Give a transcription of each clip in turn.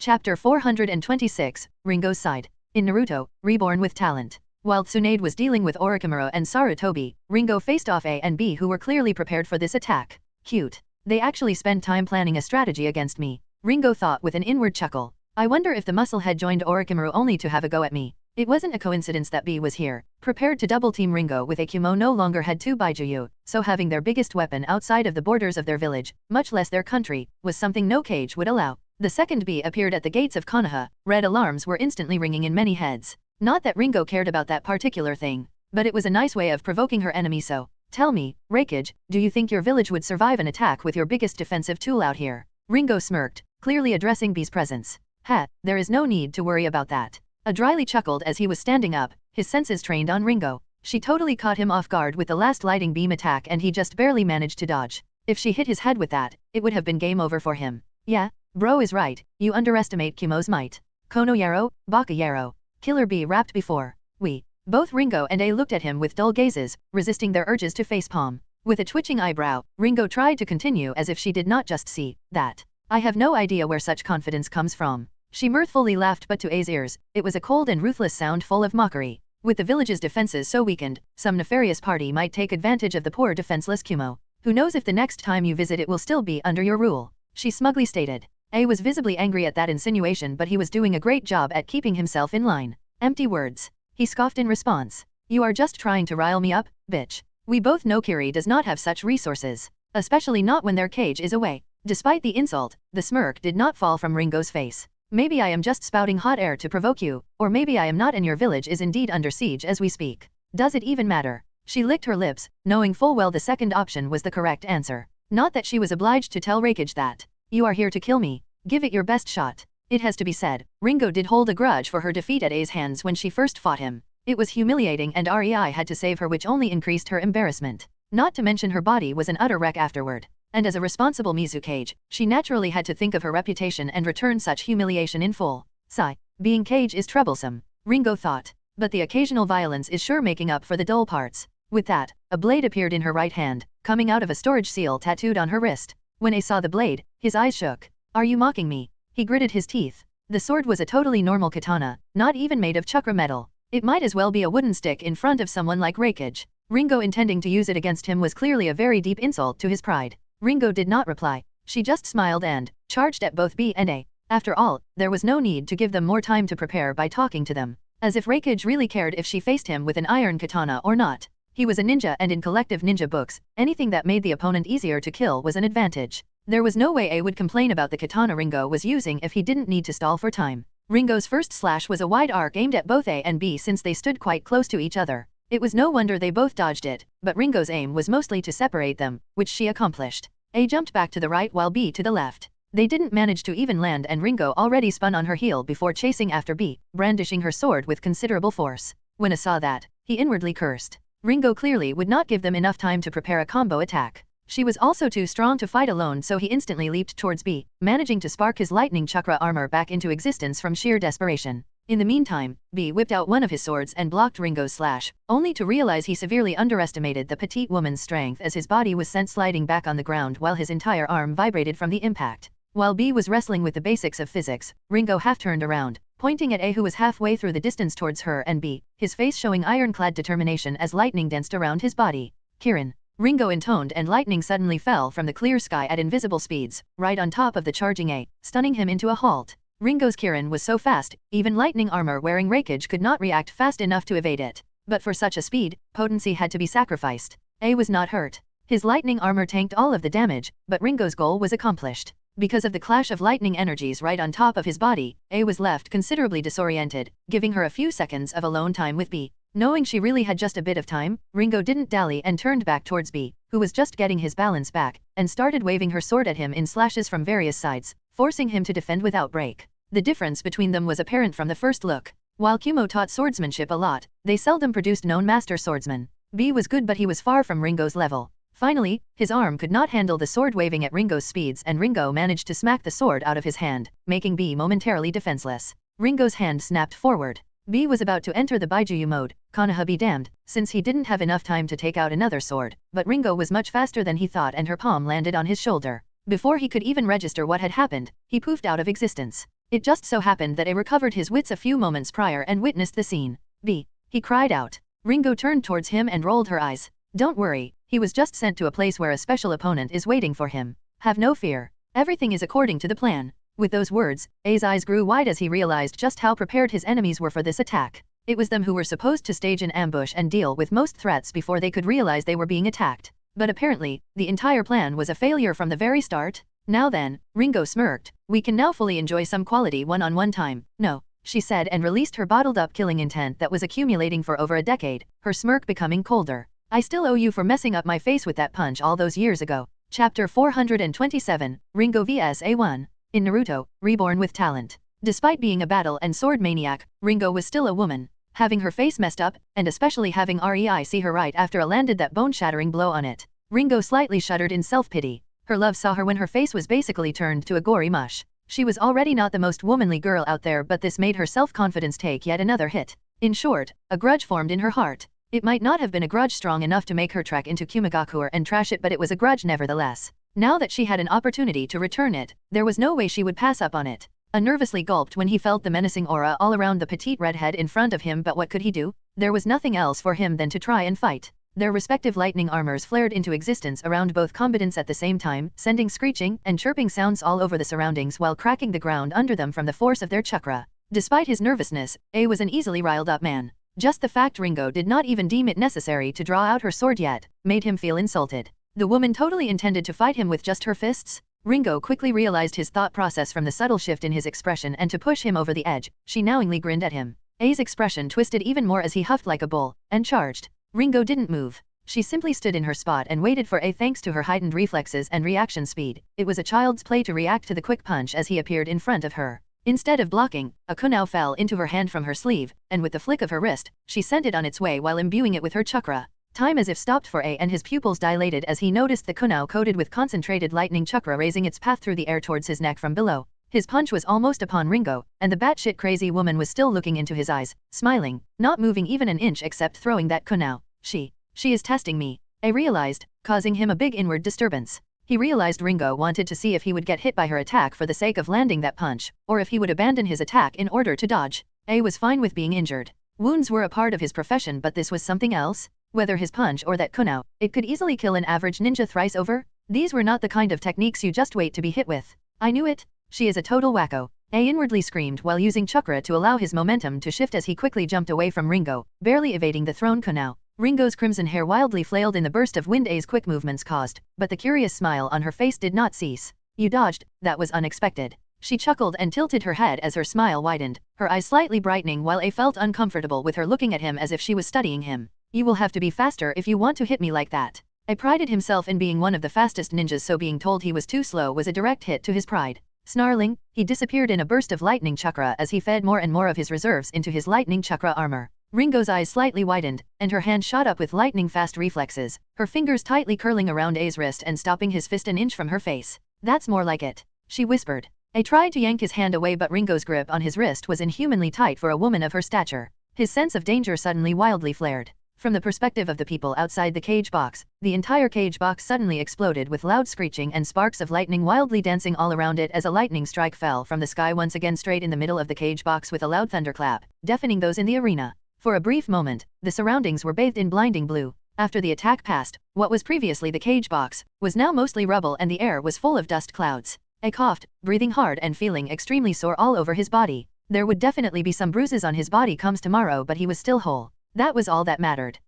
Chapter 426, Ringo's Side. In Naruto, Reborn with Talent. While Tsunade was dealing with Orochimaru and Sarutobi, Ringo faced off A and B, who were clearly prepared for this attack. Cute. They actually spent time planning a strategy against me, Ringo thought with an inward chuckle. I wonder if the musclehead joined Orochimaru only to have a go at me. It wasn't a coincidence that B was here, prepared to double-team Ringo with Akumo no longer had two Baijuyu, so having their biggest weapon outside of the borders of their village, much less their country, was something no cage would allow. The second B appeared at the gates of Konoha. Red alarms were instantly ringing in many heads. Not that Ringo cared about that particular thing, but it was a nice way of provoking her enemy. So, tell me, Reikage, do you think your village would survive an attack with your biggest defensive tool out here? Ringo smirked, clearly addressing B's presence. Ha, there is no need to worry about that. A dryly chuckled as he was standing up, his senses trained on Ringo. She totally caught him off guard with the last lighting beam attack and he just barely managed to dodge. If she hit his head with that, it would have been game over for him. Yeah, bro is right, you underestimate Kumo's might. Kono Yaro, Baka Yaro. Killer B rapped before. Both Ringo and A looked at him with dull gazes, resisting their urges to facepalm. With a twitching eyebrow, Ringo tried to continue as if she did not just see that. I have no idea where such confidence comes from. She mirthfully laughed, but to A's ears, it was a cold and ruthless sound full of mockery. With the village's defenses so weakened, some nefarious party might take advantage of the poor defenseless Kumo. Who knows if the next time you visit it will still be under your rule, she smugly stated. A was visibly angry at that insinuation, but he was doing a great job at keeping himself in line. Empty words. He scoffed in response. You are just trying to rile me up, bitch. We both know Kiri does not have such resources. Especially not when their cage is away. Despite the insult, the smirk did not fall from Ringo's face. Maybe I am just spouting hot air to provoke you, or maybe I am not and your village is indeed under siege as we speak. Does it even matter? She licked her lips, knowing full well the second option was the correct answer. Not that she was obliged to tell Reikage that. You are here to kill me. Give it your best shot. It has to be said, Ringo did hold a grudge for her defeat at A's hands when she first fought him. It was humiliating and REI had to save her, which only increased her embarrassment. Not to mention her body was an utter wreck afterward. And as a responsible Mizukage, she naturally had to think of her reputation and return such humiliation in full. Sigh. Being Kage is troublesome, Ringo thought. But the occasional violence is sure making up for the dull parts. With that, a blade appeared in her right hand, coming out of a storage seal tattooed on her wrist. When A saw the blade, his eyes shook. Are you mocking me? He gritted his teeth. The sword was a totally normal katana, not even made of chakra metal. It might as well be a wooden stick in front of someone like Reikage. Ringo intending to use it against him was clearly a very deep insult to his pride. Ringo did not reply. She just smiled and charged at both B and A. After all, there was no need to give them more time to prepare by talking to them. As if Reikage really cared if she faced him with an iron katana or not. He was a ninja, and in collective ninja books, anything that made the opponent easier to kill was an advantage. There was no way A would complain about the katana Ringo was using if he didn't need to stall for time. Ringo's first slash was a wide arc aimed at both A and B since they stood quite close to each other. It was no wonder they both dodged it, but Ringo's aim was mostly to separate them, which she accomplished. A jumped back to the right while B to the left. They didn't manage to even land and Ringo already spun on her heel before chasing after B, brandishing her sword with considerable force. When A saw that, he inwardly cursed. Ringo clearly would not give them enough time to prepare a combo attack. She was also too strong to fight alone, so he instantly leaped towards B, managing to spark his lightning chakra armor back into existence from sheer desperation. In the meantime, B whipped out one of his swords and blocked Ringo's slash, only to realize he severely underestimated the petite woman's strength as his body was sent sliding back on the ground while his entire arm vibrated from the impact. While B was wrestling with the basics of physics, Ringo half turned around, pointing at A, who was halfway through the distance towards her and B, his face showing ironclad determination as lightning danced around his body. Kirin. Ringo intoned, and lightning suddenly fell from the clear sky at invisible speeds, right on top of the charging A, stunning him into a halt. Ringo's Kirin was so fast, even lightning armor wearing Reikage could not react fast enough to evade it. But for such a speed, potency had to be sacrificed. A was not hurt. His lightning armor tanked all of the damage, but Ringo's goal was accomplished. Because of the clash of lightning energies right on top of his body, A was left considerably disoriented, giving her a few seconds of alone time with B. Knowing she really had just a bit of time, Ringo didn't dally and turned back towards B, who was just getting his balance back, and started waving her sword at him in slashes from various sides, forcing him to defend without break. The difference between them was apparent from the first look. While Kumo taught swordsmanship a lot, they seldom produced known master swordsmen. B was good, but he was far from Ringo's level. Finally, his arm could not handle the sword waving at Ringo's speeds and Ringo managed to smack the sword out of his hand, making B momentarily defenseless. Ringo's hand snapped forward. B was about to enter the Baijuyu mode, Konoha be damned, since he didn't have enough time to take out another sword, but Ringo was much faster than he thought and her palm landed on his shoulder. Before he could even register what had happened, he poofed out of existence. It just so happened that A recovered his wits a few moments prior and witnessed the scene. B. He cried out. Ringo turned towards him and rolled her eyes. Don't worry, he was just sent to a place where a special opponent is waiting for him. Have no fear. Everything is according to the plan. With those words, A's eyes grew wide as he realized just how prepared his enemies were for this attack. It was them who were supposed to stage an ambush and deal with most threats before they could realize they were being attacked. But apparently, the entire plan was a failure from the very start. Now then, Ringo smirked, we can now fully enjoy some quality one-on-one time. No, she said and released her bottled-up killing intent that was accumulating for over a decade, her smirk becoming colder. I still owe you for messing up my face with that punch all those years ago. Chapter 427, Ringo vs A1. In Naruto, Reborn with Talent. Despite being a battle and sword maniac, Ringo was still a woman. Having her face messed up, and especially having Rei see her right after landed that bone-shattering blow on it. Ringo slightly shuddered in self-pity. Her love saw her when her face was basically turned to a gory mush. She was already not the most womanly girl out there, but this made her self-confidence take yet another hit. In short, a grudge formed in her heart. It might not have been a grudge strong enough to make her trek into Kumigakure and trash it, but it was a grudge nevertheless. Now that she had an opportunity to return it, there was no way she would pass up on it. A nervously gulped when he felt the menacing aura all around the petite redhead in front of him, but what could he do? There was nothing else for him than to try and fight. Their respective lightning armors flared into existence around both combatants at the same time, sending screeching and chirping sounds all over the surroundings while cracking the ground under them from the force of their chakra. Despite his nervousness, A was an easily riled up man. Just the fact Ringo did not even deem it necessary to draw out her sword yet, made him feel insulted. The woman totally intended to fight him with just her fists? Ringo quickly realized his thought process from the subtle shift in his expression, and to push him over the edge, she knowingly grinned at him. A's expression twisted even more as he huffed like a bull, and charged. Ringo didn't move. She simply stood in her spot and waited for A. Thanks to her heightened reflexes and reaction speed, it was a child's play to react to the quick punch as he appeared in front of her. Instead of blocking, a kunai fell into her hand from her sleeve, and with the flick of her wrist, she sent it on its way while imbuing it with her chakra. Time as if stopped for A, and his pupils dilated as he noticed the kunai coated with concentrated lightning chakra raising its path through the air towards his neck from below. His punch was almost upon Ringo, and the batshit crazy woman was still looking into his eyes, smiling, not moving even an inch except throwing that kunai. She is testing me, A realized, causing him a big inward disturbance. He realized Ringo wanted to see if he would get hit by her attack for the sake of landing that punch, or if he would abandon his attack in order to dodge. A was fine with being injured. Wounds were a part of his profession, but this was something else. Whether his punch or that kunai, it could easily kill an average ninja thrice over. These were not the kind of techniques you just wait to be hit with. I knew it. She is a total wacko. A inwardly screamed while using chakra to allow his momentum to shift as he quickly jumped away from Ringo, barely evading the thrown kunai. Ringo's crimson hair wildly flailed in the burst of wind A's quick movements caused, but the curious smile on her face did not cease. You dodged, that was unexpected. She chuckled and tilted her head as her smile widened, her eyes slightly brightening while A felt uncomfortable with her looking at him as if she was studying him. You will have to be faster if you want to hit me like that. A prided himself in being one of the fastest ninjas, so being told he was too slow was a direct hit to his pride. Snarling, he disappeared in a burst of lightning chakra as he fed more and more of his reserves into his lightning chakra armor. Ringo's eyes slightly widened, and her hand shot up with lightning-fast reflexes, her fingers tightly curling around A's wrist and stopping his fist an inch from her face. That's more like it, she whispered. A tried to yank his hand away, but Ringo's grip on his wrist was inhumanly tight for a woman of her stature. His sense of danger suddenly wildly flared. From the perspective of the people outside the cage box, the entire cage box suddenly exploded with loud screeching and sparks of lightning wildly dancing all around it as a lightning strike fell from the sky once again straight in the middle of the cage box with a loud thunderclap, deafening those in the arena. For a brief moment, the surroundings were bathed in blinding blue. After the attack passed, what was previously the cage box was now mostly rubble, and the air was full of dust clouds. A coughed, breathing hard and feeling extremely sore all over his body. There would definitely be some bruises on his body comes tomorrow, but he was still whole. That was all that mattered.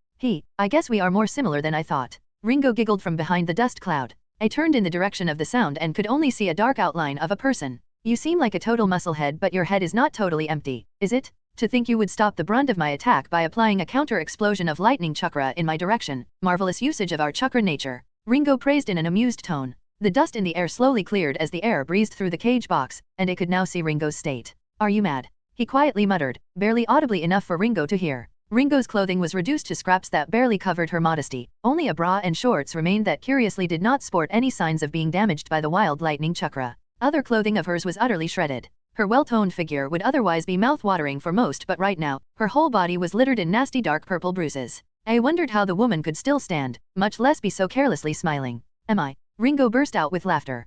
I guess we are more similar than I thought. Ringo giggled from behind the dust cloud. I turned in the direction of the sound and could only see a dark outline of a person. You seem like a total musclehead, but your head is not totally empty, is it? To think you would stop the brunt of my attack by applying a counter-explosion of lightning chakra in my direction. Marvelous usage of our chakra nature. Ringo praised in an amused tone. The dust in the air slowly cleared as the air breezed through the cage box, and it could now see Ringo's state. Are you mad? He quietly muttered, barely audibly enough for Ringo to hear. Ringo's clothing was reduced to scraps that barely covered her modesty. Only a bra and shorts remained that curiously did not sport any signs of being damaged by the wild lightning chakra. Other clothing of hers was utterly shredded. Her well-toned figure would otherwise be mouth-watering for most, but right now, her whole body was littered in nasty dark purple bruises. I wondered how the woman could still stand, much less be so carelessly smiling. Am I? Ringo burst out with laughter.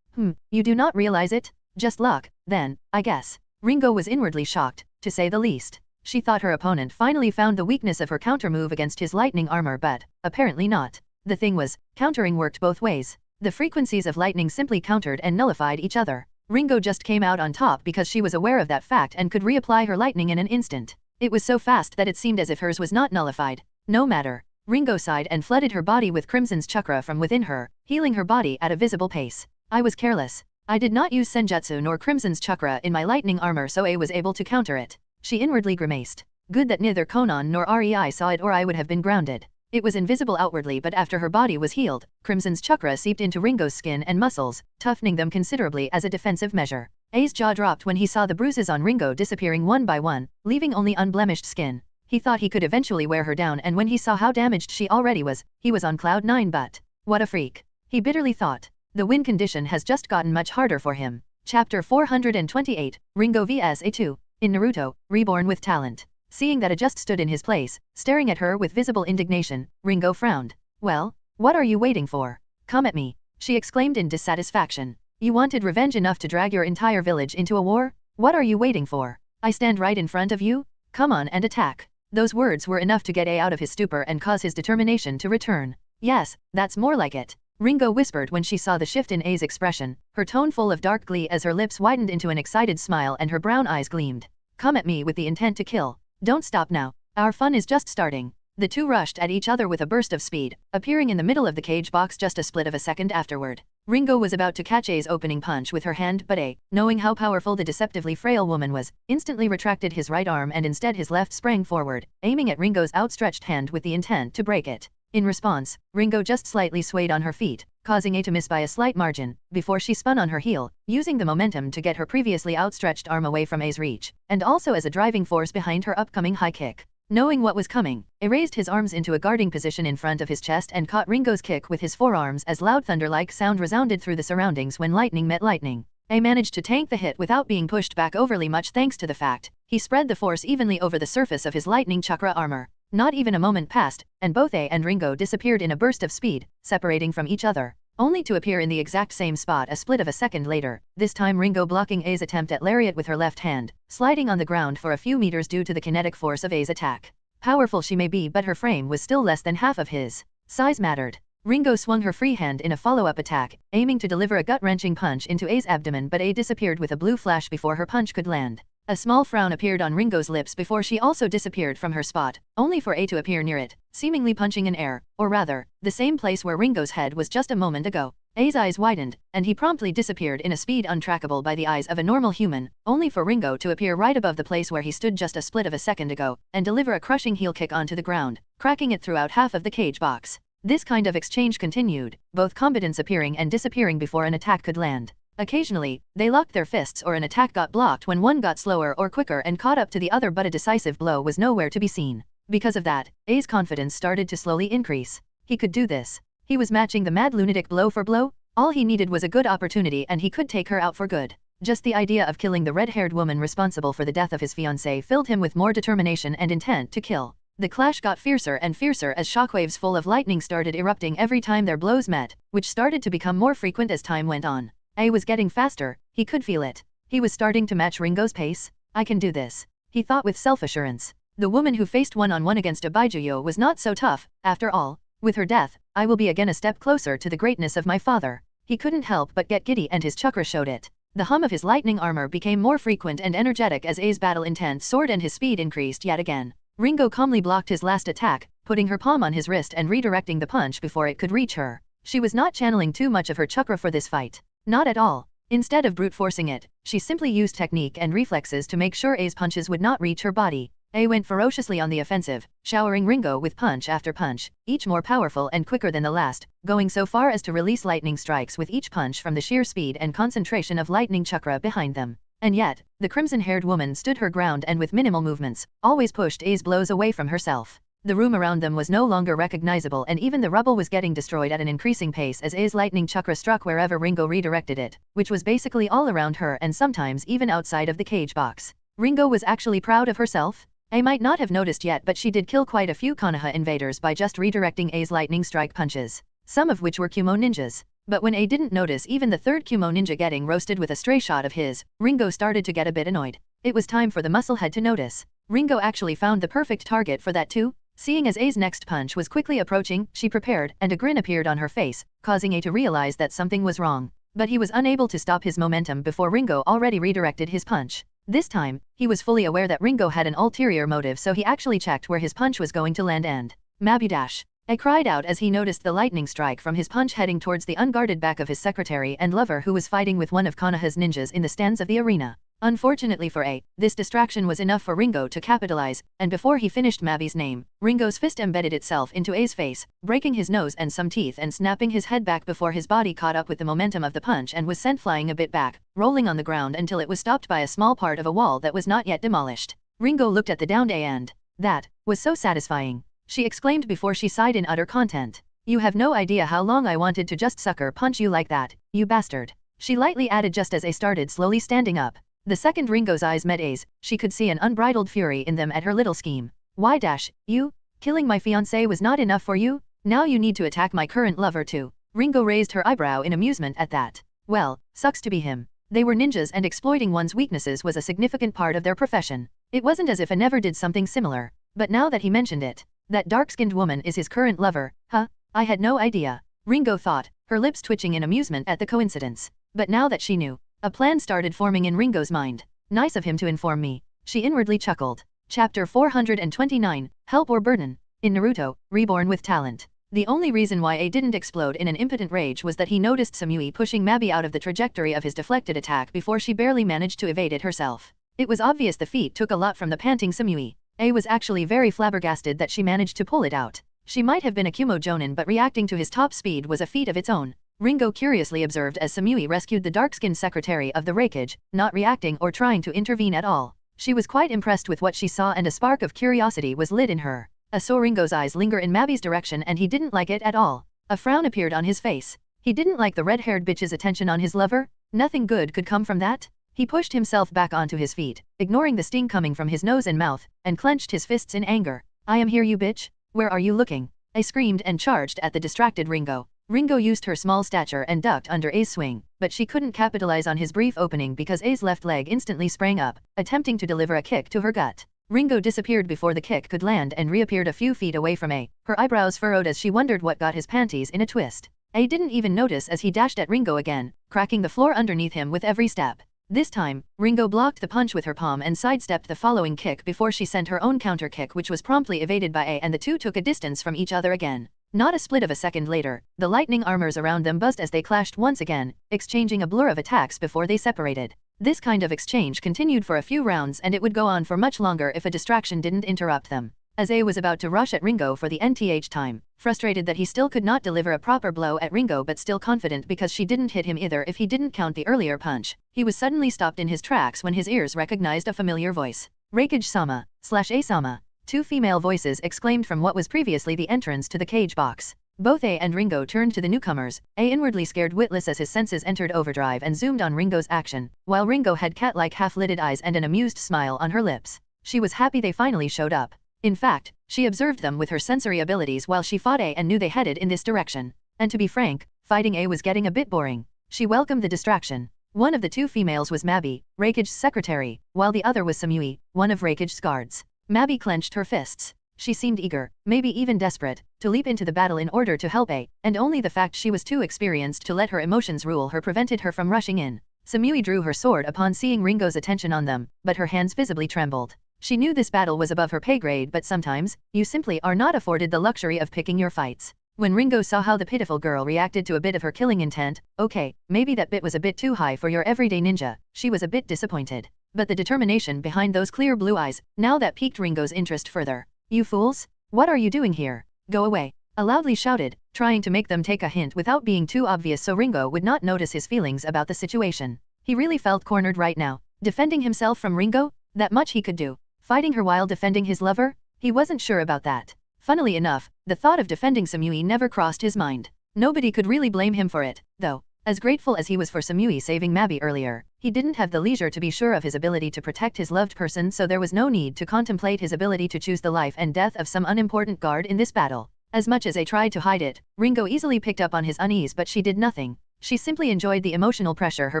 You do not realize it? Just luck, then, I guess. Ringo was inwardly shocked, to say the least. She thought her opponent finally found the weakness of her counter-move against his lightning armor, but apparently not. The thing was, countering worked both ways. The frequencies of lightning simply countered and nullified each other. Ringo just came out on top because she was aware of that fact and could reapply her lightning in an instant. It was so fast that it seemed as if hers was not nullified. No matter. Ringo sighed and flooded her body with Crimson's chakra from within her, healing her body at a visible pace. I was careless. I did not use Senjutsu nor Crimson's chakra in my lightning armor, so I was able to counter it. She inwardly grimaced. Good that neither Konan nor Rei saw it, or I would have been grounded. It was invisible outwardly, but after her body was healed, Crimson's chakra seeped into Ringo's skin and muscles, toughening them considerably as a defensive measure. A's jaw dropped when he saw the bruises on Ringo disappearing one by one, leaving only unblemished skin. He thought he could eventually wear her down, and when he saw how damaged she already was, he was on cloud 9. But what a freak. He bitterly thought. The win condition has just gotten much harder for him. Chapter 428, Ringo vs A2. In Naruto, Reborn with Talent. Seeing that A just stood in his place, staring at her with visible indignation, Ringo frowned. Well, what are you waiting for? Come at me, she exclaimed in dissatisfaction. You wanted revenge enough to drag your entire village into a war? What are you waiting for? I stand right in front of you? Come on and attack. Those words were enough to get A out of his stupor and cause his determination to return. Yes, that's more like it. Ringo whispered when she saw the shift in A's expression, her tone full of dark glee as her lips widened into an excited smile and her brown eyes gleamed. Come at me with the intent to kill. Don't stop now. Our fun is just starting. The two rushed at each other with a burst of speed, appearing in the middle of the cage box just a split of a second afterward. Ringo was about to catch A's opening punch with her hand, but A, knowing how powerful the deceptively frail woman was, instantly retracted his right arm and instead his left sprang forward, aiming at Ringo's outstretched hand with the intent to break it. In response, Ringo just slightly swayed on her feet, causing A to miss by a slight margin, before she spun on her heel, using the momentum to get her previously outstretched arm away from A's reach, and also as a driving force behind her upcoming high kick. Knowing what was coming, A raised his arms into a guarding position in front of his chest and caught Ringo's kick with his forearms as loud thunder-like sound resounded through the surroundings when lightning met lightning. A managed to tank the hit without being pushed back overly much thanks to the fact he spread the force evenly over the surface of his lightning chakra armor. Not even a moment passed, and both A and Ringo disappeared in a burst of speed, separating from each other, only to appear in the exact same spot a split of a second later, this time Ringo blocking A's attempt at lariat with her left hand, sliding on the ground for a few meters due to the kinetic force of A's attack. Powerful she may be, but her frame was still less than half of his. Size mattered. Ringo swung her free hand in a follow-up attack, aiming to deliver a gut-wrenching punch into A's abdomen, but A disappeared with a blue flash before her punch could land. A small frown appeared on Ringo's lips before she also disappeared from her spot, only for A to appear near it, seemingly punching in air, or rather, the same place where Ringo's head was just a moment ago. A's eyes widened, and he promptly disappeared in a speed untrackable by the eyes of a normal human, only for Ringo to appear right above the place where he stood just a split of a second ago, and deliver a crushing heel kick onto the ground, cracking it throughout half of the cage box. This kind of exchange continued, both combatants appearing and disappearing before an attack could land. Occasionally, they locked their fists or an attack got blocked when one got slower or quicker and caught up to the other, but a decisive blow was nowhere to be seen. Because of that, A's confidence started to slowly increase. He could do this. He was matching the mad lunatic blow for blow. All he needed was a good opportunity and he could take her out for good. Just the idea of killing the red-haired woman responsible for the death of his fiancée filled him with more determination and intent to kill. The clash got fiercer and fiercer as shockwaves full of lightning started erupting every time their blows met, which started to become more frequent as time went on. A was getting faster, he could feel it. He was starting to match Ringo's pace. I can do this, he thought with self-assurance. The woman who faced one-on-one against a Baijuyo was not so tough, after all. With her death, I will be again a step closer to the greatness of my father. He couldn't help but get giddy and his chakra showed it. The hum of his lightning armor became more frequent and energetic as A's battle intent soared and his speed increased yet again. Ringo calmly blocked his last attack, putting her palm on his wrist and redirecting the punch before it could reach her. She was not channeling too much of her chakra for this fight. Not at all. Instead of brute forcing it, she simply used technique and reflexes to make sure A's punches would not reach her body. A went ferociously on the offensive, showering Ringo with punch after punch, each more powerful and quicker than the last, going so far as to release lightning strikes with each punch from the sheer speed and concentration of lightning chakra behind them. And yet, the crimson-haired woman stood her ground and with minimal movements, always pushed A's blows away from herself. The room around them was no longer recognizable and even the rubble was getting destroyed at an increasing pace as A's lightning chakra struck wherever Ringo redirected it, which was basically all around her and sometimes even outside of the cage box. Ringo was actually proud of herself. A might not have noticed yet, but she did kill quite a few Konoha invaders by just redirecting A's lightning strike punches, some of which were Kumo ninjas. But when A didn't notice even the third Kumo ninja getting roasted with a stray shot of his, Ringo started to get a bit annoyed. It was time for the musclehead to notice. Ringo actually found the perfect target for that too. Seeing as A's next punch was quickly approaching, she prepared, and a grin appeared on her face, causing A to realize that something was wrong. But he was unable to stop his momentum before Ringo already redirected his punch. This time, he was fully aware that Ringo had an ulterior motive, so he actually checked where his punch was going to land and Mabu dash. A cried out as he noticed the lightning strike from his punch heading towards the unguarded back of his secretary and lover who was fighting with one of Konoha's ninjas in the stands of the arena. Unfortunately for A, this distraction was enough for Ringo to capitalize, and before he finished Mabi's name, Ringo's fist embedded itself into A's face, breaking his nose and some teeth and snapping his head back before his body caught up with the momentum of the punch and was sent flying a bit back, rolling on the ground until it was stopped by a small part of a wall that was not yet demolished. Ringo looked at the downed A and, "That was so satisfying," she exclaimed before she sighed in utter content. "You have no idea how long I wanted to just sucker punch you like that, you bastard," she lightly added just as A started slowly standing up. The second Ringo's eyes met A's, she could see an unbridled fury in them at her little scheme. "Why dash, you? Killing my fiancé was not enough for you? Now you need to attack my current lover too." Ringo raised her eyebrow in amusement at that. Well, sucks to be him. They were ninjas and exploiting one's weaknesses was a significant part of their profession. It wasn't as if A never did something similar. But now that he mentioned it, that dark-skinned woman is his current lover, huh? I had no idea. Ringo thought, her lips twitching in amusement at the coincidence. But now that she knew, a plan started forming in Ringo's mind. Nice of him to inform me. She inwardly chuckled. Chapter 429, Help or Burden. In Naruto, Reborn with Talent. The only reason why A didn't explode in an impotent rage was that he noticed Samui pushing Mabi out of the trajectory of his deflected attack before she barely managed to evade it herself. It was obvious the feat took a lot from the panting Samui. A was actually very flabbergasted that she managed to pull it out. She might have been a Kumo Jonin, but reacting to his top speed was a feat of its own. Ringo curiously observed as Samui rescued the dark-skinned secretary of the wreckage, not reacting or trying to intervene at all. She was quite impressed with what she saw and a spark of curiosity was lit in her. Saw Ringo's eyes linger in Mabi's direction and he didn't like it at all. A frown appeared on his face. He didn't like the red-haired bitch's attention on his lover? Nothing good could come from that? He pushed himself back onto his feet, ignoring the sting coming from his nose and mouth, and clenched his fists in anger. "I am here, you bitch. Where are you looking?" A screamed and charged at the distracted Ringo. Ringo used her small stature and ducked under A's swing, but she couldn't capitalize on his brief opening because A's left leg instantly sprang up, attempting to deliver a kick to her gut. Ringo disappeared before the kick could land and reappeared a few feet away from A, her eyebrows furrowed as she wondered what got his panties in a twist. A didn't even notice as he dashed at Ringo again, cracking the floor underneath him with every step. This time, Ringo blocked the punch with her palm and sidestepped the following kick before she sent her own counter kick, which was promptly evaded by A, and the two took a distance from each other again. Not a split of a second later, the lightning armors around them buzzed as they clashed once again, exchanging a blur of attacks before they separated. This kind of exchange continued for a few rounds and it would go on for much longer if a distraction didn't interrupt them. As A was about to rush at Ringo for the nth time, frustrated that he still could not deliver a proper blow at Ringo but still confident because she didn't hit him either if he didn't count the earlier punch, he was suddenly stopped in his tracks when his ears recognized a familiar voice. "Reikage-sama, /A-sama. Two female voices exclaimed from what was previously the entrance to the cage box. Both A and Ringo turned to the newcomers, A inwardly scared witless as his senses entered overdrive and zoomed on Ringo's action, while Ringo had cat-like half-lidded eyes and an amused smile on her lips. She was happy they finally showed up. In fact, she observed them with her sensory abilities while she fought A and knew they headed in this direction. And to be frank, fighting A was getting a bit boring. She welcomed the distraction. One of the two females was Mabi, Reikage's secretary, while the other was Samui, one of Reikage's guards. Mabi clenched her fists. She seemed eager, maybe even desperate, to leap into the battle in order to help A, and only the fact she was too experienced to let her emotions rule her prevented her from rushing in. Samui drew her sword upon seeing Ringo's attention on them, but her hands visibly trembled. She knew this battle was above her pay grade, but sometimes, you simply are not afforded the luxury of picking your fights. When Ringo saw how the pitiful girl reacted to a bit of her killing intent, okay, maybe that bit was a bit too high for your everyday ninja, she was a bit disappointed. But the determination behind those clear blue eyes, now that piqued Ringo's interest further. "You fools! What are you doing here? Go away!" A loudly shouted, trying to make them take a hint without being too obvious so Ringo would not notice his feelings about the situation. He really felt cornered right now. Defending himself from Ringo? That much he could do. Fighting her while defending his lover? He wasn't sure about that. Funnily enough, the thought of defending Samui never crossed his mind. Nobody could really blame him for it, though. As grateful as he was for Samui saving Mabi earlier, he didn't have the leisure to be sure of his ability to protect his loved person, so there was no need to contemplate his ability to choose the life and death of some unimportant guard in this battle. As much as A tried to hide it, Ringo easily picked up on his unease, but she did nothing. She simply enjoyed the emotional pressure her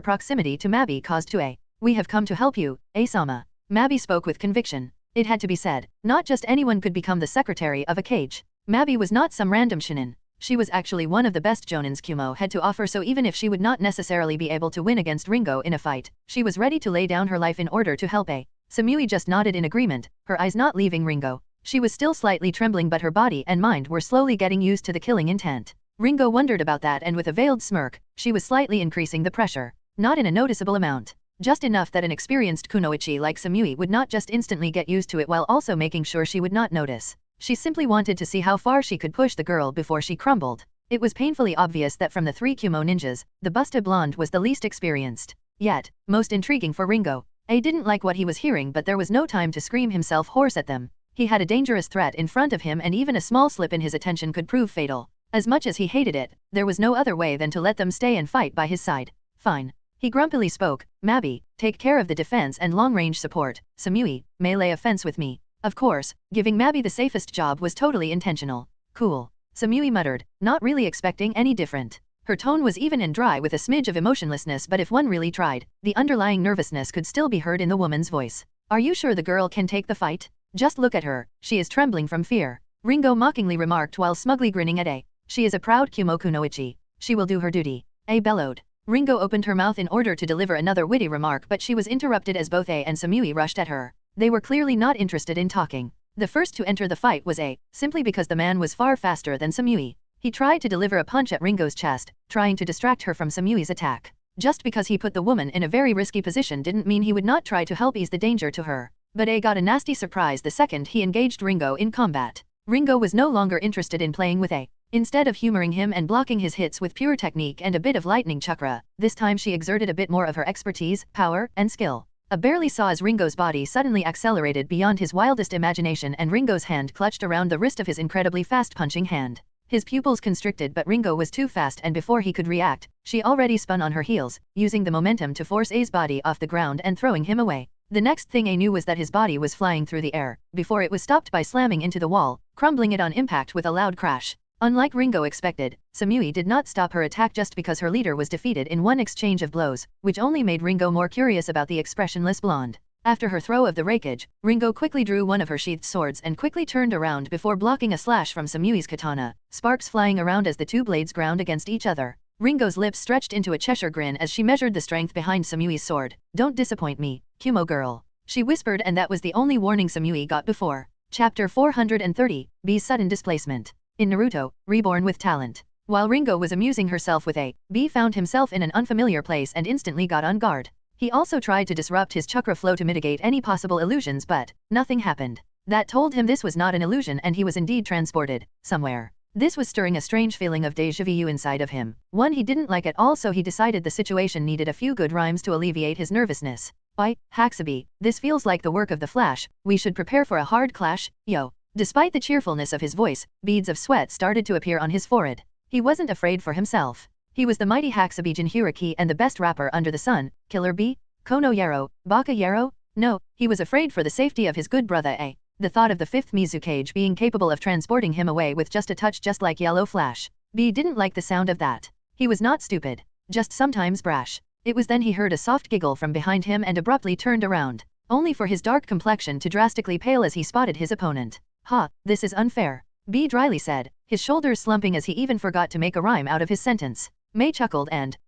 proximity to Mabi caused to A. "We have come to help you, A-sama," Mabi spoke with conviction. It had to be said, not just anyone could become the secretary of a cage. Mabi was not some random shinin. She was actually one of the best jonins Kumo had to offer, so even if she would not necessarily be able to win against Ringo in a fight, she was ready to lay down her life in order to help A. Samui just nodded in agreement, her eyes not leaving Ringo. She was still slightly trembling, but her body and mind were slowly getting used to the killing intent. Ringo wondered about that, and with a veiled smirk, she was slightly increasing the pressure. Not in a noticeable amount. Just enough that an experienced kunoichi like Samui would not just instantly get used to it, while also making sure she would not notice. She simply wanted to see how far she could push the girl before she crumbled. It was painfully obvious that from the 3 Kumo ninjas, the busted blonde was the least experienced. Yet, most intriguing for Ringo. A didn't like what he was hearing, but there was no time to scream himself hoarse at them. He had a dangerous threat in front of him, and even a small slip in his attention could prove fatal. As much as he hated it, there was no other way than to let them stay and fight by his side. Fine. He grumpily spoke. Mabi, take care of the defense and long-range support. Samui, melee offense with me. Of course, giving Mabi the safest job was totally intentional. Cool. Samui muttered, not really expecting any different. Her tone was even and dry with a smidge of emotionlessness, but if one really tried, the underlying nervousness could still be heard in the woman's voice. Are you sure the girl can take the fight? Just look at her, she is trembling from fear. Ringo mockingly remarked while smugly grinning at A. She is a proud Kumo kunoichi. She will do her duty. A bellowed. Ringo opened her mouth in order to deliver another witty remark, but she was interrupted as both A and Samui rushed at her. They were clearly not interested in talking. The first to enter the fight was A, simply because the man was far faster than Samui. He tried to deliver a punch at Ringo's chest, trying to distract her from Samui's attack. Just because he put the woman in a very risky position didn't mean he would not try to help ease the danger to her. But A got a nasty surprise the second he engaged Ringo in combat. Ringo was no longer interested in playing with A. Instead of humoring him and blocking his hits with pure technique and a bit of lightning chakra, this time she exerted a bit more of her expertise, power, and skill. A barely saw as Ringo's body suddenly accelerated beyond his wildest imagination, and Ringo's hand clutched around the wrist of his incredibly fast punching hand. His pupils constricted, but Ringo was too fast, and before he could react, she already spun on her heels, using the momentum to force A's body off the ground and throwing him away. The next thing A knew was that his body was flying through the air, before it was stopped by slamming into the wall, crumbling it on impact with a loud crash. Unlike Ringo expected, Samui did not stop her attack just because her leader was defeated in one exchange of blows, which only made Ringo more curious about the expressionless blonde. After her throw of the rakeage, Ringo quickly drew one of her sheathed swords and quickly turned around before blocking a slash from Samui's katana, sparks flying around as the two blades ground against each other. Ringo's lips stretched into a Cheshire grin as she measured the strength behind Samui's sword. Don't disappoint me, Kumo girl. She whispered, and that was the only warning Samui got before. Chapter 430, B's Sudden Displacement. In Naruto, Reborn with Talent. While Ringo was amusing herself with A, B found himself in an unfamiliar place and instantly got on guard. He also tried to disrupt his chakra flow to mitigate any possible illusions, but nothing happened. That told him this was not an illusion and he was indeed transported somewhere. This was stirring a strange feeling of déjà vu inside of him, one he didn't like at all, so he decided the situation needed a few good rhymes to alleviate his nervousness. Oi, Haxabi, this feels like the work of the Flash, we should prepare for a hard clash, yo. Despite the cheerfulness of his voice, beads of sweat started to appear on his forehead. He wasn't afraid for himself. He was the mighty Haxabi Jinhiriki and the best rapper under the sun. Killer B? Kono Yaro? Baka Yaro? No, he was afraid for the safety of his good brother A. The thought of the fifth Mizukage being capable of transporting him away with just a touch, just like Yellow Flash. B didn't like the sound of that. He was not stupid, just sometimes brash. It was then he heard a soft giggle from behind him and abruptly turned around, only for his dark complexion to drastically pale as he spotted his opponent. Ha, this is unfair, B dryly said, his shoulders slumping as he even forgot to make a rhyme out of his sentence. May chuckled and,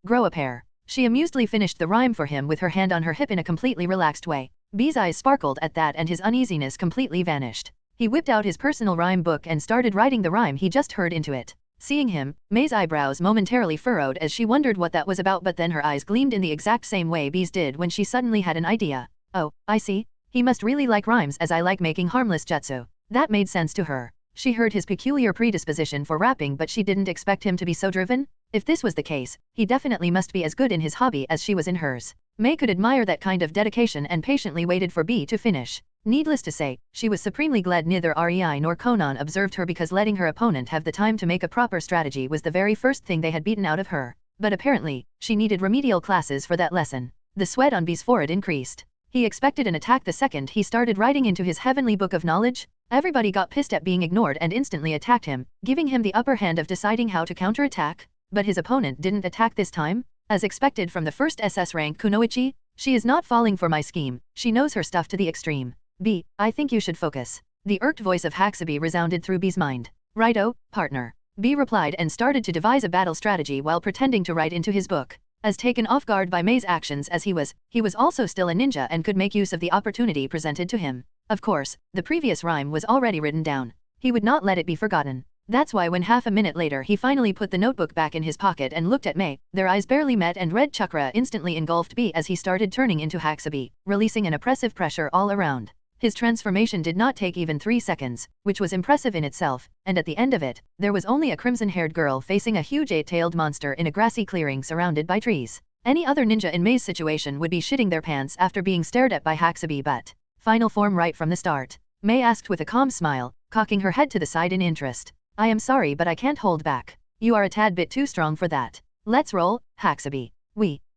grow a pair. She amusedly finished the rhyme for him with her hand on her hip in a completely relaxed way. B's eyes sparkled at that and his uneasiness completely vanished. He whipped out his personal rhyme book and started writing the rhyme he just heard into it. Seeing him, May's eyebrows momentarily furrowed as she wondered what that was about, but then her eyes gleamed in the exact same way B's did when she suddenly had an idea. Oh, I see. He must really like rhymes as I like making harmless jutsu. That made sense to her. She heard his peculiar predisposition for rapping, but she didn't expect him to be so driven. If this was the case, he definitely must be as good in his hobby as she was in hers. May could admire that kind of dedication and patiently waited for B to finish. Needless to say, she was supremely glad neither Rei nor Conan observed her, because letting her opponent have the time to make a proper strategy was the very first thing they had beaten out of her. But apparently, she needed remedial classes for that lesson. The sweat on B's forehead increased. He expected an attack the second he started writing into his heavenly book of knowledge. Everybody got pissed at being ignored and instantly attacked him, giving him the upper hand of deciding how to counterattack. But his opponent didn't attack this time. As expected from the first SS rank kunoichi, She is not falling for my scheme, she knows her stuff to the extreme. B, I think you should focus. The irked voice of Haxaby resounded through B's mind. Righto, partner. B replied and started to devise a battle strategy while pretending to write into his book. As taken off guard by May's actions as he was also still a ninja and could make use of the opportunity presented to him. Of course, the previous rhyme was already written down. He would not let it be forgotten. That's why when half a minute later he finally put the notebook back in his pocket and looked at May, their eyes barely met and red chakra instantly engulfed B as he started turning into Haxaby, releasing an oppressive pressure all around. His transformation did not take even 3 seconds, which was impressive in itself, and at the end of it, there was only a crimson-haired girl facing a huge 8-tailed monster in a grassy clearing surrounded by trees. Any other ninja in May's situation would be shitting their pants after being stared at by Haxaby, but final form right from the start. May asked with a calm smile, cocking her head to the side in interest. I am sorry but I can't hold back. You are a tad bit too strong for that. Let's roll, Haxaby.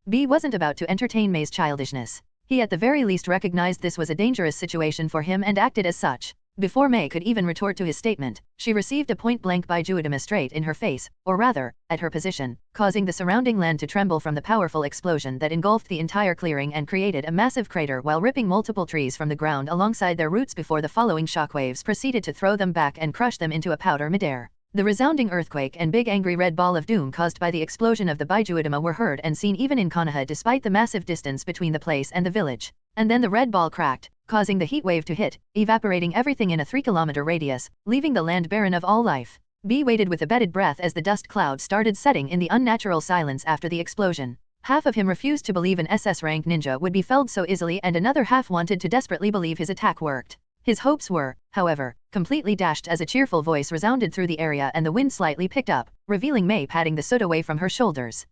B wasn't about to entertain May's childishness. He at the very least recognized this was a dangerous situation for him and acted as such. Before May could even retort to his statement, she received a point-blank Baijuidama straight in her face, or rather, at her position, causing the surrounding land to tremble from the powerful explosion that engulfed the entire clearing and created a massive crater while ripping multiple trees from the ground alongside their roots before the following shockwaves proceeded to throw them back and crush them into a powder midair. The resounding earthquake and big angry red ball of doom caused by the explosion of the Baijuidama were heard and seen even in Konoha despite the massive distance between the place and the village. And then the red ball cracked, causing the heat wave to hit, evaporating everything in a 3-kilometer radius, leaving the land barren of all life. B waited with a bated breath as the dust cloud started setting in the unnatural silence after the explosion. Half of him refused to believe an SS-ranked ninja would be felled so easily and another half wanted to desperately believe his attack worked. His hopes were, however, completely dashed as a cheerful voice resounded through the area and the wind slightly picked up, revealing May patting the soot away from her shoulders.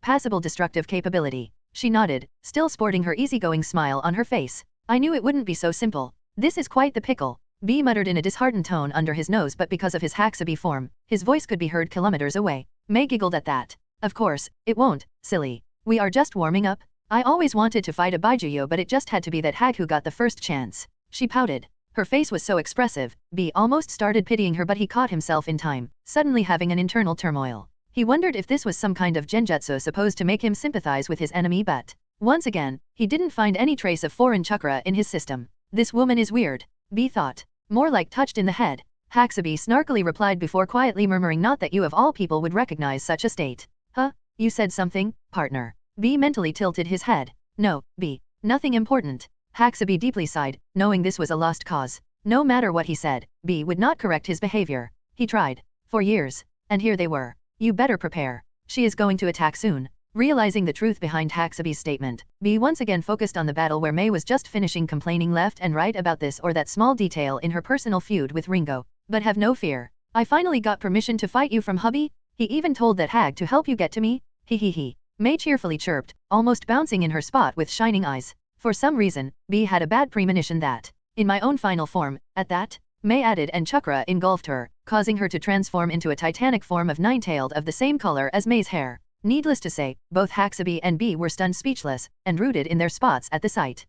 Passable destructive capability. She nodded, still sporting her easygoing smile on her face. I knew it wouldn't be so simple. This is quite the pickle. B muttered in a disheartened tone under his nose, but because of his Haxaby form, his voice could be heard kilometers away. May giggled at that. Of course, it won't, silly. We are just warming up. I always wanted to fight a Baijuyo, but it just had to be that hag who got the first chance. She pouted. Her face was so expressive, B almost started pitying her, but he caught himself in time, suddenly having an internal turmoil. He wondered if this was some kind of genjutsu supposed to make him sympathize with his enemy, but once again, he didn't find any trace of foreign chakra in his system. This woman is weird, B thought. More like touched in the head. Haxaby snarkily replied before quietly murmuring, not that you of all people would recognize such a state. Huh? You said something, partner. B mentally tilted his head. No, B. Nothing important. Haxaby deeply sighed, knowing this was a lost cause. No matter what he said, B would not correct his behavior. He tried. For years. And here they were. You better prepare. She is going to attack soon. Realizing the truth behind Haxaby's statement, B once again focused on the battle where May was just finishing, complaining left and right about this or that small detail in her personal feud with Ringo. But have no fear. I finally got permission to fight you from hubby? He even told that hag to help you get to me? He. May cheerfully chirped, almost bouncing in her spot with shining eyes. For some reason, B had a bad premonition that, in my own final form, at that, May added, and chakra engulfed her, causing her to transform into a titanic form of 9-tailed of the same color as May's hair. Needless to say, both Haxaby and B were stunned speechless, and rooted in their spots at the sight.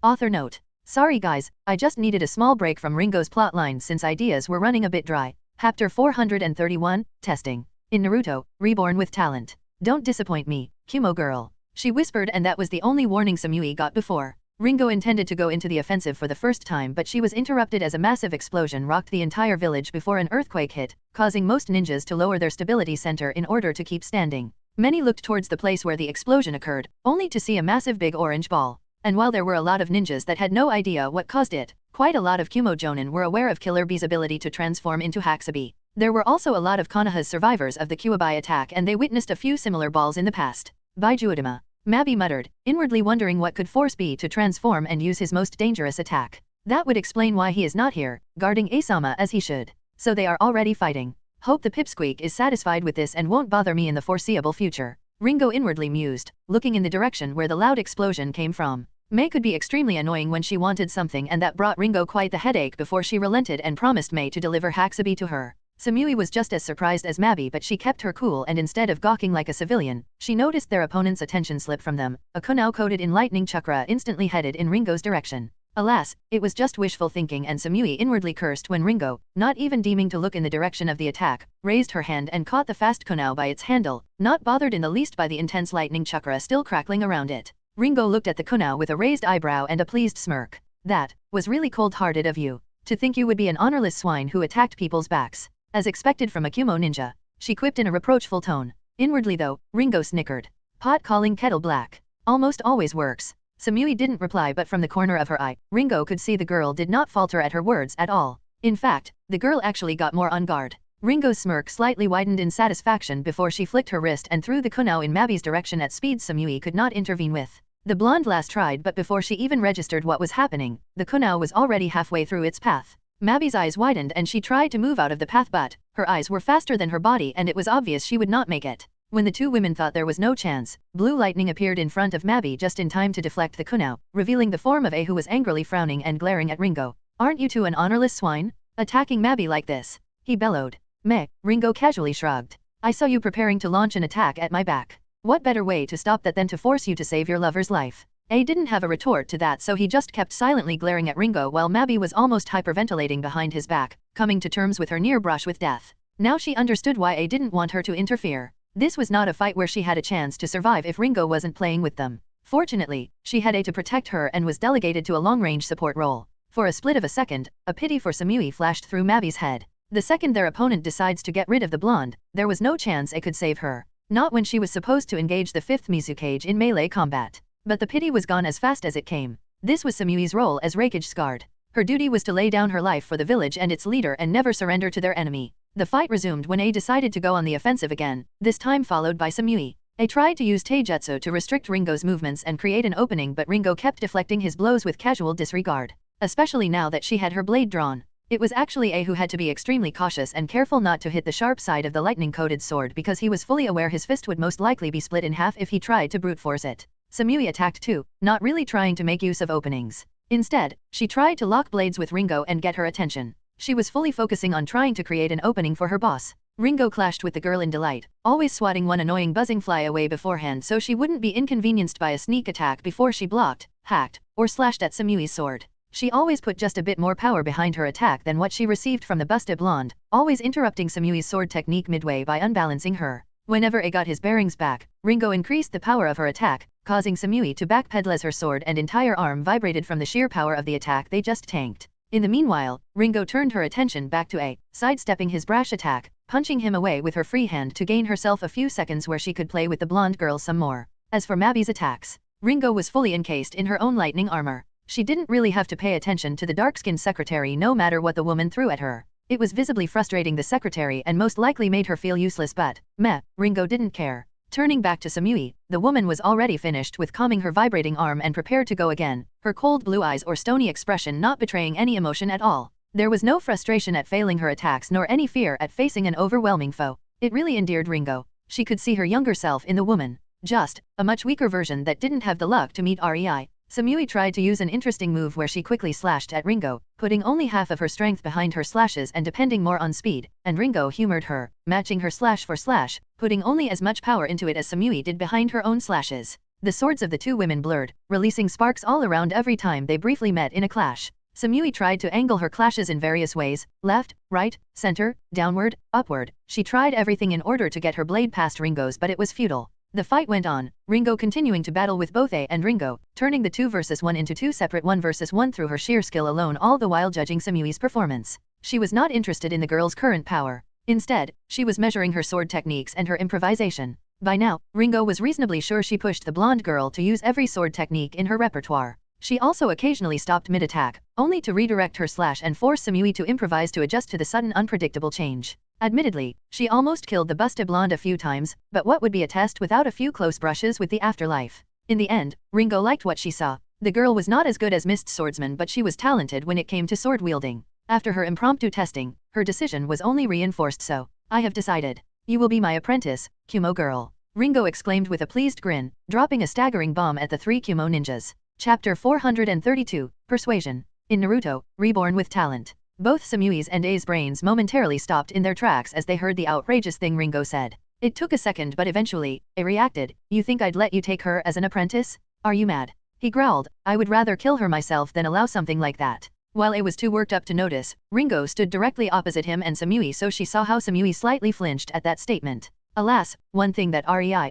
Author note. Sorry guys, I just needed a small break from Ringo's plotline since ideas were running a bit dry. Chapter 431, Testing. In Naruto, Reborn with Talent. Don't disappoint me, Kumo girl. She whispered, and that was the only warning Samui got before. Ringo intended to go into the offensive for the first time, but she was interrupted as a massive explosion rocked the entire village before an earthquake hit, causing most ninjas to lower their stability center in order to keep standing. Many looked towards the place where the explosion occurred, only to see a massive big orange ball. And while there were a lot of ninjas that had no idea what caused it, quite a lot of Kumo Jonin were aware of Killer B's ability to transform into Haxaby. There were also a lot of Konoha's survivors of the Kuwabai attack, and they witnessed a few similar balls in the past. Baijuidama. Mabi muttered, inwardly wondering what could force B to transform and use his most dangerous attack. That would explain why he is not here, guarding Asama as he should. So they are already fighting. Hope the pipsqueak is satisfied with this and won't bother me in the foreseeable future. Ringo inwardly mused, looking in the direction where the loud explosion came from. May could be extremely annoying when she wanted something, and that brought Ringo quite the headache before she relented and promised May to deliver Haxaby to her. Samui was just as surprised as Mabi, but she kept her cool, and instead of gawking like a civilian, she noticed their opponent's attention slip from them. A kunao coated in lightning chakra instantly headed in Ringo's direction. Alas, it was just wishful thinking, and Samui inwardly cursed when Ringo, not even deeming to look in the direction of the attack, raised her hand and caught the fast kunao by its handle, not bothered in the least by the intense lightning chakra still crackling around it. Ringo looked at the kunao with a raised eyebrow and a pleased smirk. That was really cold-hearted of you. To think you would be an honorless swine who attacked people's backs. As expected from a Kumo ninja, she quipped in a reproachful tone. Inwardly though, Ringo snickered. Pot calling kettle black. Almost always works. Samui didn't reply, but from the corner of her eye, Ringo could see the girl did not falter at her words at all. In fact, the girl actually got more on guard. Ringo's smirk slightly widened in satisfaction before she flicked her wrist and threw the kunao in Mabi's direction at speeds Samui could not intervene with. The blonde lass tried, but before she even registered what was happening, the kunao was already halfway through its path. Mabi's eyes widened and she tried to move out of the path, but her eyes were faster than her body and it was obvious she would not make it. When the two women thought there was no chance, blue lightning appeared in front of Mabi just in time to deflect the kunao, revealing the form of A who was angrily frowning and glaring at Ringo. Aren't you two an honorless swine? Attacking Mabi like this? He bellowed. Meh, Ringo casually shrugged. I saw you preparing to launch an attack at my back. What better way to stop that than to force you to save your lover's life? A didn't have a retort to that, so he just kept silently glaring at Ringo while Mabi was almost hyperventilating behind his back, coming to terms with her near brush with death. Now she understood why A didn't want her to interfere. This was not a fight where she had a chance to survive if Ringo wasn't playing with them. Fortunately, she had A to protect her and was delegated to a long-range support role. For a split of a second, a pity for Samui flashed through Mabi's head. The second their opponent decides to get rid of the blonde, there was no chance A could save her. Not when she was supposed to engage the 5th Mizukage in melee combat. But the pity was gone as fast as it came. This was Samui's role as Reikage scarred. Her duty was to lay down her life for the village and its leader and never surrender to their enemy. The fight resumed when A decided to go on the offensive again, this time followed by Samui. A tried to use Taijutsu to restrict Ringo's movements and create an opening, but Ringo kept deflecting his blows with casual disregard. Especially now that she had her blade drawn. It was actually A who had to be extremely cautious and careful not to hit the sharp side of the lightning-coated sword because he was fully aware his fist would most likely be split in half if he tried to brute force it. Samui attacked too, not really trying to make use of openings. Instead, she tried to lock blades with Ringo and get her attention. She was fully focusing on trying to create an opening for her boss. Ringo clashed with the girl in delight, always swatting one annoying buzzing fly away beforehand so she wouldn't be inconvenienced by a sneak attack before she blocked, hacked, or slashed at Samui's sword. She always put just a bit more power behind her attack than what she received from the busted blonde, always interrupting Samui's sword technique midway by unbalancing her. Whenever A got his bearings back, Ringo increased the power of her attack, causing Samui to backpedal as her sword and entire arm vibrated from the sheer power of the attack they just tanked. In the meanwhile, Ringo turned her attention back to A, sidestepping his brash attack, punching him away with her free hand to gain herself a few seconds where she could play with the blonde girl some more. As for Mabi's attacks, Ringo was fully encased in her own lightning armor. She didn't really have to pay attention to the dark-skinned secretary no matter what the woman threw at her. It was visibly frustrating the secretary and most likely made her feel useless, but, meh, Ringo didn't care. Turning back to Samui, the woman was already finished with calming her vibrating arm and prepared to go again, her cold blue eyes or stony expression not betraying any emotion at all. There was no frustration at failing her attacks nor any fear at facing an overwhelming foe. It really endeared Ringo. She could see her younger self in the woman. Just a much weaker version that didn't have the luck to meet REI. Samui tried to use an interesting move where she quickly slashed at Ringo, putting only half of her strength behind her slashes and depending more on speed, and Ringo humored her, matching her slash for slash, putting only as much power into it as Samui did behind her own slashes. The swords of the two women blurred, releasing sparks all around every time they briefly met in a clash. Samui tried to angle her clashes in various ways, left, right, center, downward, upward. She tried everything in order to get her blade past Ringo's, but it was futile. The fight went on, Ringo continuing to battle with both A and Ringo, turning the 2 versus 1 into 2 separate 1 versus 1 through her sheer skill alone, all the while judging Samui's performance. She was not interested in the girl's current power. Instead, she was measuring her sword techniques and her improvisation. By now, Ringo was reasonably sure she pushed the blonde girl to use every sword technique in her repertoire. She also occasionally stopped mid-attack, only to redirect her slash and force Samui to improvise to adjust to the sudden unpredictable change. Admittedly, she almost killed the busted blonde a few times, but what would be a test without a few close brushes with the afterlife? In the end, Ringo liked what she saw. The girl was not as good as Mist Swordsman, but she was talented when it came to sword wielding. After her impromptu testing, her decision was only reinforced. So, I have decided. You will be my apprentice, Kumo girl. Ringo exclaimed with a pleased grin, dropping a staggering bomb at the 3 Kumo ninjas. Chapter 432, Persuasion. In Naruto, Reborn with Talent. Both Samui's and A's brains momentarily stopped in their tracks as they heard the outrageous thing Ringo said. It took a second, but eventually, A reacted. You think I'd let you take her as an apprentice? Are you mad? He growled. I would rather kill her myself than allow something like that. While A was too worked up to notice, Ringo stood directly opposite him and Samui, so she saw how Samui slightly flinched at that statement. Alas, one thing that REI,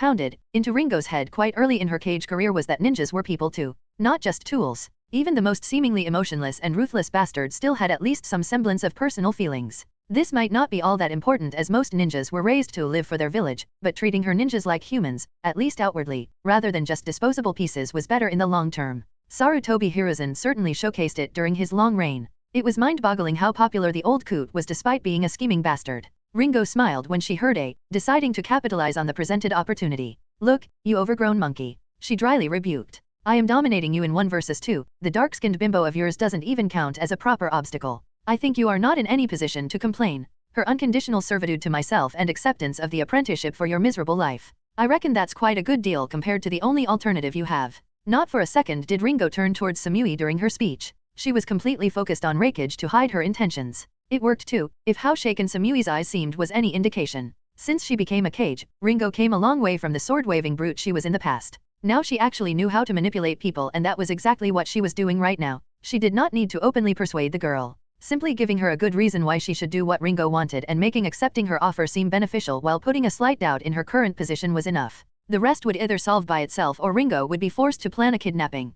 pounded into Ringo's head quite early in her cage career was that ninjas were people too, not just tools. Even the most seemingly emotionless and ruthless bastard still had at least some semblance of personal feelings. This might not be all that important as most ninjas were raised to live for their village, but treating her ninjas like humans, at least outwardly, rather than just disposable pieces was better in the long term. Sarutobi Hiruzen certainly showcased it during his long reign. It was mind-boggling how popular the old coot was despite being a scheming bastard. Ringo smiled when she heard A, deciding to capitalize on the presented opportunity. Look, you overgrown monkey. She dryly rebuked. I am dominating you in 1 versus 2, the dark-skinned bimbo of yours doesn't even count as a proper obstacle. I think you are not in any position to complain. Her unconditional servitude to myself and acceptance of the apprenticeship for your miserable life. I reckon that's quite a good deal compared to the only alternative you have. Not for a second did Ringo turn towards Samui during her speech. She was completely focused on Reikage to hide her intentions. It worked too, if how shaken Samui's eyes seemed was any indication. Since she became a cage, Ringo came a long way from the sword-waving brute she was in the past. Now she actually knew how to manipulate people, and that was exactly what she was doing right now. She did not need to openly persuade the girl. Simply giving her a good reason why she should do what Ringo wanted and making accepting her offer seem beneficial while putting a slight doubt in her current position was enough. The rest would either solve by itself or Ringo would be forced to plan a kidnapping.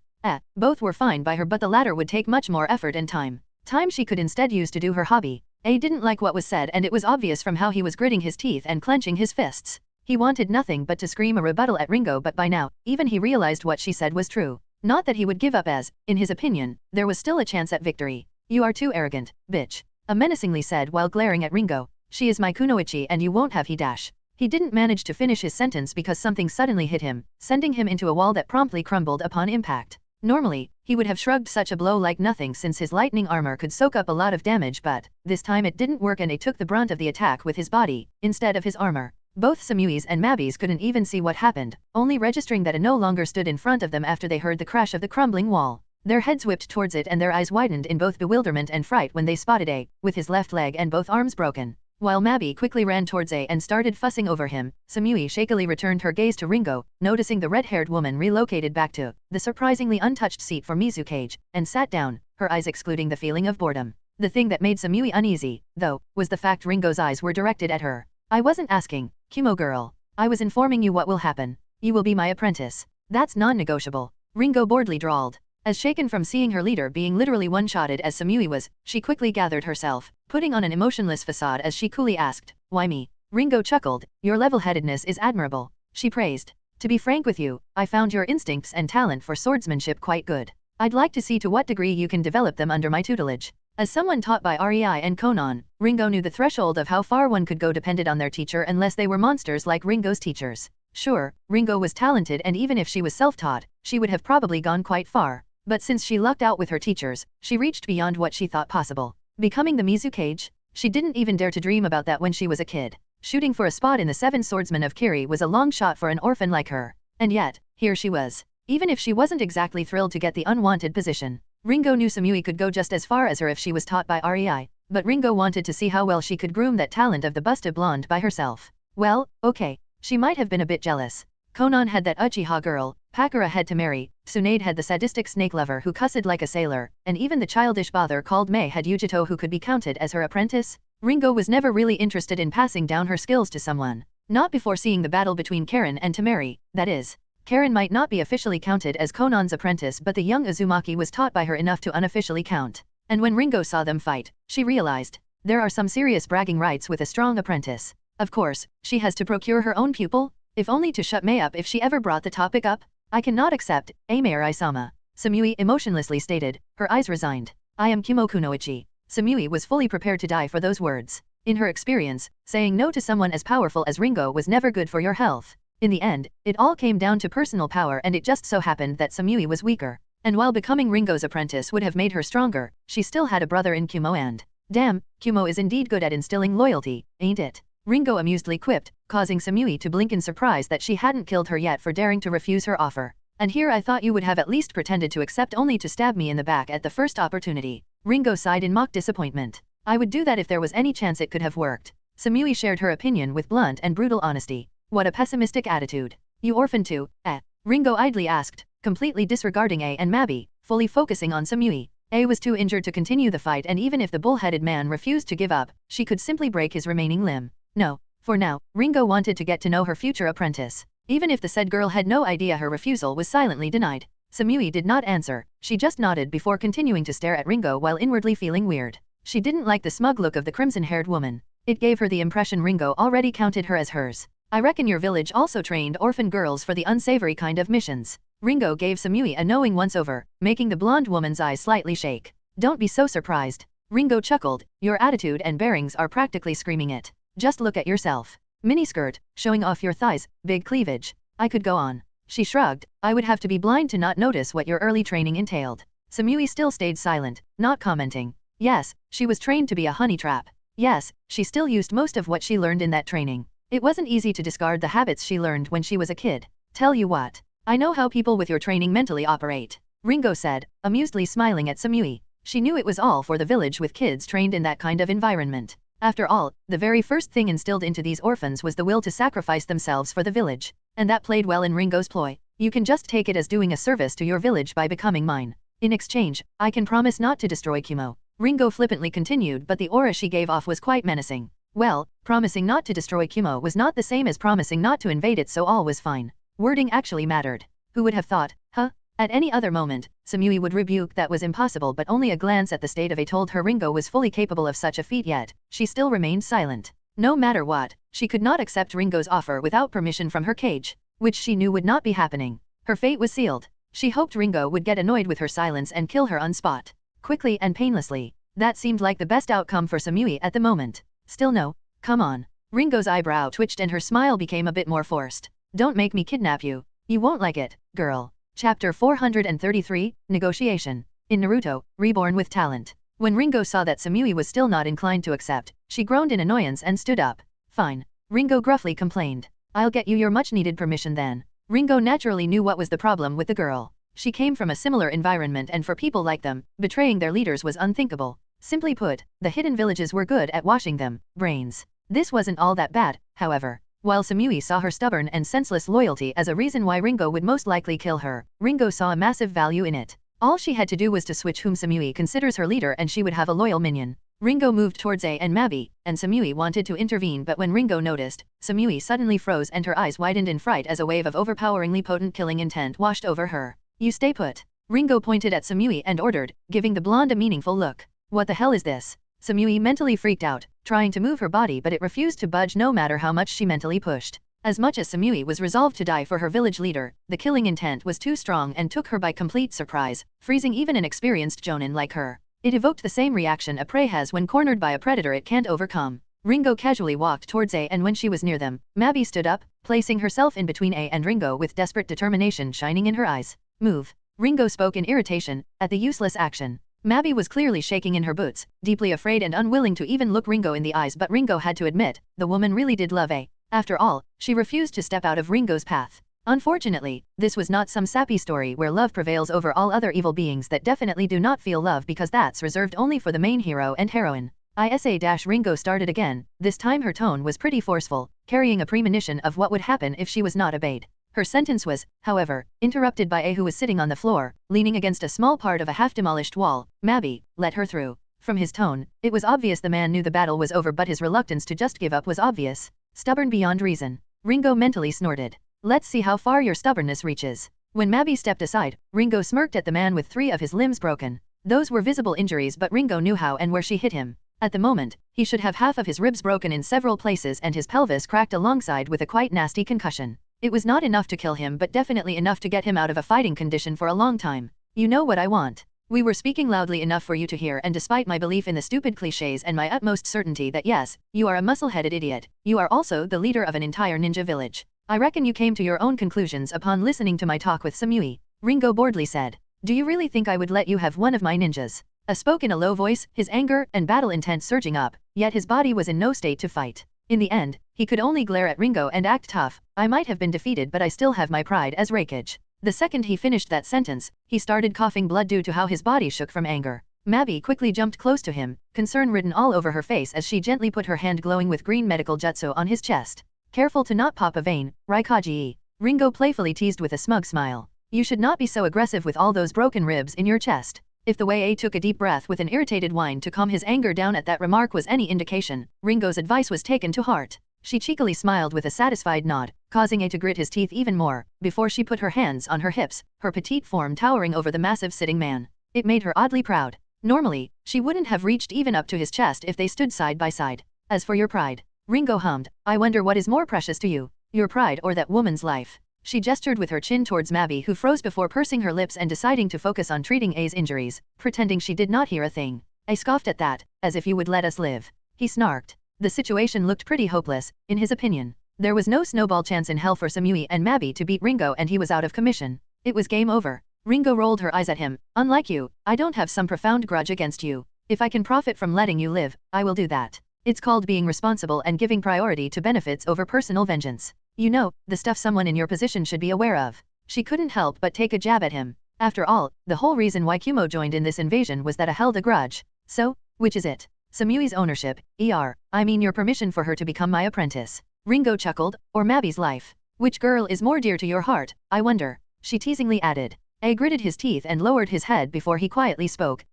Both were fine by her, but the latter would take much more effort and time. Time she could instead use to do her hobby. A didn't like what was said, and it was obvious from how he was gritting his teeth and clenching his fists. He wanted nothing but to scream a rebuttal at Ringo, but by now, even he realized what she said was true. Not that he would give up as, in his opinion, there was still a chance at victory. You are too arrogant, bitch. A menacingly said while glaring at Ringo. She is my kunoichi and you won't have he dash. He didn't manage to finish his sentence because something suddenly hit him, sending him into a wall that promptly crumbled upon impact. Normally, he would have shrugged such a blow like nothing since his lightning armor could soak up a lot of damage, but this time it didn't work and he took the brunt of the attack with his body, instead of his armor. Both Samui's and Mabi's couldn't even see what happened, only registering that A no longer stood in front of them after they heard the crash of the crumbling wall. Their heads whipped towards it and their eyes widened in both bewilderment and fright when they spotted A, with his left leg and both arms broken. While Mabi quickly ran towards A and started fussing over him, Samui shakily returned her gaze to Ringo, noticing the red-haired woman relocated back to the surprisingly untouched seat for Mizukage, and sat down, her eyes excluding the feeling of boredom. The thing that made Samui uneasy, though, was the fact Ringo's eyes were directed at her. I wasn't asking, Kumo girl. I was informing you what will happen. You will be my apprentice. That's non-negotiable. Ringo boredly drawled. As shaken from seeing her leader being literally one-shotted as Samui was, she quickly gathered herself, putting on an emotionless facade as she coolly asked, why me? Ringo chuckled. Your level-headedness is admirable, she praised. To be frank with you, I found your instincts and talent for swordsmanship quite good. I'd like to see to what degree you can develop them under my tutelage. As someone taught by Rei and Konan, Ringo knew the threshold of how far one could go depended on their teacher unless they were monsters like Ringo's teachers. Sure, Ringo was talented, and even if she was self-taught, she would have probably gone quite far. But since she lucked out with her teachers, she reached beyond what she thought possible. Becoming the Mizukage? She didn't even dare to dream about that when she was a kid. Shooting for a spot in the 7 Swordsmen of Kiri was a long shot for an orphan like her. And yet, here she was. Even if she wasn't exactly thrilled to get the unwanted position, Ringo knew Samui could go just as far as her if she was taught by Rei. But Ringo wanted to see how well she could groom that talent of the busted blonde by herself. Well, okay, she might have been a bit jealous. Konan had that Uchiha girl, Pakura had Temari, Tsunade had the sadistic snake lover who cussed like a sailor, and even the childish bother called Mei had Yujito who could be counted as her apprentice. Ringo was never really interested in passing down her skills to someone. Not before seeing the battle between Karen and Temari, that is. Karen might not be officially counted as Konan's apprentice, but the young Uzumaki was taught by her enough to unofficially count. And when Ringo saw them fight, she realized, there are some serious bragging rights with a strong apprentice. Of course, she has to procure her own pupil, if only to shut Mei up if she ever brought the topic up. I cannot accept, Mayor Isama. Samui emotionlessly stated, her eyes resigned. I am Kumo Kunoichi. Samui was fully prepared to die for those words. In her experience, saying no to someone as powerful as Ringo was never good for your health. In the end, it all came down to personal power, and it just so happened that Samui was weaker. And while becoming Ringo's apprentice would have made her stronger, she still had a brother in Kumo and, damn, Kumo is indeed good at instilling loyalty, ain't it? Ringo amusedly quipped, causing Samui to blink in surprise that she hadn't killed her yet for daring to refuse her offer. And here I thought you would have at least pretended to accept only to stab me in the back at the first opportunity. Ringo sighed in mock disappointment. I would do that if there was any chance it could have worked. Samui shared her opinion with blunt and brutal honesty. What a pessimistic attitude. You orphan too, eh? Ringo idly asked, completely disregarding A and Mabi, fully focusing on Samui. A was too injured to continue the fight, and even if the bull-headed man refused to give up, she could simply break his remaining limb. No, for now, Ringo wanted to get to know her future apprentice. Even if the said girl had no idea, her refusal was silently denied. Samui did not answer, she just nodded before continuing to stare at Ringo while inwardly feeling weird. She didn't like the smug look of the crimson-haired woman. It gave her the impression Ringo already counted her as hers. I reckon your village also trained orphan girls for the unsavory kind of missions. Ringo gave Samui a knowing once-over, making the blonde woman's eyes slightly shake. Don't be so surprised. Ringo chuckled, your attitude and bearings are practically screaming it. Just look at yourself. Miniskirt, showing off your thighs, big cleavage. I could go on. She shrugged, I would have to be blind to not notice what your early training entailed. Samui still stayed silent, not commenting. Yes, she was trained to be a honey trap. Yes, she still used most of what she learned in that training. It wasn't easy to discard the habits she learned when she was a kid. Tell you what. I know how people with your training mentally operate. Ringo said, amusedly smiling at Samui. She knew it was all for the village with kids trained in that kind of environment. After all, the very first thing instilled into these orphans was the will to sacrifice themselves for the village. And that played well in Ringo's ploy. You can just take it as doing a service to your village by becoming mine. In exchange, I can promise not to destroy Kumo. Ringo flippantly continued, but the aura she gave off was quite menacing. Well, promising not to destroy Kumo was not the same as promising not to invade it, so all was fine. Wording actually mattered. Who would have thought, huh? At any other moment, Samui would rebuke that was impossible, but only a glance at the state of A told her Ringo was fully capable of such a feat, yet she still remained silent. No matter what, she could not accept Ringo's offer without permission from her cage, which she knew would not be happening. Her fate was sealed. She hoped Ringo would get annoyed with her silence and kill her on spot. Quickly and painlessly. That seemed like the best outcome for Samui at the moment. Still no. Come on. Ringo's eyebrow twitched and her smile became a bit more forced. Don't make me kidnap you. You won't like it, girl. Chapter 433, Negotiation. In Naruto, Reborn with Talent. When Ringo saw that Samui was still not inclined to accept, she groaned in annoyance and stood up. Fine. Ringo gruffly complained. I'll get you your much-needed permission then. Ringo naturally knew what was the problem with the girl. She came from a similar environment, and for people like them, betraying their leaders was unthinkable. Simply put, the hidden villages were good at washing them brains. This wasn't all that bad, however. While Samui saw her stubborn and senseless loyalty as a reason why Ringo would most likely kill her, Ringo saw a massive value in it. All she had to do was to switch whom Samui considers her leader and she would have a loyal minion. Ringo moved towards A and Mabi, and Samui wanted to intervene, but when Ringo noticed, Samui suddenly froze and her eyes widened in fright as a wave of overpoweringly potent killing intent washed over her. You stay put. Ringo pointed at Samui and ordered, giving the blonde a meaningful look. What the hell is this? Samui mentally freaked out, trying to move her body, but it refused to budge no matter how much she mentally pushed. As much as Samui was resolved to die for her village leader, the killing intent was too strong and took her by complete surprise, freezing even an experienced jonin like her. It evoked the same reaction a prey has when cornered by a predator it can't overcome. Ringo casually walked towards A, and when she was near them, Mabi stood up, placing herself in between A and Ringo with desperate determination shining in her eyes. Move. Ringo spoke in irritation, at the useless action. Mabi was clearly shaking in her boots, deeply afraid and unwilling to even look Ringo in the eyes, but Ringo had to admit, the woman really did love A. After all, she refused to step out of Ringo's path. Unfortunately, this was not some sappy story where love prevails over all other evil beings that definitely do not feel love, because that's reserved only for the main hero and heroine. Ringo started again. This time her tone was pretty forceful, carrying a premonition of what would happen if she was not obeyed. Her sentence was, however, interrupted by A, who was sitting on the floor, leaning against a small part of a half-demolished wall. Mabi, let her through. From his tone, it was obvious the man knew the battle was over, but his reluctance to just give up was obvious. Stubborn beyond reason. Ringo mentally snorted. Let's see how far your stubbornness reaches. When Mabi stepped aside, Ringo smirked at the man with 3 of his limbs broken. Those were visible injuries, but Ringo knew how and where she hit him. At the moment, he should have half of his ribs broken in several places and his pelvis cracked alongside with a quite nasty concussion. It was not enough to kill him, but definitely enough to get him out of a fighting condition for a long time. You know what I want. We were speaking loudly enough for you to hear, and despite my belief in the stupid cliches and my utmost certainty that yes, you are a muscle-headed idiot, you are also the leader of an entire ninja village. I reckon you came to your own conclusions upon listening to my talk with Samui. Ringo boredly said. Do you really think I would let you have one of my ninjas? A spoke in a low voice, his anger and battle intent surging up, yet his body was in no state to fight. In the end, he could only glare at Ringo and act tough. I might have been defeated, but I still have my pride as Reikage. The second he finished that sentence, he started coughing blood due to how his body shook from anger. Mabi quickly jumped close to him, concern written all over her face as she gently put her hand glowing with green medical jutsu on his chest. Careful to not pop a vein, Raikage. Ringo playfully teased with a smug smile. You should not be so aggressive with all those broken ribs in your chest. If the way A took a deep breath with an irritated whine to calm his anger down at that remark was any indication, Ringo's advice was taken to heart. She cheekily smiled with a satisfied nod, causing A to grit his teeth even more, before she put her hands on her hips, her petite form towering over the massive sitting man. It made her oddly proud. Normally, she wouldn't have reached even up to his chest if they stood side by side. As for your pride, Ringo hummed, I wonder what is more precious to you, your pride or that woman's life. She gestured with her chin towards Mabby, who froze before pursing her lips and deciding to focus on treating A's injuries, pretending she did not hear a thing. A scoffed at that, as if you would let us live. He snarked. The situation looked pretty hopeless, in his opinion. There was no snowball chance in hell for Samui and Mabby to beat Ringo, and he was out of commission. It was game over. Ringo rolled her eyes at him. Unlike you, I don't have some profound grudge against you. If I can profit from letting you live, I will do that. It's called being responsible and giving priority to benefits over personal vengeance. You know, the stuff someone in your position should be aware of. She couldn't help but take a jab at him. After all, the whole reason why Kumo joined in this invasion was that I held a grudge. So, which is it? Samui's ownership, I mean your permission for her to become my apprentice. Ringo chuckled, or Mabby's life. Which girl is more dear to your heart, I wonder? She teasingly added. A gritted his teeth and lowered his head before he quietly spoke.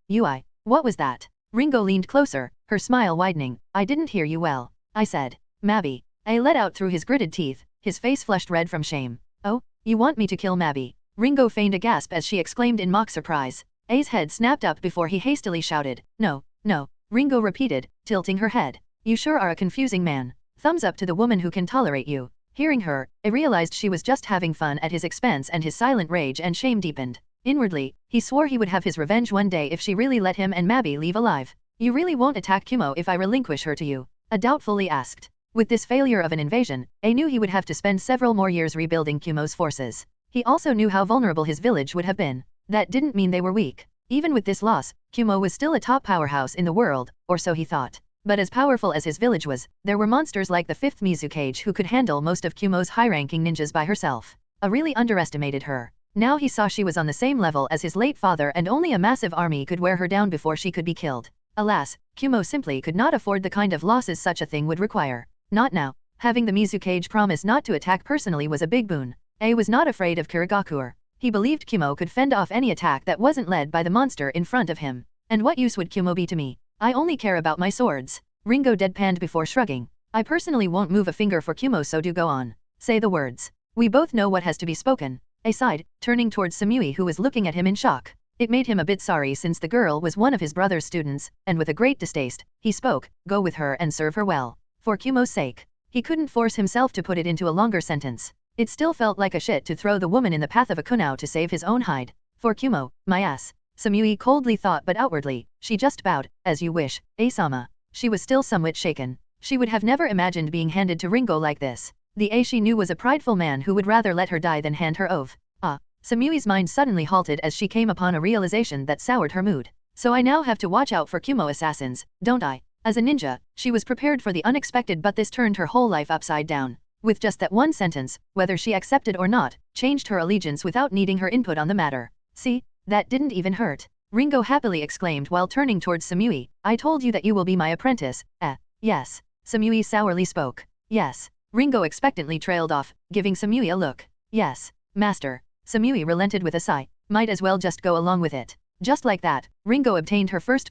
What was that? Ringo leaned closer, her smile widening. I didn't hear you well. I said, Mabby. A let out through his gritted teeth, his face flushed red from shame. Oh, you want me to kill Mabby? Ringo feigned a gasp as she exclaimed in mock surprise. A's head snapped up before he hastily shouted, No, no. Ringo repeated, tilting her head. You sure are a confusing man. Thumbs up to the woman who can tolerate you. Hearing her, A realized she was just having fun at his expense, and his silent rage and shame deepened. Inwardly, he swore he would have his revenge one day if she really let him and Mabby leave alive. You really won't attack Kumo if I relinquish her to you? A doubtfully asked. With this failure of an invasion, A knew he would have to spend several more years rebuilding Kumo's forces. He also knew how vulnerable his village would have been. That didn't mean they were weak. Even with this loss, Kumo was still a top powerhouse in the world, or so he thought. But as powerful as his village was, there were monsters like the 5th Mizukage who could handle most of Kumo's high-ranking ninjas by herself. A really underestimated her. Now he saw she was on the same level as his late father, and only a massive army could wear her down before she could be killed. Alas, Kumo simply could not afford the kind of losses such a thing would require. Not now. Having the Mizukage promise not to attack personally was a big boon. A was not afraid of Kirigakuer. He believed Kumo could fend off any attack that wasn't led by the monster in front of him. And what use would Kumo be to me? I only care about my swords. Ringo deadpanned before shrugging. I personally won't move a finger for Kumo, so do go on. Say the words. We both know what has to be spoken. A sighed, turning towards Samui, who was looking at him in shock. It made him a bit sorry since the girl was one of his brother's students, and with a great distaste, he spoke, go with her and serve her well. For Kumo's sake. He couldn't force himself to put it into a longer sentence. It still felt like a shit to throw the woman in the path of a kunao to save his own hide. For Kumo, my ass. Samui coldly thought, but outwardly, she just bowed, as you wish, A-sama. She was still somewhat shaken. She would have never imagined being handed to Ringo like this. The A she knew was a prideful man who would rather let her die than hand her over. Samui's mind suddenly halted as she came upon a realization that soured her mood. So I now have to watch out for Kumo assassins, don't I? As a ninja, she was prepared for the unexpected, but this turned her whole life upside down. With just that one sentence, whether she accepted or not, changed her allegiance without needing her input on the matter. See, that didn't even hurt. Ringo happily exclaimed while turning towards Samui. I told you that you will be my apprentice. Yes. Samui sourly spoke. Yes. Ringo expectantly trailed off, giving Samui a look. Yes, master. Samui relented with a sigh. Might as well just go along with it. Just like that, Ringo obtained her first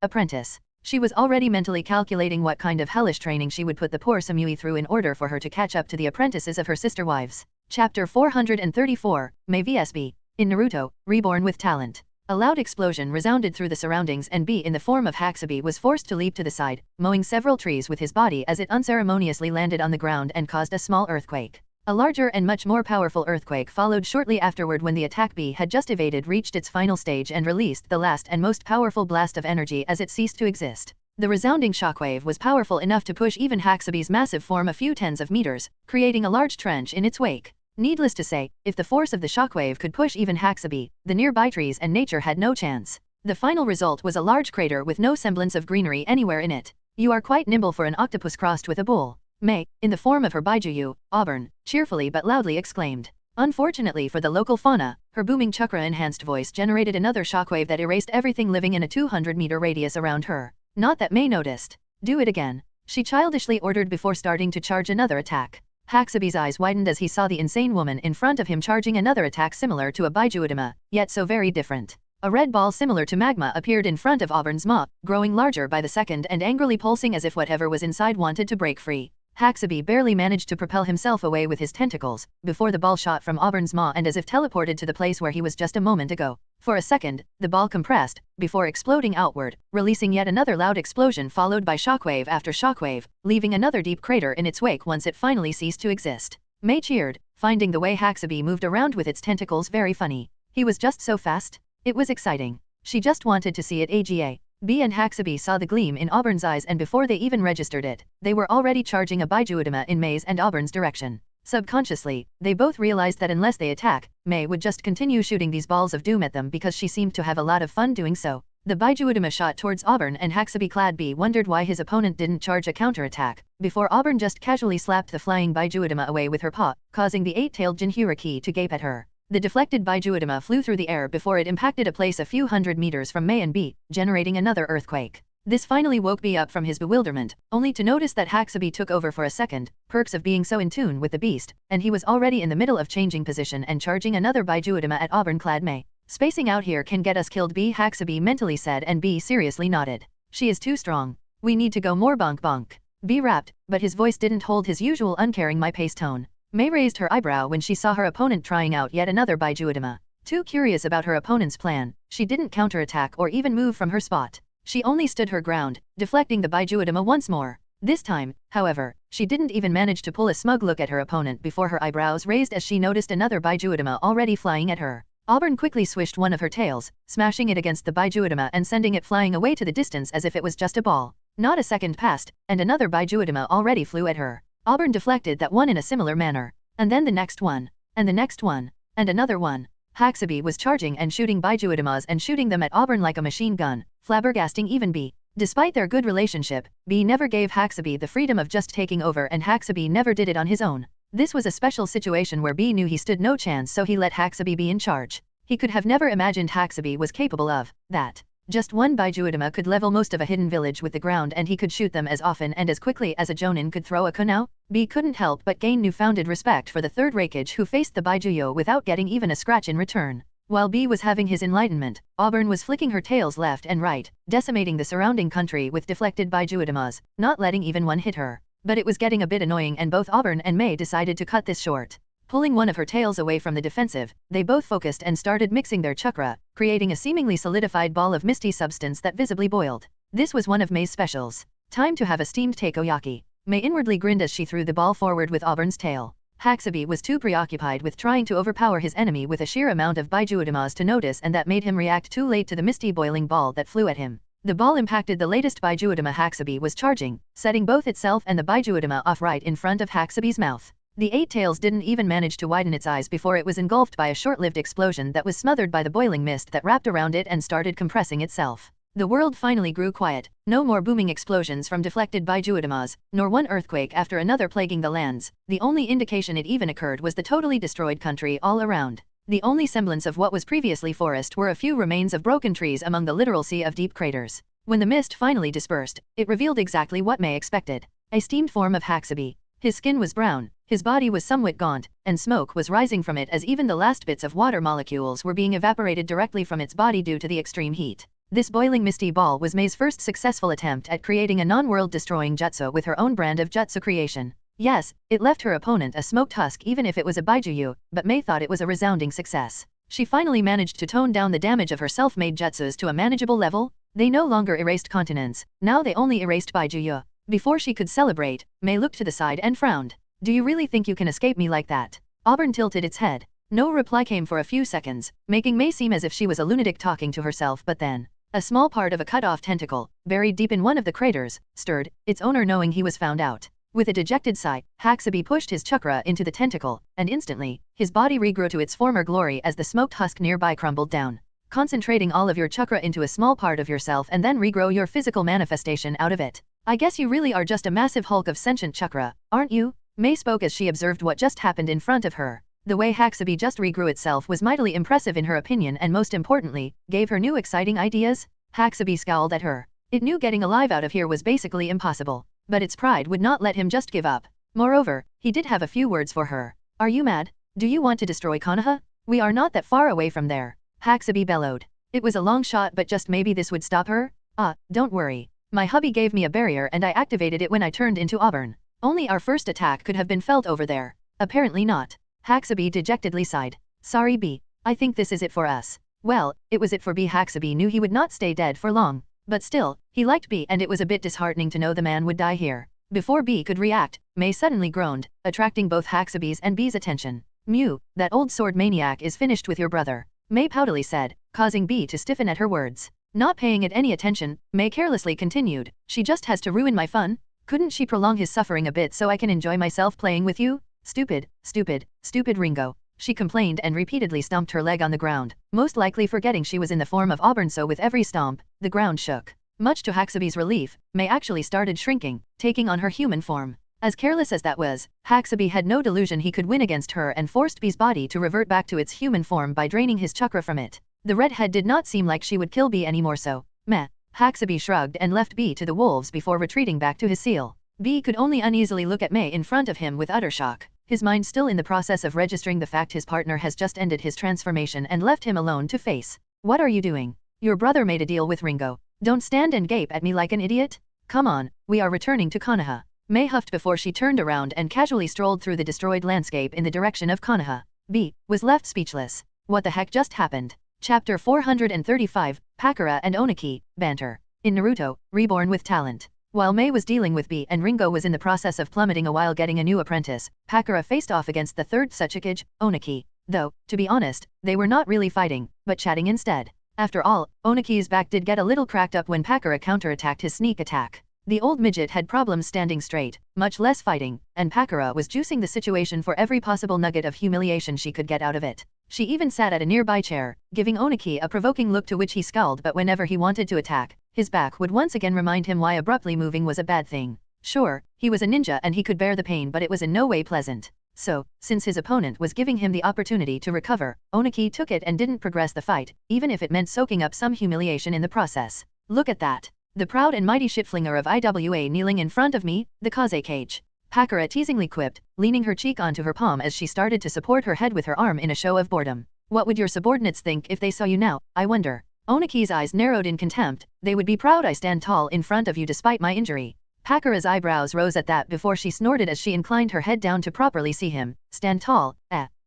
apprentice. She was already mentally calculating what kind of hellish training she would put the poor Samui through in order for her to catch up to the apprentices of her sister wives. Chapter 434, Mei vs. In Naruto, Reborn with Talent. A loud explosion resounded through the surroundings, and B in the form of Haxabi was forced to leap to the side, mowing several trees with his body as it unceremoniously landed on the ground and caused a small earthquake. A larger and much more powerful earthquake followed shortly afterward when the attack B had just evaded reached its final stage and released the last and most powerful blast of energy as it ceased to exist. The resounding shockwave was powerful enough to push even Haxabi's massive form a few tens of meters, creating a large trench in its wake. Needless to say, if the force of the shockwave could push even Haxabi, the nearby trees and nature had no chance. The final result was a large crater with no semblance of greenery anywhere in it. You are quite nimble for an octopus crossed with a bull. Mei, in the form of her Baijuyu, Auburn, cheerfully but loudly exclaimed. Unfortunately for the local fauna, her booming chakra-enhanced voice generated another shockwave that erased everything living in a 200-meter radius around her. Not that Mei noticed. Do it again. She childishly ordered before starting to charge another attack. Haxabi's eyes widened as he saw the insane woman in front of him charging another attack similar to a Baijuudama, yet so very different. A red ball similar to magma appeared in front of Auburn's maw, growing larger by the second and angrily pulsing as if whatever was inside wanted to break free. Haxaby barely managed to propel himself away with his tentacles, before the ball shot from Auburn's maw and as if teleported to the place where he was just a moment ago. For a second, the ball compressed, before exploding outward, releasing yet another loud explosion followed by shockwave after shockwave, leaving another deep crater in its wake once it finally ceased to exist. May cheered, finding the way Haxaby moved around with its tentacles very funny. He was just so fast. It was exciting. She just wanted to see it. AGA. B and Haxaby saw the gleam in Auburn's eyes, and before they even registered it, they were already charging a Baijuodama in May's and Auburn's direction. Subconsciously, they both realized that unless they attack, May would just continue shooting these balls of doom at them because she seemed to have a lot of fun doing so. The Baijuodama shot towards Auburn and Haxaby-clad B wondered why his opponent didn't charge a counterattack, before Auburn just casually slapped the flying Baijuodama away with her paw, causing the 8-tailed Jinhuriki to gape at her. The deflected Baijuodama flew through the air before it impacted a place a few hundred meters from May and B, generating another earthquake. This finally woke B up from his bewilderment, only to notice that Haxaby took over for a second, perks of being so in tune with the beast, and he was already in the middle of changing position and charging another Baijuodama at Auburn-clad May. Spacing out here can get us killed, B, Haxaby mentally said, and B seriously nodded. She is too strong. We need to go more bonk bonk. B rapped, but his voice didn't hold his usual uncaring my pace tone. May raised her eyebrow when she saw her opponent trying out yet another Baijuodama. Too curious about her opponent's plan, she didn't counterattack or even move from her spot. She only stood her ground, deflecting the Baijuodama once more. This time, however, she didn't even manage to pull a smug look at her opponent before her eyebrows raised as she noticed another Baijuodama already flying at her. Auburn quickly swished one of her tails, smashing it against the Baijuodama and sending it flying away to the distance as if it was just a ball. Not a second passed, and another Baijuodama already flew at her. Auburn deflected that one in a similar manner. And then the next one. And the next one. And another one. Haxaby was charging and shooting Baijuodamas and shooting them at Auburn like a machine gun, flabbergasting even B. Despite their good relationship, B never gave Haxaby the freedom of just taking over, and Haxaby never did it on his own. This was a special situation where B knew he stood no chance, so he let Haxaby be in charge. He could have never imagined Haxaby was capable of that. Just one Baijuodama could level most of a hidden village with the ground, and he could shoot them as often and as quickly as a Jonin could throw a kunao. B couldn't help but gain newfounded respect for the third Raikage who faced the Baijuyo without getting even a scratch in return. While B was having his enlightenment, Auburn was flicking her tails left and right, decimating the surrounding country with deflected Baijuodamas, not letting even one hit her. But it was getting a bit annoying, and both Auburn and May decided to cut this short. Pulling one of her tails away from the defensive, they both focused and started mixing their chakra, creating a seemingly solidified ball of misty substance that visibly boiled. This was one of May's specials. Time to have a steamed takoyaki. May inwardly grinned as she threw the ball forward with Auburn's tail. Haxaby was too preoccupied with trying to overpower his enemy with a sheer amount of Baijuodamas to notice, and that made him react too late to the misty boiling ball that flew at him. The ball impacted the latest Baijuodama Haxaby was charging, setting both itself and the Baijuodama off right in front of Haxaby's mouth. The 8 tails didn't even manage to widen its eyes before it was engulfed by a short-lived explosion that was smothered by the boiling mist that wrapped around it and started compressing itself. The world finally grew quiet. No more booming explosions from deflected Baijuodamas, nor one earthquake after another plaguing the lands. The only indication it even occurred was the totally destroyed country all around. The only semblance of what was previously forest were a few remains of broken trees among the literal sea of deep craters. When the mist finally dispersed, it revealed exactly what May expected. A steamed form of Haxaby. His skin was brown, his body was somewhat gaunt, and smoke was rising from it as even the last bits of water molecules were being evaporated directly from its body due to the extreme heat. This boiling misty ball was May's first successful attempt at creating a non-world destroying jutsu with her own brand of jutsu creation. Yes, it left her opponent a smoked husk even if it was a Baijuyu, but May thought it was a resounding success. She finally managed to tone down the damage of her self-made jutsus to a manageable level. They no longer erased continents, now they only erased Baijuyu. Before she could celebrate, May looked to the side and frowned. Do you really think you can escape me like that? Auburn tilted its head. No reply came for a few seconds, making May seem as if she was a lunatic talking to herself, but then, a small part of a cut-off tentacle, buried deep in one of the craters, stirred, its owner knowing he was found out. With a dejected sigh, Haxaby pushed his chakra into the tentacle, and instantly, his body regrew to its former glory as the smoked husk nearby crumbled down. Concentrating all of your chakra into a small part of yourself and then regrow your physical manifestation out of it. I guess you really are just a massive hulk of sentient chakra, aren't you? May spoke as she observed what just happened in front of her. The way Haxaby just regrew itself was mightily impressive in her opinion, and most importantly, gave her new exciting ideas. Haxaby scowled at her. It knew getting alive out of here was basically impossible, but its pride would not let him just give up. Moreover, he did have a few words for her. Are you mad? Do you want to destroy Konoha? We are not that far away from there. Haxaby bellowed. It was a long shot, but just maybe this would stop her? Ah, don't worry. My hubby gave me a barrier and I activated it when I turned into Auburn. Only our first attack could have been felt over there. Apparently not. Haxabi dejectedly sighed. Sorry B. I think this is it for us. Well, it was it for B. Haxabi knew he would not stay dead for long. But still, he liked B and it was a bit disheartening to know the man would die here. Before B could react, May suddenly groaned, attracting both Haxabi's and B's attention. Mew, that old sword maniac is finished with your brother. May poutily said, causing B to stiffen at her words. Not paying it any attention, May carelessly continued, she just has to ruin my fun? Couldn't she prolong his suffering a bit so I can enjoy myself playing with you? Stupid, stupid, stupid Ringo. She complained and repeatedly stomped her leg on the ground, most likely forgetting she was in the form of Auburn, so with every stomp, the ground shook. Much to Haxabi's relief, May actually started shrinking, taking on her human form. As careless as that was, Haxabi had no delusion he could win against her and forced B's body to revert back to its human form by draining his chakra from it. The redhead did not seem like she would kill B anymore, so, meh. Haxabi shrugged and left B to the wolves before retreating back to his seal. B could only uneasily look at May in front of him with utter shock, his mind still in the process of registering the fact his partner has just ended his transformation and left him alone to face. What are you doing? Your brother made a deal with Ringo. Don't stand and gape at me like an idiot. Come on, we are returning to Konoha. May huffed before she turned around and casually strolled through the destroyed landscape in the direction of Konoha. B was left speechless. What the heck just happened? Chapter 435, Pakura and Oniki, Banter. In Naruto, Reborn with Talent. While May was dealing with B and Ringo was in the process of plummeting while getting a new apprentice, Pakura faced off against the third Tsuchikage, Oniki. Though, to be honest, they were not really fighting, but chatting instead. After all, Oniki's back did get a little cracked up when Pakura counterattacked his sneak attack. The old midget had problems standing straight, much less fighting, and Pakura was juicing the situation for every possible nugget of humiliation she could get out of it. She even sat at a nearby chair, giving Oniki a provoking look to which he scowled, but whenever he wanted to attack, his back would once again remind him why abruptly moving was a bad thing. Sure, he was a ninja and he could bear the pain, but it was in no way pleasant. So, since his opponent was giving him the opportunity to recover, Oniki took it and didn't progress the fight, even if it meant soaking up some humiliation in the process. Look at that. The proud and mighty shitflinger of IWA kneeling in front of me, the Kaze cage. Pakura teasingly quipped, leaning her cheek onto her palm as she started to support her head with her arm in a show of boredom. What would your subordinates think if they saw you now, I wonder? Oniki's eyes narrowed in contempt. They would be proud I stand tall in front of you despite my injury. Pakura's eyebrows rose at that before she snorted as she inclined her head down to properly see him. Stand tall?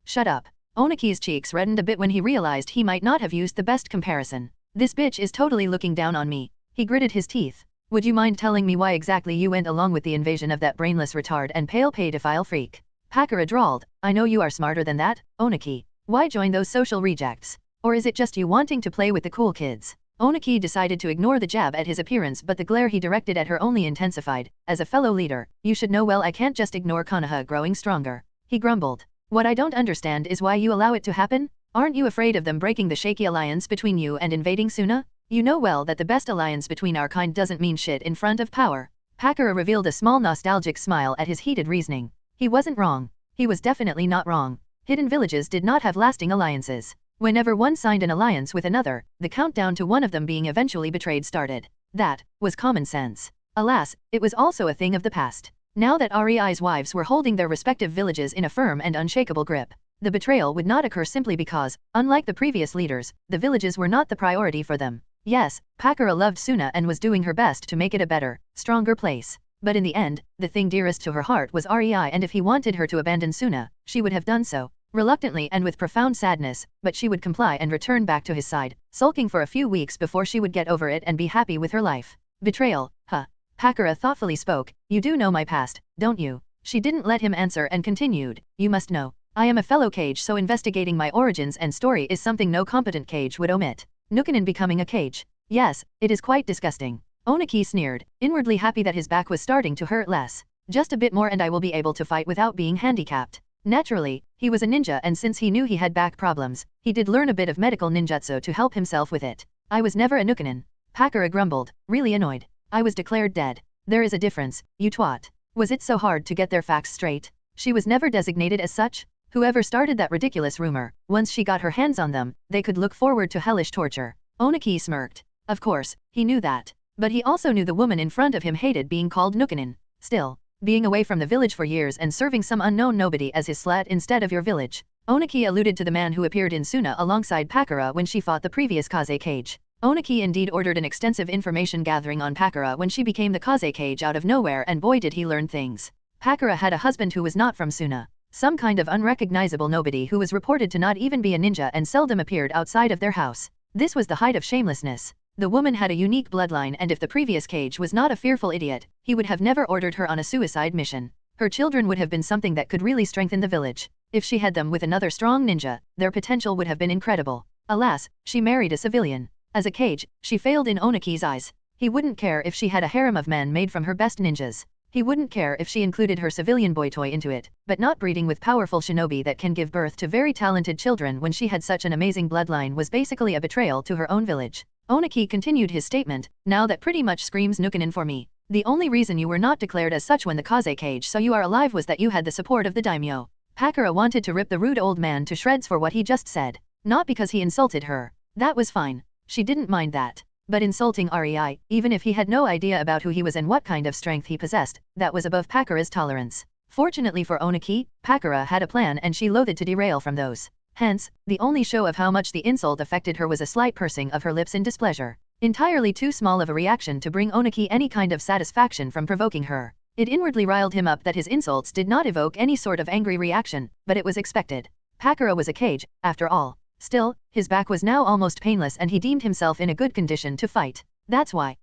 Shut up. Oniki's cheeks reddened a bit when he realized he might not have used the best comparison. This bitch is totally looking down on me. He gritted his teeth. Would you mind telling me why exactly you went along with the invasion of that brainless retard and pale pedophile freak? Pakura drawled. I know you are smarter than that, Oniki. Why join those social rejects? Or is it just you wanting to play with the cool kids? Oniki decided to ignore the jab at his appearance, but the glare he directed at her only intensified. As a fellow leader, you should know well I can't just ignore Konoha growing stronger. He grumbled. What I don't understand is why you allow it to happen? Aren't you afraid of them breaking the shaky alliance between you and invading Suna? You know well that the best alliance between our kind doesn't mean shit in front of power. Pakura revealed a small nostalgic smile at his heated reasoning. He wasn't wrong. He was definitely not wrong. Hidden villages did not have lasting alliances. Whenever one signed an alliance with another, the countdown to one of them being eventually betrayed started. That was common sense. Alas, it was also a thing of the past. Now that Rei's wives were holding their respective villages in a firm and unshakable grip, the betrayal would not occur simply because, unlike the previous leaders, the villages were not the priority for them. Yes, Pakura loved Suna and was doing her best to make it a better, stronger place. But in the end, the thing dearest to her heart was Rei, and if he wanted her to abandon Suna, she would have done so. Reluctantly and with profound sadness, but she would comply and return back to his side, sulking for a few weeks before she would get over it and be happy with her life. Betrayal, huh? Pakura thoughtfully spoke. You do know my past, don't you? She didn't let him answer and continued. You must know. I am a fellow Kage, so investigating my origins and story is something no competent Kage would omit. Nukkinen becoming a Kage. Yes, it is quite disgusting. Oniki sneered, inwardly happy that his back was starting to hurt less. Just a bit more and I will be able to fight without being handicapped. Naturally, he was a ninja, and since he knew he had back problems, he did learn a bit of medical ninjutsu to help himself with it. I was never a Nukkinen. Pakura grumbled, really annoyed. I was declared dead. There is a difference, you twat. Was it so hard to get their facts straight? She was never designated as such. Whoever started that ridiculous rumor, once she got her hands on them, they could look forward to hellish torture. Oniki smirked. Of course, he knew that. But he also knew the woman in front of him hated being called Nukkinen. Still, being away from the village for years and serving some unknown nobody as his slut instead of your village. Oniki alluded to the man who appeared in Suna alongside Pakura when she fought the previous Kaze Kage. Oniki indeed ordered an extensive information gathering on Pakura when she became the Kaze Kage out of nowhere, and boy did he learn things. Pakura had a husband who was not from Suna, some kind of unrecognizable nobody who was reported to not even be a ninja and seldom appeared outside of their house. This was the height of shamelessness. The woman had a unique bloodline, and if the previous Cage was not a fearful idiot, he would have never ordered her on a suicide mission. Her children would have been something that could really strengthen the village. If she had them with another strong ninja, their potential would have been incredible. Alas, she married a civilian. As a Cage, she failed in Oniki's eyes. He wouldn't care if she had a harem of men made from her best ninjas. He wouldn't care if she included her civilian boy toy into it, but not breeding with powerful shinobi that can give birth to very talented children when she had such an amazing bloodline was basically a betrayal to her own village. Oniki continued his statement, now that pretty much screams Nukanin for me. The only reason you were not declared as such when the Kaze Cage so you are alive was that you had the support of the daimyo. Pakura wanted to rip the rude old man to shreds for what he just said. Not because he insulted her. That was fine. She didn't mind that. But insulting Rei, even if he had no idea about who he was and what kind of strength he possessed, that was above Pakura's tolerance. Fortunately for Oniki, Pakura had a plan and she loathed to derail from those. Hence, the only show of how much the insult affected her was a slight pursing of her lips in displeasure. Entirely too small of a reaction to bring Oniki any kind of satisfaction from provoking her. It inwardly riled him up that his insults did not evoke any sort of angry reaction, but it was expected. Pakura was a Cage, after all. Still, his back was now almost painless and he deemed himself in a good condition to fight. That's why.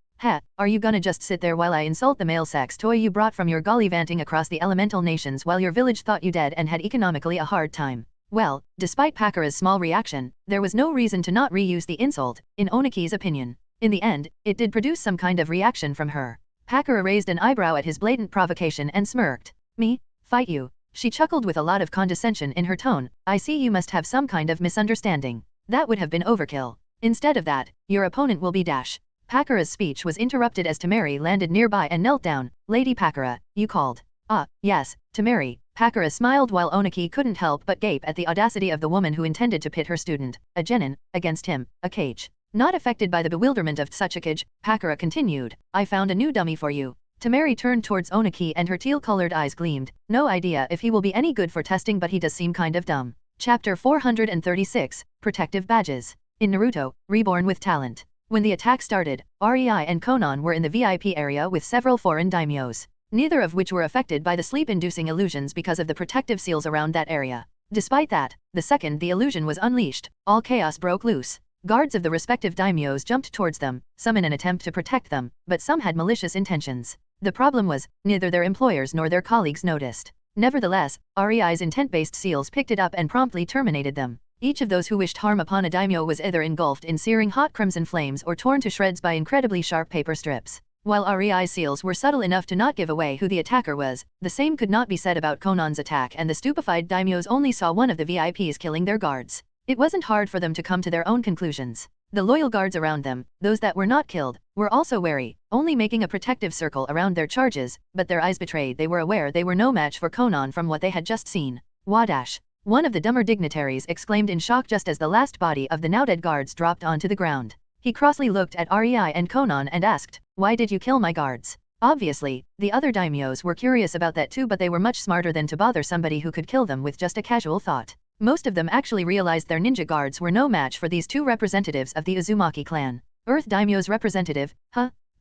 Are you gonna just sit there while I insult the male sex toy you brought from your gallivanting across the elemental nations while your village thought you dead and had economically a hard time? Well, despite Pakura's small reaction, there was no reason to not reuse the insult, in Oniki's opinion. In the end, it did produce some kind of reaction from her. Pakura raised an eyebrow at his blatant provocation and smirked. Me? Fight you? She chuckled with a lot of condescension in her tone. I see you must have some kind of misunderstanding. That would have been overkill. Instead of that, your opponent will be dash. Pakura's speech was interrupted as Tamari landed nearby and knelt down. Lady Pakura, you called. Ah, yes, Tamari. Pakura smiled while Oniki couldn't help but gape at the audacity of the woman who intended to pit her student, a genin, against him, a Cage. Not affected by the bewilderment of such a Cage, Pakura continued. I found a new dummy for you. Tamari turned towards Oniki and her teal-colored eyes gleamed. No idea if he will be any good for testing, but he does seem kind of dumb. Chapter 436, Protective Badges. In Naruto, Reborn with Talent. When the attack started, Rei and Konan were in the VIP area with several foreign daimyos, neither of which were affected by the sleep-inducing illusions because of the protective seals around that area. Despite that, the second the illusion was unleashed, all chaos broke loose. Guards of the respective daimyos jumped towards them, some in an attempt to protect them, but some had malicious intentions. The problem was, neither their employers nor their colleagues noticed. Nevertheless, Rei's intent-based seals picked it up and promptly terminated them. Each of those who wished harm upon a daimyo was either engulfed in searing hot crimson flames or torn to shreds by incredibly sharp paper strips. While Rei's seals were subtle enough to not give away who the attacker was, the same could not be said about Konan's attack, and the stupefied daimyos only saw one of the VIPs killing their guards. It wasn't hard for them to come to their own conclusions. The loyal guards around them, those that were not killed, were also wary, only making a protective circle around their charges, but their eyes betrayed they were aware they were no match for Konan from what they had just seen. Wadash! One of the dumber dignitaries exclaimed in shock just as the last body of the now dead guards dropped onto the ground. He crossly looked at Rei and Konan and asked, why did you kill my guards? Obviously, the other daimyos were curious about that too, but they were much smarter than to bother somebody who could kill them with just a casual thought. Most of them actually realized their ninja guards were no match for these two representatives of the Uzumaki clan. Earth Daimyo's representative,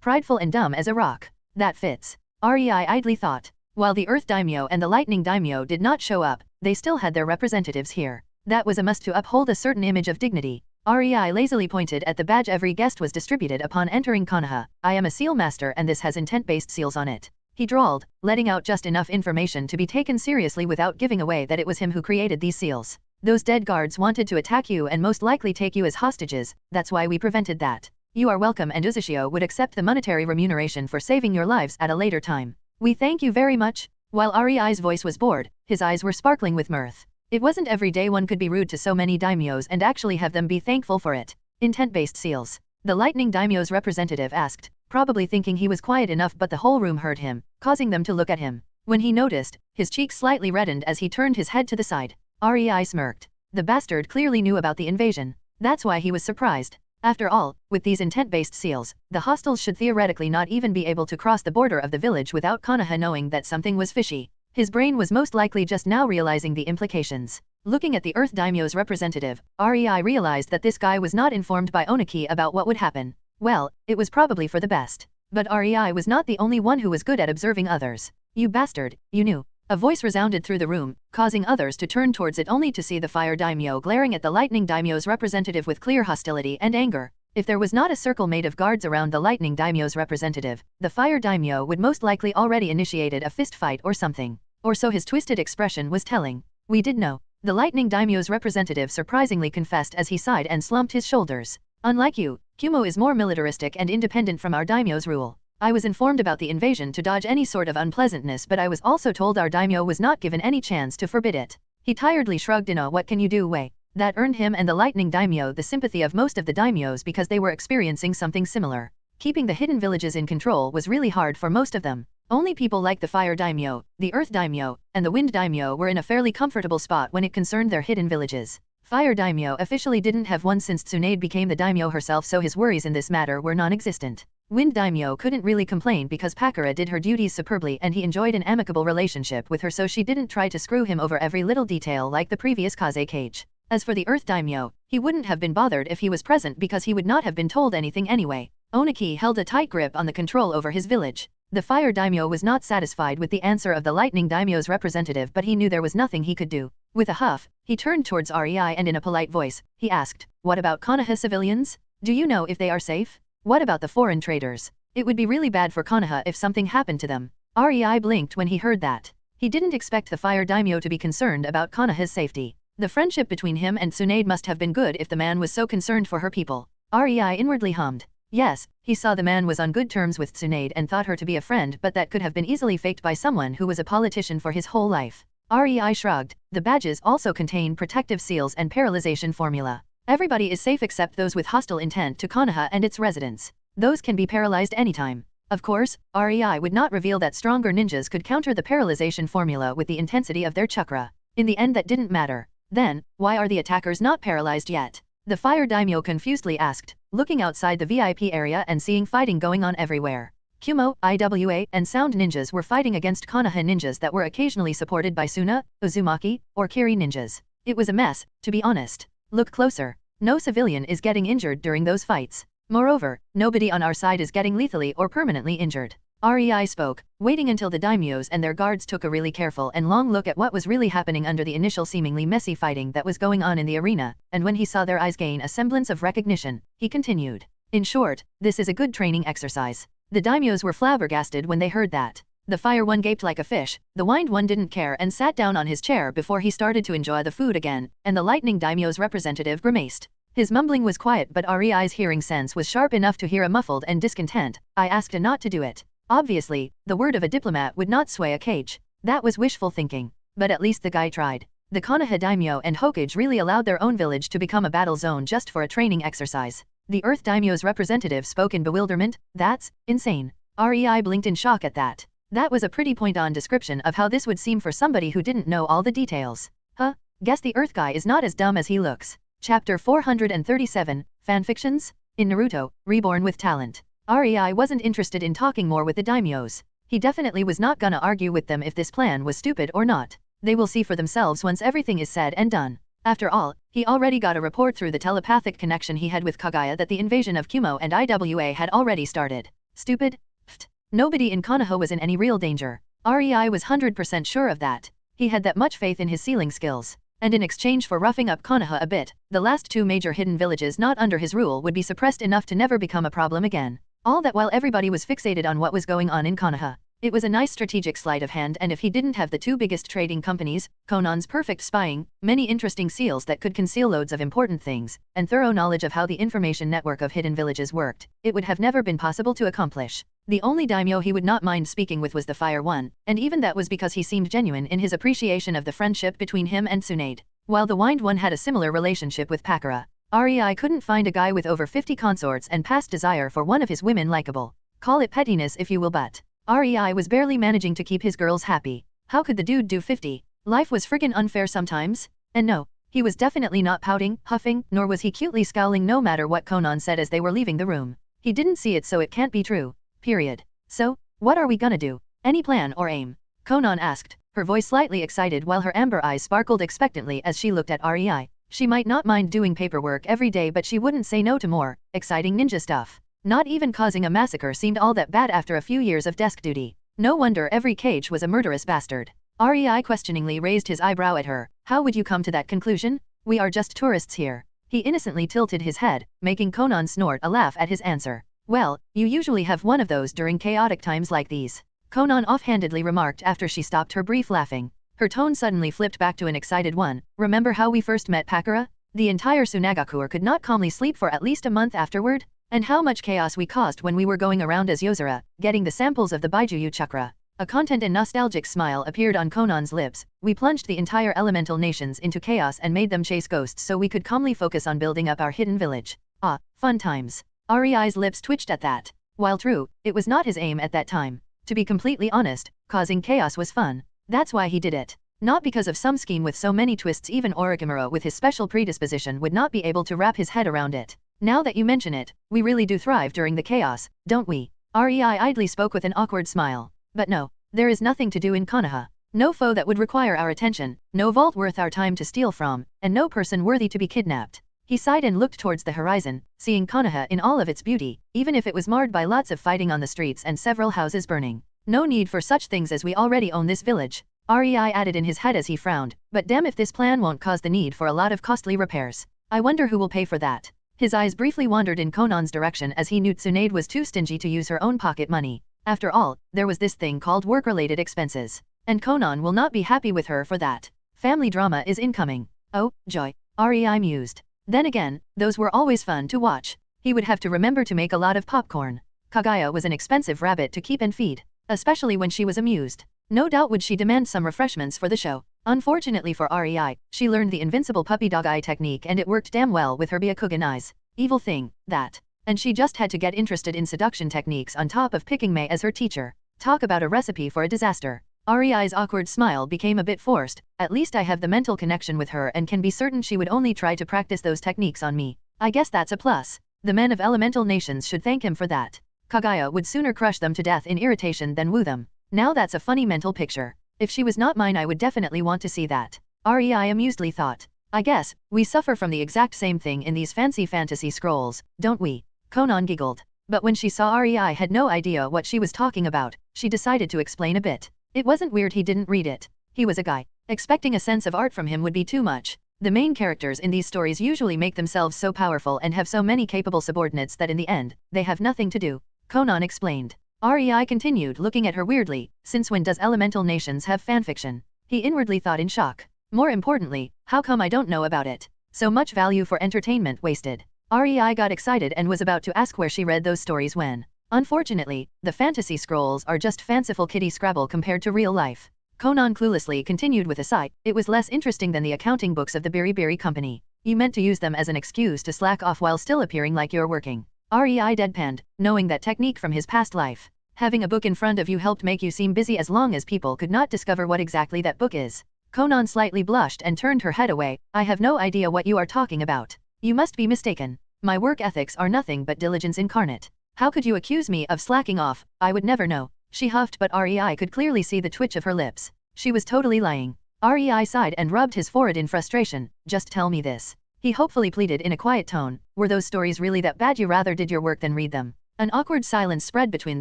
prideful and dumb as a rock. That fits. Rei idly thought. While the Earth Daimyo and the Lightning Daimyo did not show up, they still had their representatives here. That was a must to uphold a certain image of dignity. Rei lazily pointed at the badge every guest was distributed upon entering Konoha. I am a seal master and this has intent-based seals on it. He drawled, letting out just enough information to be taken seriously without giving away that it was him who created these seals. Those dead guards wanted to attack you and most likely take you as hostages, that's why we prevented that. You are welcome, and Uzushio would accept the monetary remuneration for saving your lives at a later time. We thank you very much. While Rei's voice was bored, his eyes were sparkling with mirth. It wasn't every day one could be rude to so many daimyos and actually have them be thankful for it. Intent-based seals. The Lightning Daimyo's representative asked, probably thinking he was quiet enough, but the whole room heard him, causing them to look at him. When he noticed, his cheeks slightly reddened as he turned his head to the side. Rei smirked. The bastard clearly knew about the invasion. That's why he was surprised. After all, with these intent-based seals, the hostiles should theoretically not even be able to cross the border of the village without Konoha knowing that something was fishy. His brain was most likely just now realizing the implications. Looking at the Earth Daimyo's representative, Rei realized that this guy was not informed by Oniki about what would happen. Well, it was probably for the best. But Rei was not the only one who was good at observing others. You bastard, you knew. A voice resounded through the room, causing others to turn towards it only to see the fire daimyo glaring at the lightning daimyo's representative with clear hostility and anger. If there was not a circle made of guards around the lightning daimyo's representative, the fire daimyo would most likely already initiated a fist fight or something. Or so his twisted expression was telling. We did know. The lightning daimyo's representative surprisingly confessed as he sighed and slumped his shoulders. Unlike you, Kumo is more militaristic and independent from our daimyo's rule. I was informed about the invasion to dodge any sort of unpleasantness, but I was also told our daimyo was not given any chance to forbid it. He tiredly shrugged in a what can you do way. That earned him and the lightning daimyo the sympathy of most of the daimyos because they were experiencing something similar. Keeping the hidden villages in control was really hard for most of them. Only people like the fire daimyo, the earth daimyo, and the wind daimyo were in a fairly comfortable spot when it concerned their hidden villages. Fire daimyo officially didn't have one since Tsunade became the daimyo herself, so his worries in this matter were non-existent. Wind daimyo couldn't really complain because Pakura did her duties superbly and he enjoyed an amicable relationship with her, so she didn't try to screw him over every little detail like the previous Kaze cage. As for the earth daimyo, he wouldn't have been bothered if he was present because he would not have been told anything anyway. Oniki held a tight grip on the control over his village. The fire daimyo was not satisfied with the answer of the lightning daimyo's representative, but he knew there was nothing he could do. With a huff, he turned towards Rei and in a polite voice, he asked, "What about Konoha civilians? Do you know if they are safe? What about the foreign traders? It would be really bad for Konoha if something happened to them." Rei blinked when he heard that. He didn't expect the fire daimyo to be concerned about Konoha's safety. The friendship between him and Tsunade must have been good if the man was so concerned for her people. Rei inwardly hummed. Yes, he saw the man was on good terms with Tsunade and thought her to be a friend, but that could have been easily faked by someone who was a politician for his whole life. Rei shrugged. The badges also contain protective seals and paralyzation formula. Everybody is safe except those with hostile intent to Konoha and its residents. Those can be paralyzed anytime. Of course, Rei would not reveal that stronger ninjas could counter the paralyzation formula with the intensity of their chakra. In the end that didn't matter. Then, why are the attackers not paralyzed yet? The fire daimyo confusedly asked, looking outside the VIP area and seeing fighting going on everywhere. Kumo, Iwa, and Sound ninjas were fighting against Konoha ninjas that were occasionally supported by Suna, Uzumaki, or Kiri ninjas. It was a mess, to be honest. Look closer. No civilian is getting injured during those fights. Moreover, nobody on our side is getting lethally or permanently injured. Rei spoke, waiting until the daimyos and their guards took a really careful and long look at what was really happening under the initial seemingly messy fighting that was going on in the arena, and when he saw their eyes gain a semblance of recognition, he continued. In short, this is a good training exercise. The daimyos were flabbergasted when they heard that. The fire one gaped like a fish, the wind one didn't care and sat down on his chair before he started to enjoy the food again, and the lightning daimyo's representative grimaced. His mumbling was quiet, but Rei's hearing sense was sharp enough to hear a muffled and discontent, "I asked her not to do it." Obviously, the word of a diplomat would not sway a cage. That was wishful thinking. But at least the guy tried. The Konoha daimyo and Hokage really allowed their own village to become a battle zone just for a training exercise. The Earth daimyo's representative spoke in bewilderment. That's insane. Rei blinked in shock at that. That was a pretty point-on description of how this would seem for somebody who didn't know all the details. Huh? Guess the Earth guy is not as dumb as he looks. Chapter 437, Fanfictions? In Naruto, Reborn with Talent. Rei wasn't interested in talking more with the daimyos. He definitely was not gonna argue with them if this plan was stupid or not. They will see for themselves once everything is said and done. After all, he already got a report through the telepathic connection he had with Kaguya that the invasion of Kumo and Iwa had already started. Stupid? Pfft. Nobody in Konoha was in any real danger. Rei was 100% sure of that. He had that much faith in his sealing skills. And in exchange for roughing up Konoha a bit, the last two major hidden villages not under his rule would be suppressed enough to never become a problem again. All that while everybody was fixated on what was going on in Konoha. It was a nice strategic sleight of hand, and if he didn't have the two biggest trading companies, Conan's perfect spying, many interesting seals that could conceal loads of important things, and thorough knowledge of how the information network of hidden villages worked, it would have never been possible to accomplish. The only daimyo he would not mind speaking with was the Fire One, and even that was because he seemed genuine in his appreciation of the friendship between him and Tsunade. While the Wind One had a similar relationship with Pakura, Rei couldn't find a guy with over 50 consorts and past desire for one of his women likable. Call it pettiness if you will, but Rei was barely managing to keep his girls happy. How could the dude do 50? Life was friggin' unfair sometimes. And no, he was definitely not pouting, huffing, nor was he cutely scowling no matter what Conan said as they were leaving the room. He didn't see it, so it can't be true. Period. So, what are we gonna do? Any plan or aim? Conan asked, her voice slightly excited while her amber eyes sparkled expectantly as she looked at Rei. She might not mind doing paperwork every day, but she wouldn't say no to more exciting ninja stuff. Not even causing a massacre seemed all that bad after a few years of desk duty. No wonder every Kage was a murderous bastard. Rei questioningly raised his eyebrow at her. How would you come to that conclusion? We are just tourists here. He innocently tilted his head, making Conan snort a laugh at his answer. Well, you usually have one of those during chaotic times like these. Conan offhandedly remarked after she stopped her brief laughing. Her tone suddenly flipped back to an excited one. Remember how we first met Pakura? The entire Tsunagakuer could not calmly sleep for at least a month afterward? And how much chaos we caused when we were going around as Yozora, getting the samples of the Baijuyu chakra. A content and nostalgic smile appeared on Conan's lips. We plunged the entire elemental nations into chaos and made them chase ghosts so we could calmly focus on building up our hidden village. Ah, fun times. Rei's lips twitched at that. While true, it was not his aim at that time. To be completely honest, causing chaos was fun. That's why he did it. Not because of some scheme with so many twists. Even Orochimaru with his special predisposition would not be able to wrap his head around it. Now that you mention it, we really do thrive during the chaos, don't we? Rei idly spoke with an awkward smile. But no, there is nothing to do in Konoha. No foe that would require our attention, no vault worth our time to steal from, and no person worthy to be kidnapped. He sighed and looked towards the horizon, seeing Konoha in all of its beauty, even if it was marred by lots of fighting on the streets and several houses burning. No need for such things as we already own this village. Rei added in his head as he frowned, but damn if this plan won't cause the need for a lot of costly repairs. I wonder who will pay for that. His eyes briefly wandered in Conan's direction as he knew Tsunade was too stingy to use her own pocket money. After all, there was this thing called work-related expenses. And Conan will not be happy with her for that. Family drama is incoming. Oh, joy. Rei mused. Then again, those were always fun to watch. He would have to remember to make a lot of popcorn. Kaguya was an expensive rabbit to keep and feed, especially when she was amused. No doubt would she demand some refreshments for the show. Unfortunately for Rei, she learned the invincible puppy dog eye technique and it worked damn well with her Byakugan eyes. Evil thing, that. And she just had to get interested in seduction techniques on top of picking Mei as her teacher. Talk about a recipe for a disaster. Rei's awkward smile became a bit forced. At least I have the mental connection with her and can be certain she would only try to practice those techniques on me. I guess that's a plus. The men of elemental nations should thank him for that. Kaguya would sooner crush them to death in irritation than woo them. Now that's a funny mental picture. If she was not mine I would definitely want to see that. Rei amusedly thought. I guess, we suffer from the exact same thing in these fancy fantasy scrolls, don't we? Conan giggled. But when she saw Rei had no idea what she was talking about, she decided to explain a bit. It wasn't weird he didn't read it. He was a guy. Expecting a sense of art from him would be too much. The main characters in these stories usually make themselves so powerful and have so many capable subordinates that in the end, they have nothing to do. Conan explained. Rei continued looking at her weirdly. Since when does elemental nations have fanfiction? He inwardly thought in shock. More importantly, how come I don't know about it? So much value for entertainment wasted. Rei got excited and was about to ask where she read those stories when, unfortunately, the fantasy scrolls are just fanciful kiddie scrabble compared to real life. Conan cluelessly continued with a sigh. It was less interesting than the accounting books of the Beriberi company. You meant to use them as an excuse to slack off while still appearing like you're working. Rei deadpanned, knowing that technique from his past life. Having a book in front of you helped make you seem busy as long as people could not discover what exactly that book is. Conan slightly blushed and turned her head away. I have no idea what you are talking about. You must be mistaken. My work ethics are nothing but diligence incarnate. How could you accuse me of slacking off? I would never know. She huffed but Rei could clearly see the twitch of her lips. She was totally lying. Rei sighed and rubbed his forehead in frustration. Just tell me this. He hopefully pleaded in a quiet tone. Were those stories really that bad you rather did your work than read them? An awkward silence spread between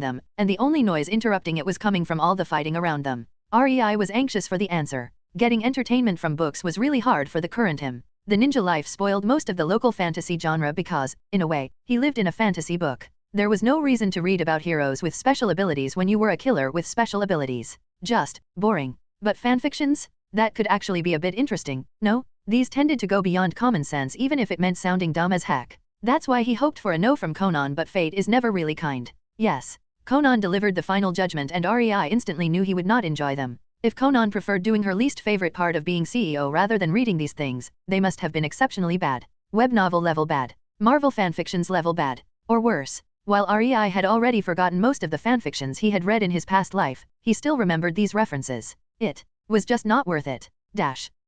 them, and the only noise interrupting it was coming from all the fighting around them. Rei was anxious for the answer. Getting entertainment from books was really hard for the current him. The ninja life spoiled most of the local fantasy genre because, in a way, he lived in a fantasy book. There was no reason to read about heroes with special abilities when you were a killer with special abilities. Just boring. But fanfictions? That could actually be a bit interesting, no? These tended to go beyond common sense even if it meant sounding dumb as heck. That's why he hoped for a no from Conan, but fate is never really kind. Yes. Conan delivered the final judgment and Rei instantly knew he would not enjoy them. If Conan preferred doing her least favorite part of being CEO rather than reading these things, they must have been exceptionally bad. Web novel level bad. Marvel fanfictions level bad. Or worse. While Rei had already forgotten most of the fanfictions he had read in his past life, he still remembered these references. It was just not worth it.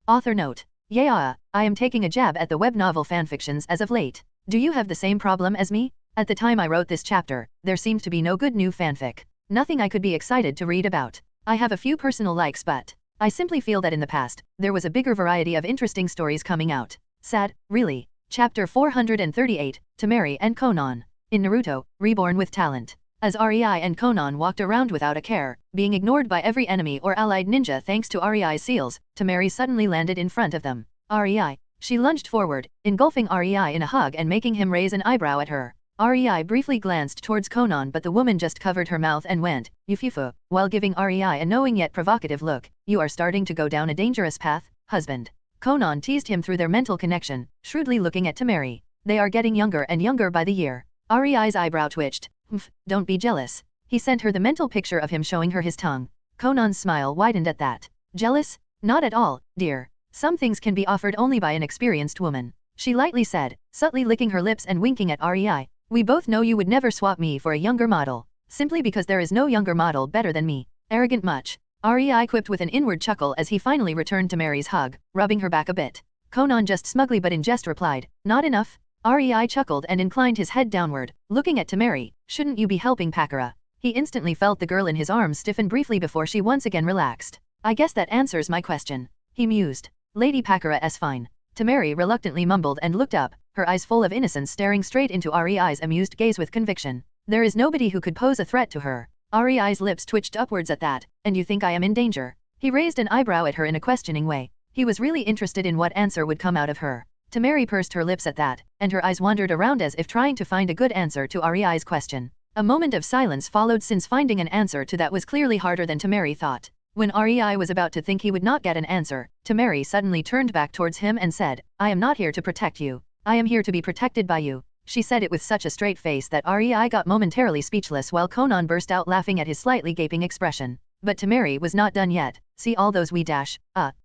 Author note. Yeah, I am taking a jab at the web novel fanfictions as of late. Do you have the same problem as me? At the time I wrote this chapter, there seemed to be no good new fanfic. Nothing I could be excited to read about. I have a few personal likes but I simply feel that in the past, there was a bigger variety of interesting stories coming out. Sad, really. Chapter 438, Tamari and Conan. In Naruto, Reborn with Talent. As REI and Konan walked around without a care, being ignored by every enemy or allied ninja thanks to REI's seals, Temeri suddenly landed in front of them. REI. She lunged forward, engulfing REI in a hug and making him raise an eyebrow at her. REI briefly glanced towards Konan, but the woman just covered her mouth and went, "Yufufu," while giving REI a knowing yet provocative look. "You are starting to go down a dangerous path, husband." Konan teased him through their mental connection, shrewdly looking at Temeri. "They are getting younger and younger by the year." REI's eyebrow twitched. "Don't be jealous." He sent her the mental picture of him showing her his tongue. Konan's smile widened at that. "Jealous? Not at all, dear. Some things can be offered only by an experienced woman," she lightly said, subtly licking her lips and winking at REI. "We both know you would never swap me for a younger model, simply because there is no younger model better than me. Arrogant much." REI quipped with an inward chuckle as he finally returned to Mary's hug, rubbing her back a bit. Konan just smugly but in jest replied, "Not enough?" REI chuckled and inclined his head downward, looking at Temeri. "Shouldn't you be helping Pakara?" He instantly felt the girl in his arms stiffen briefly before she once again relaxed. "I guess that answers my question," he mused. "Lady Pakara's fine." Temeri reluctantly mumbled and looked up, her eyes full of innocence staring straight into REI's amused gaze with conviction. There is nobody who could pose a threat to her. REI's lips twitched upwards at that. "And you think I am in danger?" He raised an eyebrow at her in a questioning way. He was really interested in what answer would come out of her. Temeri pursed her lips at that, and her eyes wandered around as if trying to find a good answer to REI's question. A moment of silence followed, since finding an answer to that was clearly harder than Temeri thought. When REI was about to think he would not get an answer, Temeri suddenly turned back towards him and said, "I am not here to protect you. I am here to be protected by you." She said it with such a straight face that REI got momentarily speechless while Konan burst out laughing at his slightly gaping expression. But Temeri was not done yet. "See all those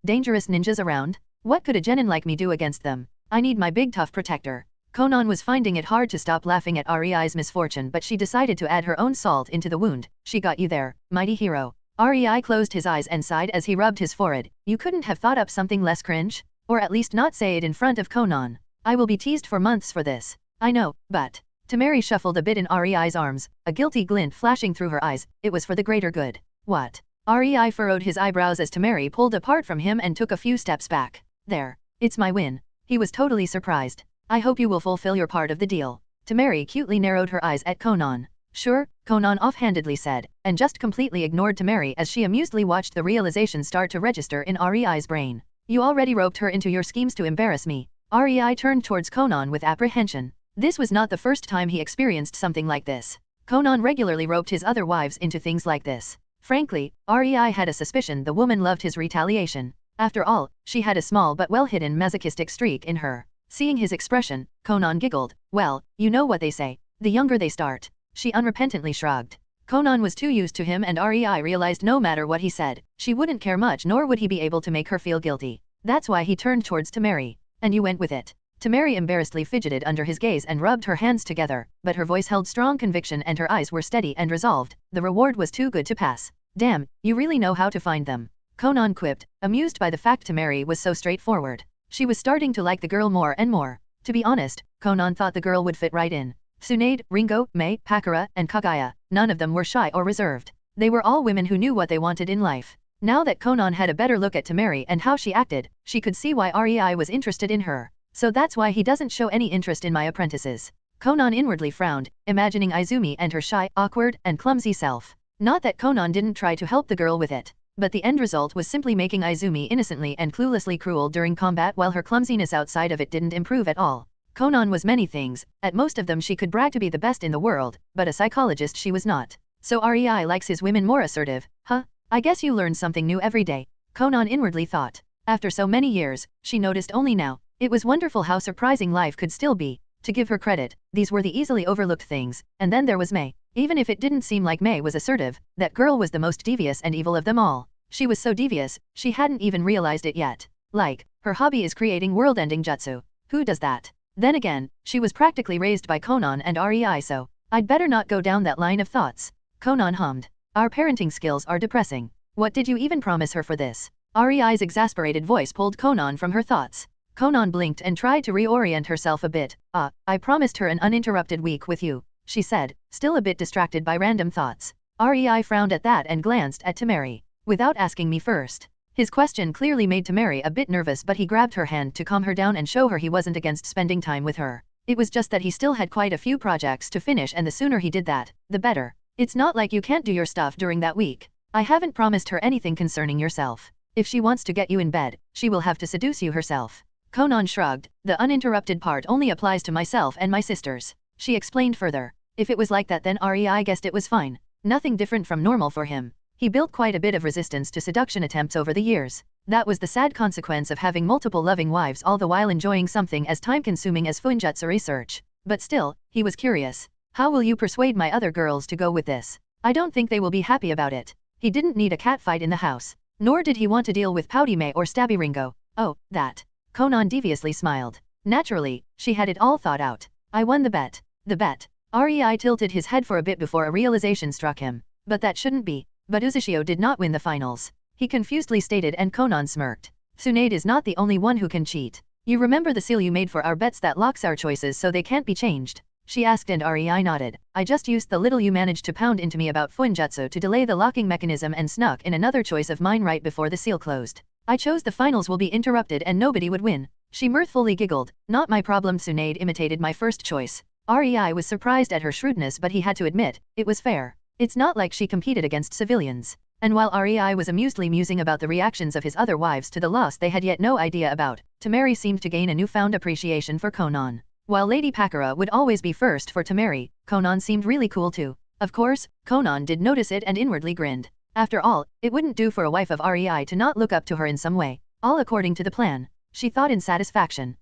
dangerous ninjas around? What could a genin like me do against them? I need my big tough protector." Konan was finding it hard to stop laughing at REI's misfortune, but she decided to add her own salt into the wound. "She got you there, mighty hero." REI closed his eyes and sighed as he rubbed his forehead. "You couldn't have thought up something less cringe? Or at least not say it in front of Konan. I will be teased for months for this." "I know, but..." Temeri shuffled a bit in REI's arms, a guilty glint flashing through her eyes. "It was for the greater good." "What?" REI furrowed his eyebrows as Temeri pulled apart from him and took a few steps back. "There. It's my win." He was totally surprised. "I hope you will fulfill your part of the deal." Temeri cutely narrowed her eyes at Konan. "Sure," Konan offhandedly said, and just completely ignored Temeri as she amusedly watched the realization start to register in REI's brain. "You already roped her into your schemes to embarrass me." REI turned towards Konan with apprehension. This was not the first time he experienced something like this. Konan regularly roped his other wives into things like this. Frankly, REI had a suspicion the woman loved his retaliation. After all, she had a small but well-hidden masochistic streak in her. Seeing his expression, Konan giggled. "Well, you know what they say. The younger they start." She unrepentantly shrugged. Konan was too used to him, and REI realized no matter what he said, she wouldn't care much, nor would he be able to make her feel guilty. That's why he turned towards Temeri. "And you went with it." Temeri embarrassedly fidgeted under his gaze and rubbed her hands together, but her voice held strong conviction and her eyes were steady and resolved. The reward was too good to pass. "Damn, you really know how to find them," Konan quipped, amused by the fact Temeri was so straightforward. She was starting to like the girl more and more. To be honest, Konan thought the girl would fit right in. Tsunade, Ringo, Mei, Pakara, and Kagaya, none of them were shy or reserved. They were all women who knew what they wanted in life. Now that Konan had a better look at Temeri and how she acted, she could see why REI was interested in her. "So that's why he doesn't show any interest in my apprentices." Konan inwardly frowned, imagining Izumi and her shy, awkward, and clumsy self. Not that Konan didn't try to help the girl with it, but the end result was simply making Izumi innocently and cluelessly cruel during combat, while her clumsiness outside of it didn't improve at all. Konan was many things, at most of them she could brag to be the best in the world, but a psychologist she was not. So REI likes his women more assertive, huh? I guess you learn something new every day, Konan inwardly thought. After so many years, she noticed only now. It was wonderful how surprising life could still be. To give her credit, these were the easily overlooked things, and then there was Mei. Even if it didn't seem like Mei was assertive, that girl was the most devious and evil of them all. She was so devious, she hadn't even realized it yet. Like, her hobby is creating world-ending jutsu. Who does that? Then again, she was practically raised by Konan and REI, so I'd better not go down that line of thoughts. Konan hummed. Our parenting skills are depressing. What did you even promise her for this? REI's exasperated voice pulled Konan from her thoughts. Konan blinked and tried to reorient herself a bit. I promised her an uninterrupted week with you, she said, still a bit distracted by random thoughts. REI frowned at that and glanced at Temeri. Without asking me first. His question clearly made Temeri a bit nervous, but he grabbed her hand to calm her down and show her he wasn't against spending time with her. It was just that he still had quite a few projects to finish, and the sooner he did that, the better. It's not like you can't do your stuff during that week. I haven't promised her anything concerning yourself. If she wants to get you in bed, she will have to seduce you herself. Konan shrugged. The uninterrupted part only applies to myself and my sisters. She explained further. If it was like that then Rei guessed it was fine. Nothing different from normal for him. He built quite a bit of resistance to seduction attempts over the years. That was the sad consequence of having multiple loving wives all the while enjoying something as time-consuming as Funjutsu research. But still, he was curious. How will you persuade my other girls to go with this? I don't think they will be happy about it. He didn't need a catfight in the house. Nor did he want to deal with Pouty Mei or Stabby Ringo. Oh, that. Konan deviously smiled. Naturally, she had it all thought out. I won the bet. The bet. Rei tilted his head for a bit before a realization struck him. But that shouldn't be. But Uzushio did not win the finals. He confusedly stated, and Konan smirked. Tsunade is not the only one who can cheat. You remember the seal you made for our bets that locks our choices so they can't be changed? She asked and Rei nodded. I just used the little you managed to pound into me about Funjutsu to delay the locking mechanism and snuck in another choice of mine right before the seal closed. I chose the finals will be interrupted and nobody would win. She mirthfully giggled. Not my problem. Tsunade imitated my first choice. Rei was surprised at her shrewdness but he had to admit, it was fair. It's not like she competed against civilians. And while Rei was amusedly musing about the reactions of his other wives to the loss they had yet no idea about, Temari seemed to gain a newfound appreciation for Konan. While Lady Pakura would always be first for Temari, Konan seemed really cool too. Of course, Konan did notice it and inwardly grinned. After all, it wouldn't do for a wife of Rei to not look up to her in some way. All according to the plan. She thought in satisfaction.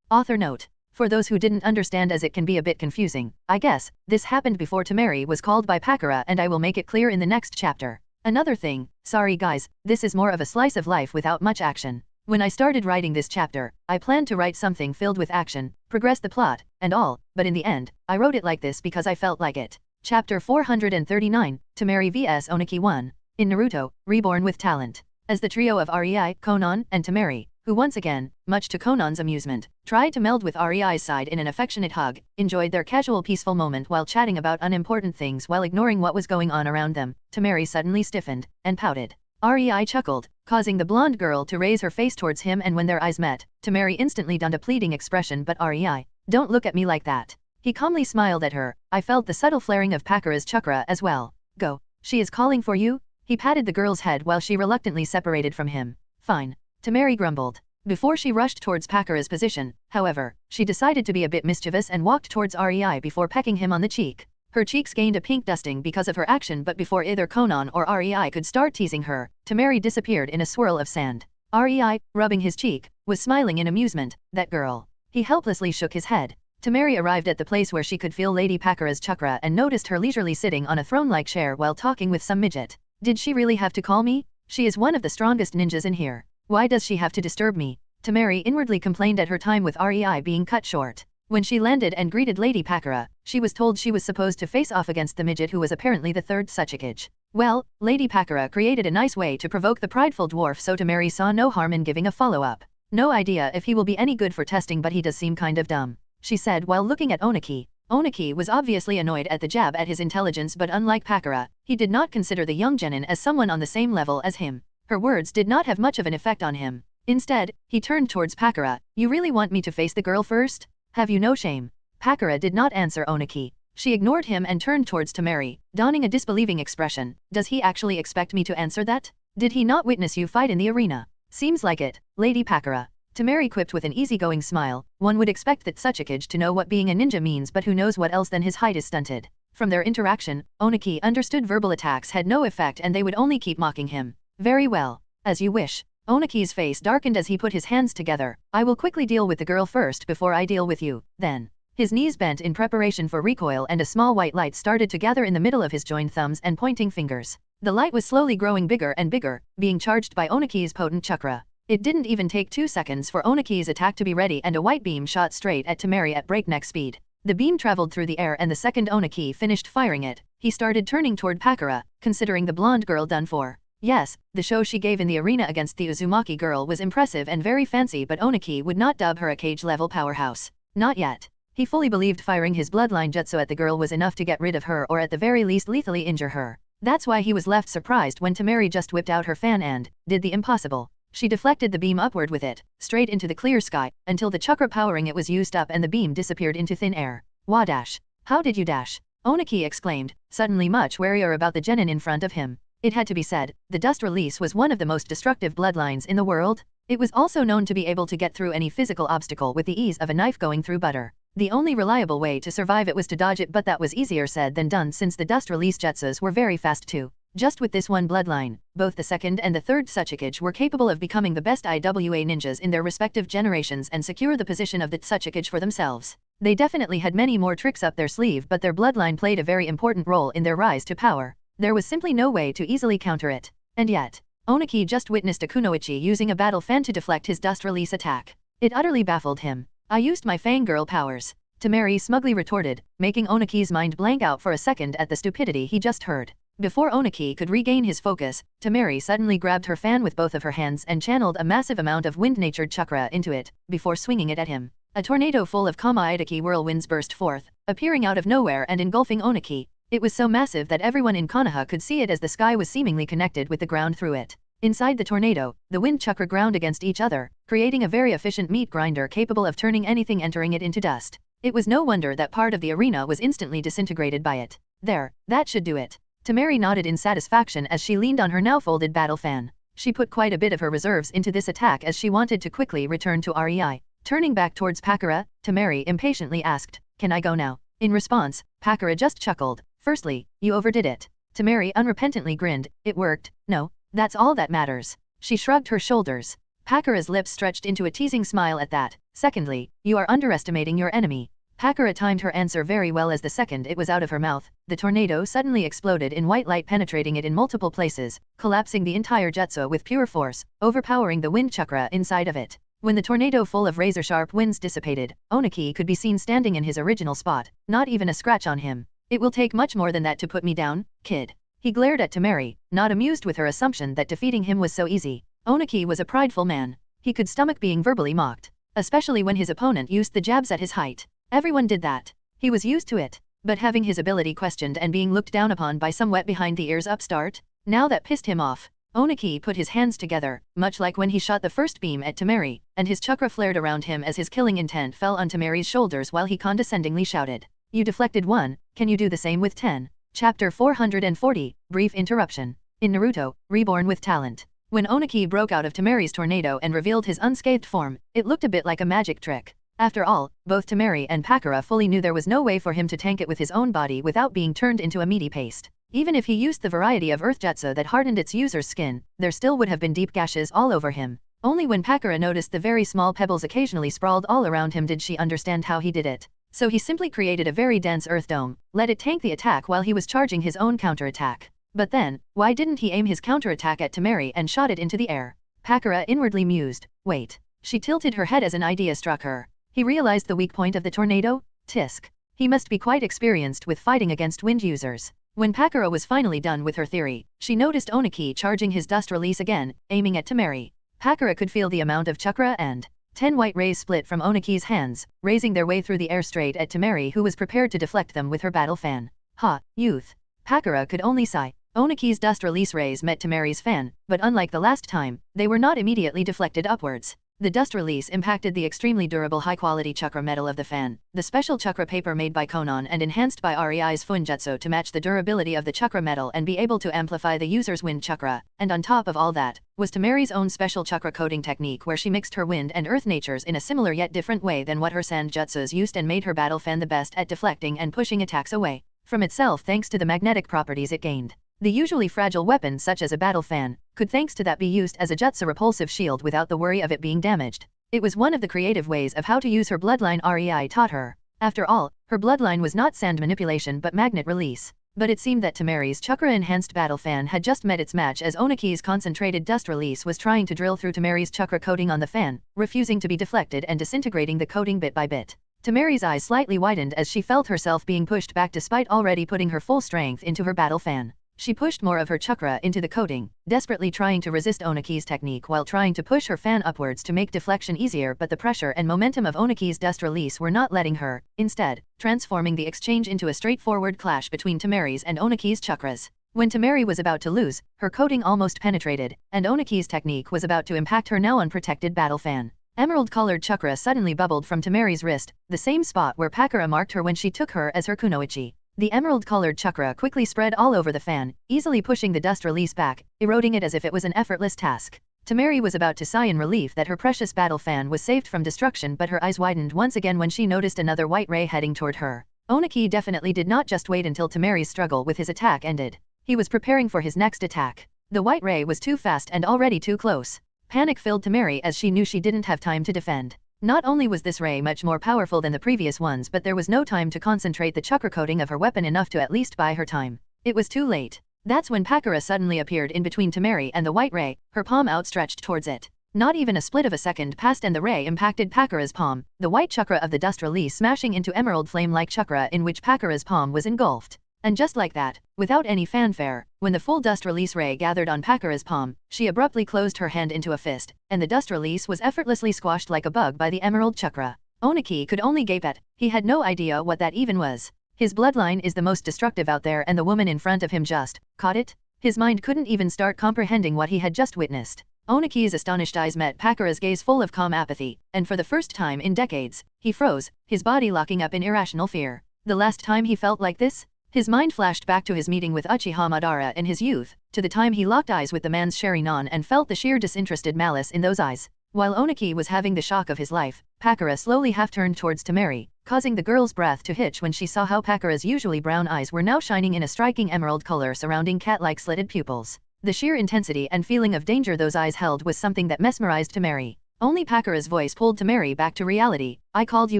Author note. For those who didn't understand, as it can be a bit confusing, I guess, this happened before Temari was called by Pakura and I will make it clear in the next chapter. Another thing, sorry guys, this is more of a slice of life without much action. When I started writing this chapter, I planned to write something filled with action, progress the plot, and all, but in the end, I wrote it like this because I felt like it. Chapter 439, Temari vs Oniki 1. In Naruto, Reborn with Talent. As the trio of Rei, Konan, and Temari, who once again, much to Konan's amusement, tried to meld with Rei's side in an affectionate hug, enjoyed their casual peaceful moment while chatting about unimportant things while ignoring what was going on around them, Temari suddenly stiffened, and pouted. Rei chuckled, causing the blonde girl to raise her face towards him, and when their eyes met, Temari instantly donned a pleading expression. But Rei, don't look at me like that. He calmly smiled at her. I felt the subtle flaring of Pakura's chakra as well. Go. She is calling for you? He patted the girl's head while she reluctantly separated from him. Fine. Temari grumbled. Before she rushed towards Pakura's position, however, she decided to be a bit mischievous and walked towards Rei before pecking him on the cheek. Her cheeks gained a pink dusting because of her action, but before either Konan or Rei could start teasing her, Temari disappeared in a swirl of sand. Rei, rubbing his cheek, was smiling in amusement. That girl. He helplessly shook his head. Temari arrived at the place where she could feel Lady Pakura's chakra and noticed her leisurely sitting on a throne-like chair while talking with some midget. Did she really have to call me? She is one of the strongest ninjas in here. Why does she have to disturb me? Temari inwardly complained at her time with Rei being cut short. When she landed and greeted Lady Pakura, she was told she was supposed to face off against the midget who was apparently the third Tsuchikage. Well, Lady Pakura created a nice way to provoke the prideful dwarf, so Temari saw no harm in giving a follow-up. No idea if he will be any good for testing, but he does seem kind of dumb, she said while looking at Oniki. Oniki was obviously annoyed at the jab at his intelligence, but unlike Pakura, he did not consider the young genin as someone on the same level as him. Her words did not have much of an effect on him. Instead, he turned towards Pakura. You really want me to face the girl first? Have you no shame? Pakura did not answer Oniki. She ignored him and turned towards Temari, donning a disbelieving expression. Does he actually expect me to answer that? Did he not witness you fight in the arena? Seems like it, Lady Pakura. Temari quipped with an easygoing smile. One would expect that Tsuchikage to know what being a ninja means, but who knows what else than his height is stunted. From their interaction, Oniki understood verbal attacks had no effect and they would only keep mocking him. Very well. As you wish. Oniki's face darkened as he put his hands together. I will quickly deal with the girl first before I deal with you, then. His knees bent in preparation for recoil and a small white light started to gather in the middle of his joined thumbs and pointing fingers. The light was slowly growing bigger and bigger, being charged by Oniki's potent chakra. It didn't even take 2 seconds for Oniki's attack to be ready, and a white beam shot straight at Temari at breakneck speed. The beam traveled through the air and the second Oniki finished firing it, he started turning toward Pakura, considering the blonde girl done for. Yes, the show she gave in the arena against the Uzumaki girl was impressive and very fancy, but Oniki would not dub her a cage-level powerhouse. Not yet. He fully believed firing his bloodline jutsu at the girl was enough to get rid of her, or at the very least lethally injure her. That's why he was left surprised when Temari just whipped out her fan and did the impossible. She deflected the beam upward with it, straight into the clear sky, until the chakra powering it was used up and the beam disappeared into thin air. Wah dash. How did you dash? Oniki exclaimed, suddenly much warier about the genin in front of him. It had to be said, the dust release was one of the most destructive bloodlines in the world. It was also known to be able to get through any physical obstacle with the ease of a knife going through butter. The only reliable way to survive it was to dodge it, but that was easier said than done since the dust release jutsus were very fast too. Just with this one bloodline, both the second and the third Tsuchikage were capable of becoming the best IWA ninjas in their respective generations and secure the position of the Tsuchikage for themselves. They definitely had many more tricks up their sleeve, but their bloodline played a very important role in their rise to power. There was simply no way to easily counter it. And yet, Oniki just witnessed a kunoichi using a battle fan to deflect his dust release attack. It utterly baffled him. I used my fangirl powers, Temari smugly retorted, making Oniki's mind blank out for a second at the stupidity he just heard. Before Oniki could regain his focus, Temari suddenly grabbed her fan with both of her hands and channeled a massive amount of wind-natured chakra into it, before swinging it at him. A tornado full of Kama-Idaki whirlwinds burst forth, appearing out of nowhere and engulfing Oniki. It was so massive that everyone in Konoha could see it as the sky was seemingly connected with the ground through it. Inside the tornado, the wind chakra ground against each other, creating a very efficient meat grinder capable of turning anything entering it into dust. It was no wonder that part of the arena was instantly disintegrated by it. There, that should do it. Temari nodded in satisfaction as she leaned on her now folded battle fan. She put quite a bit of her reserves into this attack as she wanted to quickly return to REI. Turning back towards Pakura, Temari impatiently asked, "Can I go now?" In response, Pakura just chuckled. "Firstly, you overdid it." Temari unrepentantly grinned. "It worked. No, that's all that matters." She shrugged her shoulders. Pakura's lips stretched into a teasing smile at that. "Secondly, you are underestimating your enemy." Pakura timed her answer very well as the second it was out of her mouth, the tornado suddenly exploded in white light, penetrating it in multiple places, collapsing the entire jutsu with pure force, overpowering the wind chakra inside of it. When the tornado full of razor-sharp winds dissipated, Oniki could be seen standing in his original spot, not even a scratch on him. "It will take much more than that to put me down, kid." He glared at Temari, not amused with her assumption that defeating him was so easy. Oniki was a prideful man. He could stomach being verbally mocked, especially when his opponent used the jabs at his height. Everyone did that. He was used to it. But having his ability questioned and being looked down upon by some wet behind the ears upstart, now that pissed him off. Oniki put his hands together, much like when he shot the first beam at Temari, and his chakra flared around him as his killing intent fell on Temari's shoulders while he condescendingly shouted, "You deflected 1, can you do the same with 10? Chapter 440, Brief Interruption. In Naruto, Reborn with Talent. When Oniki broke out of Temari's tornado and revealed his unscathed form, it looked a bit like a magic trick. After all, both Temari and Pakura fully knew there was no way for him to tank it with his own body without being turned into a meaty paste. Even if he used the variety of earth jutsu that hardened its user's skin, there still would have been deep gashes all over him. Only when Pakura noticed the very small pebbles occasionally sprawled all around him did she understand how he did it. So he simply created a very dense earth dome, let it tank the attack while he was charging his own counterattack. But then, why didn't he aim his counterattack at Temari and shot it into the air? Pakura inwardly mused. Wait. She tilted her head as an idea struck her. He realized the weak point of the tornado? Tisk. He must be quite experienced with fighting against wind users. When Pakura was finally done with her theory, she noticed Oniki charging his dust release again, aiming at Temari. Pakura could feel the amount of chakra and 10 white rays split from Oniki's hands, raising their way through the air straight at Temari, who was prepared to deflect them with her battle fan. Ha, youth. Pakura could only sigh. Oniki's dust release rays met Temari's fan, but unlike the last time, they were not immediately deflected upwards. The dust release impacted the extremely durable high-quality chakra metal of the fan, the special chakra paper made by Konan and enhanced by REI's Funjutsu to match the durability of the chakra metal and be able to amplify the user's wind chakra, and on top of all that, was Temari's own special chakra coating technique where she mixed her wind and earth natures in a similar yet different way than what her sand jutsus used and made her battle fan the best at deflecting and pushing attacks away from itself thanks to the magnetic properties it gained. The usually fragile weapon such as a battle fan, could thanks to that be used as a jutsu repulsive shield without the worry of it being damaged. It was one of the creative ways of how to use her bloodline REI taught her. After all, her bloodline was not sand manipulation but magnet release. But it seemed that Temari's chakra-enhanced battle fan had just met its match as Oniki's concentrated dust release was trying to drill through Temari's chakra coating on the fan, refusing to be deflected and disintegrating the coating bit by bit. Temari's eyes slightly widened as she felt herself being pushed back despite already putting her full strength into her battle fan. She pushed more of her chakra into the coating, desperately trying to resist Oniki's technique while trying to push her fan upwards to make deflection easier, but the pressure and momentum of Oniki's dust release were not letting her, instead, transforming the exchange into a straightforward clash between Temari's and Oniki's chakras. When Temari was about to lose, her coating almost penetrated, and Oniki's technique was about to impact her now unprotected battle fan. Emerald-colored chakra suddenly bubbled from Temari's wrist, the same spot where Pakura marked her when she took her as her kunoichi. The emerald-colored chakra quickly spread all over the fan, easily pushing the dust release back, eroding it as if it was an effortless task. Temeri was about to sigh in relief that her precious battle fan was saved from destruction, but her eyes widened once again when she noticed another white ray heading toward her. Oniki definitely did not just wait until Temeri's struggle with his attack ended. He was preparing for his next attack. The white ray was too fast and already too close. Panic filled Temeri as she knew she didn't have time to defend. Not only was this ray much more powerful than the previous ones, but there was no time to concentrate the chakra coating of her weapon enough to at least buy her time. It was too late. That's when Pakura suddenly appeared in between Temeri and the white ray, her palm outstretched towards it. Not even a split of a second passed and the ray impacted Pakura's palm, the white chakra of the dust release smashing into emerald flame-like chakra in which Pakura's palm was engulfed. And just like that, without any fanfare, when the full dust release ray gathered on Pakura's palm, she abruptly closed her hand into a fist, and the dust release was effortlessly squashed like a bug by the emerald chakra. Oniki could only gape at, he had no idea what that even was. His bloodline is the most destructive out there and the woman in front of him just caught it? His mind couldn't even start comprehending what he had just witnessed. Oniki's astonished eyes met Pakura's gaze full of calm apathy, and for the first time in decades, he froze, his body locking up in irrational fear. The last time he felt like this? His mind flashed back to his meeting with Uchiha Madara in his youth, to the time he locked eyes with the man's Sharingan and felt the sheer disinterested malice in those eyes. While Oniki was having the shock of his life, Pakura slowly half-turned towards Temeri, causing the girl's breath to hitch when she saw how Pakura's usually brown eyes were now shining in a striking emerald color surrounding cat-like slitted pupils. The sheer intensity and feeling of danger those eyes held was something that mesmerized Temeri. Only Pakura's voice pulled Temeri back to reality. I called you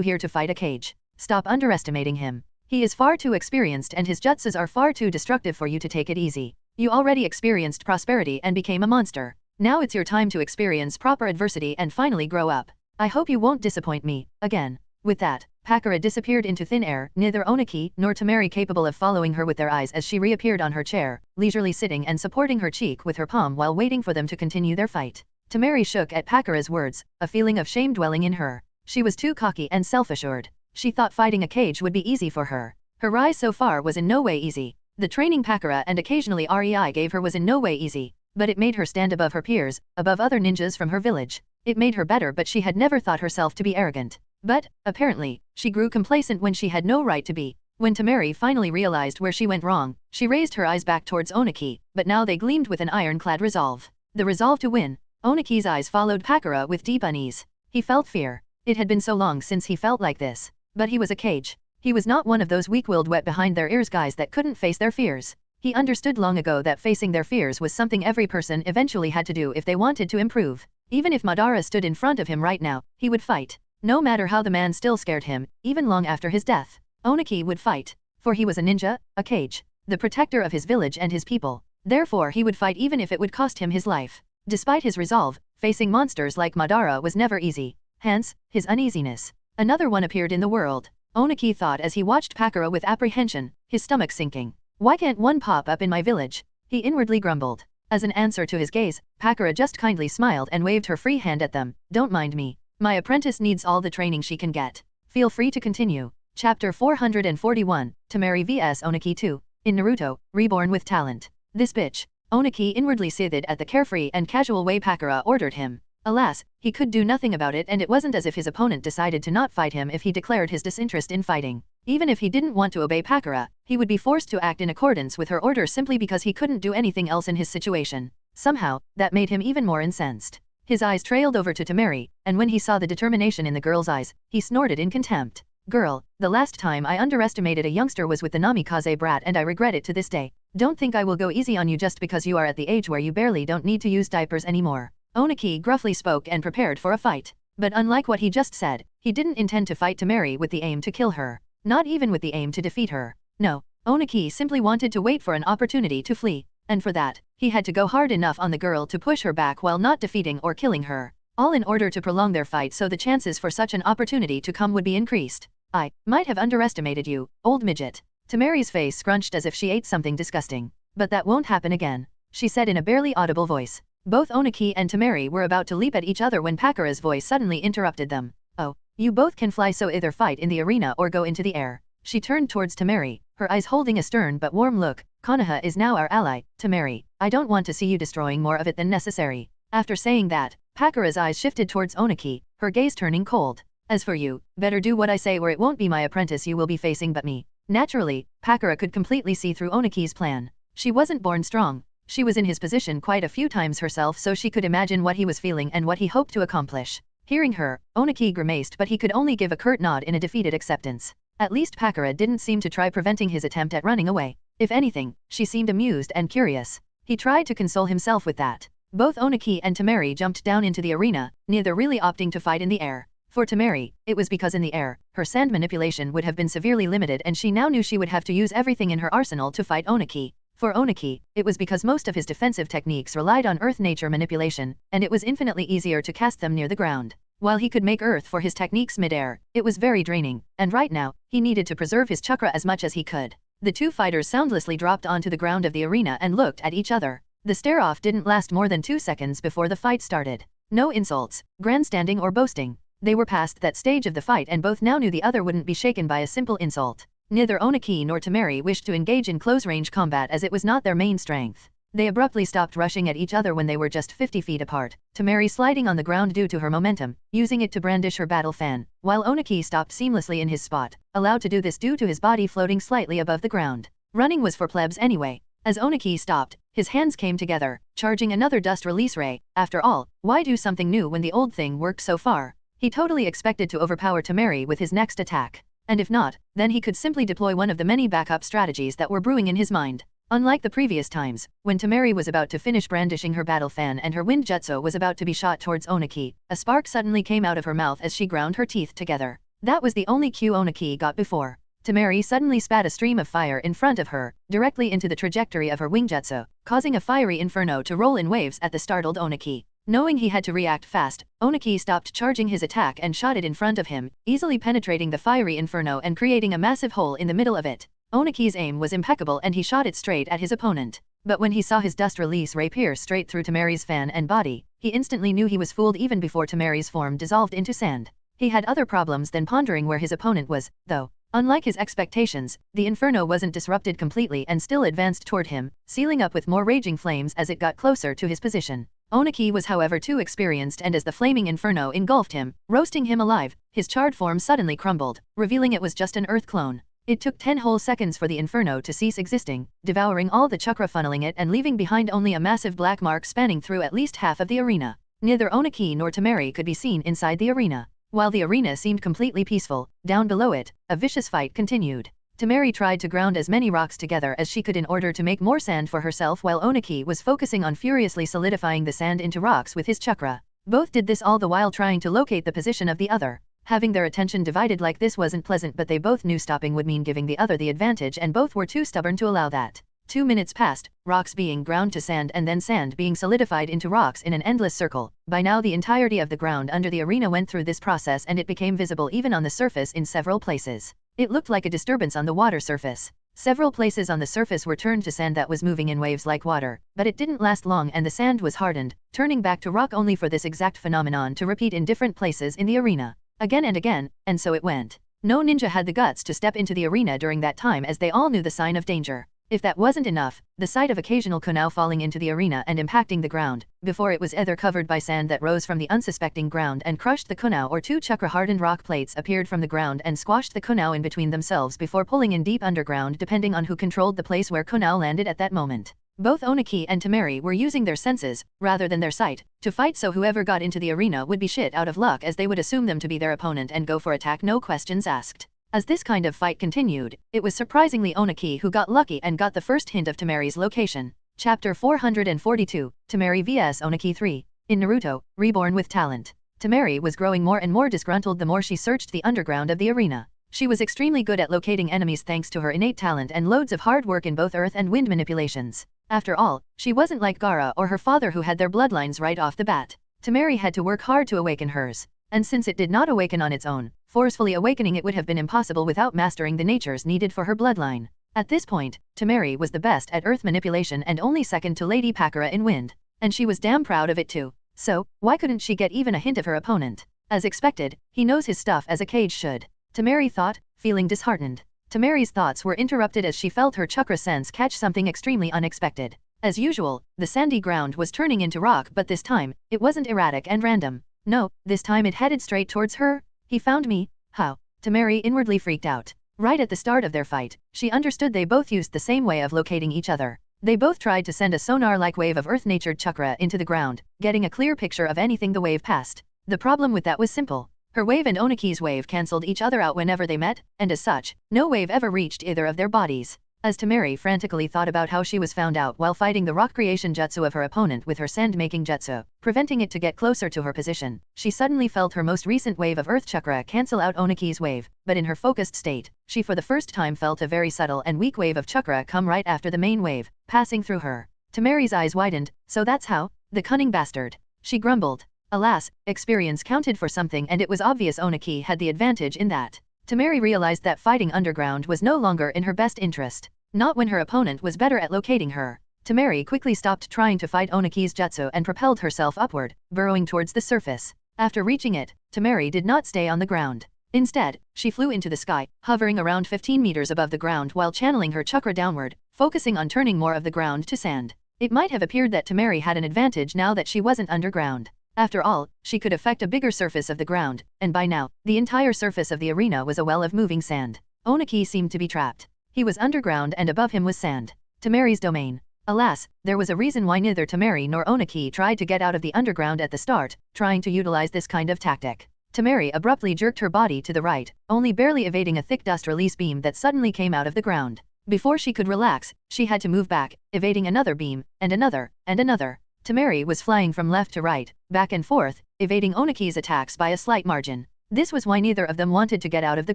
here to fight a cage. Stop underestimating him. He is far too experienced and his jutsus are far too destructive for you to take it easy. You already experienced prosperity and became a monster. Now it's your time to experience proper adversity and finally grow up. I hope you won't disappoint me, again. With that, Pakura disappeared into thin air, neither Oniki nor Temeri capable of following her with their eyes as she reappeared on her chair, leisurely sitting and supporting her cheek with her palm while waiting for them to continue their fight. Temeri shook at Pakura's words, a feeling of shame dwelling in her. She was too cocky and self-assured. She thought fighting a cage would be easy for her. Her rise so far was in no way easy. The training Pakura and occasionally REI gave her was in no way easy, but it made her stand above her peers, above other ninjas from her village. It made her better, but she had never thought herself to be arrogant. But, apparently, she grew complacent when she had no right to be. When Temeri finally realized where she went wrong, she raised her eyes back towards Oniki, but now they gleamed with an ironclad resolve. The resolve to win. Oniki's eyes followed Pakura with deep unease. He felt fear. It had been so long since he felt like this. But he was a cage. He was not one of those weak-willed wet behind their ears guys that couldn't face their fears. He understood long ago that facing their fears was something every person eventually had to do if they wanted to improve. Even if Madara stood in front of him right now, he would fight. No matter how the man still scared him, even long after his death, Oniki would fight. For he was a ninja, a cage, the protector of his village and his people. Therefore he would fight even if it would cost him his life. Despite his resolve, facing monsters like Madara was never easy. Hence, his uneasiness. Another one appeared in the world. Oniki thought as he watched Pakura with apprehension, his stomach sinking. Why can't one pop up in my village? He inwardly grumbled. As an answer to his gaze, Pakura just kindly smiled and waved her free hand at them. Don't mind me. My apprentice needs all the training she can get. Feel free to continue. Chapter 441, Temeri vs Oniki 2. In Naruto, Reborn with Talent. This bitch. Oniki inwardly seethed at the carefree and casual way Pakura ordered him. Alas, he could do nothing about it, and it wasn't as if his opponent decided to not fight him if he declared his disinterest in fighting. Even if he didn't want to obey Pakura, he would be forced to act in accordance with her order simply because he couldn't do anything else in his situation. Somehow, that made him even more incensed. His eyes trailed over to Temeri, and when he saw the determination in the girl's eyes, he snorted in contempt. Girl, the last time I underestimated a youngster was with the Namikaze brat and I regret it to this day. Don't think I will go easy on you just because you are at the age where you barely don't need to use diapers anymore. Oniki gruffly spoke and prepared for a fight. But unlike what he just said, he didn't intend to fight Temeri with the aim to kill her. Not even with the aim to defeat her. No, Oniki simply wanted to wait for an opportunity to flee. And for that, he had to go hard enough on the girl to push her back while not defeating or killing her. All in order to prolong their fight so the chances for such an opportunity to come would be increased. I might have underestimated you, old midget. Temeri's face scrunched as if she ate something disgusting. But that won't happen again, she said in a barely audible voice. Both Oniki and Temeri were about to leap at each other when Pakura's voice suddenly interrupted them. Oh, you both can fly, so either fight in the arena or go into the air. She turned towards Temeri, her eyes holding a stern but warm look. Konoha is now our ally, Temeri. I don't want to see you destroying more of it than necessary. After saying that, Pakura's eyes shifted towards Oniki, her gaze turning cold. As for you, better do what I say or it won't be my apprentice you will be facing but me. Naturally, Pakura could completely see through Oniki's plan. She wasn't born strong. She was in his position quite a few times herself, so she could imagine what he was feeling and what he hoped to accomplish. Hearing her, Oniki grimaced, but he could only give a curt nod in a defeated acceptance. At least Pakura didn't seem to try preventing his attempt at running away. If anything, she seemed amused and curious. He tried to console himself with that. Both Oniki and Temeri jumped down into the arena, neither really opting to fight in the air. For Temeri, it was because in the air, her sand manipulation would have been severely limited and she now knew she would have to use everything in her arsenal to fight Oniki. For Oniki, it was because most of his defensive techniques relied on earth nature manipulation, and it was infinitely easier to cast them near the ground. While he could make earth for his techniques mid-air, it was very draining, and right now, he needed to preserve his chakra as much as he could. The two fighters soundlessly dropped onto the ground of the arena and looked at each other. The stare-off didn't last more than 2 seconds before the fight started. No insults, grandstanding or boasting. They were past that stage of the fight and both now knew the other wouldn't be shaken by a simple insult. Neither Oniki nor Temeri wished to engage in close-range combat as it was not their main strength. They abruptly stopped rushing at each other when they were just 50 feet apart, Temeri sliding on the ground due to her momentum, using it to brandish her battle fan, while Oniki stopped seamlessly in his spot, allowed to do this due to his body floating slightly above the ground. Running was for plebs anyway. As Oniki stopped, his hands came together, charging another dust release ray. After all, why do something new when the old thing worked so far? He totally expected to overpower Temeri with his next attack. And if not, then he could simply deploy one of the many backup strategies that were brewing in his mind. Unlike the previous times, when Temeri was about to finish brandishing her battle fan and her wind jutsu was about to be shot towards Oniki, a spark suddenly came out of her mouth as she ground her teeth together. That was the only cue Oniki got before. Temeri suddenly spat a stream of fire in front of her, directly into the trajectory of her wing jutsu, causing a fiery inferno to roll in waves at the startled Oniki. Knowing he had to react fast, Oniki stopped charging his attack and shot it in front of him, easily penetrating the fiery inferno and creating a massive hole in the middle of it. Oniki's aim was impeccable and he shot it straight at his opponent. But when he saw his dust release ray pierce straight through Temeri's fan and body, he instantly knew he was fooled even before Temeri's form dissolved into sand. He had other problems than pondering where his opponent was, though. Unlike his expectations, the inferno wasn't disrupted completely and still advanced toward him, sealing up with more raging flames as it got closer to his position. Oniki was however too experienced and as the flaming inferno engulfed him, roasting him alive, his charred form suddenly crumbled, revealing it was just an earth clone. It took 10 whole seconds for the inferno to cease existing, devouring all the chakra funneling it and leaving behind only a massive black mark spanning through at least half of the arena. Neither Oniki nor Temeri could be seen inside the arena. While the arena seemed completely peaceful, down below it, a vicious fight continued. Temeri tried to ground as many rocks together as she could in order to make more sand for herself while Oniki was focusing on furiously solidifying the sand into rocks with his chakra. Both did this all the while trying to locate the position of the other. Having their attention divided like this wasn't pleasant, but they both knew stopping would mean giving the other the advantage and both were too stubborn to allow that. 2 minutes passed, rocks being ground to sand and then sand being solidified into rocks in an endless circle. By now the entirety of the ground under the arena went through this process and it became visible even on the surface in several places. It looked like a disturbance on the water surface. Several places on the surface were turned to sand that was moving in waves like water, but it didn't last long and the sand was hardened, turning back to rock only for this exact phenomenon to repeat in different places in the arena. Again and again, and so it went. No ninja had the guts to step into the arena during that time as they all knew the sign of danger. If that wasn't enough, the sight of occasional kunao falling into the arena and impacting the ground, before it was either covered by sand that rose from the unsuspecting ground and crushed the kunao or 2 chakra-hardened rock plates appeared from the ground and squashed the kunao in between themselves before pulling in deep underground depending on who controlled the place where kunao landed at that moment. Both Oniki and Temeri were using their senses, rather than their sight, to fight, so whoever got into the arena would be shit out of luck as they would assume them to be their opponent and go for attack no questions asked. As this kind of fight continued, it was surprisingly Oniki who got lucky and got the first hint of Temeri's location. Chapter 442, Temeri vs Oniki 3. In Naruto, Reborn with Talent. Temeri was growing more and more disgruntled the more she searched the underground of the arena. She was extremely good at locating enemies thanks to her innate talent and loads of hard work in both earth and wind manipulations. After all, she wasn't like Gaara or her father who had their bloodlines right off the bat. Temeri had to work hard to awaken hers. And since it did not awaken on its own, forcefully awakening it would have been impossible without mastering the natures needed for her bloodline. At this point, Temeri was the best at earth manipulation and only second to Lady Pakura in wind. And she was damn proud of it too. So, why couldn't she get even a hint of her opponent? As expected, he knows his stuff as a cage should. Temeri thought, feeling disheartened. Temeri's thoughts were interrupted as she felt her chakra sense catch something extremely unexpected. As usual, the sandy ground was turning into rock, but this time, it wasn't erratic and random. No, this time it headed straight towards her. He found me? How? Temeri inwardly freaked out. Right at the start of their fight, she understood they both used the same way of locating each other. They both tried to send a sonar-like wave of earth-natured chakra into the ground, getting a clear picture of anything the wave passed. The problem with that was simple. Her wave and Oniki's wave cancelled each other out whenever they met, and as such, no wave ever reached either of their bodies. As Temari frantically thought about how she was found out while fighting the rock creation jutsu of her opponent with her sand-making jutsu, preventing it to get closer to her position, she suddenly felt her most recent wave of earth chakra cancel out Oniki's wave, but in her focused state, she for the first time felt a very subtle and weak wave of chakra come right after the main wave, passing through her. Temari's eyes widened. So that's how? The cunning bastard. She grumbled. Alas, experience counted for something, and it was obvious Oniki had the advantage in that. Temari realized that fighting underground was no longer in her best interest. Not when her opponent was better at locating her. Temari quickly stopped trying to fight Oniki's jutsu and propelled herself upward, burrowing towards the surface. After reaching it, Temari did not stay on the ground. Instead, she flew into the sky, hovering around 15 meters above the ground while channeling her chakra downward, focusing on turning more of the ground to sand. It might have appeared that Temari had an advantage now that she wasn't underground. After all, she could affect a bigger surface of the ground, and by now, the entire surface of the arena was a well of moving sand. Oniki seemed to be trapped. He was underground and above him was sand. Temari's domain. Alas, there was a reason why neither Temari nor Oniki tried to get out of the underground at the start, trying to utilize this kind of tactic. Temari abruptly jerked her body to the right, only barely evading a thick dust release beam that suddenly came out of the ground. Before she could relax, she had to move back, evading another beam, and another, and another. Temari was flying from left to right, back and forth, evading Oniki's attacks by a slight margin. This was why neither of them wanted to get out of the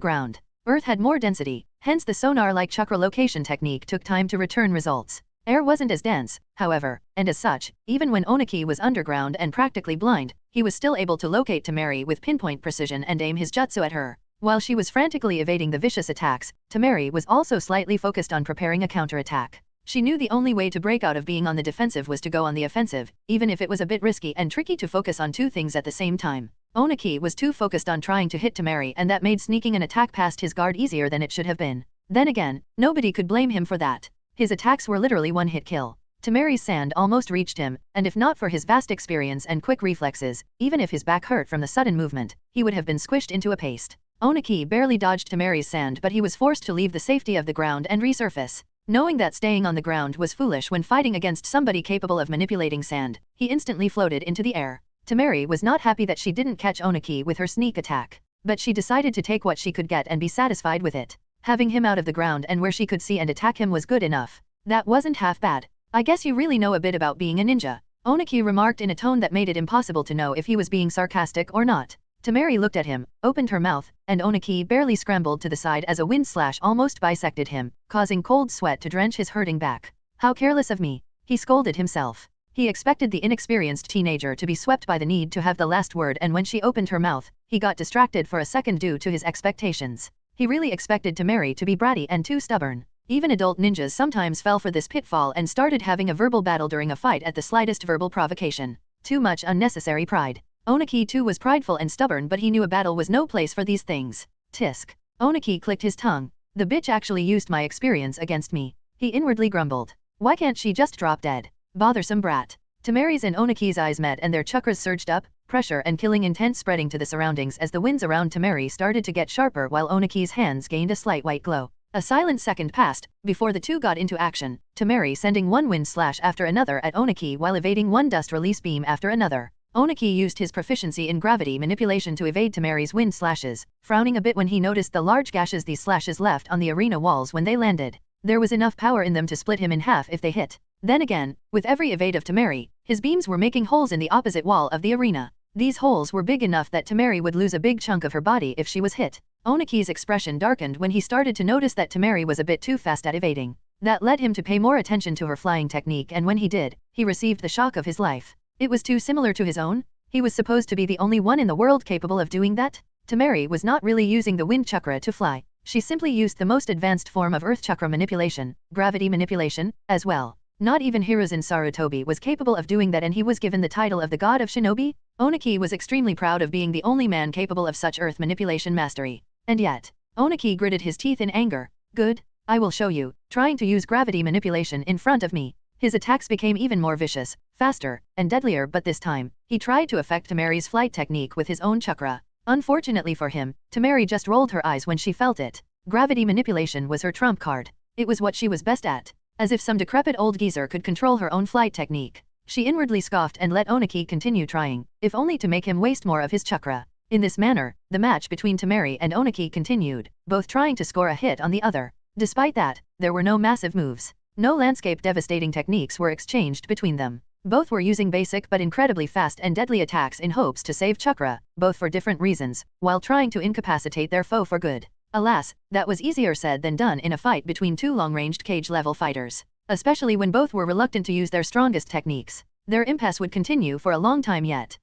ground. Earth had more density, hence the sonar-like chakra location technique took time to return results. Air wasn't as dense, however, and as such, even when Oniki was underground and practically blind, he was still able to locate Temari with pinpoint precision and aim his jutsu at her. While she was frantically evading the vicious attacks, Temari was also slightly focused on preparing a counterattack. She knew the only way to break out of being on the defensive was to go on the offensive, even if it was a bit risky and tricky to focus on two things at the same time. Oniki was too focused on trying to hit Temari, and that made sneaking an attack past his guard easier than it should have been. Then again, nobody could blame him for that. His attacks were literally one-hit kill. Temari's sand almost reached him, and if not for his vast experience and quick reflexes, even if his back hurt from the sudden movement, he would have been squished into a paste. Oniki barely dodged Temari's sand, but he was forced to leave the safety of the ground and resurface. Knowing that staying on the ground was foolish when fighting against somebody capable of manipulating sand, he instantly floated into the air. Temari was not happy that she didn't catch Oniki with her sneak attack, but she decided to take what she could get and be satisfied with it. Having him out of the ground and where she could see and attack him was good enough. That wasn't half bad. I guess you really know a bit about being a ninja, Oniki remarked in a tone that made it impossible to know if he was being sarcastic or not. Temari looked at him, opened her mouth, and Oniki barely scrambled to the side as a wind slash almost bisected him, causing cold sweat to drench his hurting back. How careless of me, he scolded himself. He expected the inexperienced teenager to be swept by the need to have the last word, and when she opened her mouth, he got distracted for a second due to his expectations. He really expected Temari to be bratty and too stubborn. Even adult ninjas sometimes fell for this pitfall and started having a verbal battle during a fight at the slightest verbal provocation. Too much unnecessary pride. Oniki too was prideful and stubborn, but he knew a battle was no place for these things. Tisk. Oniki clicked his tongue. The bitch actually used my experience against me. He inwardly grumbled. Why can't she just drop dead? Bothersome brat. Temari's and Oniki's eyes met and their chakras surged up, pressure and killing intent spreading to the surroundings as the winds around Temari started to get sharper while Oniki's hands gained a slight white glow. A silent second passed before the two got into action, Temari sending one wind slash after another at Oniki while evading one dust release beam after another. Oniki used his proficiency in gravity manipulation to evade Temari's wind slashes, frowning a bit when he noticed the large gashes these slashes left on the arena walls when they landed. There was enough power in them to split him in half if they hit. Then again, with every evade of Temari, his beams were making holes in the opposite wall of the arena. These holes were big enough that Temari would lose a big chunk of her body if she was hit. Oniki's expression darkened when he started to notice that Temari was a bit too fast at evading. That led him to pay more attention to her flying technique, and when he did, he received the shock of his life. It was too similar to his own? He was supposed to be the only one in the world capable of doing that? Temari was not really using the wind chakra to fly. She simply used the most advanced form of earth chakra manipulation, gravity manipulation, as well. Not even Hiruzen Sarutobi was capable of doing that, and he was given the title of the god of shinobi? Oniki was extremely proud of being the only man capable of such earth manipulation mastery. And yet, Oniki gritted his teeth in anger. Good, I will show you, trying to use gravity manipulation in front of me. His attacks became even more vicious, faster, and deadlier, but this time, he tried to affect Temari's flight technique with his own chakra. Unfortunately for him, Temari just rolled her eyes when she felt it. Gravity manipulation was her trump card. It was what she was best at. As if some decrepit old geezer could control her own flight technique. She inwardly scoffed and let Oniki continue trying, if only to make him waste more of his chakra. In this manner, the match between Temari and Oniki continued, both trying to score a hit on the other. Despite that, there were no massive moves. No landscape-devastating techniques were exchanged between them. Both were using basic but incredibly fast and deadly attacks in hopes to save chakra, both for different reasons, while trying to incapacitate their foe for good. Alas, that was easier said than done in a fight between two long-ranged cage-level fighters. Especially when both were reluctant to use their strongest techniques. Their impasse would continue for a long time yet.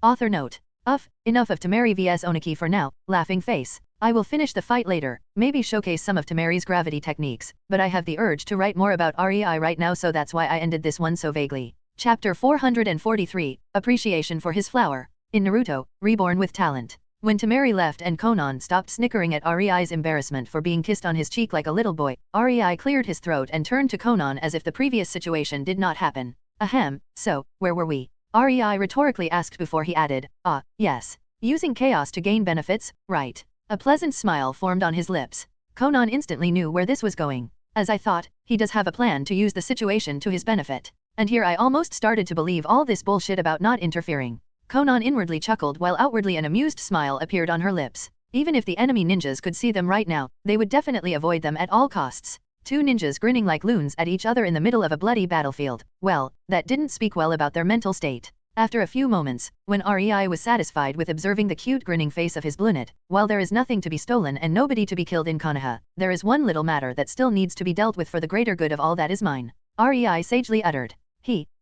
Author note. Enough of Temari vs Oniki for now, laughing face. I will finish the fight later, maybe showcase some of Temari's gravity techniques, but I have the urge to write more about REI right now, so that's why I ended this one so vaguely. Chapter 443, Appreciation for his flower. In Naruto, Reborn with Talent. When Temari left and Konan stopped snickering at Rei's embarrassment for being kissed on his cheek like a little boy, Rei cleared his throat and turned to Konan as if the previous situation did not happen. Ahem, so, where were we? Rei rhetorically asked before he added, yes. Using chaos to gain benefits, right. A pleasant smile formed on his lips. Konan instantly knew where this was going. As I thought, he does have a plan to use the situation to his benefit. And here I almost started to believe all this bullshit about not interfering. Konan inwardly chuckled while outwardly an amused smile appeared on her lips. Even if the enemy ninjas could see them right now, they would definitely avoid them at all costs. Two ninjas grinning like loons at each other in the middle of a bloody battlefield. Well, that didn't speak well about their mental state. After a few moments, when Rei was satisfied with observing the cute grinning face of his brunette, while there is nothing to be stolen and nobody to be killed in Konoha, there is one little matter that still needs to be dealt with for the greater good of all that is mine. Rei sagely uttered.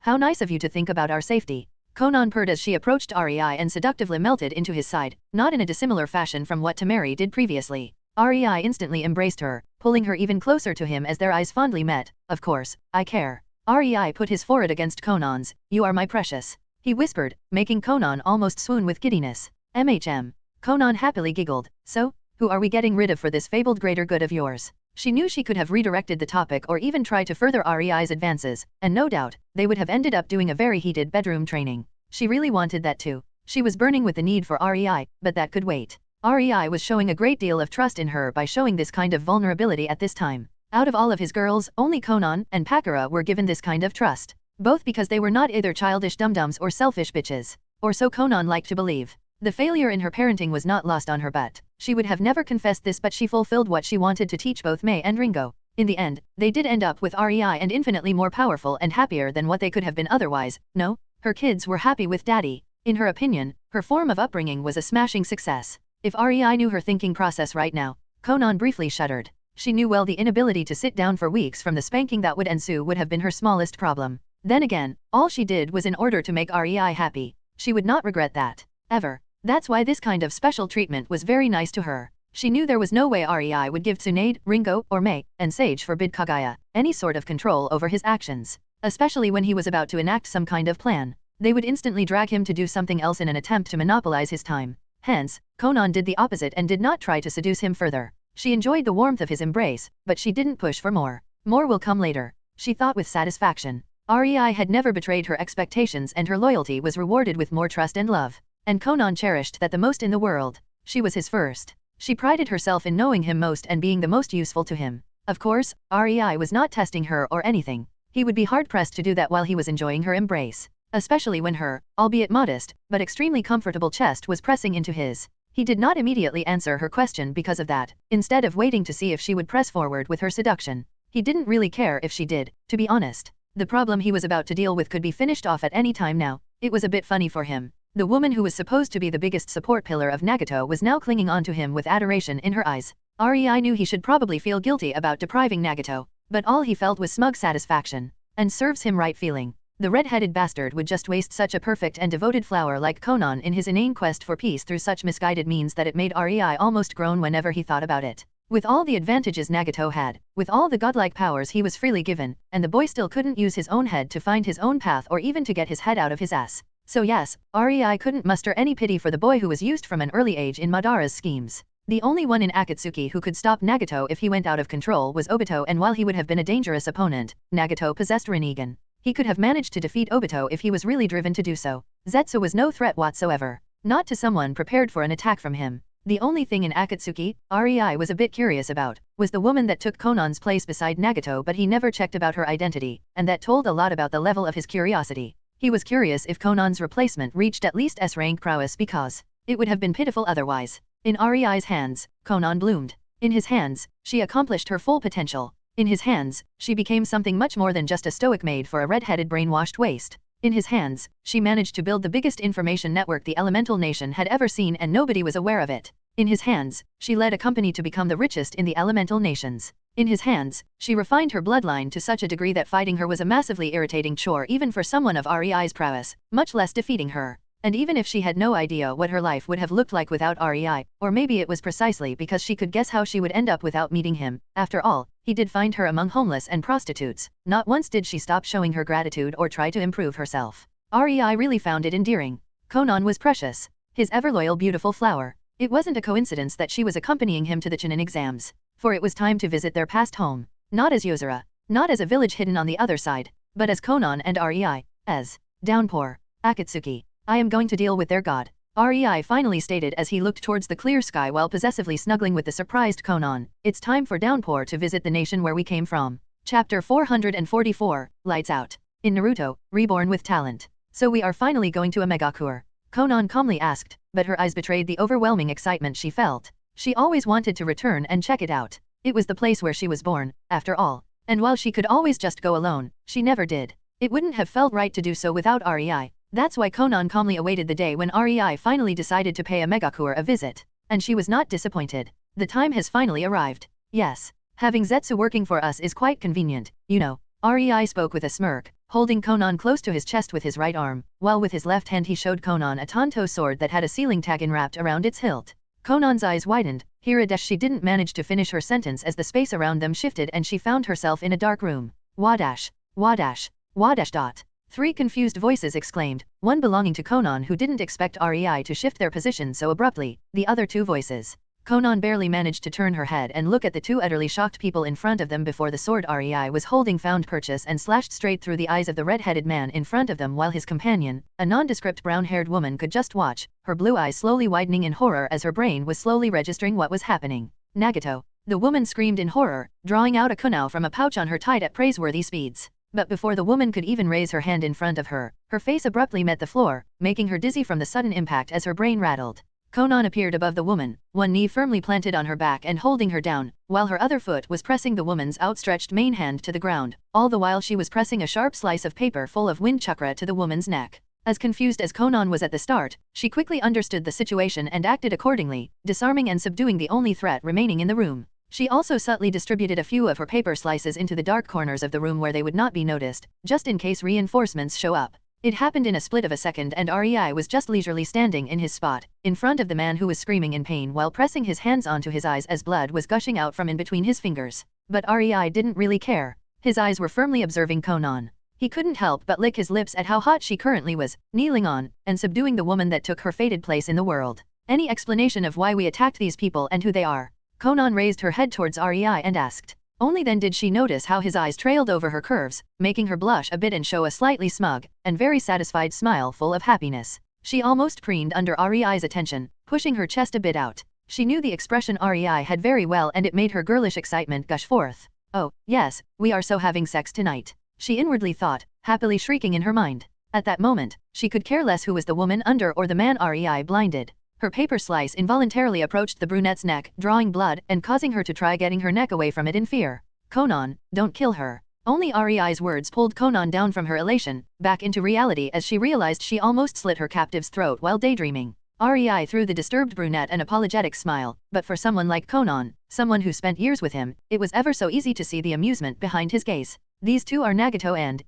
How nice of you to think about our safety. Konan purred as she approached Rei and seductively melted into his side, not in a dissimilar fashion from what Temari did previously. Rei instantly embraced her, pulling her even closer to him as their eyes fondly met. Of course, I care. Rei put his forehead against Konan's. You are my precious. He whispered, making Konan almost swoon with giddiness. Konan happily giggled. So, who are we getting rid of for this fabled greater good of yours? She knew she could have redirected the topic or even tried to further Rei's advances, and no doubt, they would have ended up doing a very heated bedroom training. She really wanted that too. She was burning with the need for Rei, but that could wait. Rei was showing a great deal of trust in her by showing this kind of vulnerability at this time. Out of all of his girls, only Konan and Pakura were given this kind of trust. Both because they were not either childish dum-dums or selfish bitches. Or so Konan liked to believe. The failure in her parenting was not lost on her, but she would have never confessed this, but she fulfilled what she wanted to teach both Mei and Ringo. In the end, they did end up with Rei and infinitely more powerful and happier than what they could have been otherwise. No, her kids were happy with daddy. In her opinion, her form of upbringing was a smashing success. If Rei knew her thinking process right now, Konan briefly shuddered. She knew well the inability to sit down for weeks from the spanking that would ensue would have been her smallest problem. Then again, all she did was in order to make Rei happy. She would not regret that. Ever. That's why this kind of special treatment was very nice to her. She knew there was no way Rei would give Tsunade, Ringo, or Mei, and Sage forbid Kagaya, any sort of control over his actions. Especially when he was about to enact some kind of plan. They would instantly drag him to do something else in an attempt to monopolize his time. Hence, Konan did the opposite and did not try to seduce him further. She enjoyed the warmth of his embrace, but she didn't push for more. More will come later, she thought with satisfaction. Rei had never betrayed her expectations and her loyalty was rewarded with more trust and love. And Konan cherished that the most in the world. She was his first. She prided herself in knowing him most and being the most useful to him. Of course, Rei was not testing her or anything. He would be hard-pressed to do that while he was enjoying her embrace. Especially when her, albeit modest, but extremely comfortable chest was pressing into his. He did not immediately answer her question because of that, instead of waiting to see if she would press forward with her seduction. He didn't really care if she did, to be honest. The problem he was about to deal with could be finished off at any time now. It was a bit funny for him. The woman who was supposed to be the biggest support pillar of Nagato was now clinging on to him with adoration in her eyes. Rei knew he should probably feel guilty about depriving Nagato, but all he felt was smug satisfaction. And serves him right feeling. The red-headed bastard would just waste such a perfect and devoted flower like Konan in his inane quest for peace through such misguided means that it made Rei almost groan whenever he thought about it. With all the advantages Nagato had, with all the godlike powers he was freely given, and the boy still couldn't use his own head to find his own path or even to get his head out of his ass. So yes, Rei couldn't muster any pity for the boy who was used from an early age in Madara's schemes. The only one in Akatsuki who could stop Nagato if he went out of control was Obito, and while he would have been a dangerous opponent, Nagato possessed Rinnegan. He could have managed to defeat Obito if he was really driven to do so. Zetsu was no threat whatsoever. Not to someone prepared for an attack from him. The only thing in Akatsuki, REI was a bit curious about, was the woman that took Conan's place beside Nagato, but he never checked about her identity, and that told a lot about the level of his curiosity. He was curious if Conan's replacement reached at least S-rank prowess, because it would have been pitiful otherwise. In REI's hands, Conan bloomed. In his hands, she accomplished her full potential. In his hands, she became something much more than just a stoic maid for a red-headed brainwashed waste. In his hands, she managed to build the biggest information network the Elemental Nation had ever seen, and nobody was aware of it. In his hands, she led a company to become the richest in the Elemental Nations. In his hands, she refined her bloodline to such a degree that fighting her was a massively irritating chore even for someone of REI's prowess, much less defeating her. And even if she had no idea what her life would have looked like without REI, or maybe it was precisely because she could guess how she would end up without meeting him, after all, he did find her among homeless and prostitutes. Not once did she stop showing her gratitude or try to improve herself. REI really found it endearing. Conan was precious. His ever-loyal beautiful flower. It wasn't a coincidence that she was accompanying him to the Chunin exams, for it was time to visit their past home. Not as Yozora, not as a village hidden on the other side, but as Conan and REI, as Downpour, Akatsuki. I am going to deal with their god, REI finally stated as he looked towards the clear sky while possessively snuggling with the surprised Conan. It's time for Downpour to visit the nation where we came from. Chapter 444, Lights Out. In Naruto, Reborn with Talent. So we are finally going to a Megakure? Conan calmly asked, but her eyes betrayed the overwhelming excitement she felt. She always wanted to return and check it out. It was the place where she was born, after all. And while she could always just go alone, she never did. It wouldn't have felt right to do so without REI. That's why Conan calmly awaited the day when REI finally decided to pay a Megakure a visit. And she was not disappointed. The time has finally arrived. Yes. Having Zetsu working for us is quite convenient, you know. REI spoke with a smirk, holding Conan close to his chest with his right arm, while with his left hand he showed Conan a Tanto sword that had a sealing tag enwrapped around its hilt. Conan's eyes widened. She didn't manage to finish her sentence as the space around them shifted and she found herself in a dark room. Wadash. Wadash. Wadash. Three confused voices exclaimed, one belonging to Conan who didn't expect REI to shift their position so abruptly, the other two voices. Conan barely managed to turn her head and look at the two utterly shocked people in front of them before the sword REI was holding found purchase and slashed straight through the eyes of the red-headed man in front of them while his companion, a nondescript brown-haired woman, could just watch, her blue eyes slowly widening in horror as her brain was slowly registering what was happening. Nagato. The woman screamed in horror, drawing out a kunai from a pouch on her tied at praiseworthy speeds. But before the woman could even raise her hand in front of her, her face abruptly met the floor, making her dizzy from the sudden impact as her brain rattled. Conan appeared above the woman, one knee firmly planted on her back and holding her down, while her other foot was pressing the woman's outstretched main hand to the ground, all the while she was pressing a sharp slice of paper full of wind chakra to the woman's neck. As confused as Conan was at the start, she quickly understood the situation and acted accordingly, disarming and subduing the only threat remaining in the room. She also subtly distributed a few of her paper slices into the dark corners of the room where they would not be noticed, just in case reinforcements show up. It happened in a split of a second and REI was just leisurely standing in his spot, in front of the man who was screaming in pain while pressing his hands onto his eyes as blood was gushing out from in between his fingers. But REI didn't really care. His eyes were firmly observing Conan. He couldn't help but lick his lips at how hot she currently was, kneeling on, and subduing the woman that took her fated place in the world. Any explanation of why we attacked these people and who they are? Conan raised her head towards REI and asked. Only then did she notice how his eyes trailed over her curves, making her blush a bit and show a slightly smug, and very satisfied smile full of happiness. She almost preened under REI's attention, pushing her chest a bit out. She knew the expression REI had very well and it made her girlish excitement gush forth. Oh, yes, we are so having sex tonight. She inwardly thought, happily shrieking in her mind. At that moment, she could care less who was the woman under or the man REI blinded. Her paper slice involuntarily approached the brunette's neck, drawing blood and causing her to try getting her neck away from it in fear. Conan, don't kill her. Only REI's words pulled Conan down from her elation, back into reality as she realized she almost slit her captive's throat while daydreaming. REI threw the disturbed brunette an apologetic smile, but for someone like Conan, someone who spent years with him, it was ever so easy to see the amusement behind his gaze. These two are Nagato and,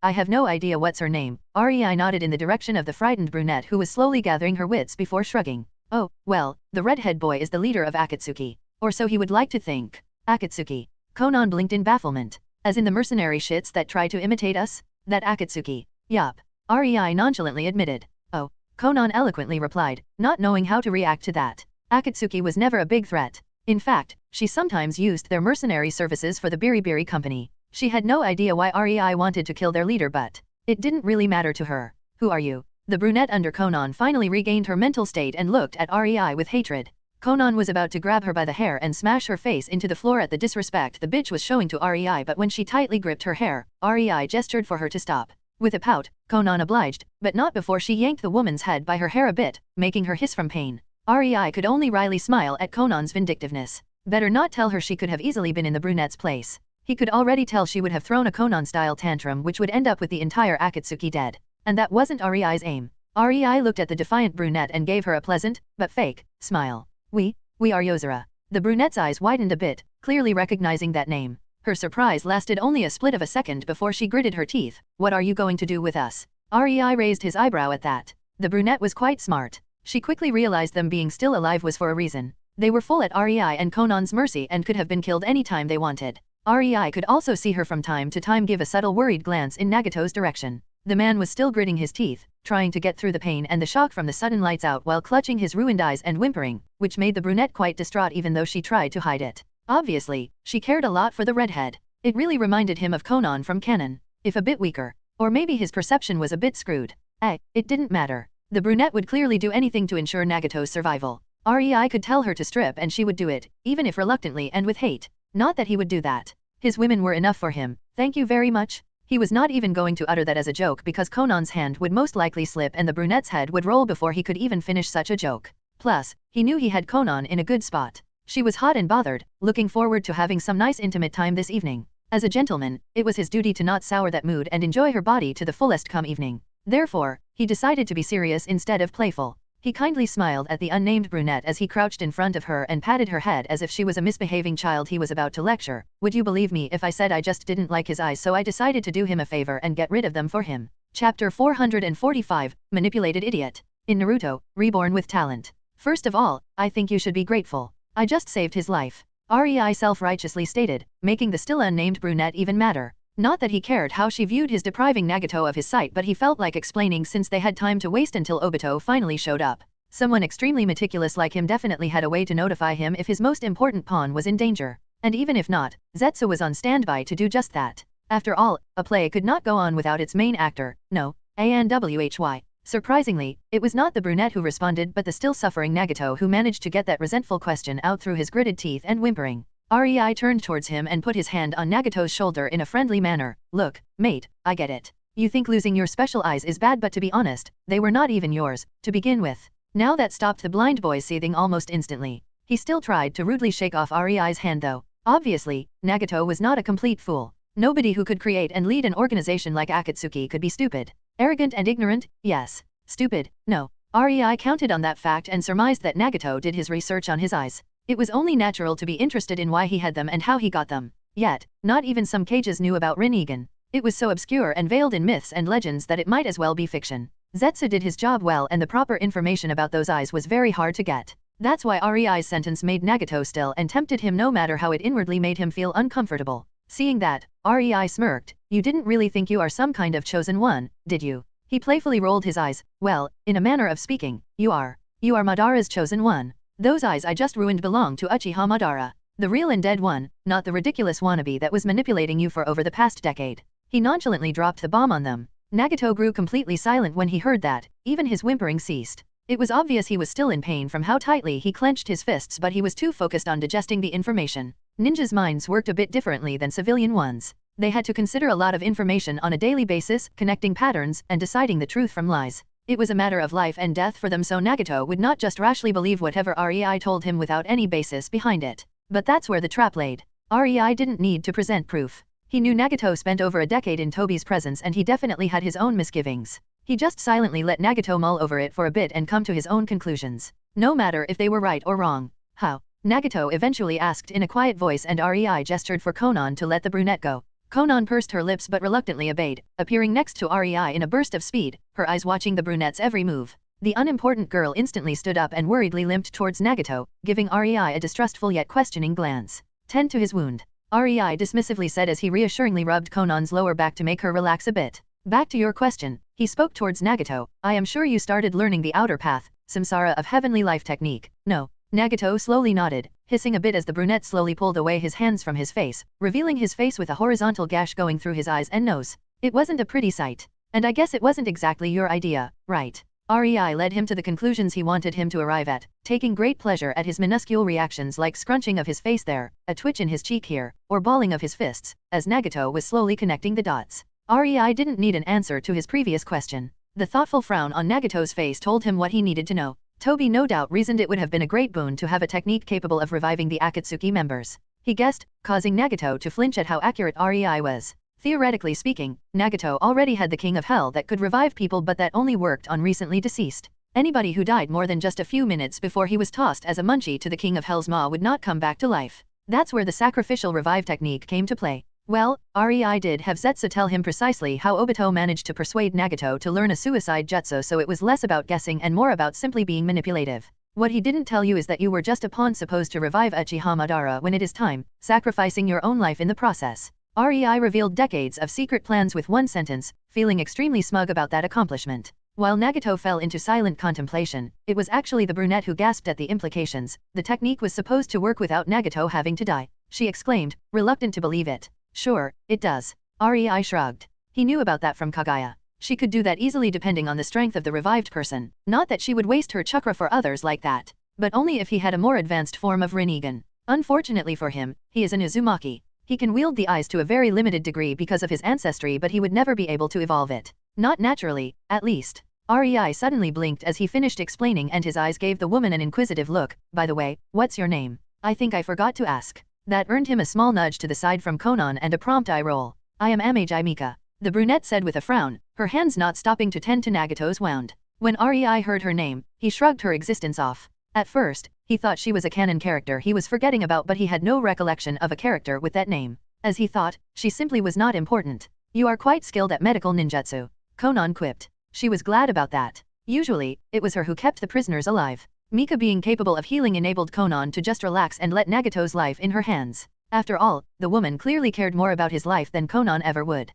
I have no idea what's her name. REI nodded in the direction of the frightened brunette who was slowly gathering her wits before shrugging. Oh, well, the redhead boy is the leader of Akatsuki. Or so he would like to think. Akatsuki. Conan blinked in bafflement. As in the mercenary shits that try to imitate us? That Akatsuki. Yup. REI nonchalantly admitted. Oh. Conan eloquently replied, not knowing how to react to that. Akatsuki was never a big threat. In fact, she sometimes used their mercenary services for the Biribiri company. She had no idea why REI wanted to kill their leader, but it didn't really matter to her. Who are you? The brunette under Conan finally regained her mental state and looked at REI with hatred. Konan was about to grab her by the hair and smash her face into the floor at the disrespect the bitch was showing to REI, but when she tightly gripped her hair, REI gestured for her to stop. With a pout, Konan obliged, but not before she yanked the woman's head by her hair a bit, making her hiss from pain. REI could only wryly smile at Konan's vindictiveness. Better not tell her she could have easily been in the brunette's place. He could already tell she would have thrown a Konan-style tantrum which would end up with the entire Akatsuki dead. And that wasn't REI's aim. REI looked at the defiant brunette and gave her a pleasant, but fake, smile. We are Yozora. The brunette's eyes widened a bit, clearly recognizing that name. Her surprise lasted only a split of a second before she gritted her teeth. What are you going to do with us? REI raised his eyebrow at that. The brunette was quite smart. She quickly realized them being still alive was for a reason. They were full at REI and Konan's mercy and could have been killed any time they wanted. REI could also see her from time to time give a subtle worried glance in Nagato's direction. The man was still gritting his teeth, trying to get through the pain and the shock from the sudden lights out while clutching his ruined eyes and whimpering, which made the brunette quite distraught even though she tried to hide it. Obviously, she cared a lot for the redhead. It really reminded him of Konan from Canon, if a bit weaker. Or maybe his perception was a bit screwed. It didn't matter. The brunette would clearly do anything to ensure Nagato's survival. REI could tell her to strip and she would do it, even if reluctantly and with hate. Not that he would do that. His women were enough for him. Thank you very much. He was not even going to utter that as a joke because Konan's hand would most likely slip and the brunette's head would roll before he could even finish such a joke. Plus, he knew he had Konan in a good spot. She was hot and bothered, looking forward to having some nice intimate time this evening. As a gentleman, it was his duty to not sour that mood and enjoy her body to the fullest come evening. Therefore, he decided to be serious instead of playful. He kindly smiled at the unnamed brunette as he crouched in front of her and patted her head as if she was a misbehaving child he was about to lecture. Would you believe me if I said I just didn't like his eyes, so I decided to do him a favor and get rid of them for him? Chapter 445, Manipulated Idiot. In Naruto, Reborn with Talent. First of all, I think you should be grateful. I just saved his life. REI self-righteously stated, making the still unnamed brunette even madder. Not that he cared how she viewed his depriving Nagato of his sight, but he felt like explaining since they had time to waste until Obito finally showed up. Someone extremely meticulous like him definitely had a way to notify him if his most important pawn was in danger. And even if not, Zetsu was on standby to do just that. After all, a play could not go on without its main actor, no, ANWHY. Surprisingly, it was not the brunette who responded but the still suffering Nagato who managed to get that resentful question out through his gritted teeth and whimpering. REI turned towards him and put his hand on Nagato's shoulder in a friendly manner. Look, mate, I get it. You think losing your special eyes is bad, but to be honest, they were not even yours, to begin with. Now that stopped the blind boy seething almost instantly. He still tried to rudely shake off REI's hand though. Obviously, Nagato was not a complete fool. Nobody who could create and lead an organization like Akatsuki could be stupid. Arrogant and ignorant, yes. Stupid, no. REI counted on that fact and surmised that Nagato did his research on his eyes. It was only natural to be interested in why he had them and how he got them. Yet, not even some cages knew about Rinnegan. It was so obscure and veiled in myths and legends that it might as well be fiction. Zetsu did his job well and the proper information about those eyes was very hard to get. That's why REI's sentence made Nagato still and tempted him no matter how it inwardly made him feel uncomfortable. Seeing that, REI smirked. You didn't really think you are some kind of chosen one, did you? He playfully rolled his eyes. Well, in a manner of speaking, you are. You are Madara's chosen one. Those eyes I just ruined belong to Uchiha Madara. The real and dead one, not the ridiculous wannabe that was manipulating you for over the past decade. He nonchalantly dropped the bomb on them. Nagato grew completely silent when he heard that, even his whimpering ceased. It was obvious he was still in pain from how tightly he clenched his fists, but he was too focused on digesting the information. Ninjas' minds worked a bit differently than civilian ones. They had to consider a lot of information on a daily basis, connecting patterns, and deciding the truth from lies. It was a matter of life and death for them, so Nagato would not just rashly believe whatever REI told him without any basis behind it. But that's where the trap laid. REI didn't need to present proof. He knew Nagato spent over a decade in Tobi's presence and he definitely had his own misgivings. He just silently let Nagato mull over it for a bit and come to his own conclusions. No matter if they were right or wrong. How? Nagato eventually asked in a quiet voice and REI gestured for Konan to let the brunette go. Konan pursed her lips but reluctantly obeyed, appearing next to REI in a burst of speed, her eyes watching the brunette's every move. The unimportant girl instantly stood up and worriedly limped towards Nagato, giving REI a distrustful yet questioning glance. Tend to his wound. REI dismissively said as he reassuringly rubbed Konan's lower back to make her relax a bit. Back to your question, he spoke towards Nagato. I am sure you started learning the outer path, samsara of heavenly life technique. No. Nagato slowly nodded, hissing a bit as the brunette slowly pulled away his hands from his face, revealing his face with a horizontal gash going through his eyes and nose. It wasn't a pretty sight. And I guess it wasn't exactly your idea, right? REI led him to the conclusions he wanted him to arrive at, taking great pleasure at his minuscule reactions like scrunching of his face there, a twitch in his cheek here, or balling of his fists, as Nagato was slowly connecting the dots. REI didn't need an answer to his previous question. The thoughtful frown on Nagato's face told him what he needed to know. Toby no doubt reasoned it would have been a great boon to have a technique capable of reviving the Akatsuki members. He guessed, causing Nagato to flinch at how accurate REI was. Theoretically speaking, Nagato already had the King of Hell that could revive people, but that only worked on recently deceased. Anybody who died more than just a few minutes before he was tossed as a munchie to the King of Hell's maw would not come back to life. That's where the sacrificial revive technique came to play. Well, REI did have Zetsu tell him precisely how Obito managed to persuade Nagato to learn a suicide jutsu, so it was less about guessing and more about simply being manipulative. What he didn't tell you is that you were just a pawn supposed to revive Uchiha Madara when it is time, sacrificing your own life in the process. REI revealed decades of secret plans with one sentence, feeling extremely smug about that accomplishment. While Nagato fell into silent contemplation, it was actually the brunette who gasped at the implications. The technique was supposed to work without Nagato having to die, she exclaimed, reluctant to believe it. Sure, it does. REI shrugged. He knew about that from Kagaya. She could do that easily depending on the strength of the revived person. Not that she would waste her chakra for others like that, but only if he had a more advanced form of Rinnegan. Unfortunately for him, he is an Uzumaki. He can wield the eyes to a very limited degree because of his ancestry, but he would never be able to evolve it. Not naturally, at least. REI suddenly blinked as he finished explaining, and his eyes gave the woman an inquisitive look. By the way, what's your name? I think I forgot to ask. That earned him a small nudge to the side from Konan and a prompt eye roll. I am Amagi Mika, the brunette said with a frown, her hands not stopping to tend to Nagato's wound. When REI heard her name, he shrugged her existence off. At first, he thought she was a canon character he was forgetting about, but he had no recollection of a character with that name. As he thought, she simply was not important. You are quite skilled at medical ninjutsu, Konan quipped. She was glad about that. Usually, it was her who kept the prisoners alive. Mika being capable of healing enabled Konan to just relax and let Nagato's life in her hands. After all, the woman clearly cared more about his life than Konan ever would.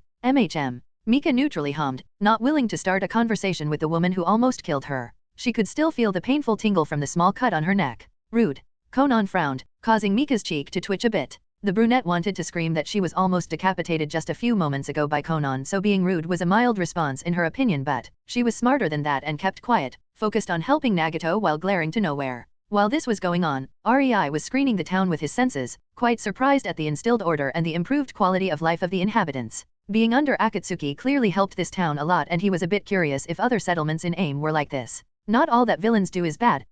Mika neutrally hummed, not willing to start a conversation with the woman who almost killed her. She could still feel the painful tingle from the small cut on her neck. Rude. Konan frowned, causing Mika's cheek to twitch a bit. The brunette wanted to scream that she was almost decapitated just a few moments ago by Konan, so being rude was a mild response in her opinion, but she was smarter than that and kept quiet, focused on helping Nagato while glaring to nowhere. While this was going on, REI was screening the town with his senses, quite surprised at the instilled order and the improved quality of life of the inhabitants. Being under Akatsuki clearly helped this town a lot, and he was a bit curious if other settlements in AIM were like this. Not all that villains do is bad,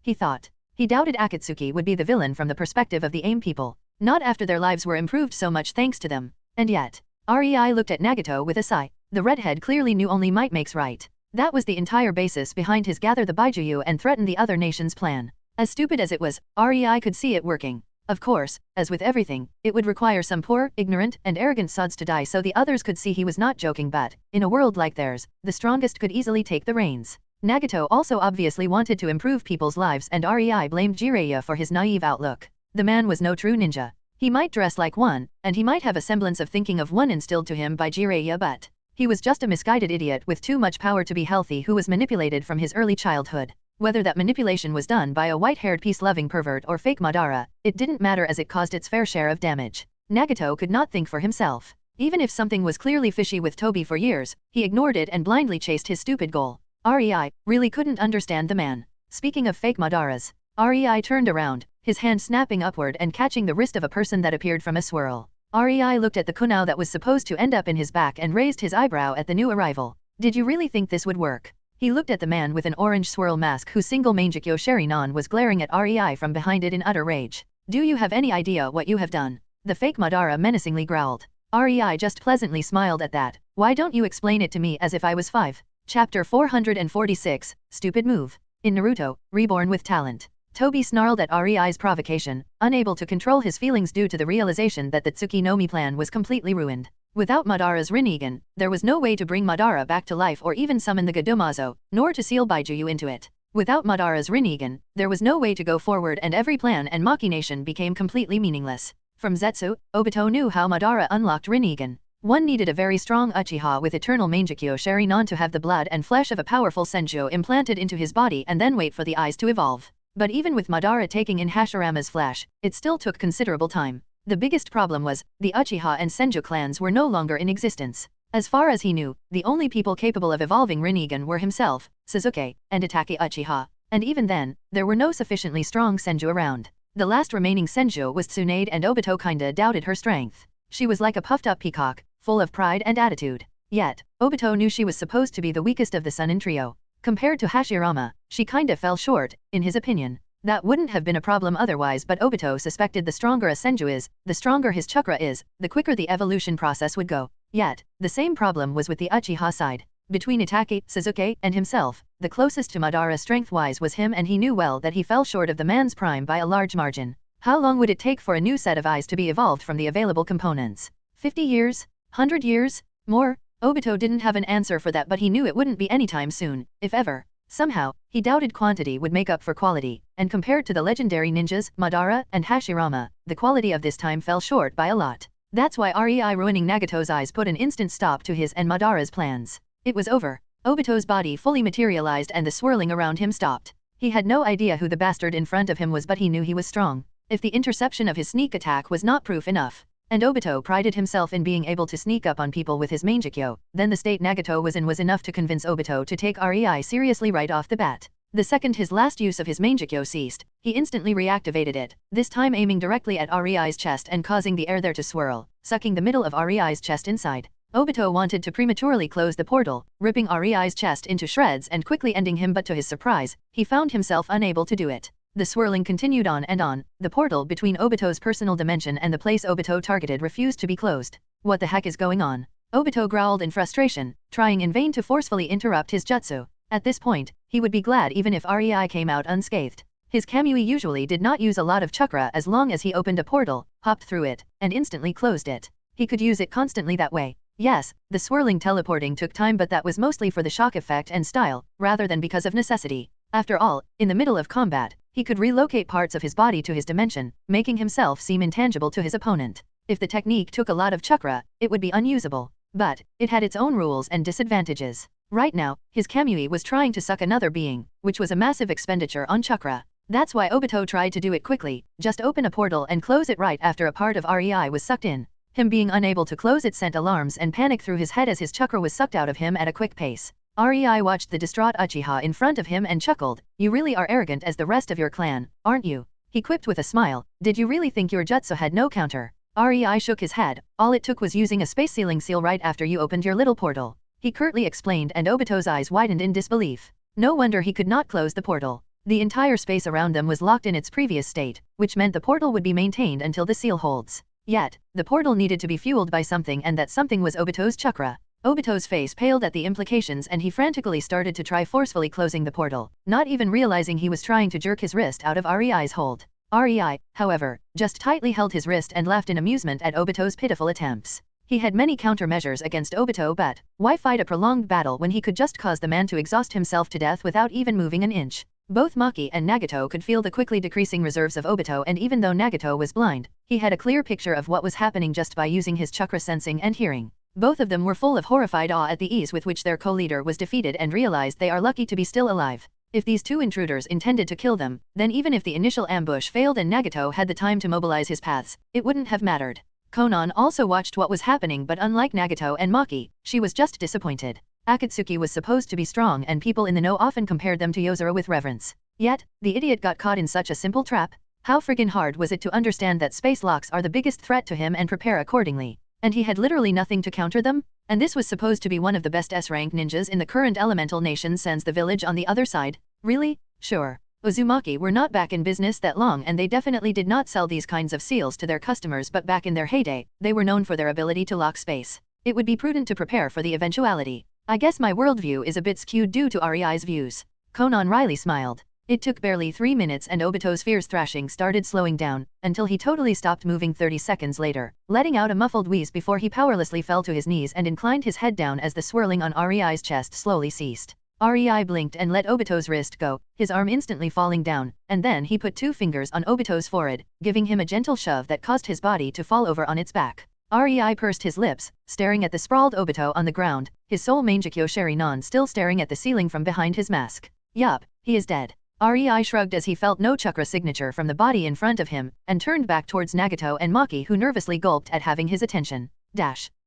he thought. He doubted Akatsuki would be the villain from the perspective of the AIM people. Not after their lives were improved so much thanks to them. And yet, REI looked at Nagato with a sigh. The redhead clearly knew only might makes right. That was the entire basis behind his gather the Baijuyu and threaten the other nations plan. As stupid as it was, REI could see it working. Of course, as with everything, it would require some poor, ignorant, and arrogant sods to die so the others could see he was not joking, but, in a world like theirs, the strongest could easily take the reins. Nagato also obviously wanted to improve people's lives, and REI blamed Jiraiya for his naive outlook. The man was no true ninja. He might dress like one, and he might have a semblance of thinking of one instilled to him by Jiraiya, but he was just a misguided idiot with too much power to be healthy who was manipulated from his early childhood. Whether that manipulation was done by a white-haired peace-loving pervert or fake Madara, it didn't matter as it caused its fair share of damage. Nagato could not think for himself. Even if something was clearly fishy with Toby for years, he ignored it and blindly chased his stupid goal. REI really couldn't understand the man. Speaking of fake Madaras, REI turned around, his hand snapping upward and catching the wrist of a person that appeared from a swirl. REI looked at the kunao that was supposed to end up in his back and raised his eyebrow at the new arrival. Did you really think this would work? He looked at the man with an orange swirl mask whose single Mangekyo Sherinon was glaring at REI from behind it in utter rage. Do you have any idea what you have done? The fake Madara menacingly growled. REI just pleasantly smiled at that. Why don't you explain it to me as if I was 5? Chapter 446, Stupid Move. In Naruto, Reborn with Talent. Toby snarled at REI's provocation, unable to control his feelings due to the realization that the Tsuki-no-Mi plan was completely ruined. Without Madara's Rinnegan, there was no way to bring Madara back to life or even summon the Gadomazo, nor to seal Baijuyu into it. Without Madara's Rinnegan, there was no way to go forward and every plan and machination became completely meaningless. From Zetsu, Obito knew how Madara unlocked Rinnegan. One needed a very strong Uchiha with eternal Mangekyo Sherinon to have the blood and flesh of a powerful Senju implanted into his body and then wait for the eyes to evolve. But even with Madara taking in Hashirama's flesh, it still took considerable time. The biggest problem was, the Uchiha and Senju clans were no longer in existence. As far as he knew, the only people capable of evolving Rinnegan were himself, Sasuke, and Itachi Uchiha, and even then, there were no sufficiently strong Senju around. The last remaining Senju was Tsunade, and Obito kinda doubted her strength. She was like a puffed-up peacock, full of pride and attitude. Yet, Obito knew she was supposed to be the weakest of the Sannin trio. Compared to Hashirama, she kinda fell short, in his opinion. That wouldn't have been a problem otherwise, but Obito suspected the stronger a Senju is, the stronger his chakra is, the quicker the evolution process would go. Yet, the same problem was with the Uchiha side. Between Itachi, Sasuke, and himself, the closest to Madara strength-wise was him, and he knew well that he fell short of the man's prime by a large margin. How long would it take for a new set of eyes to be evolved from the available components? 50 years? 100 years? More? Obito didn't have an answer for that, but he knew it wouldn't be anytime soon, if ever. Somehow, he doubted quantity would make up for quality, and compared to the legendary ninjas, Madara, and Hashirama, the quality of this time fell short by a lot. That's why Rei ruining Nagato's eyes put an instant stop to his and Madara's plans. It was over. Obito's body fully materialized and the swirling around him stopped. He had no idea who the bastard in front of him was, but he knew he was strong. If the interception of his sneak attack was not proof enough, and Obito prided himself in being able to sneak up on people with his Mangekyo, then the state Nagato was in was enough to convince Obito to take Rei seriously right off the bat. The second his last use of his Mangekyo ceased, he instantly reactivated it, this time aiming directly at Rei's chest and causing the air there to swirl, sucking the middle of Rei's chest inside. Obito wanted to prematurely close the portal, ripping Rei's chest into shreds and quickly ending him, but to his surprise, he found himself unable to do it. The swirling continued on and on. The portal between Obito's personal dimension and the place Obito targeted refused to be closed. What the heck is going on? Obito growled in frustration, trying in vain to forcefully interrupt his jutsu. At this point, he would be glad even if Rei came out unscathed. His Kamui usually did not use a lot of chakra as long as he opened a portal, hopped through it, and instantly closed it. He could use it constantly that way. Yes, the swirling teleporting took time, but that was mostly for the shock effect and style, rather than because of necessity. After all, in the middle of combat, he could relocate parts of his body to his dimension, making himself seem intangible to his opponent. If the technique took a lot of chakra, it would be unusable. But, it had its own rules and disadvantages. Right now, his Kamui was trying to suck another being, which was a massive expenditure on chakra. That's why Obito tried to do it quickly, just open a portal and close it right after a part of Rei was sucked in. Him being unable to close it sent alarms and panic through his head as his chakra was sucked out of him at a quick pace. Rei watched the distraught Uchiha in front of him and chuckled. "You really are arrogant as the rest of your clan, aren't you?" He quipped with a smile. "Did you really think your jutsu had no counter?" Rei shook his head. "All it took was using a space sealing seal right after you opened your little portal," he curtly explained, and Obito's eyes widened in disbelief. No wonder he could not close the portal. The entire space around them was locked in its previous state, which meant the portal would be maintained until the seal holds. Yet, the portal needed to be fueled by something, and that something was Obito's chakra. Obito's face paled at the implications, and he frantically started to try forcefully closing the portal, not even realizing he was trying to jerk his wrist out of Rei's hold. Rei, however, just tightly held his wrist and laughed in amusement at Obito's pitiful attempts. He had many countermeasures against Obito, but why fight a prolonged battle when he could just cause the man to exhaust himself to death without even moving an inch? Both Maki and Nagato could feel the quickly decreasing reserves of Obito, and even though Nagato was blind, he had a clear picture of what was happening just by using his chakra sensing and hearing. Both of them were full of horrified awe at the ease with which their co-leader was defeated and realized they are lucky to be still alive. If these two intruders intended to kill them, then even if the initial ambush failed and Nagato had the time to mobilize his paths, it wouldn't have mattered. Konan also watched what was happening, but unlike Nagato and Maki, she was just disappointed. Akatsuki was supposed to be strong, and people in the know often compared them to Yozora with reverence. Yet, the idiot got caught in such a simple trap. How friggin' hard was it to understand that space locks are the biggest threat to him and prepare accordingly? And he had literally nothing to counter them? And this was supposed to be one of the best S-rank ninjas in the current elemental nation sans the village on the other side? Really? Sure. Uzumaki were not back in business that long, and they definitely did not sell these kinds of seals to their customers, but back in their heyday, they were known for their ability to lock space. It would be prudent to prepare for the eventuality. I guess my worldview is a bit skewed due to Rei's views. Konan wryly smiled. It took barely 3 minutes and Obito's fierce thrashing started slowing down, until he totally stopped moving 30 seconds later, letting out a muffled wheeze before he powerlessly fell to his knees and inclined his head down as the swirling on Rei's chest slowly ceased. Rei blinked and let Obito's wrist go, his arm instantly falling down, and then he put 2 fingers on Obito's forehead, giving him a gentle shove that caused his body to fall over on its back. Rei pursed his lips, staring at the sprawled Obito on the ground, his sole Mangekyo Sharingan still staring at the ceiling from behind his mask. Yup, he is dead. Rei shrugged as he felt no chakra signature from the body in front of him, and turned back towards Nagato and Maki, who nervously gulped at having his attention.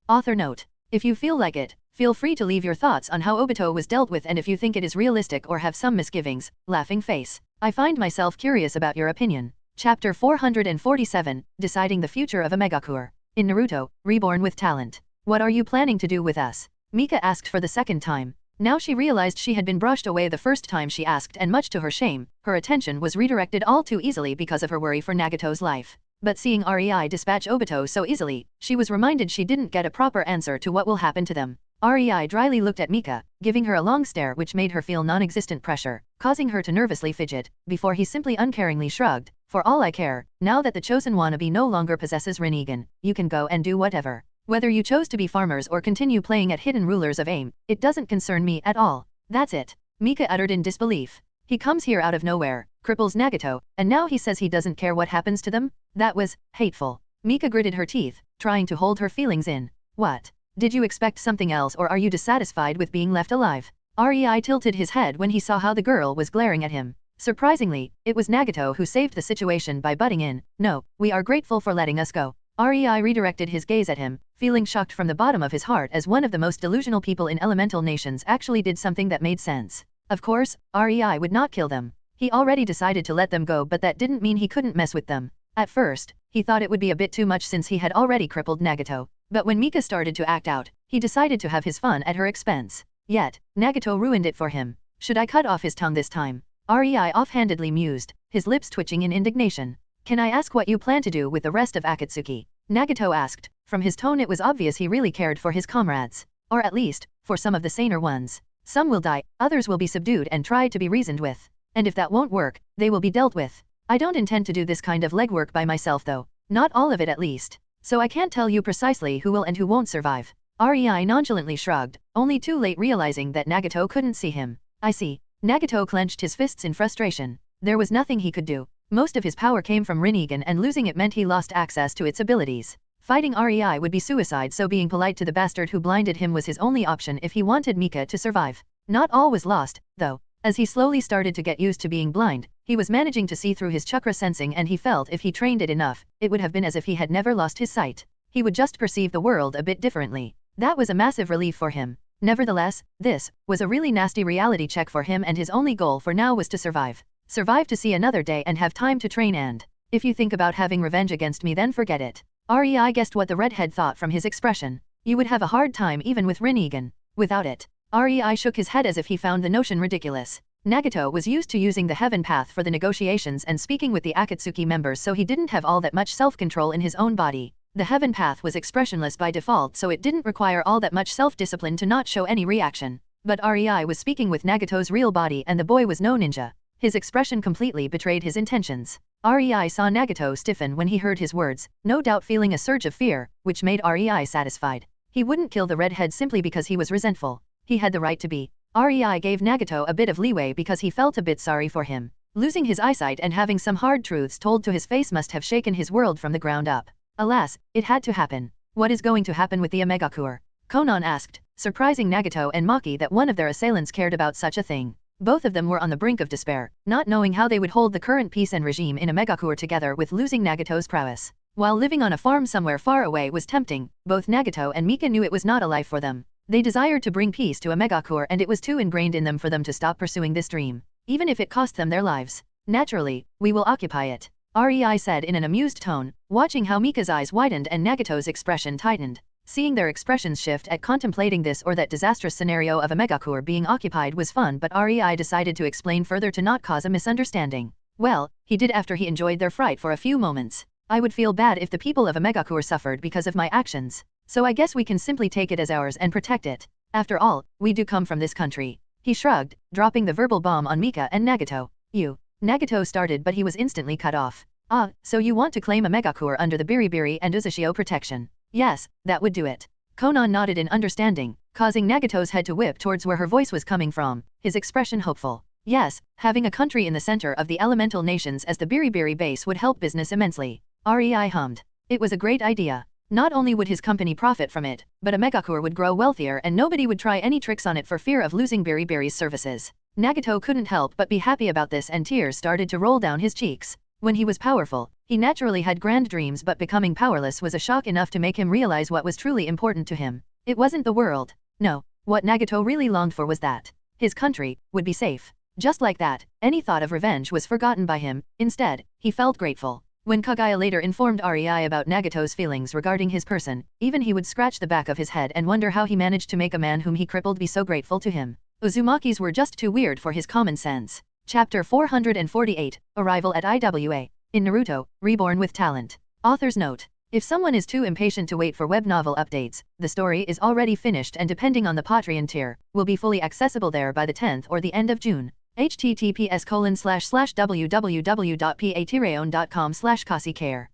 Author note. If you feel like it, feel free to leave your thoughts on how Obito was dealt with and if you think it is realistic or have some misgivings, laughing face. I find myself curious about your opinion. Chapter 447, Deciding the Future of a Megakure. In Naruto, Reborn with Talent. What are you planning to do with us? Mika asked for the second time. Now she realized she had been brushed away the first time she asked and much to her shame, her attention was redirected all too easily because of her worry for Nagato's life. But seeing Rei dispatch Obito so easily, she was reminded she didn't get a proper answer to what will happen to them. Rei dryly looked at Mika, giving her a long stare which made her feel non-existent pressure, causing her to nervously fidget, before he simply uncaringly shrugged, "For all I care, now that the chosen wannabe no longer possesses Rinnegan, you can go and do whatever. Whether you chose to be farmers or continue playing at hidden rulers of aim, it doesn't concern me at all." "That's it," Mika uttered in disbelief. "He comes here out of nowhere, cripples Nagato, and now he says he doesn't care what happens to them? That was hateful." Mika gritted her teeth, trying to hold her feelings in. "What? Did you expect something else or are you dissatisfied with being left alive?" Rei tilted his head when he saw how the girl was glaring at him. Surprisingly, it was Nagato who saved the situation by butting in. "No, we are grateful for letting us go." Rei redirected his gaze at him, feeling shocked from the bottom of his heart as one of the most delusional people in elemental nations actually did something that made sense. Of course, Rei would not kill them. He already decided to let them go, but that didn't mean he couldn't mess with them. At first, he thought it would be a bit too much since he had already crippled Nagato. But when Mika started to act out, he decided to have his fun at her expense. Yet, Nagato ruined it for him. Should I cut off his tongue this time? Rei offhandedly mused, his lips twitching in indignation. "Can I ask what you plan to do with the rest of Akatsuki?" Nagato asked. From his tone it was obvious he really cared for his comrades. Or at least, for some of the saner ones. Some will die, others will be subdued and tried to be reasoned with. And if that won't work, they will be dealt with. I don't intend to do this kind of legwork by myself though. Not all of it at least. So I can't tell you precisely who will and who won't survive. Rei nonchalantly shrugged, only too late realizing that Nagato couldn't see him. "I see." Nagato clenched his fists in frustration. There was nothing he could do. Most of his power came from Rinnegan and losing it meant he lost access to its abilities. Fighting Rei would be suicide, so being polite to the bastard who blinded him was his only option if he wanted Mika to survive. Not all was lost, though. As he slowly started to get used to being blind, he was managing to see through his chakra sensing and he felt if he trained it enough, it would have been as if he had never lost his sight. He would just perceive the world a bit differently. That was a massive relief for him. Nevertheless, this was a really nasty reality check for him and his only goal for now was to survive. Survive to see another day and have time to train and, if you think about having revenge against me then forget it. Rei guessed what the redhead thought from his expression. You would have a hard time even with Rinnegan. Without it. Rei shook his head as if he found the notion ridiculous. Nagato was used to using the heaven path for the negotiations and speaking with the Akatsuki members, so he didn't have all that much self-control in his own body. The heaven path was expressionless by default, so it didn't require all that much self-discipline to not show any reaction. But Rei was speaking with Nagato's real body and the boy was no ninja. His expression completely betrayed his intentions. Rei saw Nagato stiffen when he heard his words, no doubt feeling a surge of fear, which made Rei satisfied. He wouldn't kill the redhead simply because he was resentful. He had the right to be. Rei gave Nagato a bit of leeway because he felt a bit sorry for him. Losing his eyesight and having some hard truths told to his face must have shaken his world from the ground up. Alas, it had to happen. What is going to happen with the Omegakure? Konan asked, surprising Nagato and Maki that one of their assailants cared about such a thing. Both of them were on the brink of despair, not knowing how they would hold the current peace and regime in Omegakure together with losing Nagato's prowess. While living on a farm somewhere far away was tempting, both Nagato and Mika knew it was not a life for them. They desired to bring peace to Omegakure and it was too ingrained in them for them to stop pursuing this dream, even if it cost them their lives. Naturally, we will occupy it. Rei said in an amused tone, watching how Mika's eyes widened and Nagato's expression tightened. Seeing their expressions shift at contemplating this or that disastrous scenario of Omegakure being occupied was fun, but Rei decided to explain further to not cause a misunderstanding. Well, he did after he enjoyed their fright for a few moments. I would feel bad if the people of Omegakure suffered because of my actions. So I guess we can simply take it as ours and protect it. After all, we do come from this country. He shrugged, dropping the verbal bomb on Mika and Nagato. You. Nagato started but he was instantly cut off. Ah, so you want to claim Omegakure under the Biribiri and Uzushio protection? Yes, that would do it. Konan nodded in understanding, causing Nagato's head to whip towards where her voice was coming from, his expression hopeful. Yes, having a country in the center of the elemental nations as the Biribiri base would help business immensely. Rei hummed. It was a great idea. Not only would his company profit from it, but Omegakure would grow wealthier and nobody would try any tricks on it for fear of losing Biribiri's services. Nagato couldn't help but be happy about this and tears started to roll down his cheeks. When he was powerful, he naturally had grand dreams, but becoming powerless was a shock enough to make him realize what was truly important to him. It wasn't the world. No, what Nagato really longed for was that his country would be safe. Just like that, any thought of revenge was forgotten by him. Instead, he felt grateful. When Kaguya later informed REI about Nagato's feelings regarding his person, even he would scratch the back of his head and wonder how he managed to make a man whom he crippled be so grateful to him. Uzumaki's were just too weird for his common sense. Chapter 448, Arrival at IWA. In Naruto, Reborn with Talent. Author's note. If someone is too impatient to wait for web novel updates, the story is already finished and depending on the Patreon tier, will be fully accessible there by the 10th or the end of June. https://www.patreon.com/kasicare.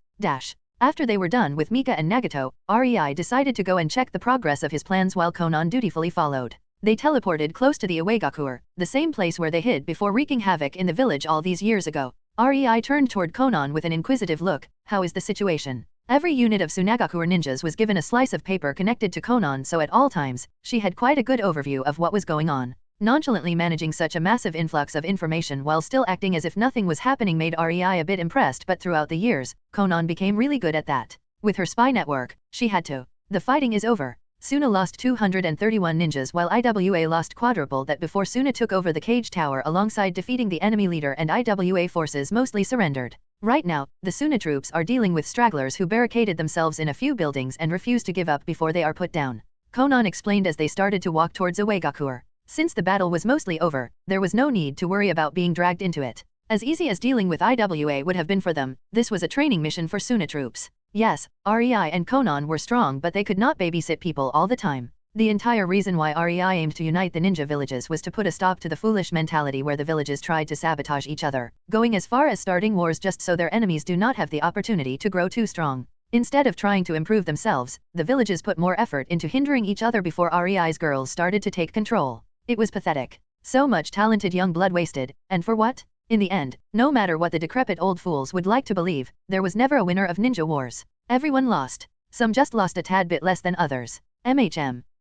After they were done with Mika and Nagato, REI decided to go and check the progress of his plans while Konan dutifully followed. They teleported close to the Uegakuer, the same place where they hid before wreaking havoc in the village all these years ago. REI turned toward Konan with an inquisitive look. How is the situation? Every unit of Tsunagakuer ninjas was given a slice of paper connected to Konan, so at all times, she had quite a good overview of what was going on. Nonchalantly managing such a massive influx of information while still acting as if nothing was happening made REI a bit impressed, but throughout the years, Konan became really good at that. With her spy network, she had to. The fighting is over. Suna lost 231 ninjas while IWA lost quadruple that before Suna took over the cage tower alongside defeating the enemy leader, and IWA forces mostly surrendered. Right now, the Suna troops are dealing with stragglers who barricaded themselves in a few buildings and refuse to give up before they are put down. Konan explained as they started to walk towards Uegakuer. Since the battle was mostly over, there was no need to worry about being dragged into it. As easy as dealing with IWA would have been for them, this was a training mission for Suna troops. Yes, REI and Konan were strong, but they could not babysit people all the time. The entire reason why REI aimed to unite the ninja villages was to put a stop to the foolish mentality where the villages tried to sabotage each other, going as far as starting wars just so their enemies do not have the opportunity to grow too strong. Instead of trying to improve themselves, the villages put more effort into hindering each other before REI's girls started to take control. It was pathetic. So much talented young blood wasted, and for what? In the end, no matter what the decrepit old fools would like to believe, there was never a winner of ninja wars. Everyone lost. Some just lost a tad bit less than others.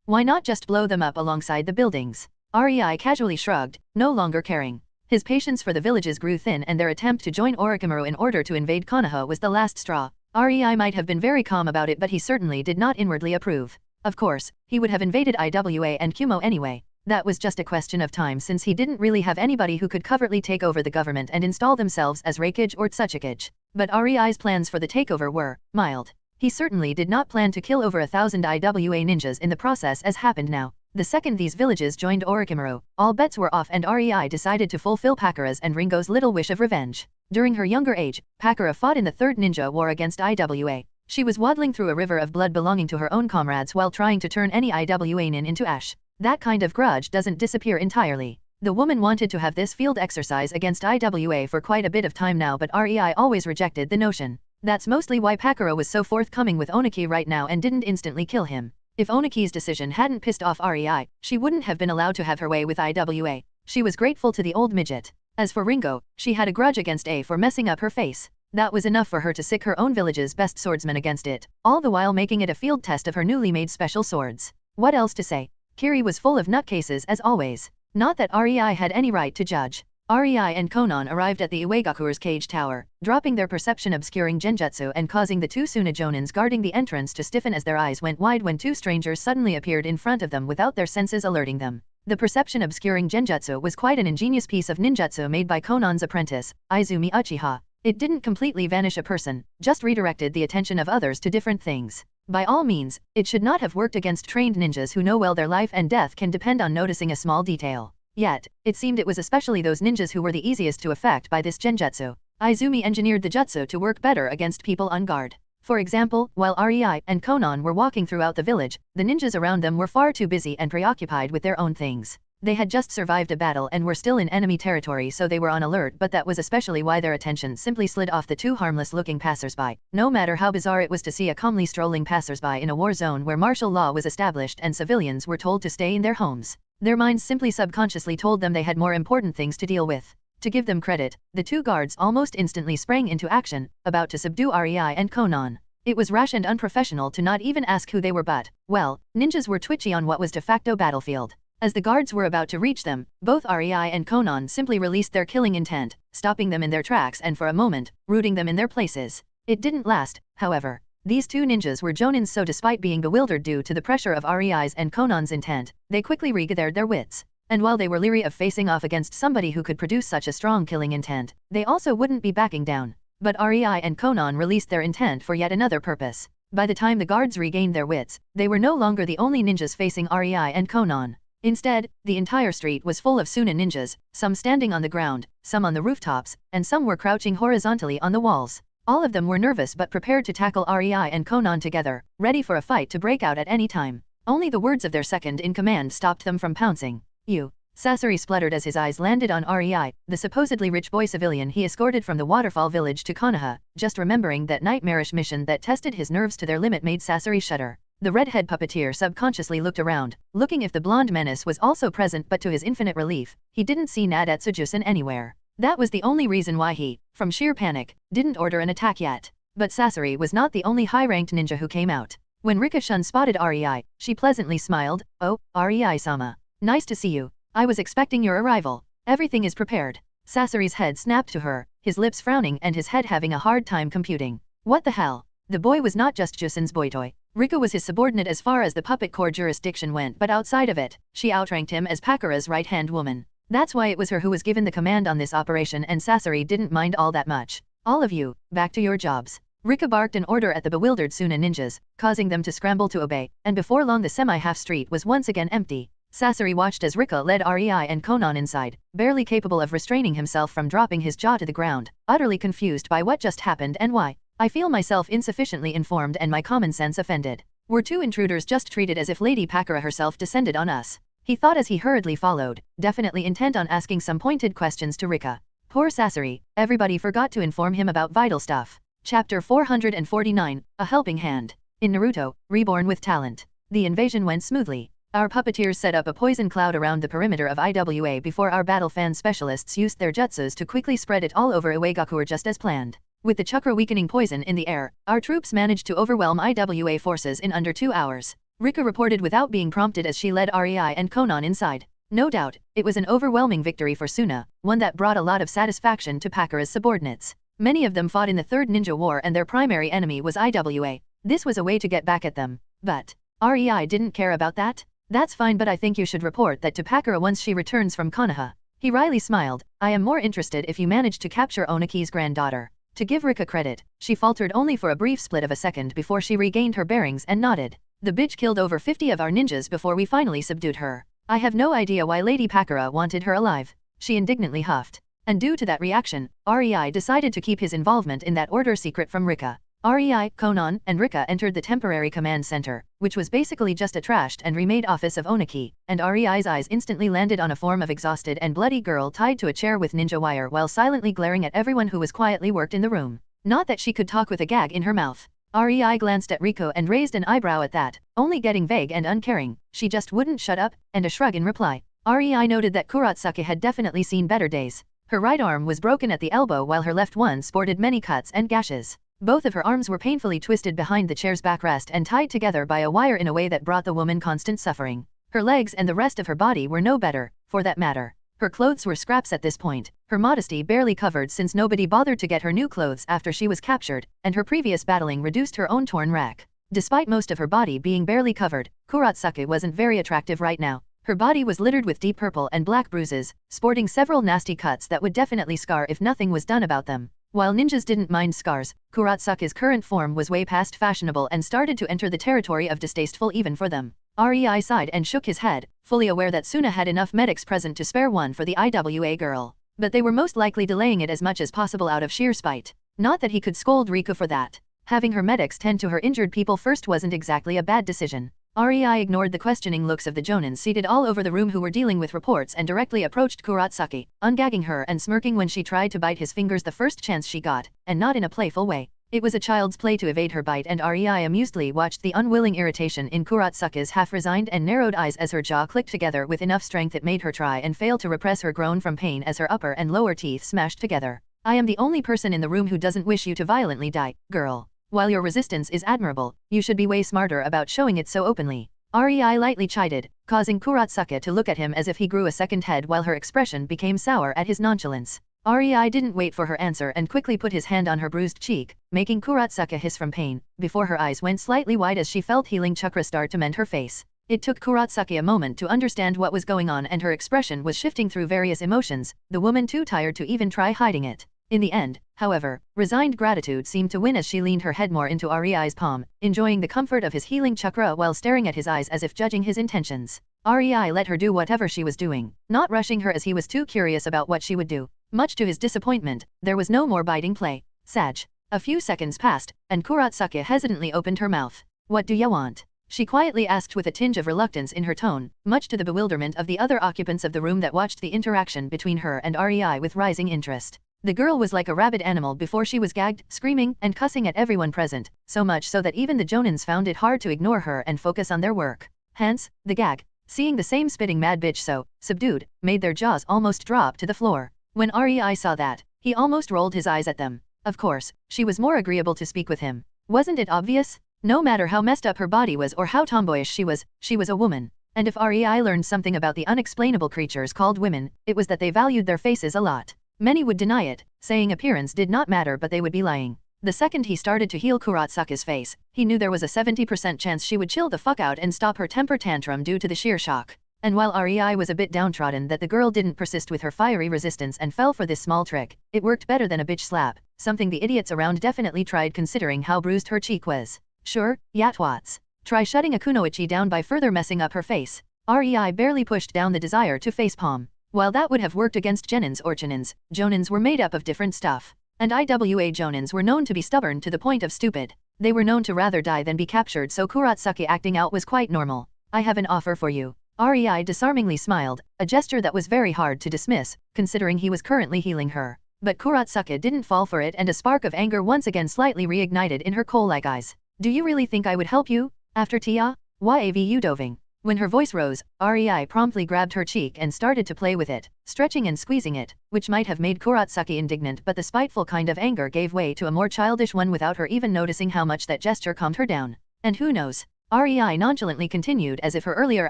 Why not just blow them up alongside the buildings? REI casually shrugged, no longer caring. His patience for the villages grew thin, and their attempt to join Orochimaru in order to invade Konoha was the last straw. REI might have been very calm about it, but he certainly did not inwardly approve. Of course, he would have invaded IWA and Kumo anyway. That was just a question of time, since he didn't really have anybody who could covertly take over the government and install themselves as Reikage or Tsuchikage. But REI's plans for the takeover were mild. He certainly did not plan to kill over 1,000 IWA ninjas in the process, as happened now. The second these villages joined Orochimaru, all bets were off, and REI decided to fulfill Pakura's and Ringo's little wish of revenge. During her younger age, Pakura fought in the Third Ninja War against IWA. She was waddling through a river of blood belonging to her own comrades while trying to turn any IWA nin into ash. That kind of grudge doesn't disappear entirely. The woman wanted to have this field exercise against IWA for quite a bit of time now, but REI always rejected the notion. That's mostly why Pakura was so forthcoming with Oniki right now and didn't instantly kill him. If Oniki's decision hadn't pissed off REI, she wouldn't have been allowed to have her way with IWA. She was grateful to the old midget. As for Ringo, she had a grudge against A for messing up her face. That was enough for her to sick her own village's best swordsman against it, all the while making it a field test of her newly made special swords. What else to say? Kiri was full of nutcases as always. Not that REI had any right to judge. REI and Konan arrived at the Uegakuer's cage tower, dropping their perception-obscuring genjutsu and causing the two Suna Jonins guarding the entrance to stiffen as their eyes went wide when two strangers suddenly appeared in front of them without their senses alerting them. The perception-obscuring genjutsu was quite an ingenious piece of ninjutsu made by Konan's apprentice, Izumi Uchiha. It didn't completely vanish a person, just redirected the attention of others to different things. By all means, it should not have worked against trained ninjas who know well their life and death can depend on noticing a small detail. Yet, it seemed it was especially those ninjas who were the easiest to affect by this genjutsu. Izumi engineered the jutsu to work better against people on guard. For example, while REI and Konan were walking throughout the village, the ninjas around them were far too busy and preoccupied with their own things. They had just survived a battle and were still in enemy territory, so they were on alert, but that was especially why their attention simply slid off the two harmless-looking passersby. No matter how bizarre it was to see a calmly strolling passersby in a war zone where martial law was established and civilians were told to stay in their homes, their minds simply subconsciously told them they had more important things to deal with. To give them credit, the two guards almost instantly sprang into action, about to subdue REI and Konan. It was rash and unprofessional to not even ask who they were, but, well, ninjas were twitchy on what was de facto battlefield. As the guards were about to reach them, both REI and Konan simply released their killing intent, stopping them in their tracks and for a moment, rooting them in their places. It didn't last, however. These two ninjas were jonins, so despite being bewildered due to the pressure of Rei's and Conan's intent, they quickly regathered their wits. And while they were leery of facing off against somebody who could produce such a strong killing intent, they also wouldn't be backing down. But Rei and Conan released their intent for yet another purpose. By the time the guards regained their wits, they were no longer the only ninjas facing Rei and Conan. Instead, the entire street was full of Suna ninjas, some standing on the ground, some on the rooftops, and some were crouching horizontally on the walls. All of them were nervous but prepared to tackle Rei and Conan together, ready for a fight to break out at any time. Only the words of their second-in-command stopped them from pouncing. "You," Sasori spluttered as his eyes landed on Rei, the supposedly rich boy civilian he escorted from the waterfall village to Konoha. Just remembering that nightmarish mission that tested his nerves to their limit made Sasori shudder. The redhead puppeteer subconsciously looked around, looking if the blonde menace was also present, but to his infinite relief, he didn't see Nadatsujusen anywhere. That was the only reason why he, from sheer panic, didn't order an attack yet. But Sasori was not the only high-ranked ninja who came out. When Rika-shun spotted Rei, she pleasantly smiled. "Oh, Rei-sama. Nice to see you. I was expecting your arrival. Everything is prepared." Sasori's head snapped to her, his lips frowning and his head having a hard time computing. What the hell? The boy was not just Jusen's boy toy. Rika was his subordinate as far as the puppet corps jurisdiction went, but outside of it, she outranked him as Pakura's right-hand woman. That's why it was her who was given the command on this operation, and Sasori didn't mind all that much. "All of you, back to your jobs." Rika barked an order at the bewildered Suna ninjas, causing them to scramble to obey, and before long the semi-half street was once again empty. Sasori watched as Rika led Rei and Conan inside, barely capable of restraining himself from dropping his jaw to the ground, utterly confused by what just happened and why. "I feel myself insufficiently informed and my common sense offended. Were two intruders just treated as if Lady Pakura herself descended on us?" he thought as he hurriedly followed, definitely intent on asking some pointed questions to Rika. Poor Sasori, everybody forgot to inform him about vital stuff. Chapter 449, A Helping Hand. In Naruto, Reborn with Talent. The invasion went smoothly. Our puppeteers set up a poison cloud around the perimeter of IWA before our battle fan specialists used their jutsus to quickly spread it all over Iwagakure just as planned. With the chakra-weakening poison in the air, our troops managed to overwhelm IWA forces in under 2 hours. Rika reported without being prompted as she led Rei and Conan inside. No doubt, it was an overwhelming victory for Suna, one that brought a lot of satisfaction to Pakura's subordinates. Many of them fought in the Third Ninja War and their primary enemy was IWA. This was a way to get back at them. But Rei didn't care about that? "That's fine, but I think you should report that to Pakura once she returns from Konoha." He wryly smiled. "I am more interested if you manage to capture Onaki's granddaughter." To give Rika credit, she faltered only for a brief split of a second before she regained her bearings and nodded. "The bitch killed over 50 of our ninjas before we finally subdued her. I have no idea why Lady Pakura wanted her alive," she indignantly huffed. And due to that reaction, Rei decided to keep his involvement in that order secret from Rika. Rei, Conan, and Rika entered the temporary command center, which was basically just a trashed and remade office of Onaki, and Rei's eyes instantly landed on a form of exhausted and bloody girl tied to a chair with ninja wire while silently glaring at everyone who was quietly worked in the room. Not that she could talk with a gag in her mouth. Rei glanced at Riko and raised an eyebrow at that, only getting vague and uncaring. She just wouldn't shut up, and a shrug in reply. Rei noted that Kurotsuke had definitely seen better days. Her right arm was broken at the elbow while her left one sported many cuts and gashes. Both of her arms were painfully twisted behind the chair's backrest and tied together by a wire in a way that brought the woman constant suffering. Her legs and the rest of her body were no better, for that matter. Her clothes were scraps at this point, her modesty barely covered since nobody bothered to get her new clothes after she was captured, and her previous battling reduced her own torn rack. Despite most of her body being barely covered, Kurotsuke wasn't very attractive right now. Her body was littered with deep purple and black bruises, sporting several nasty cuts that would definitely scar if nothing was done about them. While ninjas didn't mind scars, Kurotsuke's current form was way past fashionable and started to enter the territory of distasteful even for them. Rei sighed and shook his head, fully aware that Suna had enough medics present to spare one for the IWA girl. But they were most likely delaying it as much as possible out of sheer spite. Not that he could scold Rika for that. Having her medics tend to her injured people first wasn't exactly a bad decision. Rei ignored the questioning looks of the jonins seated all over the room who were dealing with reports and directly approached Kurotsuke, ungagging her and smirking when she tried to bite his fingers the first chance she got, and not in a playful way. It was a child's play to evade her bite, and Rei amusedly watched the unwilling irritation in Kurotsuke's half-resigned and narrowed eyes as her jaw clicked together with enough strength it made her try and fail to repress her groan from pain as her upper and lower teeth smashed together. "I am the only person in the room who doesn't wish you to violently die, girl. While your resistance is admirable, you should be way smarter about showing it so openly." Rei lightly chided, causing Kurotsuke to look at him as if he grew a second head while her expression became sour at his nonchalance. REI didn't wait for her answer and quickly put his hand on her bruised cheek, making Kurotsuka hiss from pain, before her eyes went slightly wide as she felt healing chakra start to mend her face. It took Kurotsuka a moment to understand what was going on and her expression was shifting through various emotions, the woman too tired to even try hiding it. In the end, however, resigned gratitude seemed to win as she leaned her head more into REI's palm, enjoying the comfort of his healing chakra while staring at his eyes as if judging his intentions. REI let her do whatever she was doing, not rushing her as he was too curious about what she would do. Much to his disappointment, there was no more biting play. Sag. A few seconds passed, and Kurotsuka hesitantly opened her mouth. What do ya want? She quietly asked with a tinge of reluctance in her tone, much to the bewilderment of the other occupants of the room that watched the interaction between her and REI with rising interest. The girl was like a rabid animal before she was gagged, screaming and cussing at everyone present, so much so that even the Jonins found it hard to ignore her and focus on their work. Hence, the gag, seeing the same spitting mad bitch so subdued, made their jaws almost drop to the floor. When REI saw that, he almost rolled his eyes at them. Of course, she was more agreeable to speak with him. Wasn't it obvious? No matter how messed up her body was or how tomboyish she was a woman. And if REI learned something about the unexplainable creatures called women, it was that they valued their faces a lot. Many would deny it, saying appearance did not matter, but they would be lying. The second he started to heal Kurotsuka's face, he knew there was a 70% chance she would chill the fuck out and stop her temper tantrum due to the sheer shock. And while REI was a bit downtrodden that the girl didn't persist with her fiery resistance and fell for this small trick, it worked better than a bitch slap, something the idiots around definitely tried considering how bruised her cheek was. Sure, yatwats. Try shutting a kunoichi down by further messing up her face. REI barely pushed down the desire to facepalm. While that would have worked against Genins or Jonins, Jonins were made up of different stuff. And IWA Jonins were known to be stubborn to the point of stupid. They were known to rather die than be captured, so Kurotsuka acting out was quite normal. I have an offer for you. REI disarmingly smiled, a gesture that was very hard to dismiss, considering he was currently healing her. But Kurotsuka didn't fall for it and a spark of anger once again slightly reignited in her coal-like eyes. Do you really think I would help you? After Tia? Yavu doving. When her voice rose, REI promptly grabbed her cheek and started to play with it, stretching and squeezing it, which might have made Kurotsuka indignant, but the spiteful kind of anger gave way to a more childish one without her even noticing how much that gesture calmed her down. And who knows? REI nonchalantly continued as if her earlier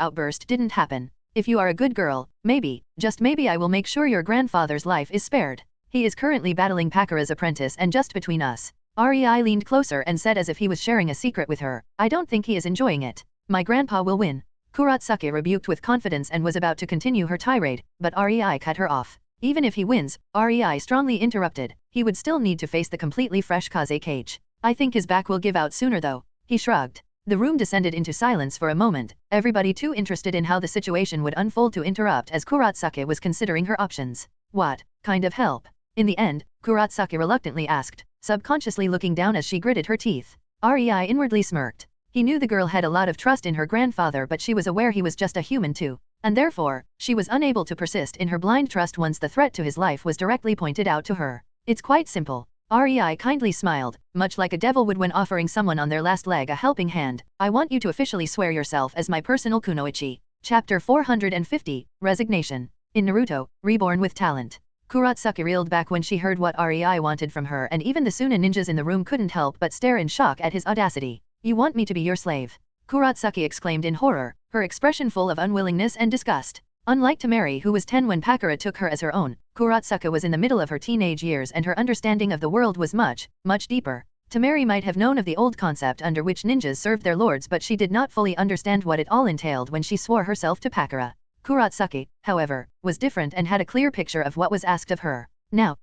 outburst didn't happen. If you are a good girl, maybe, just maybe I will make sure your grandfather's life is spared. He is currently battling Pakara's apprentice, and just between us. REI leaned closer and said as if he was sharing a secret with her, I don't think he is enjoying it. My grandpa will win. Kurotsuka rebuked with confidence and was about to continue her tirade, but REI cut her off. Even if he wins, REI strongly interrupted, he would still need to face the completely fresh Kaze cage. I think his back will give out sooner though. He shrugged. The room descended into silence for a moment, everybody too interested in how the situation would unfold to interrupt as Kurotsuka was considering her options. What kind of help? In the end, Kurotsuka reluctantly asked, subconsciously looking down as she gritted her teeth. REI inwardly smirked. He knew the girl had a lot of trust in her grandfather, but she was aware he was just a human too, and therefore, she was unable to persist in her blind trust once the threat to his life was directly pointed out to her. It's quite simple. REI kindly smiled, much like a devil would when offering someone on their last leg a helping hand. I want you to officially swear yourself as my personal kunoichi. Chapter 450, Resignation. In Naruto, Reborn with Talent. Kurotsuka reeled back when she heard what REI wanted from her, and even the Suna ninjas in the room couldn't help but stare in shock at his audacity. You want me to be your slave? Kurotsuka exclaimed in horror, her expression full of unwillingness and disgust. Unlike Temari, who was 10 when Pakara took her as her own, Kurotsuka was in the middle of her teenage years and her understanding of the world was much, much deeper. Temari might have known of the old concept under which ninjas served their lords, but she did not fully understand what it all entailed when she swore herself to Pakara. Kurotsuka, however, was different and had a clear picture of what was asked of her. Now,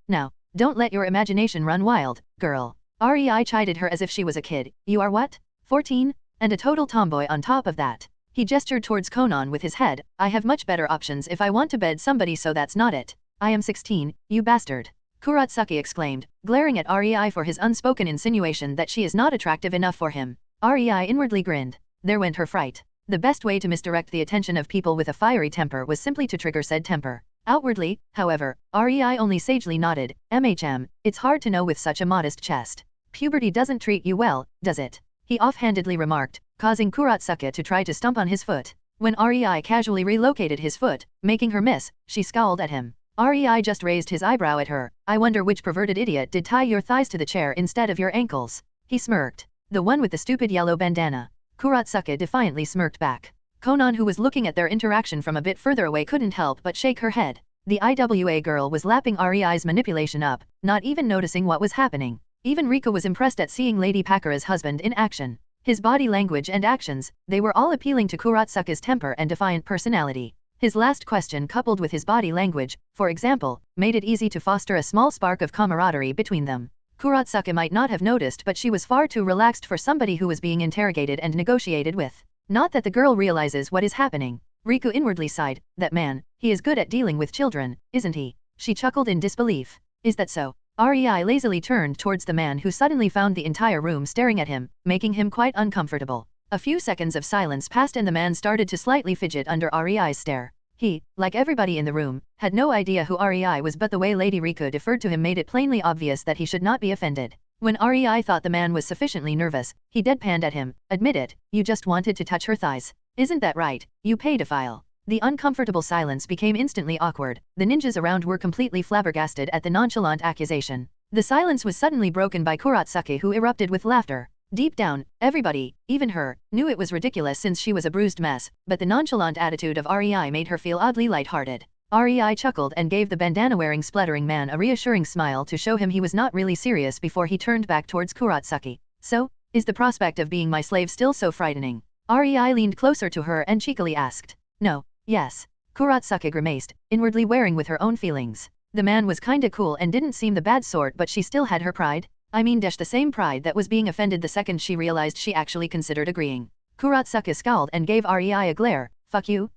don't let your imagination run wild, girl. REI chided her as if she was a kid. You are what? 14? And a total tomboy on top of that. He gestured towards Konan with his head. I have much better options if I want to bed somebody, so that's not it. I am 16, you bastard. Kurotsuka exclaimed, glaring at REI for his unspoken insinuation that she is not attractive enough for him. REI inwardly grinned. There went her fright. The best way to misdirect the attention of people with a fiery temper was simply to trigger said temper. Outwardly, however, REI only sagely nodded. It's hard to know with such a modest chest. Puberty doesn't treat you well, does it? He offhandedly remarked, causing Kurotsuka to try to stomp on his foot. When REI casually relocated his foot, making her miss, she scowled at him. REI just raised his eyebrow at her. I wonder which perverted idiot did tie your thighs to the chair instead of your ankles. He smirked. The one with the stupid yellow bandana. Kurotsuka defiantly smirked back. Konan, who was looking at their interaction from a bit further away, couldn't help but shake her head. The IWA girl was lapping REI's manipulation up, not even noticing what was happening. Even Rika was impressed at seeing Lady Pakura's husband in action. His body language and actions, they were all appealing to Kurotsuka's temper and defiant personality. His last question, coupled with his body language, for example, made it easy to foster a small spark of camaraderie between them. Kurotsuka might not have noticed, but she was far too relaxed for somebody who was being interrogated and negotiated with. Not that the girl realizes what is happening. Riku inwardly sighed, that man, he is good at dealing with children, isn't he? She chuckled in disbelief. Is that so? REI lazily turned towards the man who suddenly found the entire room staring at him, making him quite uncomfortable. A few seconds of silence passed and the man started to slightly fidget under REI's stare. He, like everybody in the room, had no idea who REI was, but the way Lady Riku deferred to him made it plainly obvious that he should not be offended. When REI thought the man was sufficiently nervous, he deadpanned at him. Admit it, you just wanted to touch her thighs. Isn't that right, you pedophile? The uncomfortable silence became instantly awkward. The ninjas around were completely flabbergasted at the nonchalant accusation. The silence was suddenly broken by Kurotsuka, who erupted with laughter. Deep down, everybody, even her, knew it was ridiculous since she was a bruised mess, but the nonchalant attitude of REI made her feel oddly lighthearted. REI chuckled and gave the bandana-wearing spluttering man a reassuring smile to show him he was not really serious before he turned back towards Kurotsuka. So, is the prospect of being my slave still so frightening? REI leaned closer to her and cheekily asked. No. Yes. Kurotsuka grimaced, inwardly wearing with her own feelings. The man was kinda cool and didn't seem the bad sort, but she still had her pride. I mean the same pride that was being offended the second she realized she actually considered agreeing. Kurotsuka scowled and gave REI a glare. Fuck you?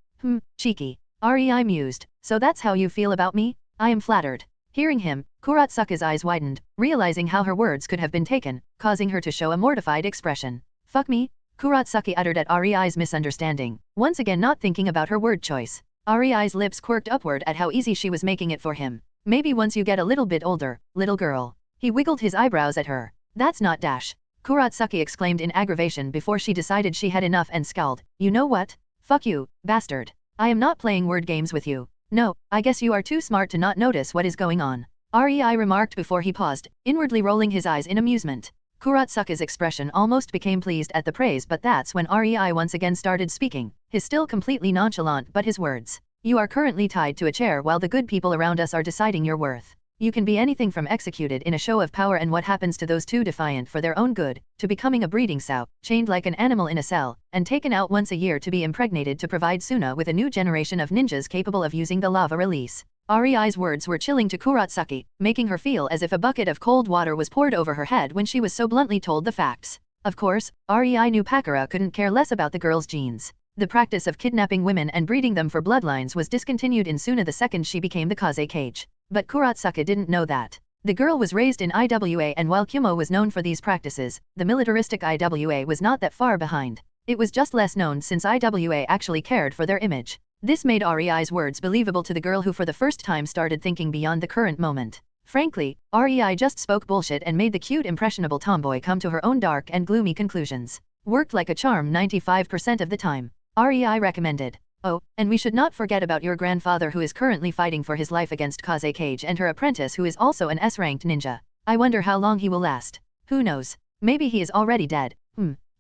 Cheeky. REI mused. So that's how you feel about me? I am flattered. Hearing him, Kurotsuka's eyes widened, realizing how her words could have been taken, causing her to show a mortified expression. Fuck me? Kurotsuka uttered at REI's misunderstanding, once again not thinking about her word choice. REI's lips quirked upward at how easy she was making it for him. Maybe once you get a little bit older, little girl. He wiggled his eyebrows at her. That's not dash. Kurotsuka exclaimed in aggravation before she decided she had enough and scowled. You know what? Fuck you, bastard. I am not playing word games with you. No, I guess you are too smart to not notice what is going on. REI remarked before he paused, inwardly rolling his eyes in amusement. Kurotsuka's expression almost became pleased at the praise, but that's when REI once again started speaking, his still completely nonchalant but his words. You are currently tied to a chair while the good people around us are deciding your worth. You can be anything from executed in a show of power and what happens to those too defiant for their own good, to becoming a breeding sow, chained like an animal in a cell, and taken out once a year to be impregnated to provide Suna with a new generation of ninjas capable of using the lava release. REI's words were chilling to Kurotsuka, making her feel as if a bucket of cold water was poured over her head when she was so bluntly told the facts. Of course, REI knew Pakura couldn't care less about the girl's genes. The practice of kidnapping women and breeding them for bloodlines was discontinued in Suna the second she became the Kaze Cage. But Kurotsuka didn't know that. The girl was raised in IWA, and while Kumo was known for these practices, the militaristic IWA was not that far behind. It was just less known since IWA actually cared for their image. This made REI's words believable to the girl, who for the first time started thinking beyond the current moment. Frankly, REI just spoke bullshit and made the cute impressionable tomboy come to her own dark and gloomy conclusions. Worked like a charm 95% of the time. REI recommended. Oh, and we should not forget about your grandfather, who is currently fighting for his life against Kaze Cage, and her apprentice, who is also an S-ranked ninja. I wonder how long he will last. Who knows? Maybe he is already dead.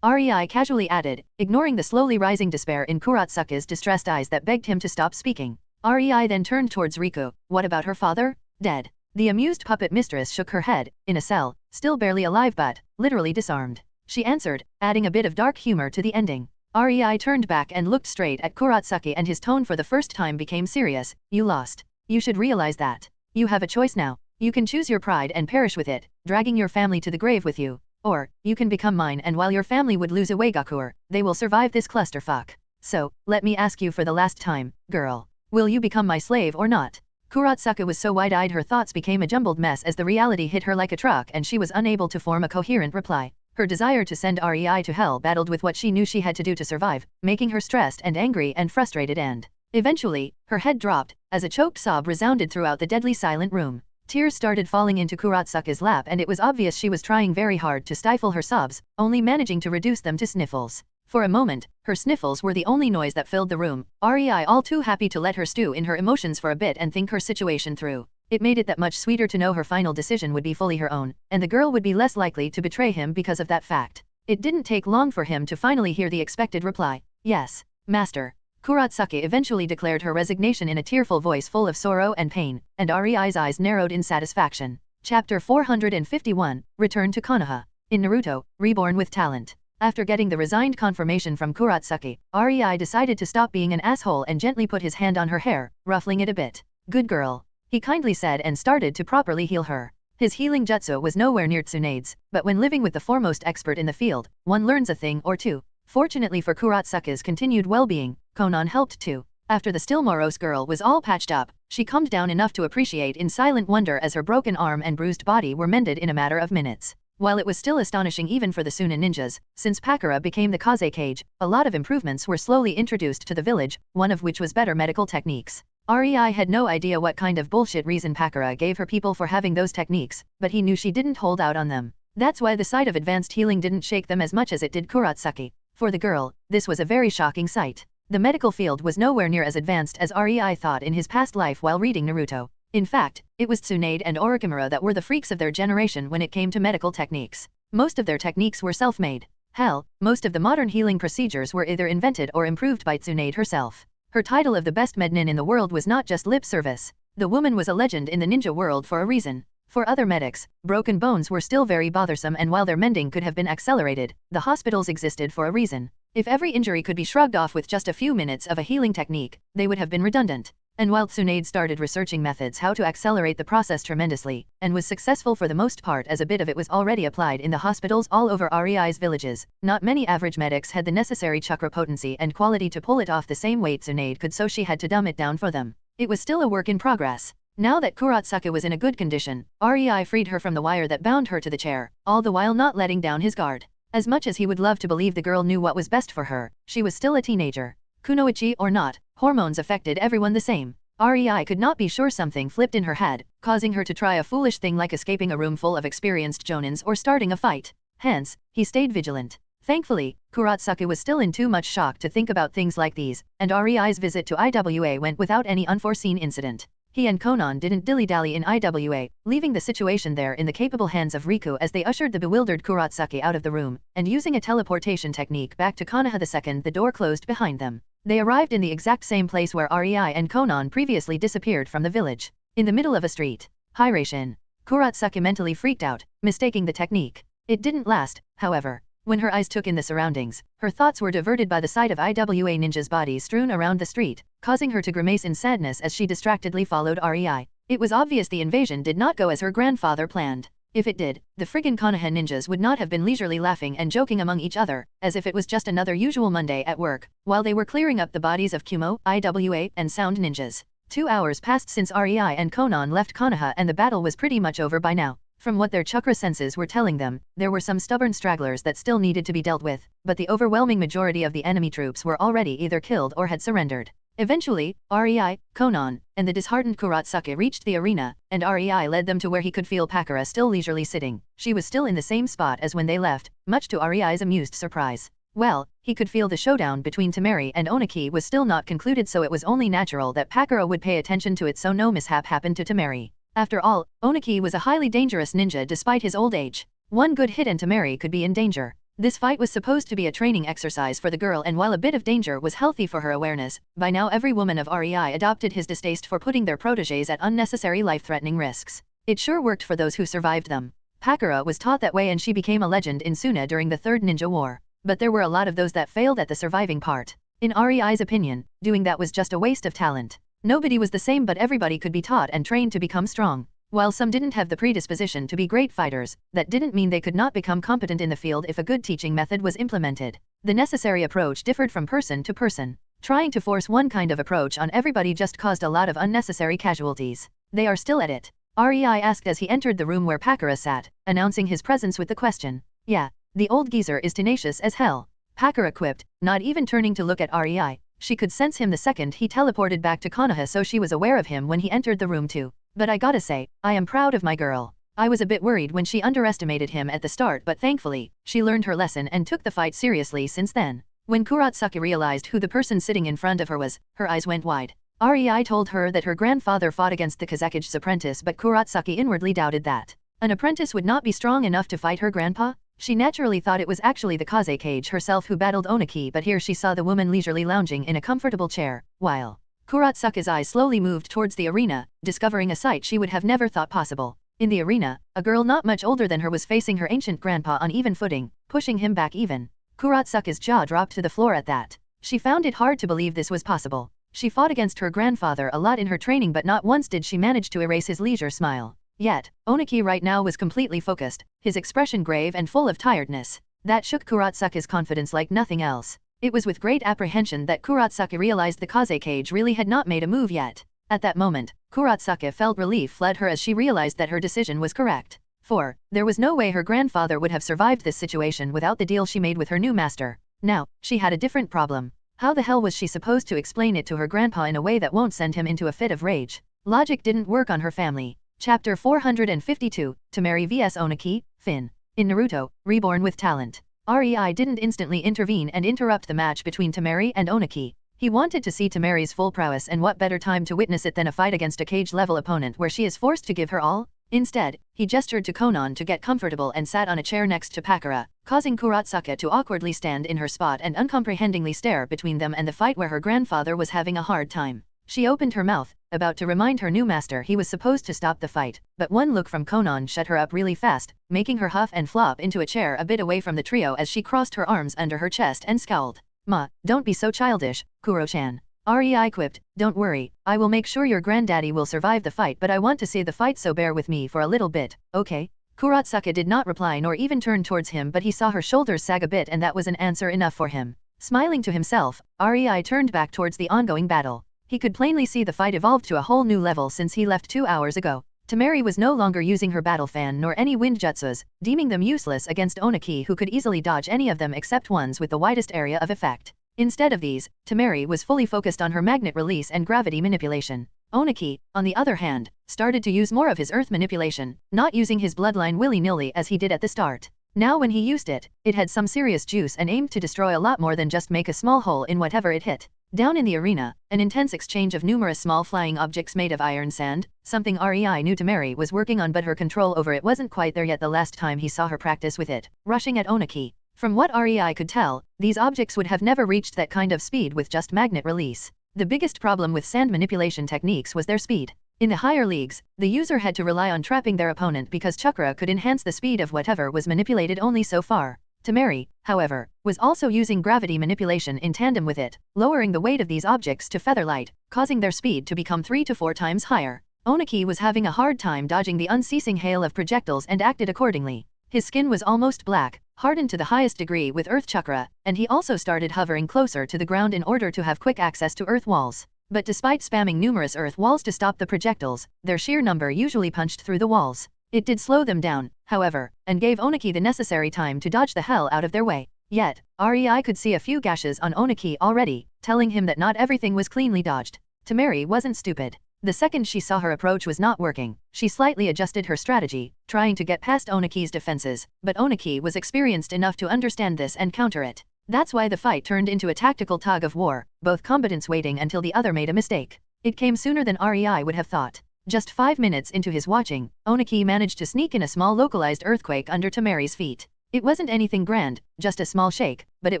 REI casually added, ignoring the slowly rising despair in Kurotsuka's distressed eyes that begged him to stop speaking. REI then turned towards Riku. What about her father? Dead. The amused puppet mistress shook her head, in a cell, still barely alive but, literally disarmed. She answered, adding a bit of dark humor to the ending. REI turned back and looked straight at Kurotsuka, and his tone for the first time became serious. You lost. You should realize that. You have a choice now. You can choose your pride and perish with it, dragging your family to the grave with you. Or, you can become mine, and while your family would lose a Weigakur, they will survive this clusterfuck. So, let me ask you for the last time, girl. Will you become my slave or not? Kurotsuka was so wide-eyed her thoughts became a jumbled mess as the reality hit her like a truck and she was unable to form a coherent reply. Her desire to send REI to hell battled with what she knew she had to do to survive, making her stressed and angry and frustrated, and eventually, her head dropped, as a choked sob resounded throughout the deadly silent room. Tears started falling into Kurotsuka's lap, and it was obvious she was trying very hard to stifle her sobs, only managing to reduce them to sniffles. For a moment, her sniffles were the only noise that filled the room, REI all too happy to let her stew in her emotions for a bit and think her situation through. It made it that much sweeter to know her final decision would be fully her own, and the girl would be less likely to betray him because of that fact. It didn't take long for him to finally hear the expected reply. Yes, master. Kurotsuki eventually declared her resignation in a tearful voice full of sorrow and pain, and Ariai's eyes narrowed in satisfaction. Chapter 451, Return to Konoha. In Naruto, Reborn with Talent. After getting the resigned confirmation from Kurotsuki, Ariai decided to stop being an asshole and gently put his hand on her hair, ruffling it a bit. Good girl, he kindly said and started to properly heal her. His healing jutsu was nowhere near Tsunade's, but when living with the foremost expert in the field, one learns a thing or two. Fortunately for Kurotsuki's continued well-being, Konan helped too. After the still morose girl was all patched up, she calmed down enough to appreciate in silent wonder as her broken arm and bruised body were mended in a matter of minutes. While it was still astonishing even for the Suna ninjas, since Pakura became the Kaze Kage, a lot of improvements were slowly introduced to the village, one of which was better medical techniques. Rei had no idea what kind of bullshit reason Pakura gave her people for having those techniques, but he knew she didn't hold out on them. That's why the sight of advanced healing didn't shake them as much as it did Kurotsuki. For the girl, this was a very shocking sight. The medical field was nowhere near as advanced as Rei thought in his past life while reading Naruto. In fact, it was Tsunade and Orochimaru that were the freaks of their generation when it came to medical techniques. Most of their techniques were self-made. Hell, most of the modern healing procedures were either invented or improved by Tsunade herself. Her title of the best mednin in the world was not just lip service. The woman was a legend in the ninja world for a reason. For other medics, broken bones were still very bothersome, and while their mending could have been accelerated, the hospitals existed for a reason. If every injury could be shrugged off with just a few minutes of a healing technique, they would have been redundant. And while Tsunade started researching methods how to accelerate the process tremendously, and was successful for the most part as a bit of it was already applied in the hospitals all over Rei's villages, not many average medics had the necessary chakra potency and quality to pull it off the same way Tsunade could, so she had to dumb it down for them. It was still a work in progress. Now that Kurotsuki was in a good condition, Rei freed her from the wire that bound her to the chair, all the while not letting down his guard. As much as he would love to believe the girl knew what was best for her, she was still a teenager. Kunoichi or not, hormones affected everyone the same. Rei could not be sure something flipped in her head, causing her to try a foolish thing like escaping a room full of experienced jonins or starting a fight. Hence, he stayed vigilant. Thankfully, Kurotsuki was still in too much shock to think about things like these, and Rei's visit to IWA went without any unforeseen incident. He and Konan didn't dilly-dally in IWA, leaving the situation there in the capable hands of Riku as they ushered the bewildered Kurotsuki out of the room, and using a teleportation technique back to Konoha the second the door closed behind them. They arrived in the exact same place where Rei and Konan previously disappeared from the village. In the middle of a street. Hiration. Kurotsuki mentally freaked out, mistaking the technique. It didn't last, however. When her eyes took in the surroundings, her thoughts were diverted by the sight of IWA ninjas' bodies strewn around the street, causing her to grimace in sadness as she distractedly followed Rei. It was obvious the invasion did not go as her grandfather planned. If it did, the friggin' Konoha ninjas would not have been leisurely laughing and joking among each other, as if it was just another usual Monday at work, while they were clearing up the bodies of Kumo, IWA, and Sound ninjas. 2 hours passed since Rei and Konan left Konoha, and the battle was pretty much over by now. From what their chakra senses were telling them, there were some stubborn stragglers that still needed to be dealt with, but the overwhelming majority of the enemy troops were already either killed or had surrendered. Eventually, Rei, Konan, and the disheartened Kurotsuki reached the arena, and Rei led them to where he could feel Pakura still leisurely sitting. She was still in the same spot as when they left, much to Rei's amused surprise. Well, he could feel the showdown between Temari and Oniki was still not concluded, so it was only natural that Pakura would pay attention to it so no mishap happened to Temari. After all, Oniki was a highly dangerous ninja despite his old age. One good hit and Temari could be in danger. This fight was supposed to be a training exercise for the girl, and while a bit of danger was healthy for her awareness, by now every woman of Rei adopted his distaste for putting their protégés at unnecessary life-threatening risks. It sure worked for those who survived them. Pakura was taught that way and she became a legend in Suna during the Third Ninja War. But there were a lot of those that failed at the surviving part. In Rei's opinion, doing that was just a waste of talent. Nobody was the same, but everybody could be taught and trained to become strong. While some didn't have the predisposition to be great fighters, that didn't mean they could not become competent in the field if a good teaching method was implemented. The necessary approach differed from person to person. Trying to force one kind of approach on everybody just caused a lot of unnecessary casualties. They are still at it? Rei asked as he entered the room where Pakura sat, announcing his presence with the question. Yeah, the old geezer is tenacious as hell. Pakura quipped, not even turning to look at Rei. She could sense him the second he teleported back to Konoha, so she was aware of him when he entered the room too. But I gotta say, I am proud of my girl. I was a bit worried when she underestimated him at the start, but thankfully, she learned her lesson and took the fight seriously since then. When Kurotsuki realized who the person sitting in front of her was, her eyes went wide. Rei told her that her grandfather fought against the Kazekige's apprentice, but Kurotsuki inwardly doubted that. An apprentice would not be strong enough to fight her grandpa? She naturally thought it was actually the Kaze Cage herself who battled Oniki, but here she saw the woman leisurely lounging in a comfortable chair, while Kurotsuka's eyes slowly moved towards the arena, discovering a sight she would have never thought possible. In the arena, a girl not much older than her was facing her ancient grandpa on even footing, pushing him back even. Kurotsuka's jaw dropped to the floor at that. She found it hard to believe this was possible. She fought against her grandfather a lot in her training, but not once did she manage to erase his leisure smile. Yet, Oniki right now was completely focused, his expression grave and full of tiredness. That shook Kurotsuka's confidence like nothing else. It was with great apprehension that Kurotsuka realized the Kaze Cage really had not made a move yet. At that moment, Kurotsuka felt relief fled her as she realized that her decision was correct. For, there was no way her grandfather would have survived this situation without the deal she made with her new master. Now, she had a different problem. How the hell was she supposed to explain it to her grandpa in a way that won't send him into a fit of rage? Logic didn't work on her family. Chapter 452, Temari vs Oniki, Finn. In Naruto, Reborn with Talent. Rei didn't instantly intervene and interrupt the match between Temari and Oniki. He wanted to see Temari's full prowess, and what better time to witness it than a fight against a cage-level opponent where she is forced to give her all? Instead, he gestured to Konan to get comfortable and sat on a chair next to Pakura, causing Kurotsuka to awkwardly stand in her spot and uncomprehendingly stare between them and the fight where her grandfather was having a hard time. She opened her mouth, about to remind her new master he was supposed to stop the fight, but one look from Konan shut her up really fast, making her huff and flop into a chair a bit away from the trio as she crossed her arms under her chest and scowled. "Ma, don't be so childish, Kuro-chan." Rei quipped, "Don't worry, I will make sure your granddaddy will survive the fight, but I want to see the fight, so bear with me for a little bit, okay?" Kurotsuka did not reply nor even turn towards him, but he saw her shoulders sag a bit and that was an answer enough for him. Smiling to himself, Rei turned back towards the ongoing battle. He could plainly see the fight evolved to a whole new level since he left 2 hours ago. Temari was no longer using her battle fan nor any wind jutsus, deeming them useless against Oniki, who could easily dodge any of them except ones with the widest area of effect. Instead of these, Temari was fully focused on her magnet release and gravity manipulation. Oniki, on the other hand, started to use more of his earth manipulation, not using his bloodline willy-nilly as he did at the start. Now when he used it, it had some serious juice and aimed to destroy a lot more than just make a small hole in whatever it hit. Down in the arena, an intense exchange of numerous small flying objects made of iron sand, something Rei knew Temari was working on, but her control over it wasn't quite there yet the last time he saw her practice with it, rushing at Oniki. From what Rei could tell, these objects would have never reached that kind of speed with just magnet release. The biggest problem with sand manipulation techniques was their speed. In the higher leagues, the user had to rely on trapping their opponent because chakra could enhance the speed of whatever was manipulated only so far. Temari, however, was also using gravity manipulation in tandem with it, lowering the weight of these objects to featherlight, causing their speed to become 3 to 4 times higher. Oniki was having a hard time dodging the unceasing hail of projectiles and acted accordingly. His skin was almost black, hardened to the highest degree with earth chakra, and he also started hovering closer to the ground in order to have quick access to earth walls. But despite spamming numerous earth walls to stop the projectiles, their sheer number usually punched through the walls. It did slow them down, however, and gave Oniki the necessary time to dodge the hell out of their way. Yet, Rei could see a few gashes on Oniki already, telling him that not everything was cleanly dodged. Temari wasn't stupid. The second she saw her approach was not working, she slightly adjusted her strategy, trying to get past Oniki's defenses, but Oniki was experienced enough to understand this and counter it. That's why the fight turned into a tactical tug of war, both combatants waiting until the other made a mistake. It came sooner than Rei would have thought. Just 5 minutes into his watching, Oniki managed to sneak in a small localized earthquake under Temari's feet. It wasn't anything grand, just a small shake, but it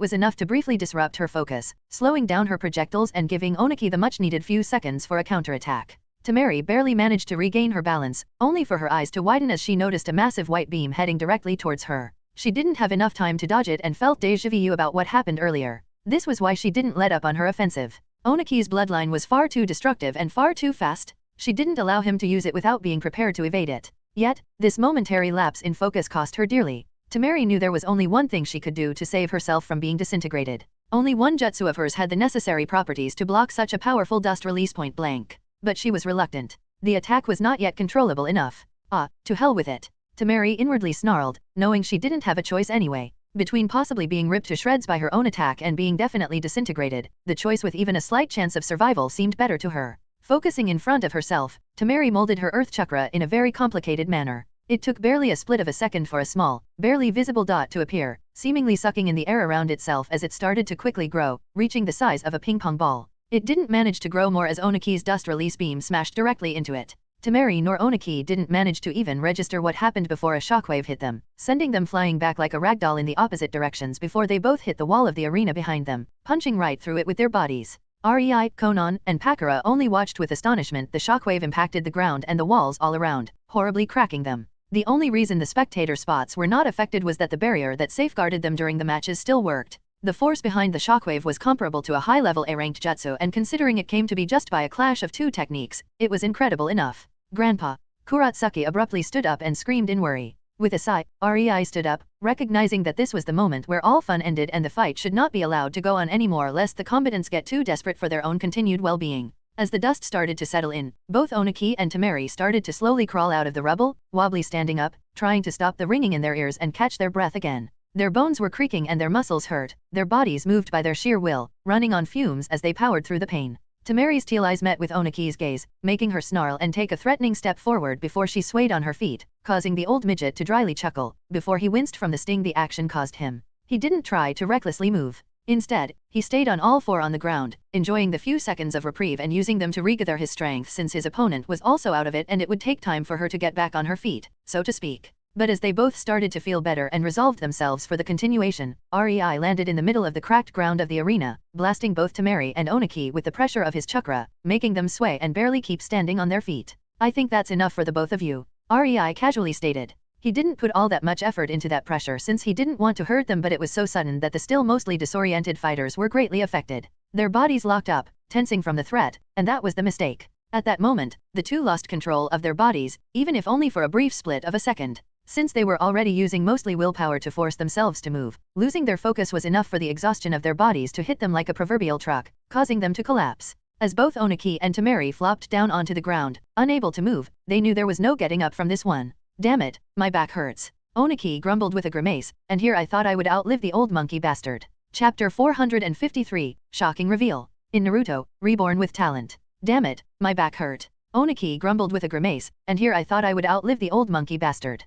was enough to briefly disrupt her focus, slowing down her projectiles and giving Oniki the much-needed few seconds for a counterattack. Temari barely managed to regain her balance, only for her eyes to widen as she noticed a massive white beam heading directly towards her. She didn't have enough time to dodge it and felt déjà vu about what happened earlier. This was why she didn't let up on her offensive. Oniki's bloodline was far too destructive and far too fast. She didn't allow him to use it without being prepared to evade it. Yet, this momentary lapse in focus cost her dearly. Temari knew there was only one thing she could do to save herself from being disintegrated. Only one jutsu of hers had the necessary properties to block such a powerful dust release point blank. But she was reluctant. The attack was not yet controllable enough. To hell with it. Temari inwardly snarled, knowing she didn't have a choice anyway. Between possibly being ripped to shreds by her own attack and being definitely disintegrated, the choice with even a slight chance of survival seemed better to her. Focusing in front of herself, Temari molded her earth chakra in a very complicated manner. It took barely a split of a second for a small, barely visible dot to appear, seemingly sucking in the air around itself as it started to quickly grow, reaching the size of a ping-pong ball. It didn't manage to grow more as Oniki's dust release beam smashed directly into it. Temeri nor Oniki didn't manage to even register what happened before a shockwave hit them, sending them flying back like a ragdoll in the opposite directions before they both hit the wall of the arena behind them, punching right through it with their bodies. Rei, Konan, and Pakura only watched with astonishment. The shockwave impacted the ground and the walls all around, horribly cracking them. The only reason the spectator spots were not affected was that the barrier that safeguarded them during the matches still worked. The force behind the shockwave was comparable to a high-level A-ranked jutsu, and considering it came to be just by a clash of two techniques, it was incredible enough. Grandpa. Kurotsuki abruptly stood up and screamed in worry. With a sigh, Rei stood up, recognizing that this was the moment where all fun ended and the fight should not be allowed to go on anymore lest the combatants get too desperate for their own continued well-being. As the dust started to settle in, both Oniki and Temeri started to slowly crawl out of the rubble, wobbly standing up, trying to stop the ringing in their ears and catch their breath again. Their bones were creaking and their muscles hurt, their bodies moved by their sheer will, running on fumes as they powered through the pain. Temeri's teal eyes met with Oniki's gaze, making her snarl and take a threatening step forward before she swayed on her feet, causing the old midget to dryly chuckle, before he winced from the sting the action caused him. He didn't try to recklessly move. Instead, he stayed on all four on the ground, enjoying the few seconds of reprieve and using them to regather his strength since his opponent was also out of it and it would take time for her to get back on her feet, so to speak. But as they both started to feel better and resolved themselves for the continuation, Rei landed in the middle of the cracked ground of the arena, blasting both Temeri and Oniki with the pressure of his chakra, making them sway and barely keep standing on their feet. I think that's enough for the both of you, Rei casually stated. He didn't put all that much effort into that pressure since he didn't want to hurt them, but it was so sudden that the still mostly disoriented fighters were greatly affected. Their bodies locked up, tensing from the threat, and that was the mistake. At that moment, the two lost control of their bodies, even if only for a brief split of a second. Since they were already using mostly willpower to force themselves to move, losing their focus was enough for the exhaustion of their bodies to hit them like a proverbial truck, causing them to collapse. As both Oniki and Temeri flopped down onto the ground, unable to move, they knew there was no getting up from this one. Damn it, my back hurts. Oniki grumbled with a grimace, and here I thought I would outlive the old monkey bastard. Chapter 453, Shocking Reveal. In Naruto, Reborn with Talent. Damn it, my back hurt. Oniki grumbled with a grimace, and here I thought I would outlive the old monkey bastard.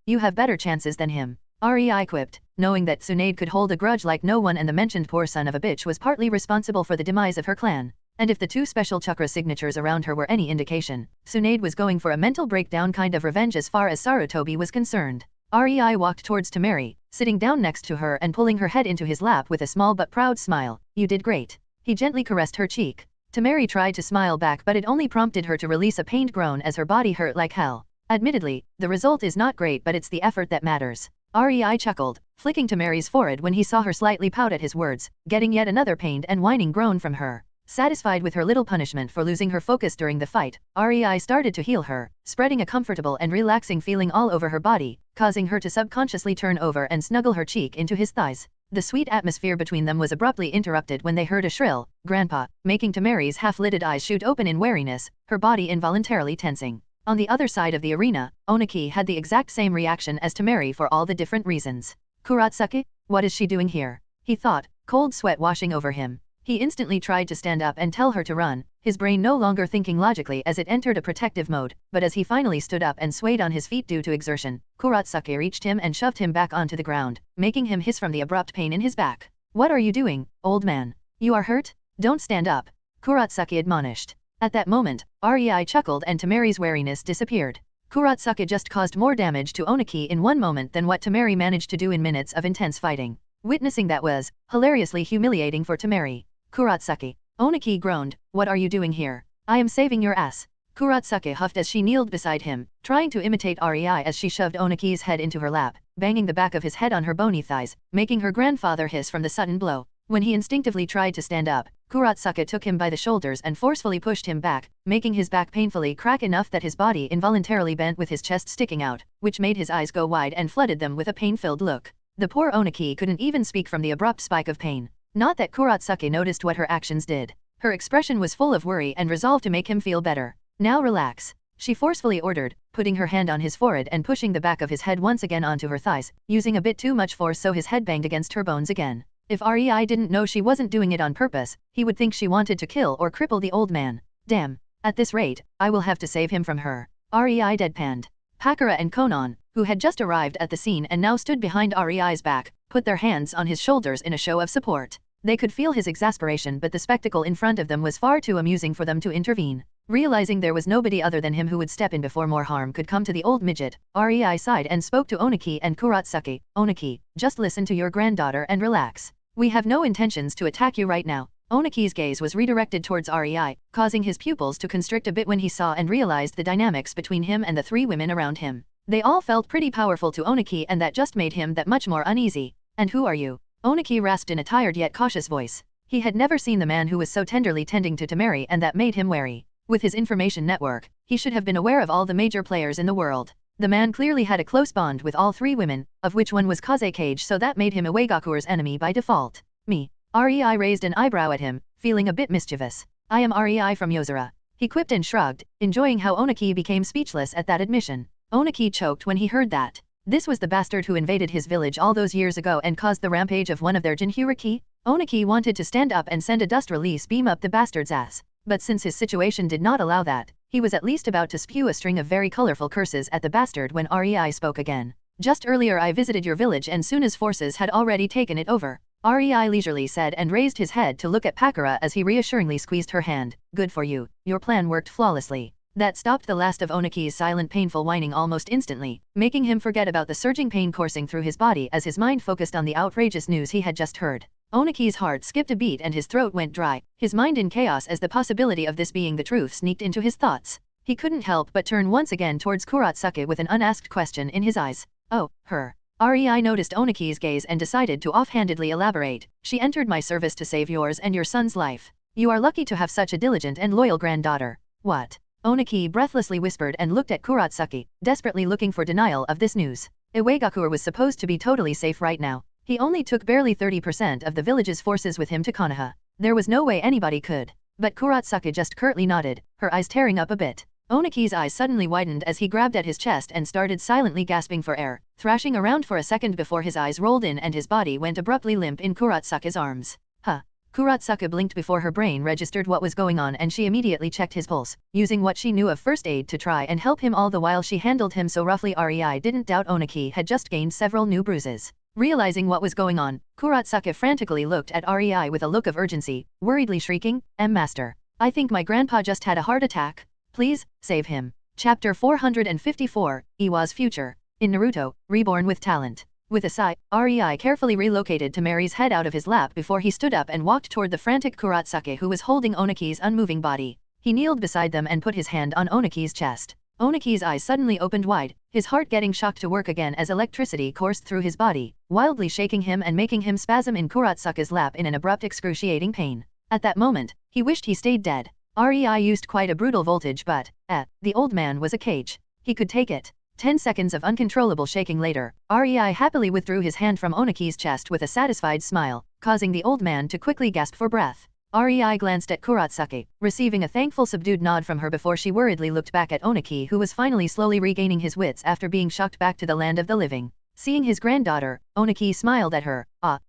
You have better chances than him. Rei quipped, knowing that Tsunade could hold a grudge like no one and the mentioned poor son of a bitch was partly responsible for the demise of her clan. And if the two special chakra signatures around her were any indication, Tsunade was going for a mental breakdown kind of revenge as far as Sarutobi was concerned. Rei walked towards Temeri, sitting down next to her and pulling her head into his lap with a small but proud smile. You did great. He gently caressed her cheek. Temeri tried to smile back, but it only prompted her to release a pained groan as her body hurt like hell. Admittedly, the result is not great, but it's the effort that matters. Rei chuckled, flicking Temeri's forehead when he saw her slightly pout at his words, getting yet another pained and whining groan from her. Satisfied with her little punishment for losing her focus during the fight, Rei started to heal her, spreading a comfortable and relaxing feeling all over her body, causing her to subconsciously turn over and snuggle her cheek into his thighs. The sweet atmosphere between them was abruptly interrupted when they heard a shrill, "Grandpa," making Temeri's half-lidded eyes shoot open in wariness, her body involuntarily tensing. On the other side of the arena, Oniki had the exact same reaction as Temeri for all the different reasons. Kurotsuki? What is she doing here? He thought, cold sweat washing over him. He instantly tried to stand up and tell her to run, his brain no longer thinking logically as it entered a protective mode, but as he finally stood up and swayed on his feet due to exertion, Kurotsuki reached him and shoved him back onto the ground, making him hiss from the abrupt pain in his back. What are you doing, old man? You are hurt? Don't stand up. Kurotsuki admonished. At that moment, Rei chuckled and Temeri's wariness disappeared. Kurotsuki just caused more damage to Oniki in one moment than what Temeri managed to do in minutes of intense fighting. Witnessing that was hilariously humiliating for Temeri. Kurotsuki. Oniki groaned, what are you doing here? I am saving your ass. Kurotsuki huffed as she kneeled beside him, trying to imitate Rei as she shoved Oniki's head into her lap, banging the back of his head on her bony thighs, making her grandfather hiss from the sudden blow. When he instinctively tried to stand up, Kurotsuki took him by the shoulders and forcefully pushed him back, making his back painfully crack enough that his body involuntarily bent with his chest sticking out, which made his eyes go wide and flooded them with a pain-filled look. The poor Oniki couldn't even speak from the abrupt spike of pain. Not that Kurotsuki noticed what her actions did. Her expression was full of worry and resolve to make him feel better. Now relax, she forcefully ordered, putting her hand on his forehead and pushing the back of his head once again onto her thighs, using a bit too much force so his head banged against her bones again. If Rei didn't know she wasn't doing it on purpose, he would think she wanted to kill or cripple the old man. Damn, at this rate, I will have to save him from her. Rei deadpanned. Pakura and Konan, who had just arrived at the scene and now stood behind Rei's back, put their hands on his shoulders in a show of support. They could feel his exasperation, but the spectacle in front of them was far too amusing for them to intervene. Realizing there was nobody other than him who would step in before more harm could come to the old midget, Rei sighed and spoke to Oniki and Kurotsuki. Oniki, just listen to your granddaughter and relax. We have no intentions to attack you right now. Oniki's gaze was redirected towards Rei, causing his pupils to constrict a bit when he saw and realized the dynamics between him and the three women around him. They all felt pretty powerful to Oniki and that just made him that much more uneasy. And who are you? Oniki rasped in a tired yet cautious voice. He had never seen the man who was so tenderly tending to Temari and that made him wary. With his information network, he should have been aware of all the major players in the world. The man clearly had a close bond with all three women, of which one was Kaze Kage, so that made him Iwagakure's enemy by default. Me. Rei raised an eyebrow at him, feeling a bit mischievous. I am Rei from Yozora. He quipped and shrugged, enjoying how Oniki became speechless at that admission. Oniki choked when he heard that. This was the bastard who invaded his village all those years ago and caused the rampage of one of their Jinhyuriki? Oniki wanted to stand up and send a dust release beam up the bastard's ass. But since his situation did not allow that, he was at least about to spew a string of very colorful curses at the bastard when Rei spoke again. Just earlier I visited your village and Suna's forces had already taken it over. Rei leisurely said and raised his head to look at Pakura as he reassuringly squeezed her hand. Good for you, your plan worked flawlessly. That stopped the last of Oniki's silent painful whining almost instantly, making him forget about the surging pain coursing through his body as his mind focused on the outrageous news he had just heard. Oniki's heart skipped a beat and his throat went dry, his mind in chaos as the possibility of this being the truth sneaked into his thoughts. He couldn't help but turn once again towards Kurotsuki with an unasked question in his eyes. Oh, her. Rei noticed Oniki's gaze and decided to offhandedly elaborate. She entered my service to save yours and your son's life. You are lucky to have such a diligent and loyal granddaughter. What? Oniki breathlessly whispered and looked at Kurotsuki, desperately looking for denial of this news. Iwagakure was supposed to be totally safe right now. He only took barely 30% of the village's forces with him to Konoha. There was no way anybody could. But Kurotsuki just curtly nodded, her eyes tearing up a bit. Oniki's eyes suddenly widened as he grabbed at his chest and started silently gasping for air, thrashing around for a second before his eyes rolled in and his body went abruptly limp in Kurotsuki's arms. Huh. Kurotsuki blinked before her brain registered what was going on and she immediately checked his pulse, using what she knew of first aid to try and help him all the while she handled him so roughly. Rei didn't doubt Oniki had just gained several new bruises. Realizing what was going on, Kurotsuki frantically looked at Rei with a look of urgency, worriedly shrieking, Master. I think my grandpa just had a heart attack. Please, save him. Chapter 454, Iwa's Future. In Naruto, Reborn with Talent. With a sigh, Rei carefully relocated Temari's head out of his lap before he stood up and walked toward the frantic Kurotsuki who was holding Oniki's unmoving body. He kneeled beside them and put his hand on Oniki's chest. Oniki's eyes suddenly opened wide, his heart getting shocked to work again as electricity coursed through his body, wildly shaking him and making him spasm in Kurotsuki's lap in an abrupt excruciating pain. At that moment, he wished he stayed dead. Rei used quite a brutal voltage but, the old man was a cage. He could take it. 10 seconds of uncontrollable shaking later, Rei happily withdrew his hand from Oniki's chest with a satisfied smile, causing the old man to quickly gasp for breath. Rei glanced at Kurotsuki, receiving a thankful subdued nod from her before she worriedly looked back at Oniki who was finally slowly regaining his wits after being shocked back to the land of the living. Seeing his granddaughter, Oniki smiled at her.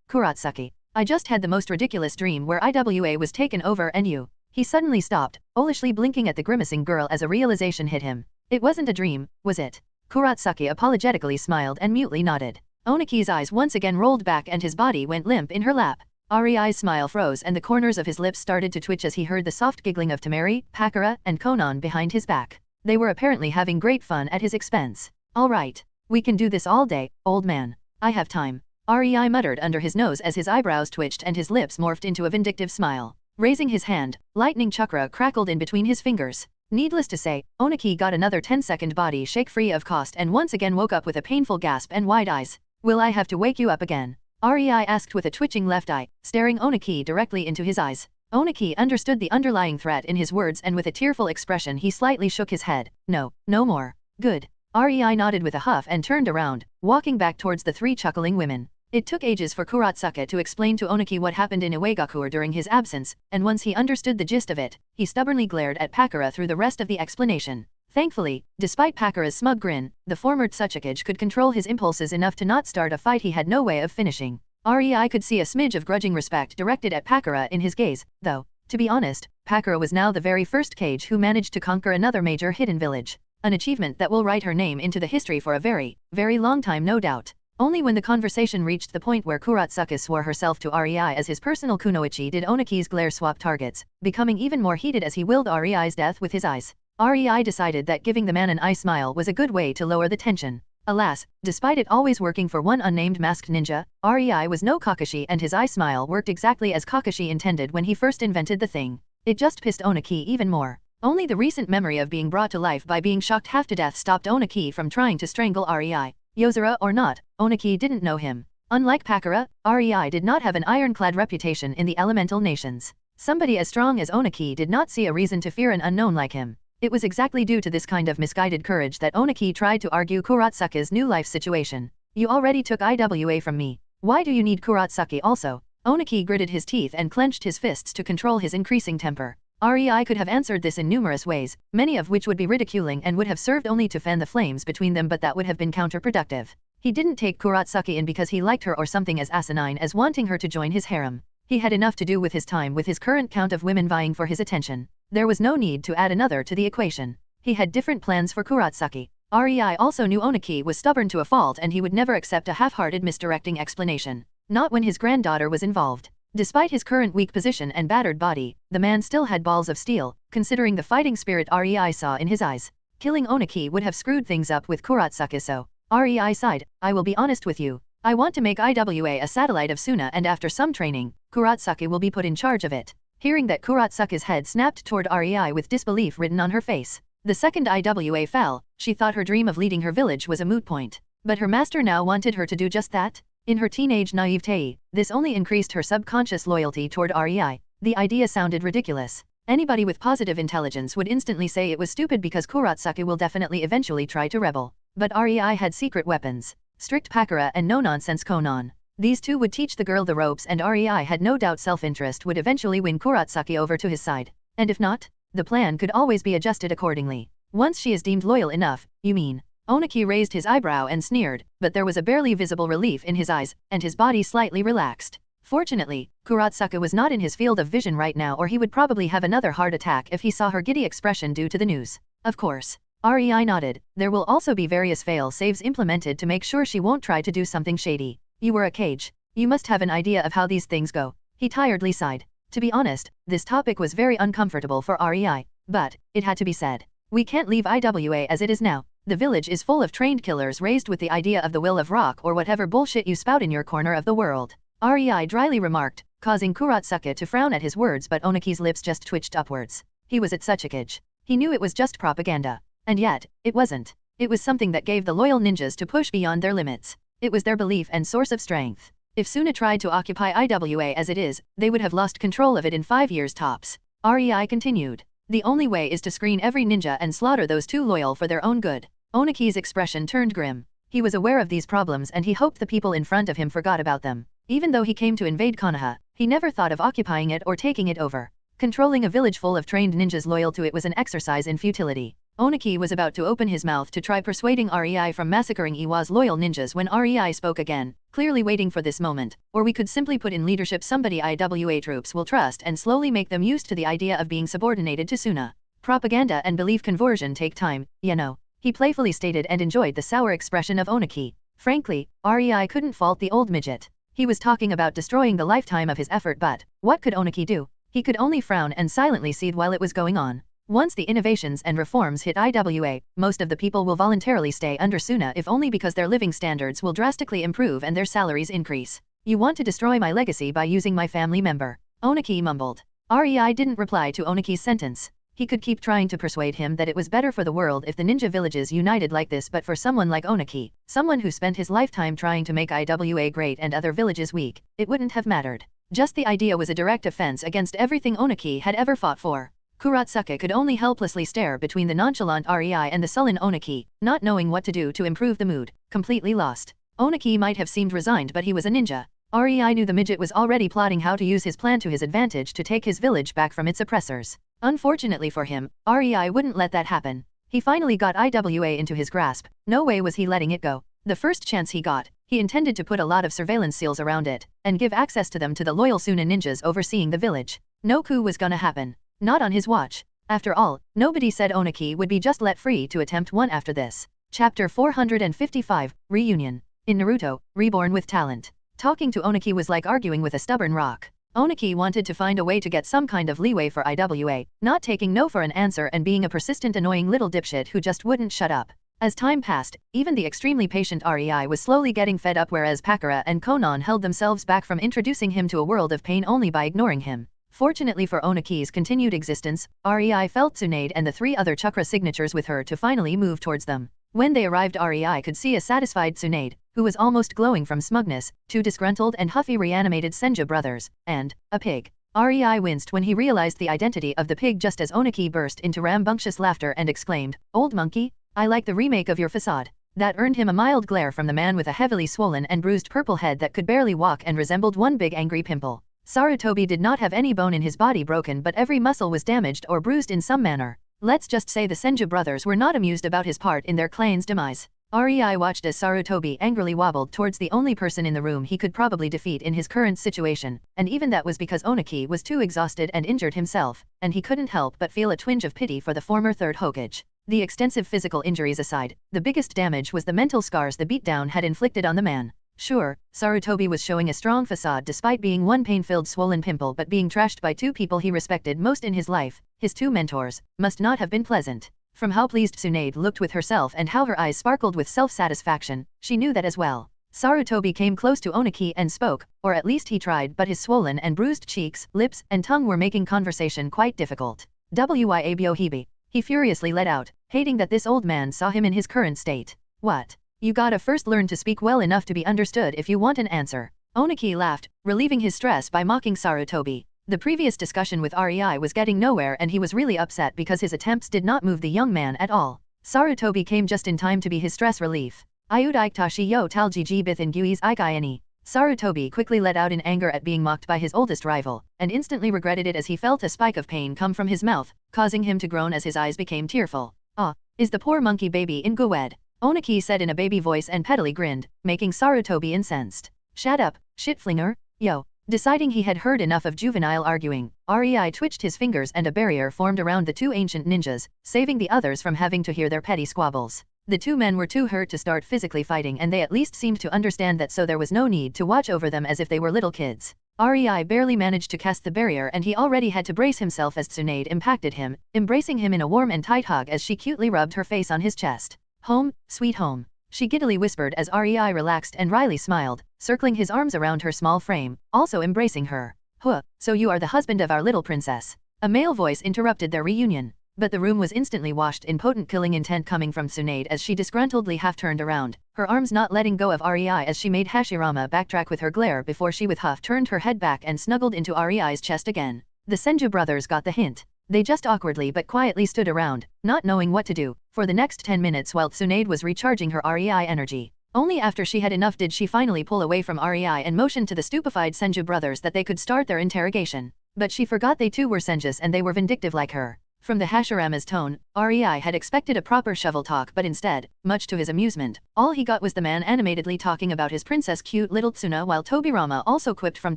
Kurotsuki. I just had the most ridiculous dream where Iwa was taken over and you. He suddenly stopped, owlishly blinking at the grimacing girl as a realization hit him. It wasn't a dream, was it? Kurotsuki apologetically smiled and mutely nodded. Oniki's eyes once again rolled back and his body went limp in her lap. Rei's smile froze and the corners of his lips started to twitch as he heard the soft giggling of Temari, Pakura, and Konan behind his back. They were apparently having great fun at his expense. All right. We can do this all day, old man. I have time. Rei muttered under his nose as his eyebrows twitched and his lips morphed into a vindictive smile. Raising his hand, lightning chakra crackled in between his fingers. Needless to say, Oniki got another 10-second body shake free of cost and once again woke up with a painful gasp and wide eyes. Will I have to wake you up again? Rei asked with a twitching left eye, staring Oniki directly into his eyes. Oniki understood the underlying threat in his words and with a tearful expression he slightly shook his head. No, no more. Good. Rei nodded with a huff and turned around, walking back towards the three chuckling women. It took ages for Kurotsuki to explain to Oniki what happened in Iwagakure during his absence, and once he understood the gist of it, he stubbornly glared at Pakura through the rest of the explanation. Thankfully, despite Pakura's smug grin, the former Tsuchikage could control his impulses enough to not start a fight he had no way of finishing. Rei could see a smidge of grudging respect directed at Pakura in his gaze, though, to be honest, Pakura was now the very first Kage who managed to conquer another major hidden village. An achievement that will write her name into the history for a very, very long time no doubt. Only when the conversation reached the point where Kurotsuka swore herself to REI as his personal kunoichi did Oniki's glare swap targets, becoming even more heated as he willed REI's death with his eyes. REI decided that giving the man an eye smile was a good way to lower the tension. Alas, despite it always working for one unnamed masked ninja, REI was no Kakashi and his eye smile worked exactly as Kakashi intended when he first invented the thing. It just pissed Oniki even more. Only the recent memory of being brought to life by being shocked half to death stopped Oniki from trying to strangle REI. Yozora or not, Oniki didn't know him. Unlike Pakura, REI did not have an ironclad reputation in the elemental nations. Somebody as strong as Oniki did not see a reason to fear an unknown like him. It was exactly due to this kind of misguided courage that Oniki tried to argue Kurotsuka's new life situation. You already took IWA from me. Why do you need Kurotsuka also? Oniki gritted his teeth and clenched his fists to control his increasing temper. REI could have answered this in numerous ways, many of which would be ridiculing and would have served only to fan the flames between them, but that would have been counterproductive. He didn't take Kurotsuka in because he liked her or something as asinine as wanting her to join his harem. He had enough to do with his time with his current count of women vying for his attention. There was no need to add another to the equation. He had different plans for Kurotsuka. REI also knew Oniki was stubborn to a fault and he would never accept a half-hearted misdirecting explanation. Not when his granddaughter was involved. Despite his current weak position and battered body, the man still had balls of steel, considering the fighting spirit REI saw in his eyes. Killing Oniki would have screwed things up with Kurotsuka, so REI sighed, I will be honest with you. I want to make IWA a satellite of Suna, and after some training, Kurotsuka will be put in charge of it. Hearing that, Kurotsuka's head snapped toward REI with disbelief written on her face. The second IWA fell, she thought her dream of leading her village was a moot point. But her master now wanted her to do just that? In her teenage naivete, this only increased her subconscious loyalty toward REI. The idea sounded ridiculous. Anybody with positive intelligence would instantly say it was stupid because Kurotsuka will definitely eventually try to rebel. But REI had secret weapons. Strict Pakura and no-nonsense Konan. These two would teach the girl the ropes, and REI had no doubt self-interest would eventually win Kurotsuka over to his side. And if not, the plan could always be adjusted accordingly. Once she is deemed loyal enough, you mean? Oniki raised his eyebrow and sneered, but there was a barely visible relief in his eyes, and his body slightly relaxed. Fortunately, Kurotsuka was not in his field of vision right now, or he would probably have another heart attack if he saw her giddy expression due to the news. Of course. REI nodded. There will also be various fail-saves implemented to make sure she won't try to do something shady. You were a cage. You must have an idea of how these things go. He tiredly sighed. To be honest, this topic was very uncomfortable for REI, but it had to be said. We can't leave IWA as it is now. The village is full of trained killers raised with the idea of the will of rock or whatever bullshit you spout in your corner of the world. REI dryly remarked, causing Kurotsuka to frown at his words, but Oniki's lips just twitched upwards. He was at such a cage. He knew it was just propaganda. And yet, it wasn't. It was something that gave the loyal ninjas to push beyond their limits. It was their belief and source of strength. If Suna tried to occupy IWA as it is, they would have lost control of it in 5 years tops. REI continued. The only way is to screen every ninja and slaughter those too loyal for their own good. Oniki's expression turned grim. He was aware of these problems and he hoped the people in front of him forgot about them. Even though he came to invade Konoha, he never thought of occupying it or taking it over. Controlling a village full of trained ninjas loyal to it was an exercise in futility. Oniki was about to open his mouth to try persuading REI from massacring Iwa's loyal ninjas when REI spoke again, clearly waiting for this moment. Or we could simply put in leadership somebody IWA troops will trust and slowly make them used to the idea of being subordinated to Suna. Propaganda and belief conversion take time, you know. He playfully stated and enjoyed the sour expression of Oniki. Frankly, REI couldn't fault the old midget. He was talking about destroying the lifetime of his effort, but what could Oniki do? He could only frown and silently seethe while it was going on. Once the innovations and reforms hit IWA, most of the people will voluntarily stay under Suna if only because their living standards will drastically improve and their salaries increase. You want to destroy my legacy by using my family member? Oniki mumbled. REI didn't reply to Oniki's sentence. He could keep trying to persuade him that it was better for the world if the ninja villages united like this, but for someone like Oniki, someone who spent his lifetime trying to make IWA great and other villages weak, it wouldn't have mattered. Just the idea was a direct offense against everything Oniki had ever fought for. Kurotsuka could only helplessly stare between the nonchalant REI and the sullen Oniki, not knowing what to do to improve the mood, completely lost. Oniki might have seemed resigned, but he was a ninja. REI knew the midget was already plotting how to use his plan to his advantage to take his village back from its oppressors. Unfortunately for him, REI wouldn't let that happen. He finally got IWA into his grasp. No way was he letting it go. The first chance he got, he intended to put a lot of surveillance seals around it, and give access to them to the loyal Suna ninjas overseeing the village. No coup was gonna happen. Not on his watch. After all, nobody said Oniki would be just let free to attempt one after this. Chapter 455, Reunion. In Naruto, Reborn with talent. Talking to Oniki was like arguing with a stubborn rock. Oniki wanted to find a way to get some kind of leeway for IWA, not taking no for an answer and being a persistent annoying little dipshit who just wouldn't shut up. As time passed, even the extremely patient REI was slowly getting fed up, whereas Pakura and Konan held themselves back from introducing him to a world of pain only by ignoring him. Fortunately for Oniki's continued existence, REI felt Tsunade and the 3 other chakra signatures with her to finally move towards them. When they arrived, REI could see a satisfied Tsunade, who was almost glowing from smugness, 2 disgruntled and huffy reanimated Senju brothers, and a pig. REI winced when he realized the identity of the pig just as Oniki burst into rambunctious laughter and exclaimed, "Old monkey, I like the remake of your facade." That earned him a mild glare from the man with a heavily swollen and bruised purple head that could barely walk and resembled one big angry pimple. Sarutobi did not have any bone in his body broken, but every muscle was damaged or bruised in some manner. Let's just say the Senju brothers were not amused about his part in their clan's demise. REI watched as Sarutobi angrily wobbled towards the only person in the room he could probably defeat in his current situation, and even that was because Oniki was too exhausted and injured himself, and he couldn't help but feel a twinge of pity for the former third Hokage. The extensive physical injuries aside, the biggest damage was the mental scars the beatdown had inflicted on the man. Sure, Sarutobi was showing a strong facade despite being one pain-filled swollen pimple, but being trashed by 2 people he respected most in his life, his 2 mentors, must not have been pleasant. From how pleased Tsunade looked with herself and how her eyes sparkled with self-satisfaction, she knew that as well. Sarutobi came close to Oniki and spoke, or at least he tried, but his swollen and bruised cheeks, lips, and tongue were making conversation quite difficult. Wyabohibi. He furiously let out, hating that this old man saw him in his current state. What? You gotta first learn to speak well enough to be understood if you want an answer. Oniki laughed, relieving his stress by mocking Sarutobi. The previous discussion with REI was getting nowhere and he was really upset because his attempts did not move the young man at all. Sarutobi came just in time to be his stress relief. Ayud Iktashi yo taljiji bithin guis ikayani. Sarutobi quickly let out in anger at being mocked by his oldest rival, and instantly regretted it as he felt a spike of pain come from his mouth, causing him to groan as his eyes became tearful. "Ah, is the poor monkey baby in Guwed?" Oniki said in a baby voice and pettily grinned, making Sarutobi incensed. "Shut up, shitflinger, yo." Deciding he had heard enough of juvenile arguing, REI twitched his fingers and a barrier formed around the 2 ancient ninjas, saving the others from having to hear their petty squabbles. The 2 men were too hurt to start physically fighting, and they at least seemed to understand that, so there was no need to watch over them as if they were little kids. REI barely managed to cast the barrier and he already had to brace himself as Tsunade impacted him, embracing him in a warm and tight hug as she cutely rubbed her face on his chest. "Home, sweet home," she giddily whispered as REI relaxed and wryly smiled, circling his arms around her small frame, also embracing her. "Huh, so you are the husband of our little princess." A male voice interrupted their reunion. But the room was instantly washed in potent killing intent coming from Tsunade as she disgruntledly half-turned around, her arms not letting go of REI as she made Hashirama backtrack with her glare before she with huff turned her head back and snuggled into REI's chest again. The Senju brothers got the hint. They just awkwardly but quietly stood around, not knowing what to do, for the next 10 minutes while Tsunade was recharging her REI energy. Only after she had enough did she finally pull away from REI and motion to the stupefied Senju brothers that they could start their interrogation. But she forgot they too were Senjus and they were vindictive like her. From the Hashirama's tone, REI had expected a proper shovel talk, but instead, much to his amusement, all he got was the man animatedly talking about his princess cute little Tsuna, while Tobirama also quipped from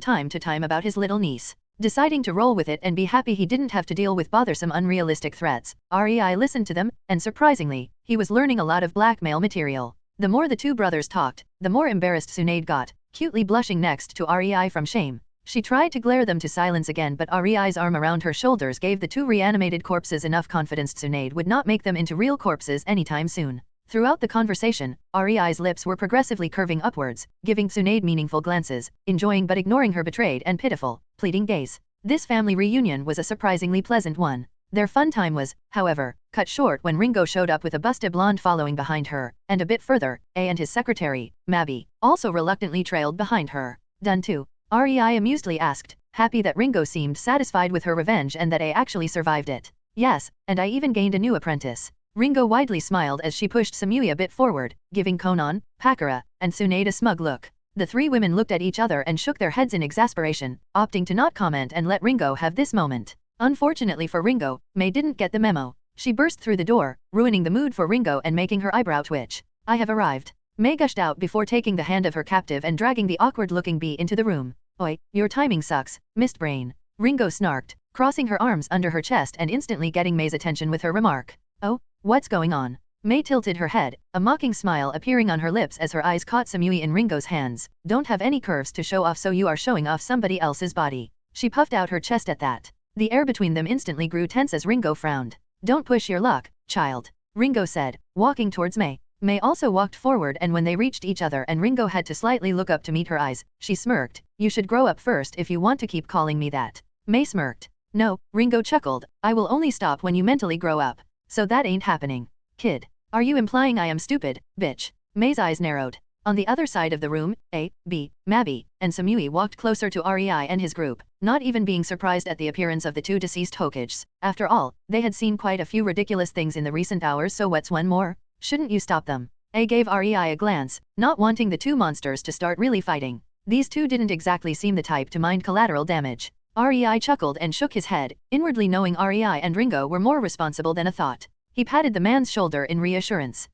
time to time about his little niece. Deciding to roll with it and be happy he didn't have to deal with bothersome unrealistic threats, REI listened to them, and surprisingly, he was learning a lot of blackmail material. The more the 2 brothers talked, the more embarrassed Tsunade got, cutely blushing next to REI from shame. She tried to glare them to silence again, but REI's arm around her shoulders gave the 2 reanimated corpses enough confidence Tsunade would not make them into real corpses anytime soon. Throughout the conversation, REI's lips were progressively curving upwards, giving Tsunade meaningful glances, enjoying but ignoring her betrayed and pitiful, pleading gaze. This family reunion was a surprisingly pleasant one. Their fun time was, however, cut short when Ringo showed up with a busted blonde following behind her, and a bit further, A and his secretary, Mabi, also reluctantly trailed behind her. "Done too?" REI amusedly asked, happy that Ringo seemed satisfied with her revenge and that A actually survived it. "Yes, and I even gained a new apprentice." Ringo widely smiled as she pushed Samui a bit forward, giving Konan, Pakura, and Tsunade a smug look. The 3 women looked at each other and shook their heads in exasperation, opting to not comment and let Ringo have this moment. Unfortunately for Ringo, Mei didn't get the memo. She burst through the door, ruining the mood for Ringo and making her eyebrow twitch. "I have arrived." Mei gushed out before taking the hand of her captive and dragging the awkward-looking bee into the room. "Oi, your timing sucks, mist brain." Ringo snarked, crossing her arms under her chest and instantly getting Mei's attention with her remark. "Oh, what's going on?" Mei tilted her head, a mocking smile appearing on her lips as her eyes caught Samui in Ringo's hands. Don't have any curves to show off, so you are showing off somebody else's body. She puffed out her chest at that. The air between them instantly grew tense as Ringo frowned. Don't push your luck, child, Ringo said, walking towards Mei. Mei also walked forward, and when they reached each other and Ringo had to slightly look up to meet her eyes, she smirked. You should grow up first if you want to keep calling me that. Mei smirked. No, Ringo chuckled, I will only stop when you mentally grow up. So that ain't happening. Kid. Are you implying I am stupid, bitch? Mei's eyes narrowed. On the other side of the room, A, B, Mabi, and Samui walked closer to Rei and his group, not even being surprised at the appearance of the two deceased Hokages. After all, they had seen quite a few ridiculous things in the recent hours, so what's one more? Shouldn't you stop them? A gave Rei a glance, not wanting the two monsters to start really fighting. These two didn't exactly seem the type to mind collateral damage. Rei chuckled and shook his head, inwardly knowing Rei and Ringo were more responsible than a thought. He patted the man's shoulder in reassurance.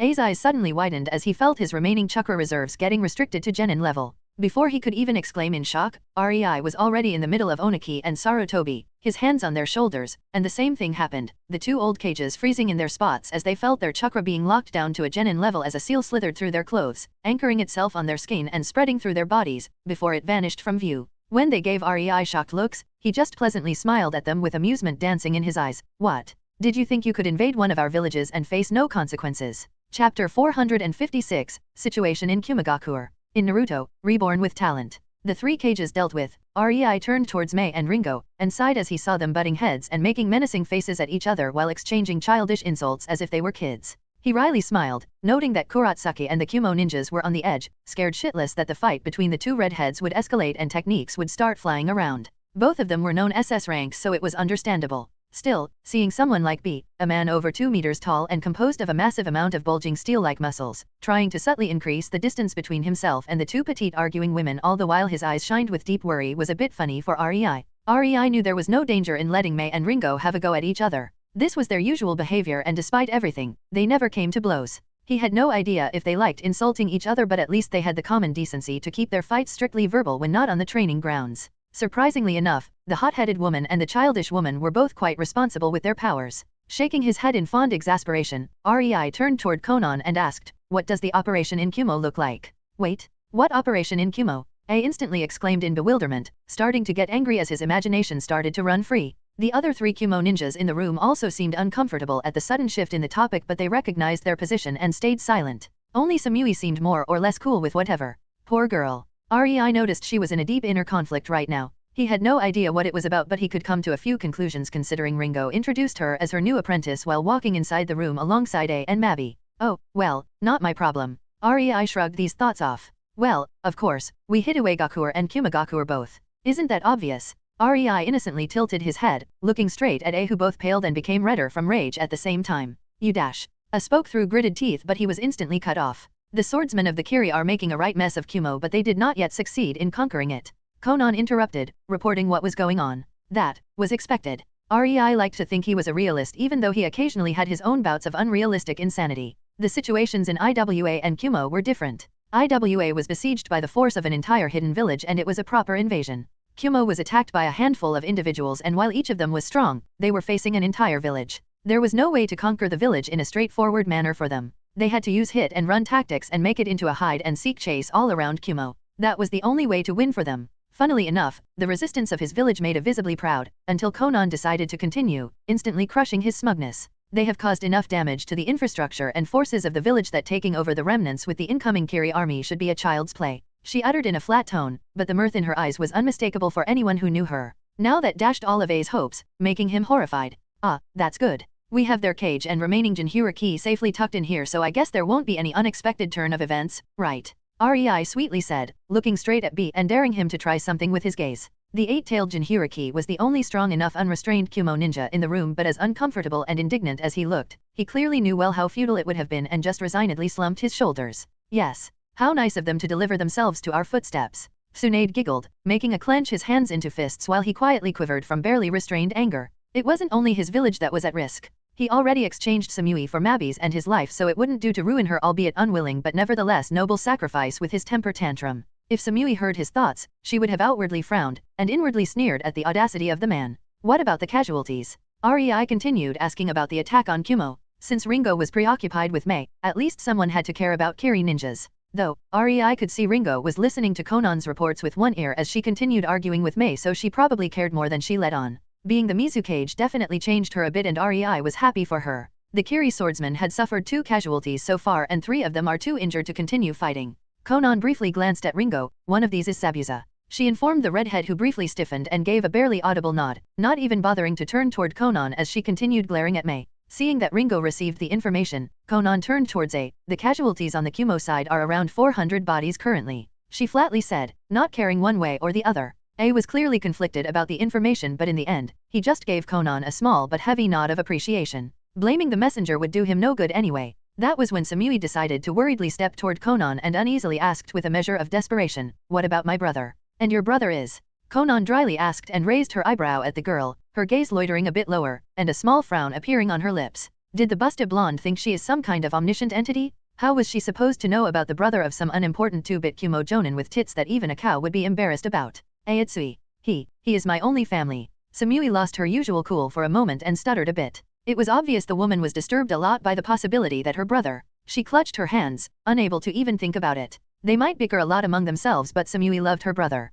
A's eyes suddenly widened as he felt his remaining chakra reserves getting restricted to genin level. Before he could even exclaim in shock, Rei was already in the middle of Oniki and Sarutobi, his hands on their shoulders, and the same thing happened, the two old cages freezing in their spots as they felt their chakra being locked down to a genin level as a seal slithered through their clothes, anchoring itself on their skin and spreading through their bodies, before it vanished from view. When they gave Rei shocked looks, he just pleasantly smiled at them with amusement dancing in his eyes. What? Did you think you could invade one of our villages and face no consequences? Chapter 456, Situation in Kumogakure. In Naruto, Reborn with Talent. The three cages dealt with, Rei turned towards Mei and Ringo, and sighed as he saw them butting heads and making menacing faces at each other while exchanging childish insults as if they were kids. He wryly smiled, noting that Kurotsuki and the Kumo ninjas were on the edge, scared shitless that the fight between the two redheads would escalate and techniques would start flying around. Both of them were known SS ranks, so it was understandable. Still, seeing someone like B, a man over 2 meters tall and composed of a massive amount of bulging steel-like muscles, trying to subtly increase the distance between himself and the two petite arguing women all the while his eyes shined with deep worry was a bit funny for Rei. Rei knew there was no danger in letting Mei and Ringo have a go at each other. This was their usual behavior, and despite everything, they never came to blows. He had no idea if they liked insulting each other, but at least they had the common decency to keep their fights strictly verbal when not on the training grounds. Surprisingly enough, the hot-headed woman and the childish woman were both quite responsible with their powers. Shaking his head in fond exasperation, Rei turned toward Konan and asked, "What does the operation in Kumo look like?" "Wait, what operation in Kumo?" A instantly exclaimed in bewilderment, starting to get angry as his imagination started to run free. The other three Kumo ninjas in the room also seemed uncomfortable at the sudden shift in the topic, but they recognized their position and stayed silent. Only Samui seemed more or less cool with whatever. Poor girl. Rei noticed she was in a deep inner conflict right now. He had no idea what it was about, but he could come to a few conclusions considering Ringo introduced her as her new apprentice while walking inside the room alongside A and Mabi. Oh, well, not my problem. Rei shrugged these thoughts off. Well, of course, we hit Uegakure and Kumogakure both. Isn't that obvious? Rei innocently tilted his head, looking straight at A, who both paled and became redder from rage at the same time. You dash. A spoke through gritted teeth, but he was instantly cut off. The swordsmen of the Kiri are making a right mess of Kumo, but they did not yet succeed in conquering it. Konan interrupted, reporting what was going on. That was expected. Rei liked to think he was a realist, even though he occasionally had his own bouts of unrealistic insanity. The situations in Iwa and Kumo were different. Iwa was besieged by the force of an entire hidden village, and it was a proper invasion. Kumo was attacked by a handful of individuals, and while each of them was strong, they were facing an entire village. There was no way to conquer the village in a straightforward manner for them. They had to use hit-and-run tactics and make it into a hide-and-seek chase all around Kumo. That was the only way to win for them. Funnily enough, the resistance of his village made a visibly proud, until Konan decided to continue, instantly crushing his smugness. They have caused enough damage to the infrastructure and forces of the village that taking over the remnants with the incoming Kiri army should be a child's play. She uttered in a flat tone, but the mirth in her eyes was unmistakable for anyone who knew her. Now that dashed all of A's hopes, making him horrified. Ah, that's good. We have their cage and remaining Jinhuri key safely tucked in here, so I guess there won't be any unexpected turn of events, right? Rei sweetly said, looking straight at B and daring him to try something with his gaze. The 8-tailed Jinhuri key was the only strong enough unrestrained Kumo ninja in the room, but as uncomfortable and indignant as he looked, he clearly knew well how futile it would have been and just resignedly slumped his shoulders. Yes. How nice of them to deliver themselves to our footsteps. Tsunade giggled, making a clench his hands into fists while he quietly quivered from barely restrained anger. It wasn't only his village that was at risk. He already exchanged Samui for Mabi's and his life, so it wouldn't do to ruin her albeit unwilling but nevertheless noble sacrifice with his temper tantrum. If Samui heard his thoughts, she would have outwardly frowned, and inwardly sneered at the audacity of the man. What about the casualties? Rei continued asking about the attack on Kumo. Since Ringo was preoccupied with Mei, at least someone had to care about Kiri ninjas. Though, REI could see Ringo was listening to Conan's reports with one ear as she continued arguing with Mei, so she probably cared more than she let on. Being the Mizukage definitely changed her a bit, and REI was happy for her. The Kiri swordsman had suffered 2 casualties so far and 3 of them are too injured to continue fighting. Conan briefly glanced at Ringo. One of these is Sabuza. She informed the redhead, who briefly stiffened and gave a barely audible nod, not even bothering to turn toward Conan as she continued glaring at Mei. Seeing that Ringo received the information, Conan turned towards A. The casualties on the Kumo side are around 400 bodies currently. She flatly said, not caring one way or the other. A was clearly conflicted about the information, but in the end, he just gave Conan a small but heavy nod of appreciation. Blaming the messenger would do him no good anyway. That was when Samui decided to worriedly step toward Conan and uneasily asked with a measure of desperation, "What about my brother?" "And your brother is?" Conan dryly asked and raised her eyebrow at the girl, her gaze loitering a bit lower, and a small frown appearing on her lips. Did the busted blonde think she is some kind of omniscient entity? How was she supposed to know about the brother of some unimportant 2-bit Kumo Jonin with tits that even a cow would be embarrassed about? Aitsui. He is my only family. Samui lost her usual cool for a moment and stuttered a bit. It was obvious the woman was disturbed a lot by the possibility that her brother. She clutched her hands, unable to even think about it. They might bicker a lot among themselves, but Samui loved her brother.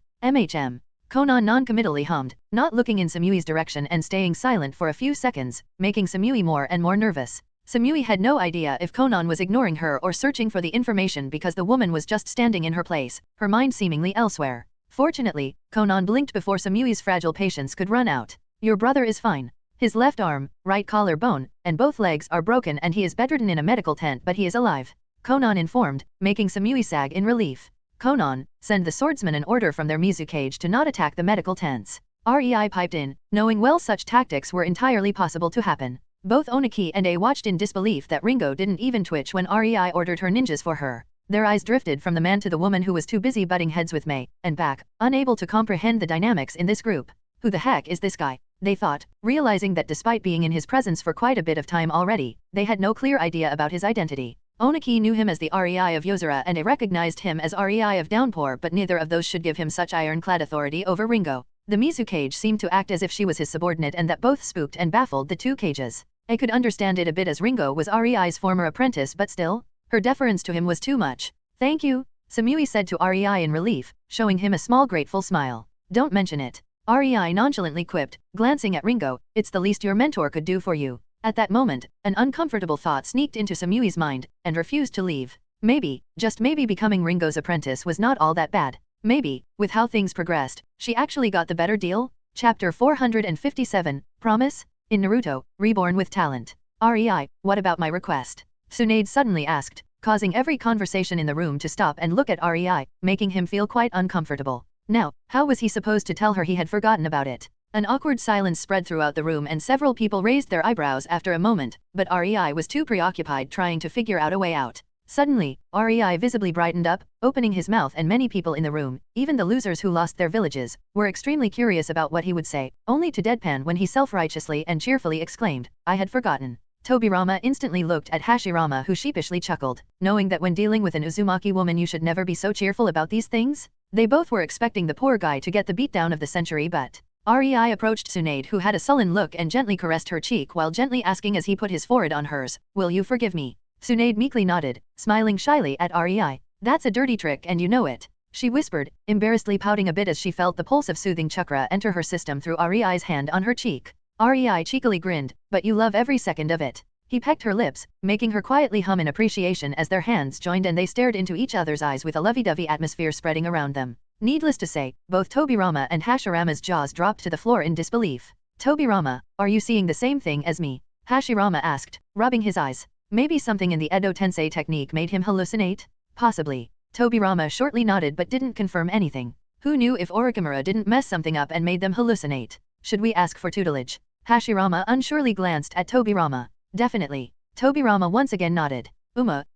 Conan non-committally hummed, not looking in Samui's direction and staying silent for a few seconds, making Samui more and more nervous. Samui had no idea if Conan was ignoring her or searching for the information because the woman was just standing in her place, her mind seemingly elsewhere. Fortunately, Conan blinked before Samui's fragile patience could run out. Your brother is fine. His left arm, right collar bone, and both legs are broken and he is bedridden in a medical tent, but he is alive. Conan informed, making Samui sag in relief. Conan, send the swordsman an order from their Mizukage to not attack the medical tents. REI piped in, knowing well such tactics were entirely possible to happen. Both Oniki and A watched in disbelief that Ringo didn't even twitch when REI ordered her ninjas for her. Their eyes drifted from the man to the woman, who was too busy butting heads with Mei, and back, unable to comprehend the dynamics in this group. Who the heck is this guy? They thought, realizing that despite being in his presence for quite a bit of time already, they had no clear idea about his identity. Oniki knew him as the REI of Yozora and A recognized him as REI of Downpour, but neither of those should give him such ironclad authority over Ringo. The Mizukage seemed to act as if she was his subordinate, and that both spooked and baffled the two cages. A could understand it a bit as Ringo was REI's former apprentice, but still, her deference to him was too much. Thank you, Samui said to REI in relief, showing him a small grateful smile. Don't mention it. REI nonchalantly quipped, glancing at Ringo, it's the least your mentor could do for you. At that moment, an uncomfortable thought sneaked into Samui's mind, and refused to leave. Maybe, just maybe, becoming Ringo's apprentice was not all that bad. Maybe, with how things progressed, she actually got the better deal? Chapter 457, Promise? In Naruto, Reborn with Talent. REI, what about my request? Tsunade suddenly asked, causing every conversation in the room to stop and look at REI, making him feel quite uncomfortable. Now, how was he supposed to tell her he had forgotten about it? An awkward silence spread throughout the room and several people raised their eyebrows after a moment, but REI was too preoccupied trying to figure out a way out. Suddenly, REI visibly brightened up, opening his mouth, and many people in the room, even the losers who lost their villages, were extremely curious about what he would say, only to deadpan when he self-righteously and cheerfully exclaimed, I had forgotten. Tobirama instantly looked at Hashirama, who sheepishly chuckled, knowing that when dealing with an Uzumaki woman you should never be so cheerful about these things. They both were expecting the poor guy to get the beatdown of the century, but REI approached Tsunade, who had a sullen look, and gently caressed her cheek while gently asking as he put his forehead on hers, will you forgive me? Tsunade meekly nodded, smiling shyly at REI. That's a dirty trick and you know it, she whispered, embarrassedly pouting a bit as she felt the pulse of soothing chakra enter her system through REI's hand on her cheek. REI cheekily grinned, but you love every second of it. He pecked her lips, making her quietly hum in appreciation as their hands joined and they stared into each other's eyes with a lovey-dovey atmosphere spreading around them. Needless to say, both Tobirama and Hashirama's jaws dropped to the floor in disbelief. Tobirama, are you seeing the same thing as me? Hashirama asked, rubbing his eyes. Maybe something in the Edo Tensei technique made him hallucinate? Possibly. Tobirama shortly nodded but didn't confirm anything. Who knew if Orochimaru didn't mess something up and made them hallucinate? Should we ask for tutelage? Hashirama unsurely glanced at Tobirama. Definitely. Tobirama once again nodded.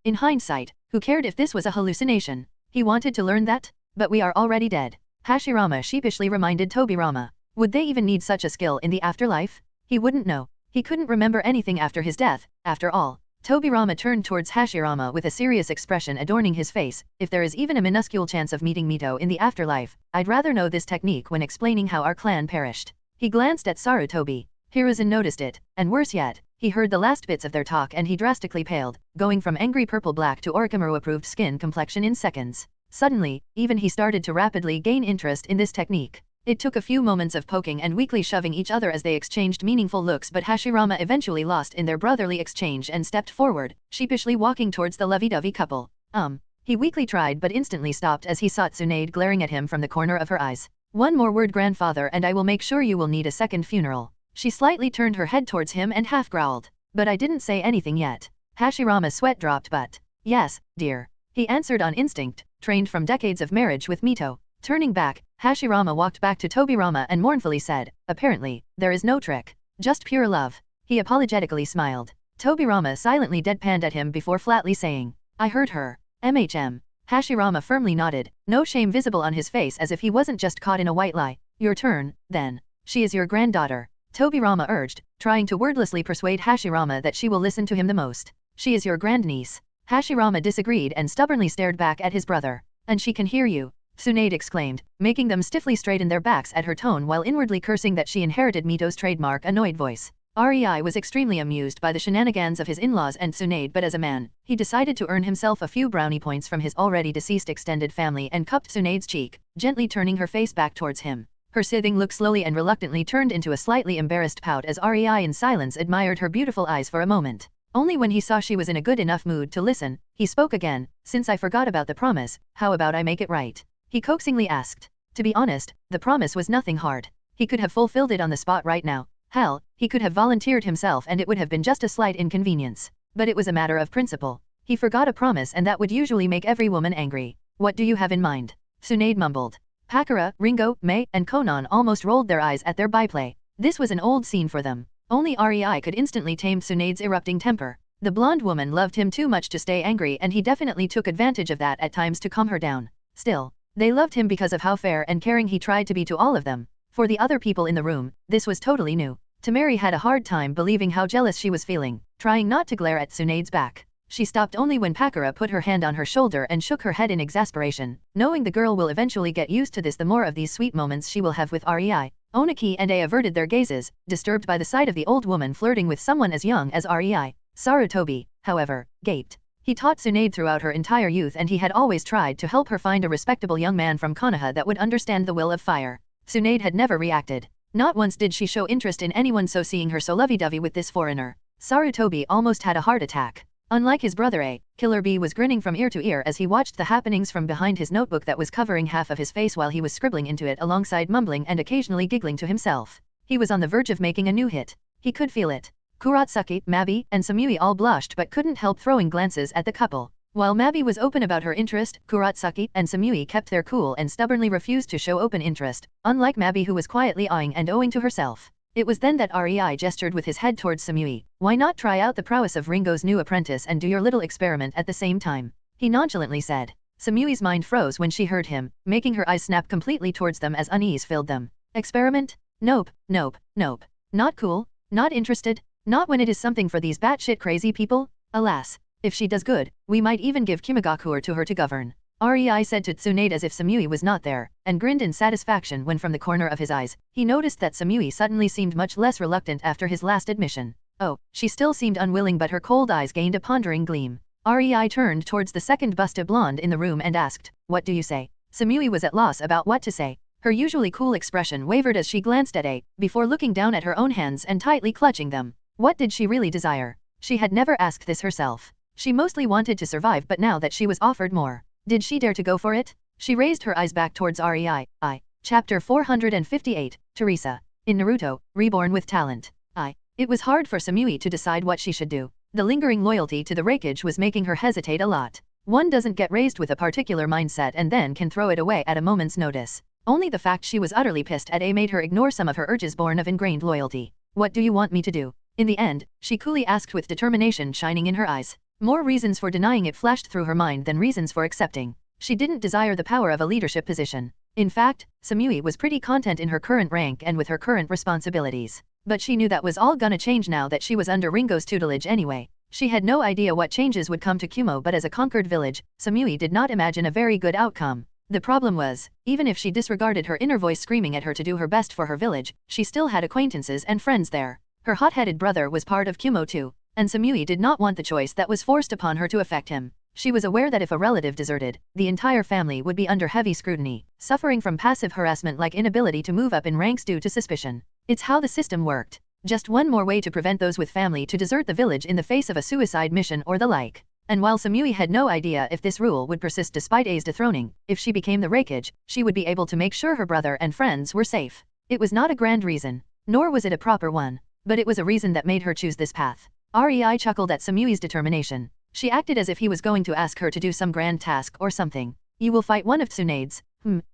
In hindsight, who cared if this was a hallucination? He wanted to learn that? But we are already dead. Hashirama sheepishly reminded Tobirama. Would they even need such a skill in the afterlife? He wouldn't know. He couldn't remember anything after his death, after all. Tobirama turned towards Hashirama with a serious expression adorning his face. If there is even a minuscule chance of meeting Mito in the afterlife, I'd rather know this technique when explaining how our clan perished. He glanced at Sarutobi. Hiruzen noticed it, and worse yet, He heard the last bits of their talk and he drastically paled, going from angry purple-black to Orochimaru-approved skin complexion in seconds. Suddenly, even he started to rapidly gain interest in this technique. It took a few moments of poking and weakly shoving each other as they exchanged meaningful looks, but Hashirama eventually lost in their brotherly exchange and stepped forward, sheepishly walking towards the lovey-dovey couple. He weakly tried but instantly stopped as he saw Tsunade glaring at him from the corner of her eyes. One more word, grandfather, and I will make sure you will need a second funeral. She slightly turned her head towards him and half growled. But I didn't say anything yet. Hashirama's sweat dropped but, yes, dear. He answered on instinct, trained from decades of marriage with Mito. Turning back, Hashirama walked back to Tobirama and mournfully said, apparently, there is no trick. Just pure love. He apologetically smiled. Tobirama silently deadpanned at him before flatly saying, I heard her. Hashirama firmly nodded, no shame visible on his face as if he wasn't just caught in a white lie. Your turn, then. She is your granddaughter. Tobirama urged, trying to wordlessly persuade Hashirama that she will listen to him the most. She is your grandniece. Hashirama disagreed and stubbornly stared back at his brother. And she can hear you, Tsunade exclaimed, making them stiffly straighten their backs at her tone while inwardly cursing that she inherited Mito's trademark annoyed voice. Rei was extremely amused by the shenanigans of his in-laws and Tsunade, but as a man, he decided to earn himself a few brownie points from his already deceased extended family and cupped Tsunade's cheek, gently turning her face back towards him. Her seething look slowly and reluctantly turned into a slightly embarrassed pout as Rei in silence admired her beautiful eyes for a moment. Only when he saw she was in a good enough mood to listen, he spoke again. Since I forgot about the promise, how about I make it right? He coaxingly asked. To be honest, the promise was nothing hard. He could have fulfilled it on the spot right now. Hell, he could have volunteered himself and it would have been just a slight inconvenience. But it was a matter of principle. He forgot a promise and that would usually make every woman angry. What do you have in mind? Tsunade mumbled. Pakura, Ringo, Mei, and Konan almost rolled their eyes at their byplay. This was an old scene for them. Only Rei could instantly tame Tsunade's erupting temper. The blonde woman loved him too much to stay angry and he definitely took advantage of that at times to calm her down. Still, they loved him because of how fair and caring he tried to be to all of them. For the other people in the room, this was totally new. Tamari had a hard time believing how jealous she was feeling, trying not to glare at Tsunade's back. She stopped only when Pakura put her hand on her shoulder and shook her head in exasperation, knowing the girl will eventually get used to this, the more of these sweet moments she will have with Rei. Oniki and A averted their gazes, disturbed by the sight of the old woman flirting with someone as young as Rei. Sarutobi, however, gaped. He taught Tsunade throughout her entire youth and he had always tried to help her find a respectable young man from Konoha that would understand the will of fire. Tsunade had never reacted. Not once did she show interest in anyone, so seeing her so lovey-dovey with this foreigner, Sarutobi almost had a heart attack. Unlike his brother A, Killer B was grinning from ear to ear as he watched the happenings from behind his notebook that was covering half of his face while he was scribbling into it alongside mumbling and occasionally giggling to himself. He was on the verge of making a new hit. He could feel it. Kuratsuki, Mabi, and Samui all blushed but couldn't help throwing glances at the couple. While Mabi was open about her interest, Kuratsuki and Samui kept their cool and stubbornly refused to show open interest, unlike Mabi who was quietly eyeing and owing to herself. It was then that Rei gestured with his head towards Samui. Why not try out the prowess of Ringo's new apprentice and do your little experiment at the same time? He nonchalantly said. Samui's mind froze when she heard him, making her eyes snap completely towards them as unease filled them. Experiment? Nope, nope, nope. Not cool, not interested, not when it is something for these batshit crazy people? Alas. If she does good, we might even give Kimagakuer to her to govern. Rei said to Tsunade as if Samui was not there, and grinned in satisfaction when from the corner of his eyes, he noticed that Samui suddenly seemed much less reluctant after his last admission. Oh, she still seemed unwilling but her cold eyes gained a pondering gleam. Rei turned towards the second busted blonde in the room and asked, what do you say? Samui was at loss about what to say. Her usually cool expression wavered as she glanced at A, before looking down at her own hands and tightly clutching them. What did she really desire? She had never asked this herself. She mostly wanted to survive, but now that she was offered more, did she dare to go for it? She raised her eyes back towards Rei. Chapter 458, Teresa. In Naruto, Reborn with Talent. It was hard for Samui to decide what she should do. The lingering loyalty to the Raikage was making her hesitate a lot. One doesn't get raised with a particular mindset and then can throw it away at a moment's notice. Only the fact she was utterly pissed at A made her ignore some of her urges born of ingrained loyalty. What do you want me to do? In the end, she coolly asked with determination shining in her eyes. More reasons for denying it flashed through her mind than reasons for accepting. She didn't desire the power of a leadership position. In fact, Samui was pretty content in her current rank and with her current responsibilities. But she knew that was all gonna change now that she was under Ringo's tutelage anyway. She had no idea what changes would come to Kumo, but as a conquered village, Samui did not imagine a very good outcome. The problem was, even if she disregarded her inner voice screaming at her to do her best for her village, she still had acquaintances and friends there. Her hot-headed brother was part of Kumo too, and Samui did not want the choice that was forced upon her to affect him. She was aware that if a relative deserted, the entire family would be under heavy scrutiny, suffering from passive harassment like inability to move up in ranks due to suspicion. It's how the system worked. Just one more way to prevent those with family to desert the village in the face of a suicide mission or the like. And while Samui had no idea if this rule would persist despite A's dethroning, if she became the Raikage, she would be able to make sure her brother and friends were safe. It was not a grand reason, nor was it a proper one, but it was a reason that made her choose this path. Rei chuckled at Samui's determination. She acted as if he was going to ask her to do some grand task or something. You will fight one of Tsunade's,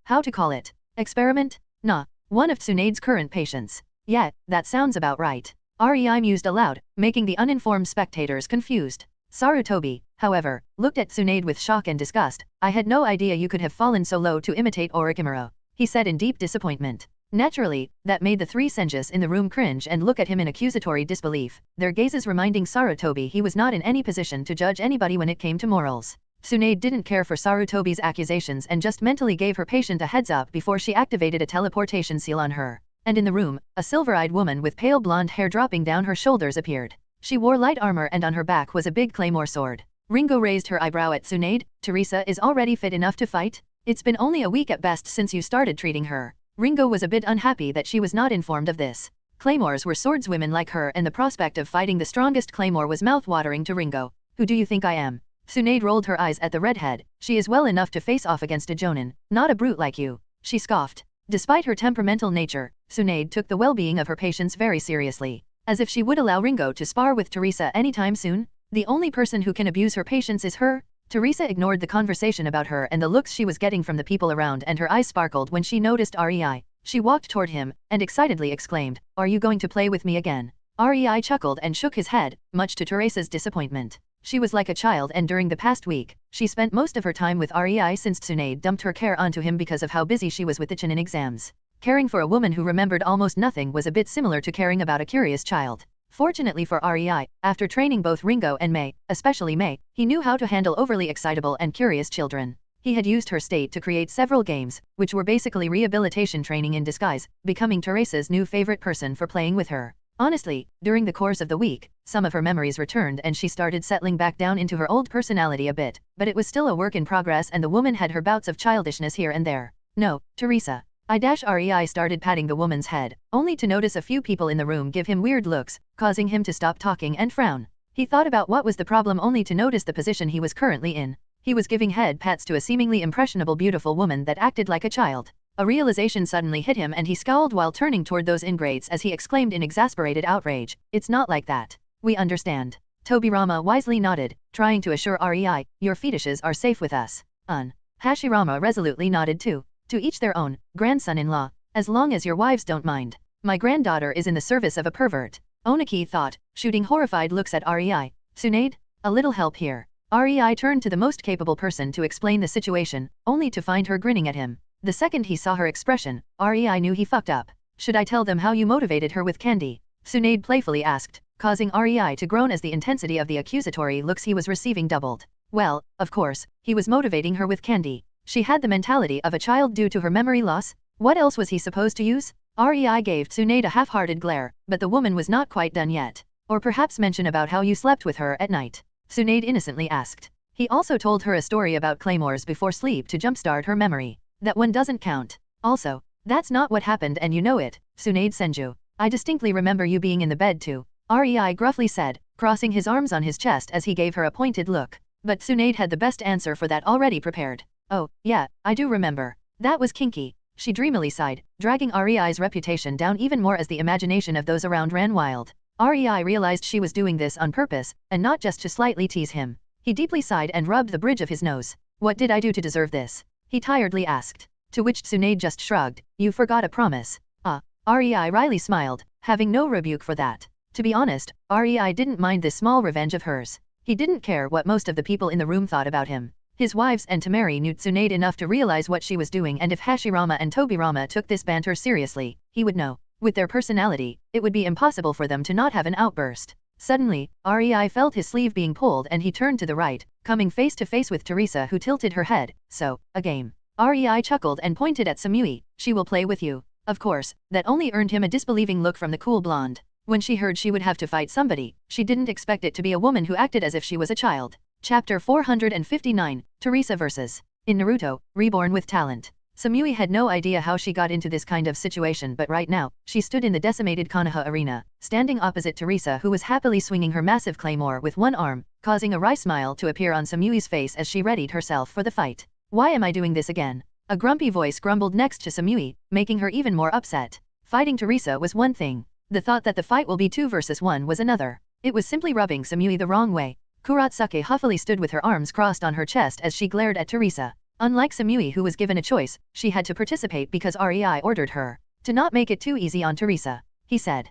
how to call it? Experiment? Nah, one of Tsunade's current patients. Yeah, that sounds about right. Rei mused aloud, making the uninformed spectators confused. Sarutobi, however, looked at Tsunade with shock and disgust. I had no idea you could have fallen so low to imitate Orochimaru, he said in deep disappointment. Naturally, that made the three senjus in the room cringe and look at him in accusatory disbelief, their gazes reminding Sarutobi he was not in any position to judge anybody when it came to morals. Tsunade didn't care for Sarutobi's accusations and just mentally gave her patient a heads up before she activated a teleportation seal on her. And in the room, a silver-eyed woman with pale blonde hair dropping down her shoulders appeared. She wore light armor and on her back was a big claymore sword. Ringo raised her eyebrow at Tsunade. Teresa is already fit enough to fight? It's been only a week at best since you started treating her. Ringo was a bit unhappy that she was not informed of this. Claymores were swordswomen like her and the prospect of fighting the strongest claymore was mouth-watering to Ringo. Who do you think I am? Tsunade rolled her eyes at the redhead. She is well enough to face off against a jonin, not a brute like you. She scoffed. Despite her temperamental nature, Tsunade took the well-being of her patients very seriously. As if she would allow Ringo to spar with Teresa anytime soon? The only person who can abuse her patients is her? Teresa ignored the conversation about her and the looks she was getting from the people around and her eyes sparkled when she noticed Rei. She walked toward him, and excitedly exclaimed, "Are you going to play with me again?" Rei chuckled and shook his head, much to Teresa's disappointment. She was like a child and during the past week, she spent most of her time with Rei since Tsunade dumped her care onto him because of how busy she was with the Chunin exams. Caring for a woman who remembered almost nothing was a bit similar to caring about a curious child. Fortunately for Rei, after training both Ringo and Mei, especially Mei, he knew how to handle overly excitable and curious children. He had used her state to create several games, which were basically rehabilitation training in disguise, becoming Teresa's new favorite person for playing with her. Honestly, during the course of the week, some of her memories returned and she started settling back down into her old personality a bit, but it was still a work in progress and the woman had her bouts of childishness here and there. No, Teresa. Rei started patting the woman's head, only to notice a few people in the room give him weird looks, causing him to stop talking and frown. He thought about what was the problem only to notice the position he was currently in. He was giving head pats to a seemingly impressionable beautiful woman that acted like a child. A realization suddenly hit him and he scowled while turning toward those ingrates as he exclaimed in exasperated outrage, "It's not like that. We understand." Tobirama wisely nodded, trying to assure Rei, "Your fetishes are safe with us." Hashirama resolutely nodded too. To each their own, grandson-in-law, as long as your wives don't mind. My granddaughter is in the service of a pervert. Oniki thought, shooting horrified looks at Rei. Tsunade? A little help here. Rei turned to the most capable person to explain the situation, only to find her grinning at him. The second he saw her expression, Rei knew he fucked up. Should I tell them how you motivated her with candy? Tsunade playfully asked, causing Rei to groan as the intensity of the accusatory looks he was receiving doubled. Well, of course, he was motivating her with candy. She had the mentality of a child due to her memory loss. What else was he supposed to use? Rei gave Tsunade a half-hearted glare, but the woman was not quite done yet. Or perhaps mention about how you slept with her at night. Tsunade innocently asked. He also told her a story about claymores before sleep to jumpstart her memory. That one doesn't count. Also, that's not what happened and you know it, Tsunade Senju. I distinctly remember you being in the bed too, Rei gruffly said, crossing his arms on his chest as he gave her a pointed look. But Tsunade had the best answer for that already prepared. Oh, yeah, I do remember. That was kinky. She dreamily sighed, dragging Rei's reputation down even more as the imagination of those around ran wild. Rei realized she was doing this on purpose, and not just to slightly tease him. He deeply sighed and rubbed the bridge of his nose. What did I do to deserve this? He tiredly asked. To which Tsunade just shrugged. You forgot a promise. Rei wryly smiled, having no rebuke for that. To be honest, Rei didn't mind this small revenge of hers. He didn't care what most of the people in the room thought about him. His wives and Temari knew Tsunade enough to realize what she was doing and if Hashirama and Tobirama took this banter seriously, he would know. With their personality, it would be impossible for them to not have an outburst. Suddenly, Rei felt his sleeve being pulled and he turned to the right, coming face to face with Teresa who tilted her head. So, a game. Rei chuckled and pointed at Samui. She will play with you. Of course, that only earned him a disbelieving look from the cool blonde. When she heard she would have to fight somebody, she didn't expect it to be a woman who acted as if she was a child. Chapter 459, Teresa vs. In Naruto, Reborn with Talent. Samui had no idea how she got into this kind of situation, but right now, she stood in the decimated Konoha arena, standing opposite Teresa, who was happily swinging her massive claymore with one arm, causing a wry smile to appear on Samui's face as she readied herself for the fight. Why am I doing this again? A grumpy voice grumbled next to Samui, making her even more upset. Fighting Teresa was one thing. The thought that the fight will be 2 versus 1 was another. It was simply rubbing Samui the wrong way. Kurotsuke huffily stood with her arms crossed on her chest as she glared at Teresa. Unlike Samui, who was given a choice, she had to participate because REI ordered her to not make it too easy on Teresa. He said,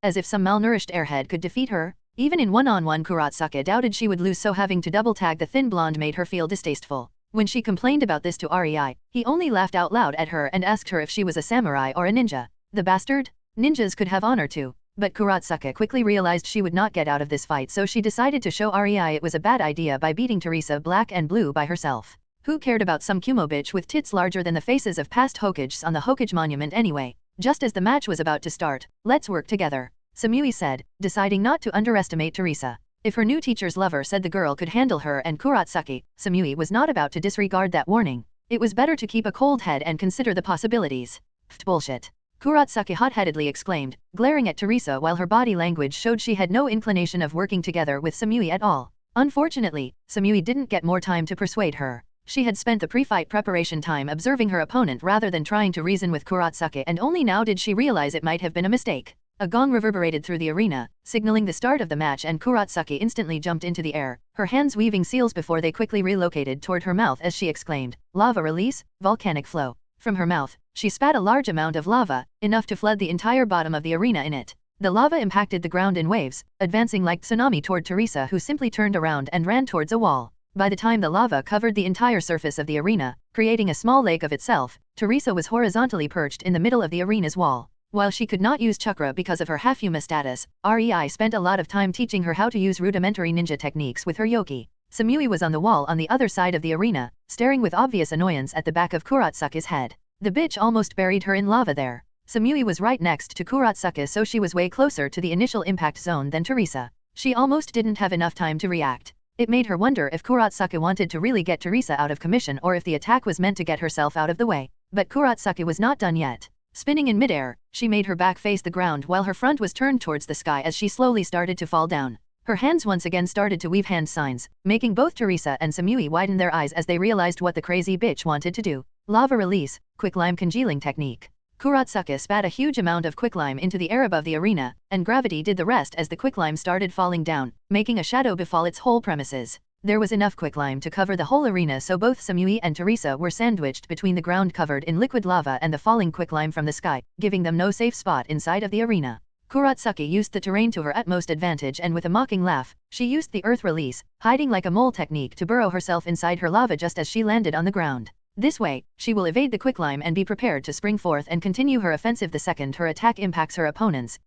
as if some malnourished airhead could defeat her. Even in one-on-one, Kurotsuke doubted she would lose, so having to double tag the thin blonde made her feel distasteful. When she complained about this to REI, he only laughed out loud at her and asked her if she was a samurai or a ninja. The bastard? Ninjas could have honor too. But Kurotsuke quickly realized she would not get out of this fight, so she decided to show REI it was a bad idea by beating Teresa black and blue by herself. Who cared about some Kumo bitch with tits larger than the faces of past Hokages on the Hokage monument anyway? Just as the match was about to start, let's work together, Samui said, deciding not to underestimate Teresa. If her new teacher's lover said the girl could handle her and Kurotsuke, Samui was not about to disregard that warning. It was better to keep a cold head and consider the possibilities. Bullshit. Kurotsuke hot-headedly exclaimed, glaring at Teresa while her body language showed she had no inclination of working together with Samui at all. Unfortunately, Samui didn't get more time to persuade her. She had spent the pre-fight preparation time observing her opponent rather than trying to reason with Kurotsuke, and only now did she realize it might have been a mistake. A gong reverberated through the arena, signaling the start of the match, and Kurotsuke instantly jumped into the air, her hands weaving seals before they quickly relocated toward her mouth as she exclaimed, "Lava release, volcanic flow." From her mouth, she spat a large amount of lava, enough to flood the entire bottom of the arena in it. The lava impacted the ground in waves, advancing like tsunami toward Teresa, who simply turned around and ran towards a wall. By the time the lava covered the entire surface of the arena, creating a small lake of itself, Teresa was horizontally perched in the middle of the arena's wall. While she could not use chakra because of her half-human status, REI spent a lot of time teaching her how to use rudimentary ninja techniques with her yoki. Samui was on the wall on the other side of the arena, staring with obvious annoyance at the back of Kurotsuke's head. The bitch almost buried her in lava there. Samui was right next to Kurotsuke, so she was way closer to the initial impact zone than Teresa. She almost didn't have enough time to react. It made her wonder if Kurotsuke wanted to really get Teresa out of commission or if the attack was meant to get herself out of the way. But Kurotsuke was not done yet. Spinning in midair, she made her back face the ground while her front was turned towards the sky as she slowly started to fall down. Her hands once again started to weave hand signs, making both Teresa and Samui widen their eyes as they realized what the crazy bitch wanted to do. Lava release, quicklime congealing technique. Kurotsuke spat a huge amount of quicklime into the air above the arena, and gravity did the rest as the quicklime started falling down, making a shadow befall its whole premises. There was enough quicklime to cover the whole arena, so both Samui and Teresa were sandwiched between the ground covered in liquid lava and the falling quicklime from the sky, giving them no safe spot inside of the arena. Kurotsuke used the terrain to her utmost advantage, and with a mocking laugh, she used the earth release, hiding like a mole technique to burrow herself inside her lava just as she landed on the ground. This way, she will evade the quicklime and be prepared to spring forth and continue her offensive the second her attack impacts her opponent's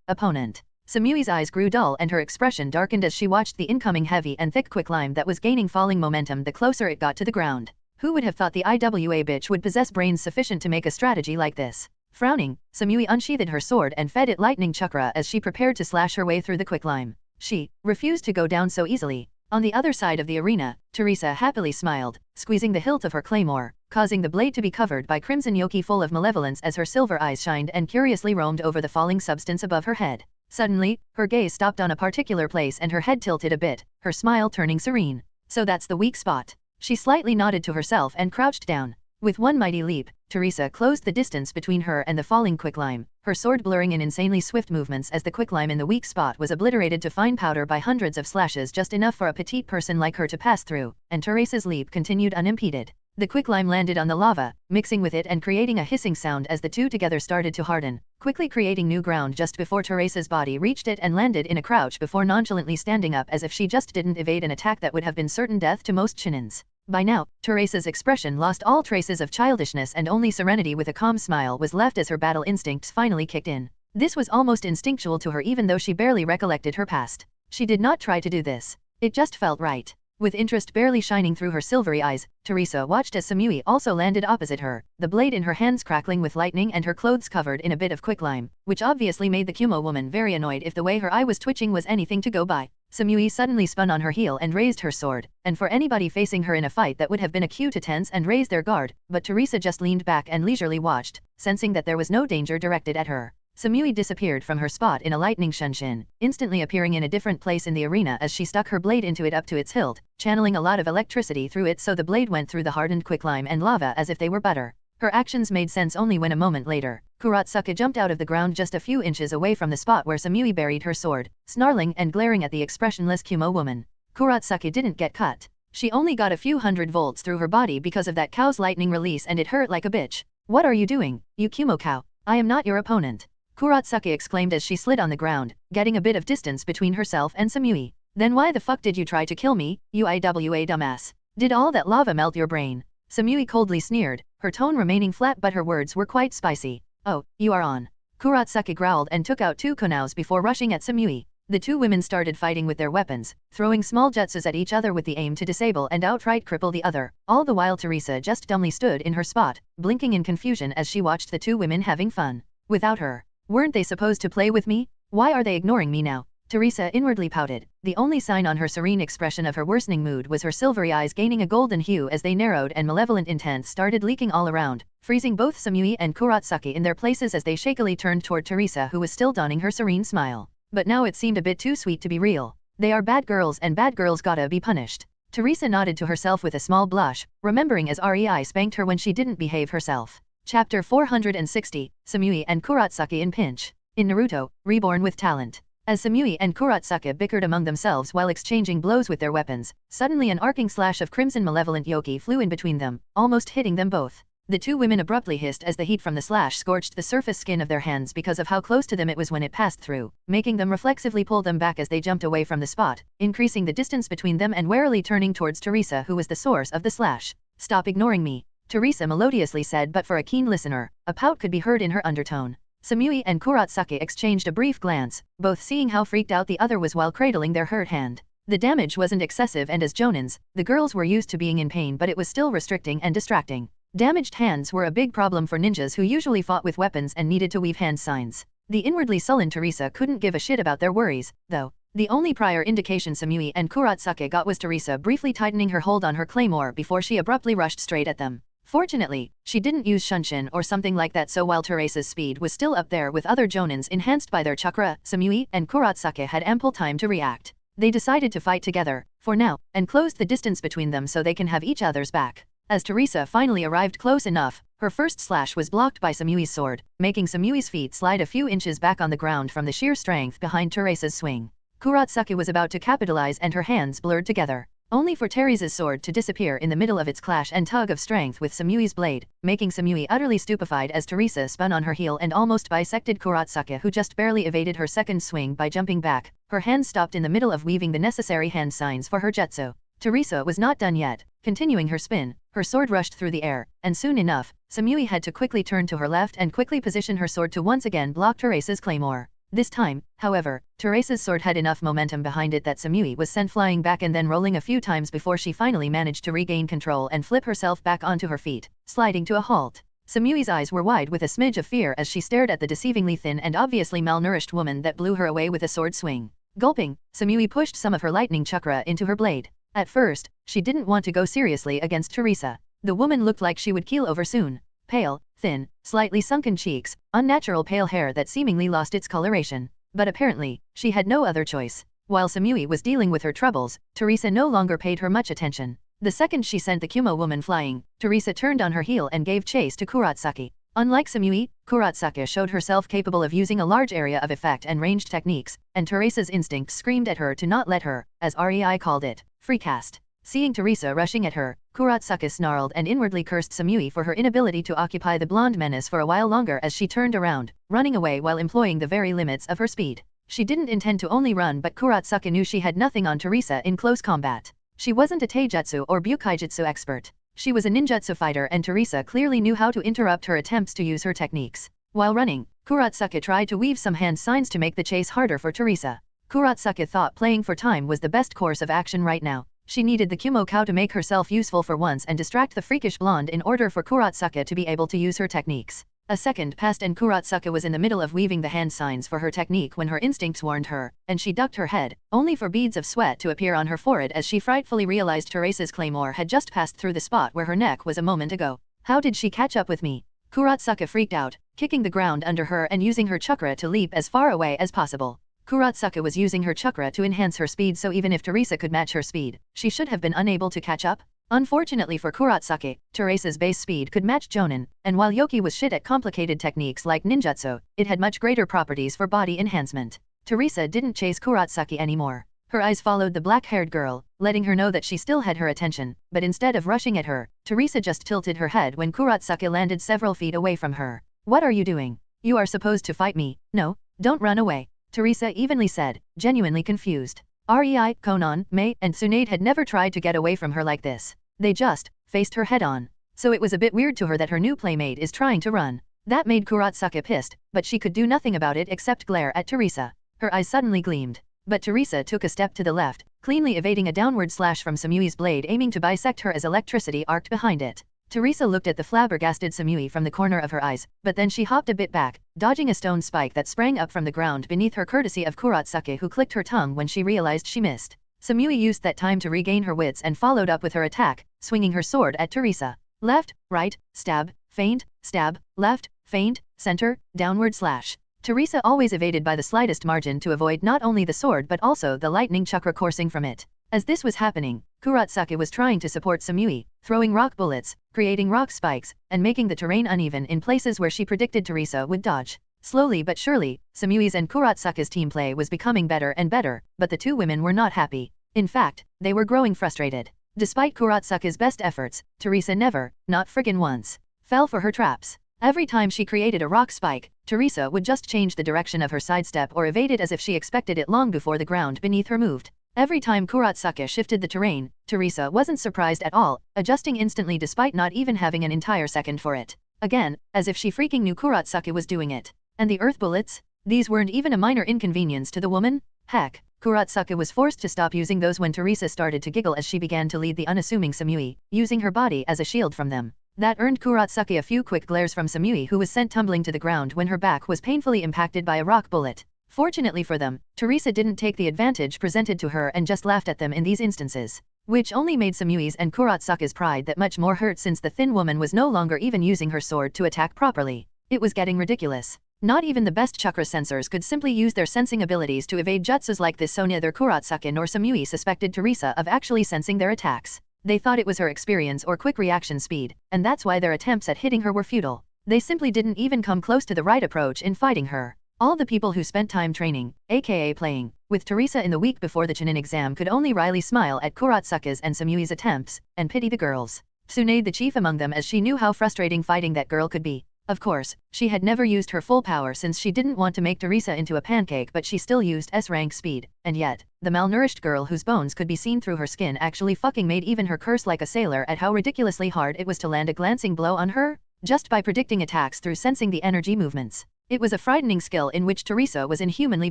opponent. Samui's eyes grew dull and her expression darkened as she watched the incoming heavy and thick quicklime that was gaining falling momentum the closer it got to the ground. Who would have thought the IWA bitch would possess brains sufficient to make a strategy like this? Frowning, Samui unsheathed her sword and fed it lightning chakra as she prepared to slash her way through the quicklime. She refused to go down so easily. On the other side of the arena, Teresa happily smiled, squeezing the hilt of her claymore, causing the blade to be covered by crimson yoki full of malevolence as her silver eyes shined and curiously roamed over the falling substance above her head. Suddenly, her gaze stopped on a particular place and her head tilted a bit, her smile turning serene. So that's the weak spot. She slightly nodded to herself and crouched down. With one mighty leap, Teresa closed the distance between her and the falling quicklime, her sword blurring in insanely swift movements as the quicklime in the weak spot was obliterated to fine powder by hundreds of slashes, just enough for a petite person like her to pass through, and Teresa's leap continued unimpeded. The quicklime landed on the lava, mixing with it and creating a hissing sound as the two together started to harden, quickly creating new ground just before Teresa's body reached it and landed in a crouch before nonchalantly standing up as if she just didn't evade an attack that would have been certain death to most shinins. By now, Teresa's expression lost all traces of childishness and only serenity with a calm smile was left as her battle instincts finally kicked in. This was almost instinctual to her even though she barely recollected her past. She did not try to do this. It just felt right. With interest barely shining through her silvery eyes, Teresa watched as Samui also landed opposite her, the blade in her hands crackling with lightning and her clothes covered in a bit of quicklime, which obviously made the Kumo woman very annoyed if the way her eye was twitching was anything to go by. Samui suddenly spun on her heel and raised her sword, and for anybody facing her in a fight that would have been a cue to tense and raise their guard, but Teresa just leaned back and leisurely watched, sensing that there was no danger directed at her. Samui disappeared from her spot in a lightning shunshin, instantly appearing in a different place in the arena as she stuck her blade into it up to its hilt, channeling a lot of electricity through it so the blade went through the hardened quicklime and lava as if they were butter. Her actions made sense only when a moment later, Kurotsuka jumped out of the ground just a few inches away from the spot where Samui buried her sword, snarling and glaring at the expressionless Kumo woman. Kurotsuka didn't get cut. She only got a few hundred volts through her body because of that cow's lightning release and it hurt like a bitch. What are you doing, you Kumo cow? I am not your opponent. Kurotsuka exclaimed as she slid on the ground, getting a bit of distance between herself and Samui. Then why the fuck did you try to kill me, you IWA dumbass? Did all that lava melt your brain? Samui coldly sneered, her tone remaining flat but her words were quite spicy. Oh, you are on. Kurotsuka growled and took out two konaos before rushing at Samui. The two women started fighting with their weapons, throwing small jutsus at each other with the aim to disable and outright cripple the other, all the while Teresa just dumbly stood in her spot, blinking in confusion as she watched the two women having fun. Without her. Weren't they supposed to play with me? Why are they ignoring me now? Teresa inwardly pouted. The only sign on her serene expression of her worsening mood was her silvery eyes gaining a golden hue as they narrowed and malevolent intent started leaking all around, freezing both Samui and Kurotsuka in their places as they shakily turned toward Teresa who was still donning her serene smile. But now it seemed a bit too sweet to be real. They are bad girls and bad girls gotta be punished. Teresa nodded to herself with a small blush, remembering as Rei spanked her when she didn't behave herself. Chapter 460, Samui and Kurotsuka in pinch. In Naruto, Reborn with talent. As Samui and Kurotsuka bickered among themselves while exchanging blows with their weapons, suddenly an arcing slash of crimson malevolent yoki flew in between them, almost hitting them both. The two women abruptly hissed as the heat from the slash scorched the surface skin of their hands because of how close to them it was when it passed through, making them reflexively pull them back as they jumped away from the spot, increasing the distance between them and warily turning towards Teresa who was the source of the slash. Stop ignoring me, Teresa melodiously said, but for a keen listener, a pout could be heard in her undertone. Samui and Kurotsuka exchanged a brief glance, both seeing how freaked out the other was while cradling their hurt hand. The damage wasn't excessive and as jonins, the girls were used to being in pain but it was still restricting and distracting. Damaged hands were a big problem for ninjas who usually fought with weapons and needed to weave hand signs. The inwardly sullen Teresa couldn't give a shit about their worries, though. The only prior indication Samui and Kurotsuka got was Teresa briefly tightening her hold on her claymore before she abruptly rushed straight at them. Fortunately, she didn't use shunshin or something like that, so while Teresa's speed was still up there with other jonins enhanced by their chakra, Samui and Kurotsuka had ample time to react. They decided to fight together, for now, and closed the distance between them so they can have each other's back. As Teresa finally arrived close enough, her first slash was blocked by Samui's sword, making Samui's feet slide a few inches back on the ground from the sheer strength behind Teresa's swing. Kurotsuka was about to capitalize and her hands blurred together, only for Teresa's sword to disappear in the middle of its clash and tug of strength with Samui's blade, making Samui utterly stupefied as Teresa spun on her heel and almost bisected Kurotsuka, who just barely evaded her second swing by jumping back, her hands stopped in the middle of weaving the necessary hand signs for her jutsu. Teresa was not done yet. Continuing her spin, her sword rushed through the air, and soon enough, Samui had to quickly turn to her left and quickly position her sword to once again block Teresa's claymore. This time, however, Teresa's sword had enough momentum behind it that Samui was sent flying back and then rolling a few times before she finally managed to regain control and flip herself back onto her feet, sliding to a halt. Samui's eyes were wide with a smidge of fear as she stared at the deceivingly thin and obviously malnourished woman that blew her away with a sword swing. Gulping, Samui pushed some of her lightning chakra into her blade. At first, she didn't want to go seriously against Teresa. The woman looked like she would keel over soon. Pale, thin, slightly sunken cheeks, unnatural pale hair that seemingly lost its coloration. But apparently, she had no other choice. While Samui was dealing with her troubles, Teresa no longer paid her much attention. The second she sent the Kumo woman flying, Teresa turned on her heel and gave chase to Kurotsuka. Unlike Samui, Kurotsuka showed herself capable of using a large area of effect and ranged techniques, and Teresa's instinct screamed at her to not let her, as Rei called it, freecast. Seeing Teresa rushing at her, Kurotsuka snarled and inwardly cursed Samui for her inability to occupy the blonde menace for a while longer as she turned around, running away while employing the very limits of her speed. She didn't intend to only run, but Kurotsuka knew she had nothing on Teresa in close combat. She wasn't a taijutsu or bukaijutsu expert. She was a ninjutsu fighter and Teresa clearly knew how to interrupt her attempts to use her techniques. While running, Kurotsuka tried to weave some hand signs to make the chase harder for Teresa. Kurotsuka thought playing for time was the best course of action right now. She needed the Kumo cow to make herself useful for once and distract the freakish blonde in order for Kurotsuka to be able to use her techniques. A second passed and Kurotsuka was in the middle of weaving the hand signs for her technique when her instincts warned her, and she ducked her head, only for beads of sweat to appear on her forehead as she frightfully realized Teresa's claymore had just passed through the spot where her neck was a moment ago. How did she catch up with me? Kurotsuka freaked out, kicking the ground under her and using her chakra to leap as far away as possible. Kurotsuka was using her chakra to enhance her speed, so even if Teresa could match her speed, she should have been unable to catch up. Unfortunately for Kurotsuka, Teresa's base speed could match Jonin, and while Yoki was shit at complicated techniques like ninjutsu, it had much greater properties for body enhancement. Teresa didn't chase Kurotsuka anymore. Her eyes followed the black-haired girl, letting her know that she still had her attention, but instead of rushing at her, Teresa just tilted her head when Kurotsuka landed several feet away from her. What are you doing? You are supposed to fight me, no? Don't run away, Teresa evenly said, genuinely confused. Rei, Konan, Mei, and Tsunade had never tried to get away from her like this. They just faced her head-on. So it was a bit weird to her that her new playmate is trying to run. That made Kurotsuka pissed, but she could do nothing about it except glare at Teresa. Her eyes suddenly gleamed. But Teresa took a step to the left, cleanly evading a downward slash from Samui's blade aiming to bisect her as electricity arced behind it. Teresa looked at the flabbergasted Samui from the corner of her eyes, but then she hopped a bit back, dodging a stone spike that sprang up from the ground beneath her courtesy of Kurotsuka, who clicked her tongue when she realized she missed. Samui used that time to regain her wits and followed up with her attack, swinging her sword at Teresa. Left, right, stab, feint, stab, left, feint, center, downward slash. Teresa always evaded by the slightest margin to avoid not only the sword but also the lightning chakra coursing from it. As this was happening, Kurotsuka was trying to support Samui, throwing rock bullets, creating rock spikes, and making the terrain uneven in places where she predicted Teresa would dodge. Slowly but surely, Samui's and Kurotsuka's team play was becoming better and better, but the two women were not happy. In fact, they were growing frustrated. Despite Kurotsuka's best efforts, Teresa never, not friggin' once, fell for her traps. Every time she created a rock spike, Teresa would just change the direction of her sidestep or evade it as if she expected it long before the ground beneath her moved. Every time Kurotsuka shifted the terrain, Teresa wasn't surprised at all, adjusting instantly despite not even having an entire second for it. Again, as if she freaking knew Kurotsuka was doing it. And the earth bullets? These weren't even a minor inconvenience to the woman? Heck, Kurotsuka was forced to stop using those when Teresa started to giggle as she began to lead the unassuming Samui, using her body as a shield from them. That earned Kurotsuka a few quick glares from Samui, who was sent tumbling to the ground when her back was painfully impacted by a rock bullet. Fortunately for them, Teresa didn't take the advantage presented to her and just laughed at them in these instances, which only made Samui's and Kurotsuka's pride that much more hurt since the thin woman was no longer even using her sword to attack properly. It was getting ridiculous. Not even the best chakra sensors could simply use their sensing abilities to evade jutsus like this, so neither Kurotsuka nor Samui suspected Teresa of actually sensing their attacks. They thought it was her experience or quick reaction speed, and that's why their attempts at hitting her were futile. They simply didn't even come close to the right approach in fighting her. All the people who spent time training, aka playing, with Teresa in the week before the Chunin exam could only wryly smile at Kurotsuka's and Samui's attempts, and pity the girls. Tsunade the chief among them, as she knew how frustrating fighting that girl could be. Of course, she had never used her full power since she didn't want to make Teresa into a pancake, but she still used S-rank speed, and yet, the malnourished girl whose bones could be seen through her skin actually fucking made even her curse like a sailor at how ridiculously hard it was to land a glancing blow on her, just by predicting attacks through sensing the energy movements. It was a frightening skill in which Teresa was inhumanly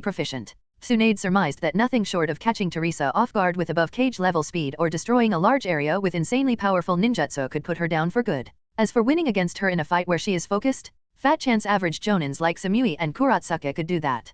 proficient. Tsunade surmised that nothing short of catching Teresa off guard with above cage level speed or destroying a large area with insanely powerful ninjutsu could put her down for good. As for winning against her in a fight where she is focused, fat chance average jonins like Samui and Kurotsuka could do that.